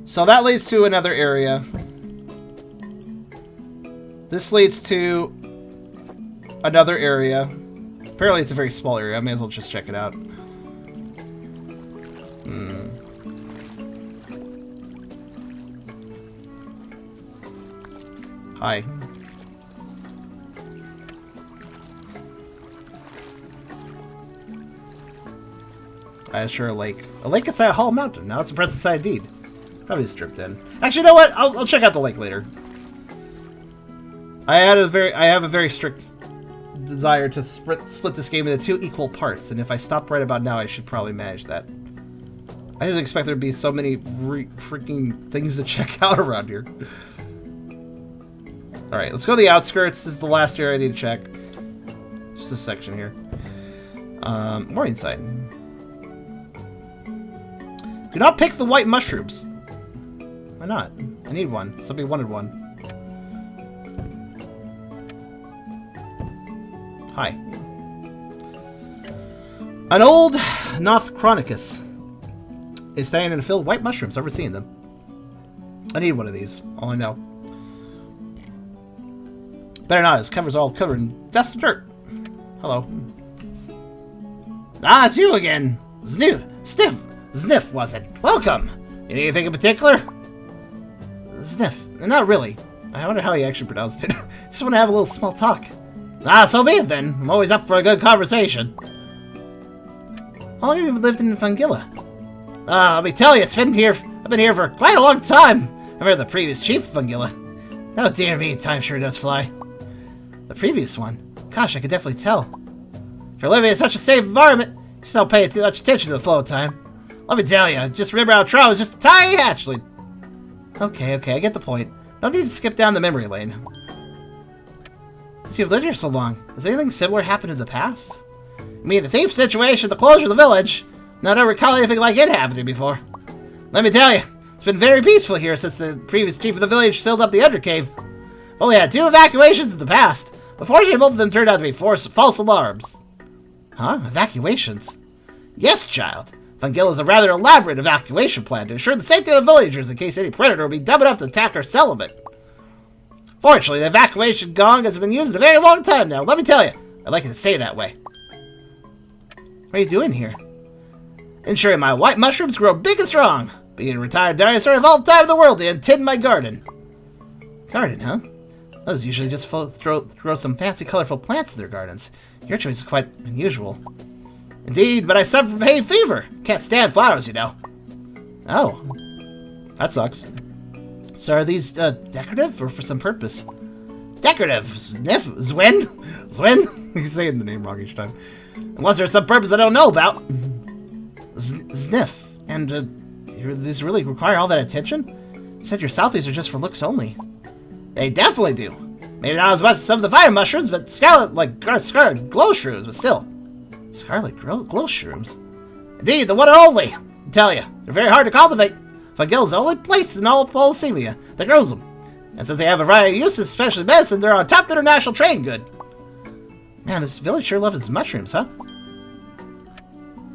So that leads to another area. This leads to another area. Apparently it's a very small area. I may as well just check it out. Hi. I assure a lake. A lake inside a hollow mountain. Now it's a present side deed. Probably stripped in. Actually, you know what? I'll check out the lake later. I have a very strict desire to split this game into 2 equal parts, and if I stop right about now, I should probably manage that. I didn't expect there to be so many freaking things to check out around here. Alright, let's go to the outskirts. This is the last area I need to check. Just this section here. Morningside. Do not pick the white mushrooms. Why not? I need one. Somebody wanted one. Hi. An old Nothchronicus is standing in a field of white mushrooms. I've never seen them. I need one of these. All I know. Better not. His cover's all covered in dust and dirt. Hello. Ah, it's you again. Zniw, was it? Welcome. You need anything in particular? Zniw. Not really. I wonder how he actually pronounced it. Just want to have a little small talk. Ah, so be it then. I'm always up for a good conversation. How long have you lived in Fungilla? Let me tell you, I've been here for quite a long time. I remember the previous chief of Fungilla. Oh dear me, time sure does fly. The previous one? Gosh, I could definitely tell. If you're living in such a safe environment, you just don't pay too much attention to the flow of time. Let me tell you, just remember how Trout was just a tiny hatchling. Okay, I get the point. No need to skip down the memory lane. Since you've lived here so long, has anything similar happened in the past? I mean, the thief situation, the closure of the village. No, I don't recall anything like it happening before. Let me tell you, it's been very peaceful here since the previous chief of the village sealed up the undercave. We've only had 2 evacuations in the past, but fortunately both of them turned out to be false alarms. Huh? Evacuations? Yes, child. Fungilla is a rather elaborate evacuation plan to ensure the safety of the villagers in case any predator will be dumb enough to attack our settlement. Fortunately, the evacuation gong has been used in a very long time now. Let me tell you, I'd like it to stay that way. What are you doing here? Ensuring my white mushrooms grow big and strong. Being a retired dinosaur, I've all the time in the world to tend my garden. Garden, huh? Those usually just throw some fancy, colorful plants in their gardens. Your choice is quite unusual. Indeed, but I suffer from hay fever. Can't stand flowers, you know. Oh. That sucks. So are these decorative or for some purpose? Decorative. Zwin? He's saying the name wrong each time. Unless there's some purpose I don't know about. Zniw. And these really require all that attention? You said your Southies are just for looks only. They definitely do. Maybe not as much as some of the fire mushrooms, but scarlet glow shrooms, but still. Scarlet glow shrooms? Indeed, the one and only. I tell you, they're very hard to cultivate. Fungilla's the only place in all of Polysemia that grows them. And since they have a variety of uses, especially medicine, they're our top international trade good. Man, this village sure loves its mushrooms, huh?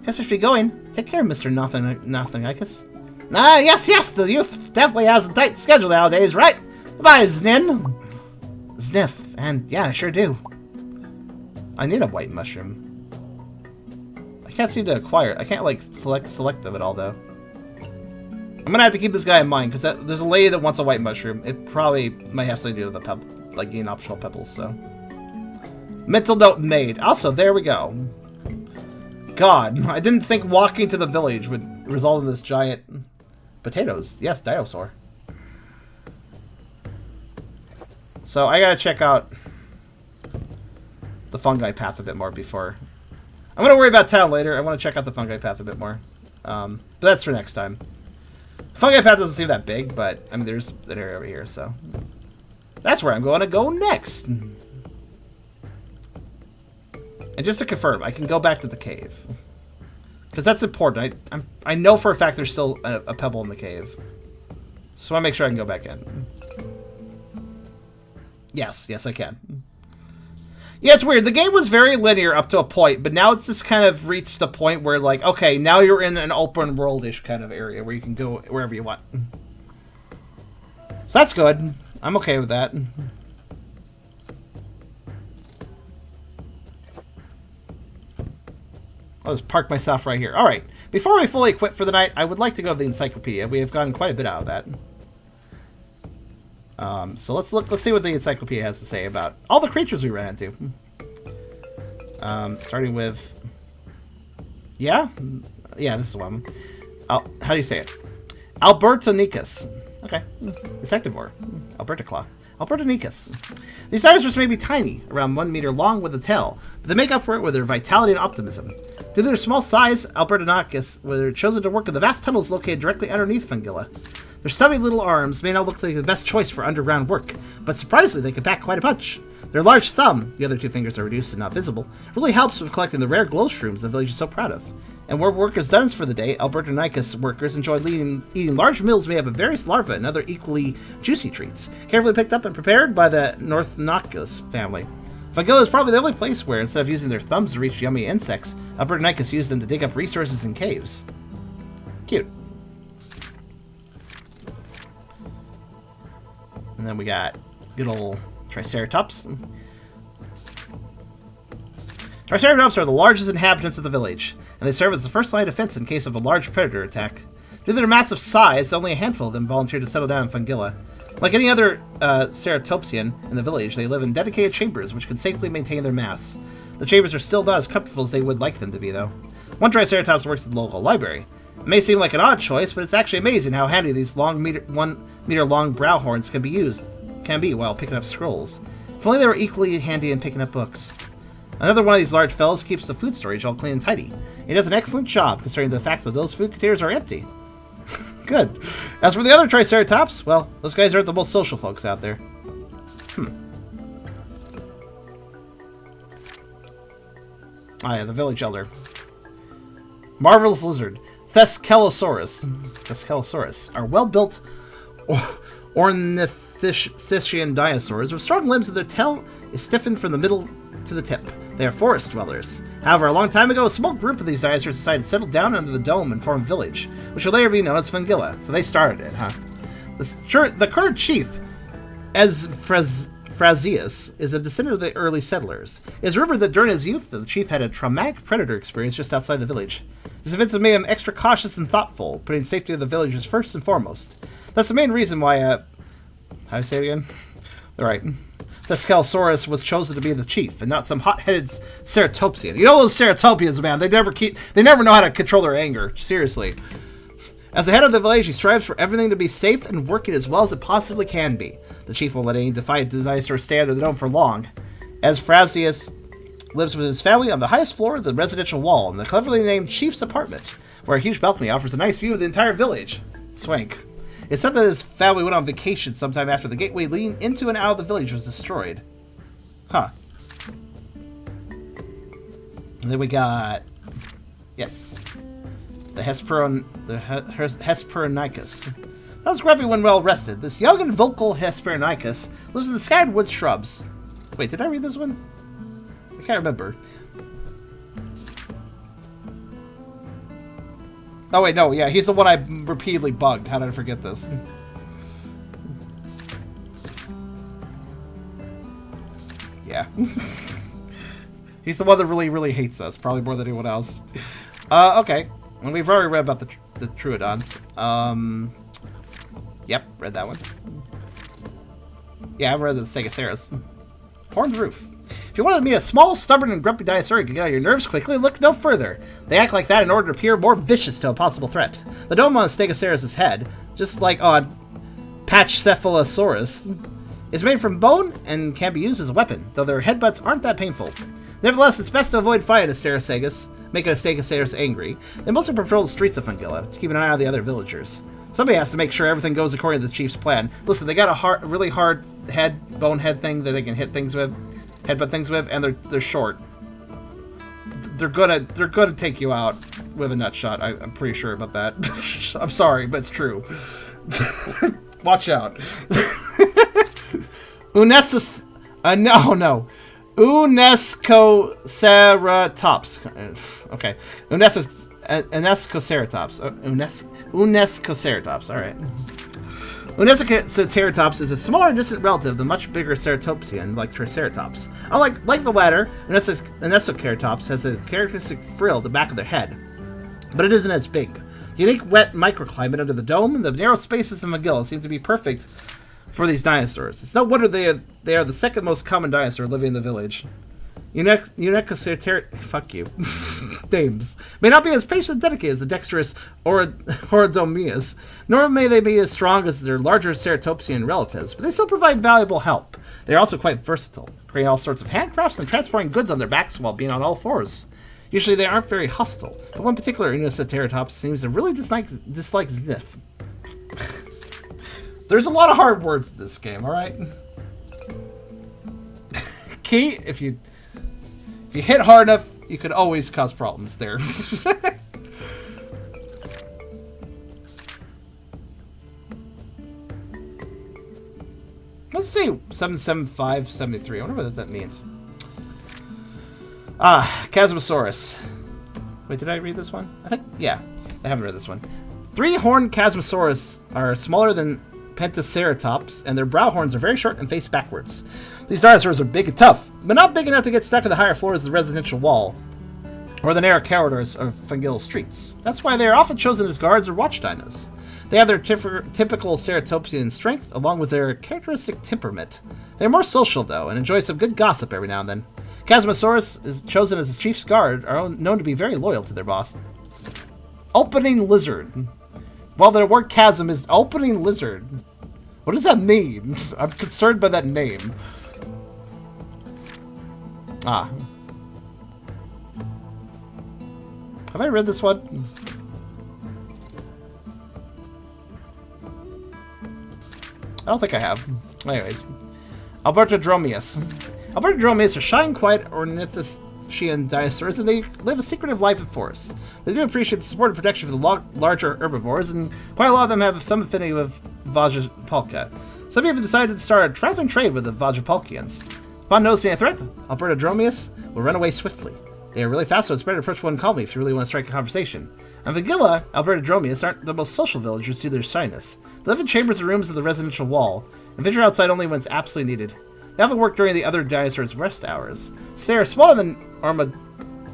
Guess I should be going. Take care, Mr. Nothing, I guess. Ah, yes, the youth definitely has a tight schedule nowadays, right? Goodbye, Zniw. Zniw, and yeah, I sure do. I need a white mushroom. I can't seem to acquire it. I can't, like, select them at all, though. I'm gonna have to keep this guy in mind, because there's a lady that wants a white mushroom. It probably might have something to do with the like, getting optional pebbles, so. Mental note made. Also, there we go. god. I didn't think walking to the village would result in this giant... Potatoes. Yes, dinosaur. So I gotta check out the fungi path a bit more before... I'm gonna worry about town later. I want to check out the fungi path a bit more. But that's for next time. The fungi path doesn't seem that big, but I mean, there's an area over here, so... That's where I'm going to go next. And just to confirm, I can go back to the cave. Because that's important. I know for a fact there's still a pebble in the cave. So I want to make sure I can go back in. Yes, I can. Yeah, it's weird. The game was very linear up to a point, but now it's just kind of reached the point where, like, okay, now you're in an open world-ish kind of area where you can go wherever you want. So that's good. I'm okay with that. I'll just park myself right here. Alright, before we fully quit for the night, I would like to go to the encyclopedia. We have gotten quite a bit out of that. So let's see what the encyclopedia has to say about all the creatures we ran into. Starting with... Yeah? Yeah, this is one. How do you say it? Albertonicus. Okay. Insectivore. Alberticlaw. Albertonicus. These dinosaurs may be tiny, around 1 meter long with a tail, but they make up for it with their vitality and optimism. Due to their small size, Albertonicus were chosen to work in the vast tunnels located directly underneath Fungilla. Their stubby little arms may not look like the best choice for underground work, but surprisingly they can pack quite a punch. Their large thumb, the other two fingers are reduced and not visible, really helps with collecting the rare glow shrooms the village is so proud of. And where work is done for the day, Albertonicus workers enjoy eating large meals made up of various larvae and other equally juicy treats, carefully picked up and prepared by the Northnocus family. Fungilla is probably the only place where, instead of using their thumbs to reach yummy insects, Albertonicus used them to dig up resources in caves. Cute. And then we got good old Triceratops. Triceratops are the largest inhabitants of the village, and they serve as the first line of defense in case of a large predator attack. Due to their massive size, only a handful of them volunteered to settle down in Fungilla. Like any other ceratopsian in the village, they live in dedicated chambers which can safely maintain their mass. The chambers are still not as comfortable as they would like them to be, though. One Triceratops works at the local library. It may seem like an odd choice, but it's actually amazing how handy these 1 meter long brow horns can be while picking up scrolls. If only they were equally handy in picking up books. Another one of these large fellows keeps the food storage all clean and tidy. He does an excellent job considering the fact that those food containers are empty. Good. As for the other Triceratops, well, those guys aren't the most social folks out there. Ah, yeah, the village elder. Marvelous lizard. Thescelosaurus are well-built ornithischian dinosaurs with strong limbs, and their tail is stiffened from the middle to the tip. They are forest dwellers. However, a long time ago, a small group of these dinosaurs decided to settle down under the dome and form a village, which will later be known as Fungilla. So they started it, huh? The current chief, Phraseus, is a descendant of the early settlers. It is rumored that during his youth, the chief had a traumatic predator experience just outside the village. These events have made him extra cautious and thoughtful, putting the safety of the villagers first and foremost. That's the main reason why, how do I say it again? Alright. Thescelosaurus was chosen to be the chief, and not some hot-headed ceratopsian. You know those ceratopians, man, they never know how to control their anger. Seriously. As the head of the village, he strives for everything to be safe and working as well as it possibly can be. The chief won't let any defiant dinosaur stay under the dome for long, as Phraseus lives with his family on the highest floor of the residential wall in the cleverly named chief's apartment, where a huge balcony offers a nice view of the entire village. Swank. It's said that his family went on vacation sometime after the gateway leading into and out of the village was destroyed. Huh. And then we got... Yes. The Hesperonicus. That was grumpy when well rested. This young and vocal Hesperonicus lives in the scattered wood shrubs. Wait, did I read this one? I can't remember. Oh wait, no, yeah, he's the one I repeatedly bugged. How did I forget this? Yeah. He's the one that really hates us, probably more than anyone else. Okay. And we've already read about the troodons. Yep, read that one. Yeah, I've read the Stegosaurus. Horned roof. If If you want to meet a small, stubborn, and grumpy dinosaur and get out of your nerves quickly, look no further. They act like that in order to appear more vicious to a possible threat. The dome on Stegosaurus' head, just like on Pachycephalosaurus, is made from bone and can be used as a weapon, though their headbutts aren't that painful. Nevertheless, it's best to avoid fighting a Stegosaurus, making a Stegosaurus angry. They mostly patrol the streets of Fungilla to keep an eye on the other villagers. Somebody has to make sure everything goes according to the chief's plan. Listen, they got a really hard bonehead thing that they can hit things with, headbutt things with, and they're short. They're gonna take you out with a nut shot. I'm pretty sure about that. I'm sorry, but it's true. Watch out. Unescoceratops. Okay. Unescoceratops. Unescoceratops. All right. Unescoceratops is a smaller distant relative of the much bigger ceratopsian, like Triceratops. Like the latter, Unescoceratops has a characteristic frill at the back of their head, but it isn't as big. The unique wet microclimate under the dome and the narrow spaces in Fungilla seem to be perfect for these dinosaurs. It's no wonder they are the second most common dinosaur living in the village. Fuck you. Dames may not be as patient and dedicated as the dexterous Orodomias, nor may they be as strong as their larger ceratopsian relatives, but they still provide valuable help. They are also quite versatile, creating all sorts of handcrafts and transporting goods on their backs while being on all fours. Usually they aren't very hostile, but one particular Unescoceratops seems to really dislike Zniw. There's a lot of hard words in this game, alright? Key, if you hit hard enough, you could always cause problems there. Let's see, 77573. I wonder what that means. Chasmosaurus. Wait, did I read this one? I think, yeah, I haven't read this one. Three-horned Chasmosaurus are smaller than Pentaceratops, and their brow horns are very short and face backwards. These dinosaurs are big and tough, but not big enough to get stuck in the higher floors of the residential wall or the narrow corridors of Fungilla streets. That's why they are often chosen as guards or watch dinos. They have their typical ceratopsian strength, along with their characteristic temperament. They're more social, though, and enjoy some good gossip every now and then. Chasmosaurus is chosen as the chief's guard, are known to be very loyal to their boss. Opening lizard. Well, their word chasm is opening lizard. What does that mean? I'm concerned by that name. Ah. Have I read this one? I don't think I have. Anyways. Albertodromius. Albertodromius are shy and quiet ornithischian dinosaurs, and they live a secretive life in forests. They do appreciate the support and protection for the larger herbivores, and quite a lot of them have some affinity with Vajapalka. Some have decided to start a traveling trade with the Vajapalkians. Upon noticing a threat, Albertodromius will run away swiftly. They are really fast, so it's better to approach one calmly if you really want to strike a conversation. On Fungilla, Albertodromius aren't the most social villagers due to their shyness. They live in chambers and rooms of the residential wall, and venture outside only when it's absolutely needed. They often work during the other dinosaurs' rest hours. Since they are smaller than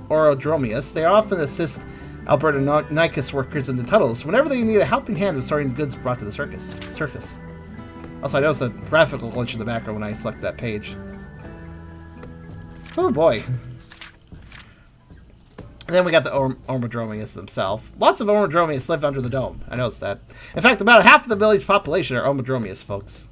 Orodromius, they often assist Albertonicus workers in the tunnels whenever they need a helping hand with sorting goods brought to the surface. Also, I noticed a graphical glitch in the background when I select that page. Oh boy. And then we got the Ormodromius themselves. Lots of Ormodromius live under the dome. I noticed that. In fact, about half of the village population are Ormodromius folks.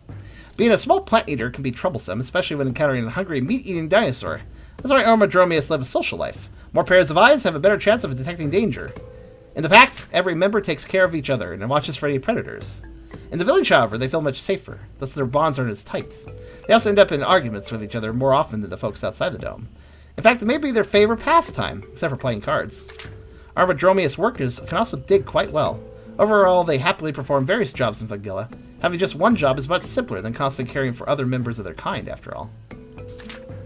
Being a small plant eater can be troublesome, especially when encountering a hungry, meat-eating dinosaur. That's why Ormodromius live a social life. More pairs of eyes have a better chance of detecting danger. In the pack, every member takes care of each other and watches for any predators. In the village, however, they feel much safer, thus their bonds aren't as tight. They also end up in arguments with each other more often than the folks outside the dome. In fact, it may be their favorite pastime, except for playing cards. Ormodromius workers can also dig quite well. Overall, they happily perform various jobs in Fungilla. Having just one job is much simpler than constantly caring for other members of their kind, after all.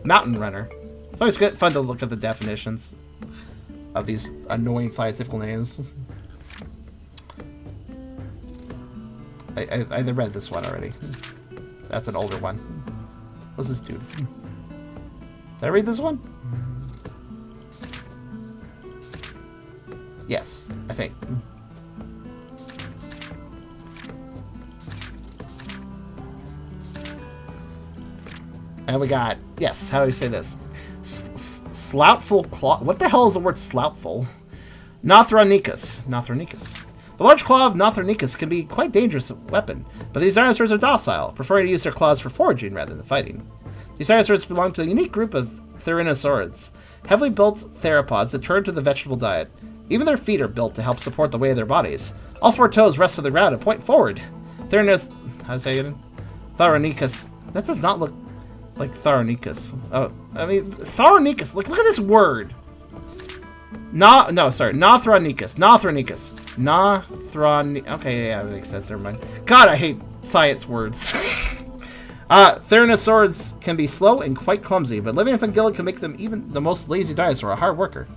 Mountain runner. It's always good, fun to look at the definitions of these annoying scientific names. I read this one already. That's an older one. What's this dude? Did I read this one? Yes, I think. And we got, yes, how do you say this? Sloutful claw. What the hell is the word sloutful? Nothronicus. The large claw of Nothronicus can be quite dangerous weapon, but these dinosaurs are docile, preferring to use their claws for foraging rather than fighting. These dinosaurs belong to a unique group of Tyrannosaurids, heavily built theropods that turn to the vegetable diet. Even their feet are built to help support the weight of their bodies. All 4 toes rest on the ground and point forward. How's that again? Tyrannosaurus. That does not look like Tyrannosaurus. Oh, I mean, Tyrannosaurus. Look at this word. Nothronicus. Okay, yeah, that makes sense. Never mind. God, I hate science words. Tyrannosaurids can be slow and quite clumsy, but living in Fungilla can make them even the most lazy dinosaur a hard worker.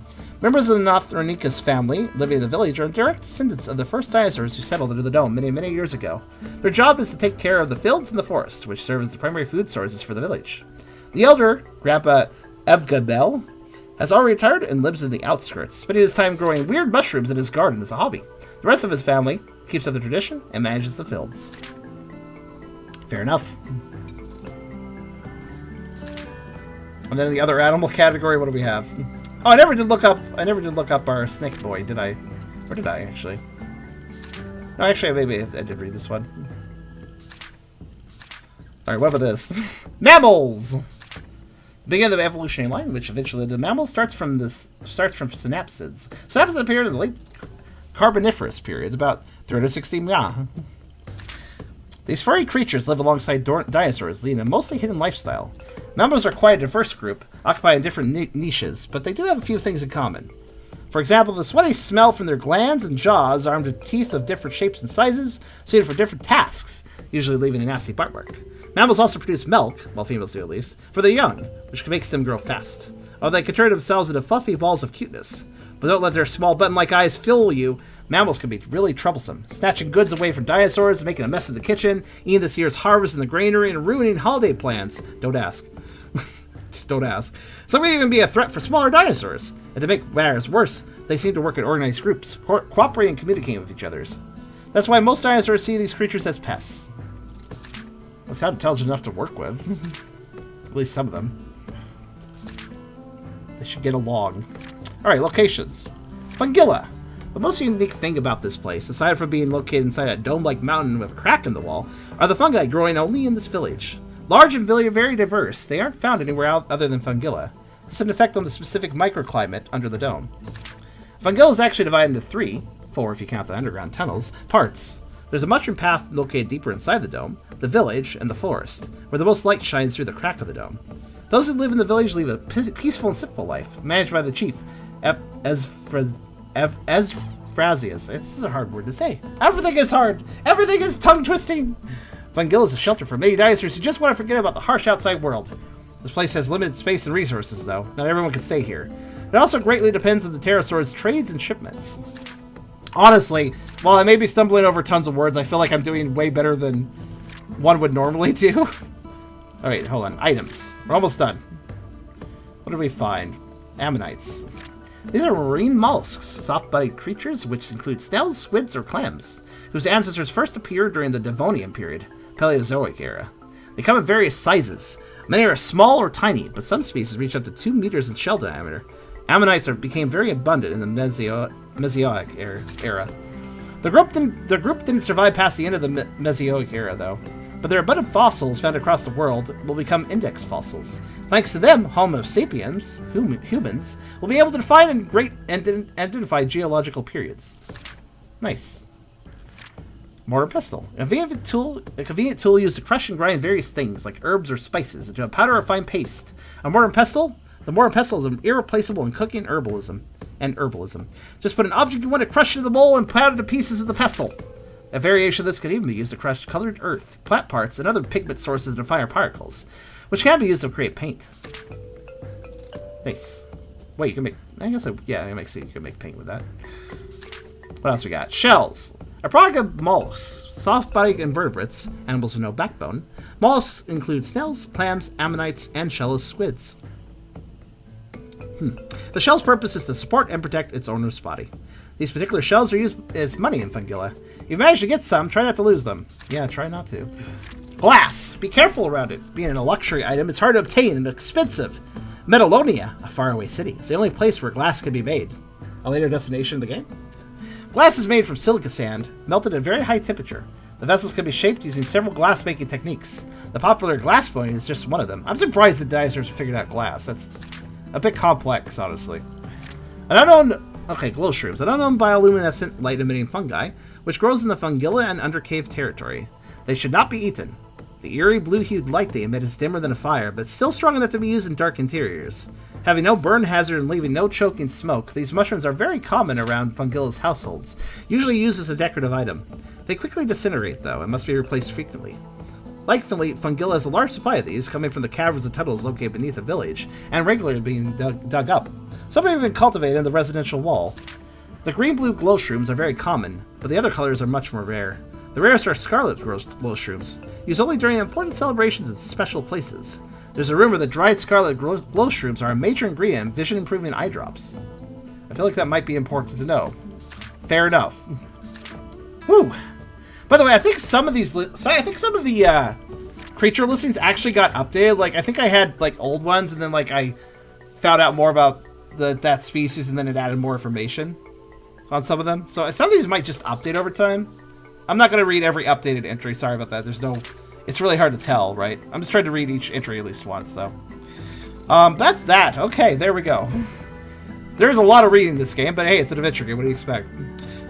Members of the Nothronicus family living in the village are direct descendants of the first dinosaurs who settled into the dome many years ago. Their job is to take care of the fields and the forest, which serve as the primary food sources for the village. The elder, Grandpa Evgabel, has already retired and lives in the outskirts, spending his time growing weird mushrooms in his garden as a hobby. The rest of his family keeps up the tradition and manages the fields. Fair enough. And then in the other animal category, what do we have? Oh, I never did look up our snake boy, did I? Or did I actually? No, actually, maybe I did read this one. All right, what about this? Mammals. Beginning of the evolutionary line, which eventually the mammal starts from synapsids. Synapsids appeared in the late Carboniferous period, about 360 million. These furry creatures live alongside dinosaurs, leading a mostly hidden lifestyle. Mammals are quite a diverse group, occupying different niches, but they do have a few things in common. For example, the sweaty smell from their glands and jaws, armed with teeth of different shapes and sizes, suited for different tasks, usually leaving a nasty bite mark. Mammals also produce milk, well, females do at least, for their young, which makes them grow fast. Although they can turn themselves into fluffy balls of cuteness. But don't let their small button-like eyes fool you. Mammals can be really troublesome, snatching goods away from dinosaurs, making a mess in the kitchen, eating this year's harvest in the granary, and ruining holiday plans. Don't ask. Just don't ask. Some may even be a threat for smaller dinosaurs. And to make matters worse, they seem to work in organized groups, cooperating and communicating with each other. That's why most dinosaurs see these creatures as pests. They sound intelligent enough to work with. At least some of them. They should get along. Alright, locations. Fungilla. The most unique thing about this place, aside from being located inside a dome-like mountain with a crack in the wall, are the fungi growing only in this village. Large and very diverse, they aren't found anywhere other than Fungilla. This has an effect on the specific microclimate under the dome. Fungilla is actually divided into 4 if you count the underground tunnels, parts. There's a mushroom path located deeper inside the dome, the village, and the forest, where the most light shines through the crack of the dome. Those who live in the village lead a peaceful and simple life, managed by the chief, Esphrazius. This is a hard word to say. Everything is hard. Everything is tongue-twisting. Fungilla is a shelter for many dinosaurs who just want to forget about the harsh outside world. This place has limited space and resources, though. Not everyone can stay here. It also greatly depends on the pterosaur's trades and shipments. Honestly, while I may be stumbling over tons of words, I feel like I'm doing way better than one would normally do. Alright, hold on. Items. We're almost done. What do we find? Ammonites. These are marine mollusks, soft-bodied creatures which include snails, squids, or clams, whose ancestors first appeared during the Devonian period, Paleozoic era. They come in various sizes. Many are small or tiny, but some species reach up to 2 meters in shell diameter. Ammonites became very abundant in the Mesozoic era. The group didn't survive past the end of the Mesozoic era, though. But their abundant fossils found across the world will become index fossils. Thanks to them, Homo sapiens, humans, will be able to define and identify geological periods. Nice. Mortar pestle. A convenient tool used to crush and grind various things, like herbs or spices, into a powder or fine paste. The mortar pestle is irreplaceable in cooking and herbalism. Just put an object you want to crush into the bowl and powder to pieces with the pestle. A variation of this could even be used to crush colored earth, plant parts, and other pigment sources into finer particles, which can be used to create paint. Nice. Wait, you can make... you can make paint with that. What else we got? Shells. A product of mollusks, soft-bodied invertebrates, animals with no backbone. Mollusks include snails, clams, ammonites, and shellless squids. The shell's purpose is to support and protect its owner's body. These particular shells are used as money in Fungilla. If you manage to get some, try not to lose them. Yeah, try not to. Glass. Be careful around it. Being a luxury item, it's hard to obtain and expensive. Metalonia, a faraway city, is the only place where glass can be made. A later destination in the game. Glass is made from silica sand, melted at a very high temperature. The vessels can be shaped using several glass-making techniques. The popular glass blowing is just one of them. I'm surprised the dinosaurs figured out glass. That's a bit complex, honestly. An unknown... Okay, glow shrooms. An unknown bioluminescent light-emitting fungi, which grows in the fungilla and undercave territory. They should not be eaten. The eerie blue-hued light they emit is dimmer than a fire, but still strong enough to be used in dark interiors. Having no burn hazard and leaving no choking smoke, these mushrooms are very common around fungilla's households, usually used as a decorative item. They quickly disintegrate, though, and must be replaced frequently. Likely, fungilla has a large supply of these, coming from the caverns and tunnels located beneath the village, and regularly being dug up. Some are even cultivated in the residential wall. The green-blue glow shrooms are very common, but the other colors are much more rare. The rarest are scarlet glow shrooms, used only during important celebrations and special places. There's a rumor that dried scarlet glow shrooms are a major ingredient in vision-improving eye drops. I feel like that might be important to know. Fair enough. Whew. By the way, I think some of the creature listings actually got updated. Like, I think I had like old ones, and then like I found out more about that species, and then it added more information on some of them. So some of these might just update over time. I'm not going to read every updated entry. Sorry about that. It's really hard to tell, right? I'm just trying to read each entry at least once, though. That's that. Okay, there we go. There's a lot of reading in this game, but hey, it's an adventure game. What do you expect?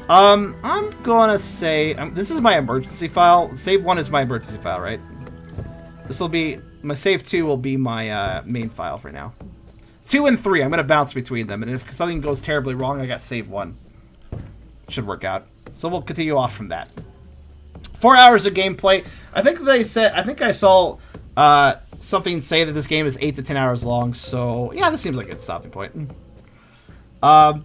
I'm gonna say... this is my emergency file. Save 1 is my emergency file, right? This will be... my save 2 will be my main file for now. 2 and 3, I'm gonna bounce between them, and if something goes terribly wrong, I got save 1. Should work out. So we'll continue off from that. 4 hours of gameplay. I think I saw something say that this game is 8 to 10 hours long, so yeah, this seems like a good stopping point. But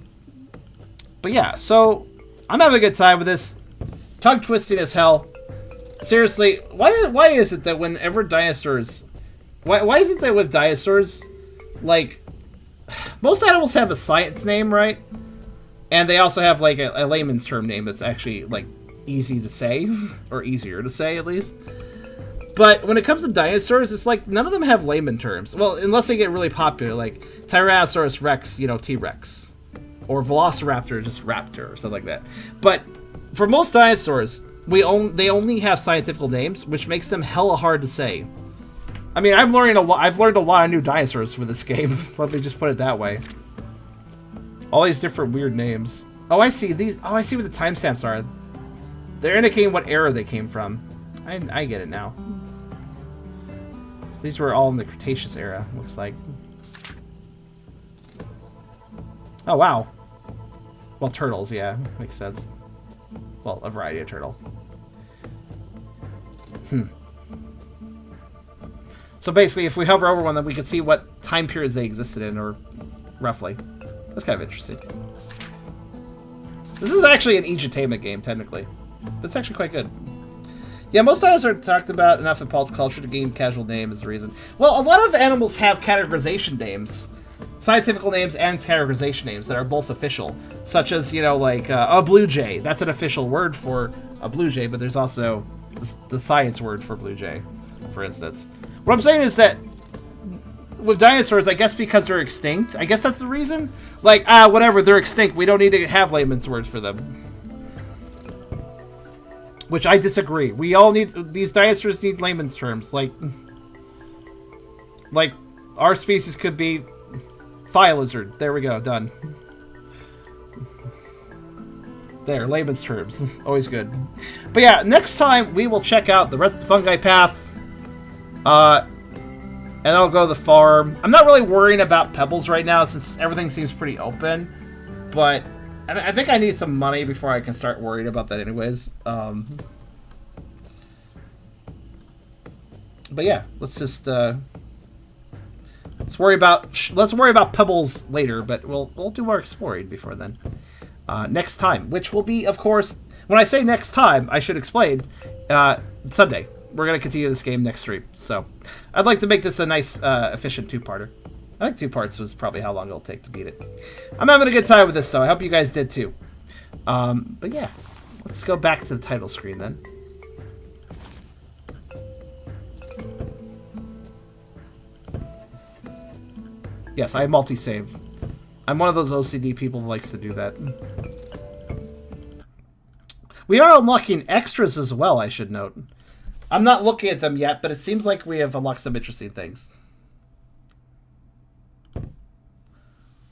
yeah, so I'm having a good time with this. Tongue twisting as hell. Seriously, why is it that whenever dinosaurs... Why is it that with dinosaurs, like, most animals have a science name, right? And they also have, like, a layman's term name that's actually, like, easy to say, or easier to say, at least. But when it comes to dinosaurs, it's like, none of them have layman terms. Well, unless they get really popular, like Tyrannosaurus Rex, you know, T-Rex. Or Velociraptor, just Raptor, or something like that. But for most dinosaurs, they only have scientific names, which makes them hella hard to say. I mean, I've learned a lot of new dinosaurs for this game. Let me just put it that way. All these different weird names. Oh, I see these. Oh, I see what the timestamps are. They're indicating what era they came from. I get it now. So these were all in the Cretaceous era, looks like. Oh, wow. Well, turtles, yeah. Makes sense. Well, a variety of turtle. So basically, if we hover over one, then we can see what time periods they existed in, or roughly. That's kind of interesting. This is actually an edutainment game, technically. But it's actually quite good. Yeah, most dinosaurs are talked about enough in pulp culture to gain casual name is the reason. Well, a lot of animals have categorization names. Scientific names and categorization names that are both official. Such as, you know, like a blue jay. That's an official word for a blue jay, but there's also the science word for blue jay, for instance. What I'm saying is that with dinosaurs, I guess because they're extinct, I guess that's the reason. Like, whatever, they're extinct. We don't need to have layman's words for them. Which I disagree. We all need... these dinosaurs need layman's terms. Like our species could be thigh lizard. There we go. Done. There, layman's terms. Always good. But yeah, next time we will check out the rest of the fungi path. And I'll go to the farm. I'm not really worrying about pebbles right now since everything seems pretty open. But I think I need some money before I can start worrying about that anyways. But yeah, let's just let's worry about pebbles later, but we'll do our exploring before then. Next time, which will be, of course, when I say next time, I should explain, Sunday. We're going to continue this game next stream. So I'd like to make this a nice, efficient two-parter. I think 2 parts was probably how long it'll take to beat it. I'm having a good time with this, though. I hope you guys did, too. But yeah, let's go back to the title screen, then. Yes, I multi-save. I'm one of those OCD people who likes to do that. We are unlocking extras as well, I should note. I'm not looking at them yet, but it seems like we have unlocked some interesting things.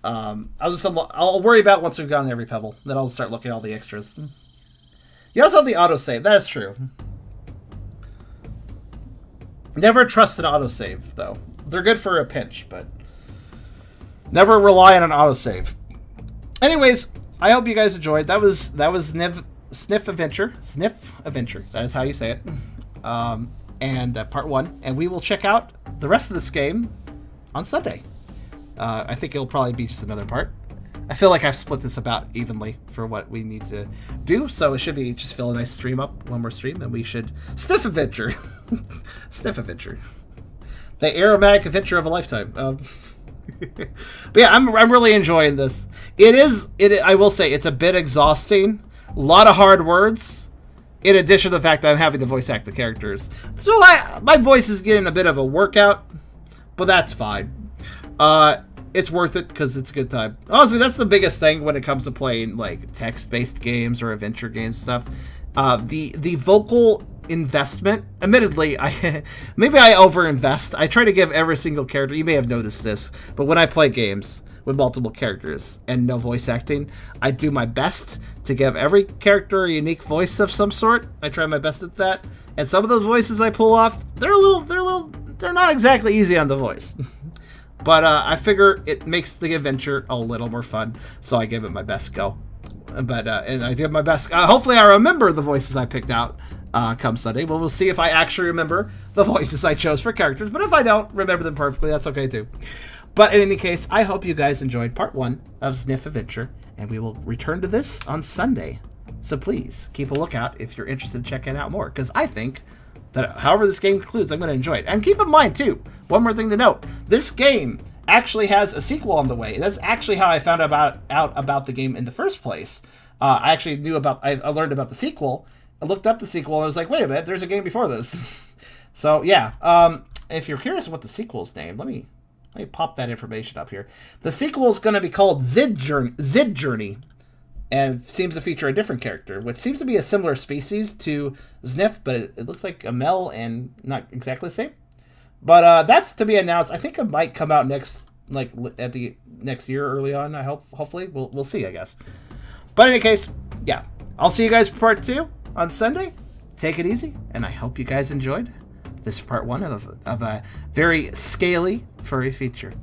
I'll worry about once we've gotten every pebble. Then I'll start looking at all the extras. You also have the autosave. That is true. Never trust an autosave, though. They're good for a pinch, but never rely on an autosave. Anyways, I hope you guys enjoyed. That was Zniw Adventure. Zniw Adventure. That is how you say it. And part 1. And we will check out the rest of this game on Sunday. I think it'll probably be just another part. I feel like I've split this about evenly for what we need to do, so it should be just fill a nice stream up, one more stream, and we should Zniw Adventure. Zniw Adventure. The aromatic adventure of a lifetime. But yeah, I'm really enjoying this. I will say, it's a bit exhausting. A lot of hard words. In addition to the fact that I'm having to voice act the characters. So my voice is getting a bit of a workout, but that's fine. It's worth it because it's a good time. Honestly, that's the biggest thing when it comes to playing like text-based games or adventure games stuff. The vocal investment. Admittedly, maybe I overinvest. I try to give every single character. You may have noticed this, but when I play games with multiple characters and no voice acting, I do my best to give every character a unique voice of some sort. I try my best at that, and some of those voices I pull off, they're not exactly easy on the voice. But I figure it makes the adventure a little more fun, so I give it my best go. But and I give my best. Hopefully, I remember the voices I picked out come Sunday. Well, we'll see if I actually remember the voices I chose for characters. But if I don't remember them perfectly, that's okay too. But in any case, I hope you guys enjoyed part 1 of Zniw Adventure, and we will return to this on Sunday. So please keep a lookout if you're interested in checking out more, because I think that however this game concludes, I'm going to enjoy it. And keep in mind, too, one more thing to note. This game actually has a sequel on the way. That's actually how I found out about the game in the first place. I actually I learned about the sequel. I looked up the sequel, and I was like, wait a minute, there's a game before this. So, yeah. If you're curious what the sequel's named, let me pop that information up here. The sequel is going to be called Zid Journey. And seems to feature a different character, which seems to be a similar species to Zniw, but it looks like a male and not exactly the same. But that's to be announced. I think it might come out at the next year, early on. I hope. Hopefully, we'll see. I guess. But in any case, yeah, I'll see you guys for part 2 on Sunday. Take it easy, and I hope you guys enjoyed this part 1 of a very scaly furry feature.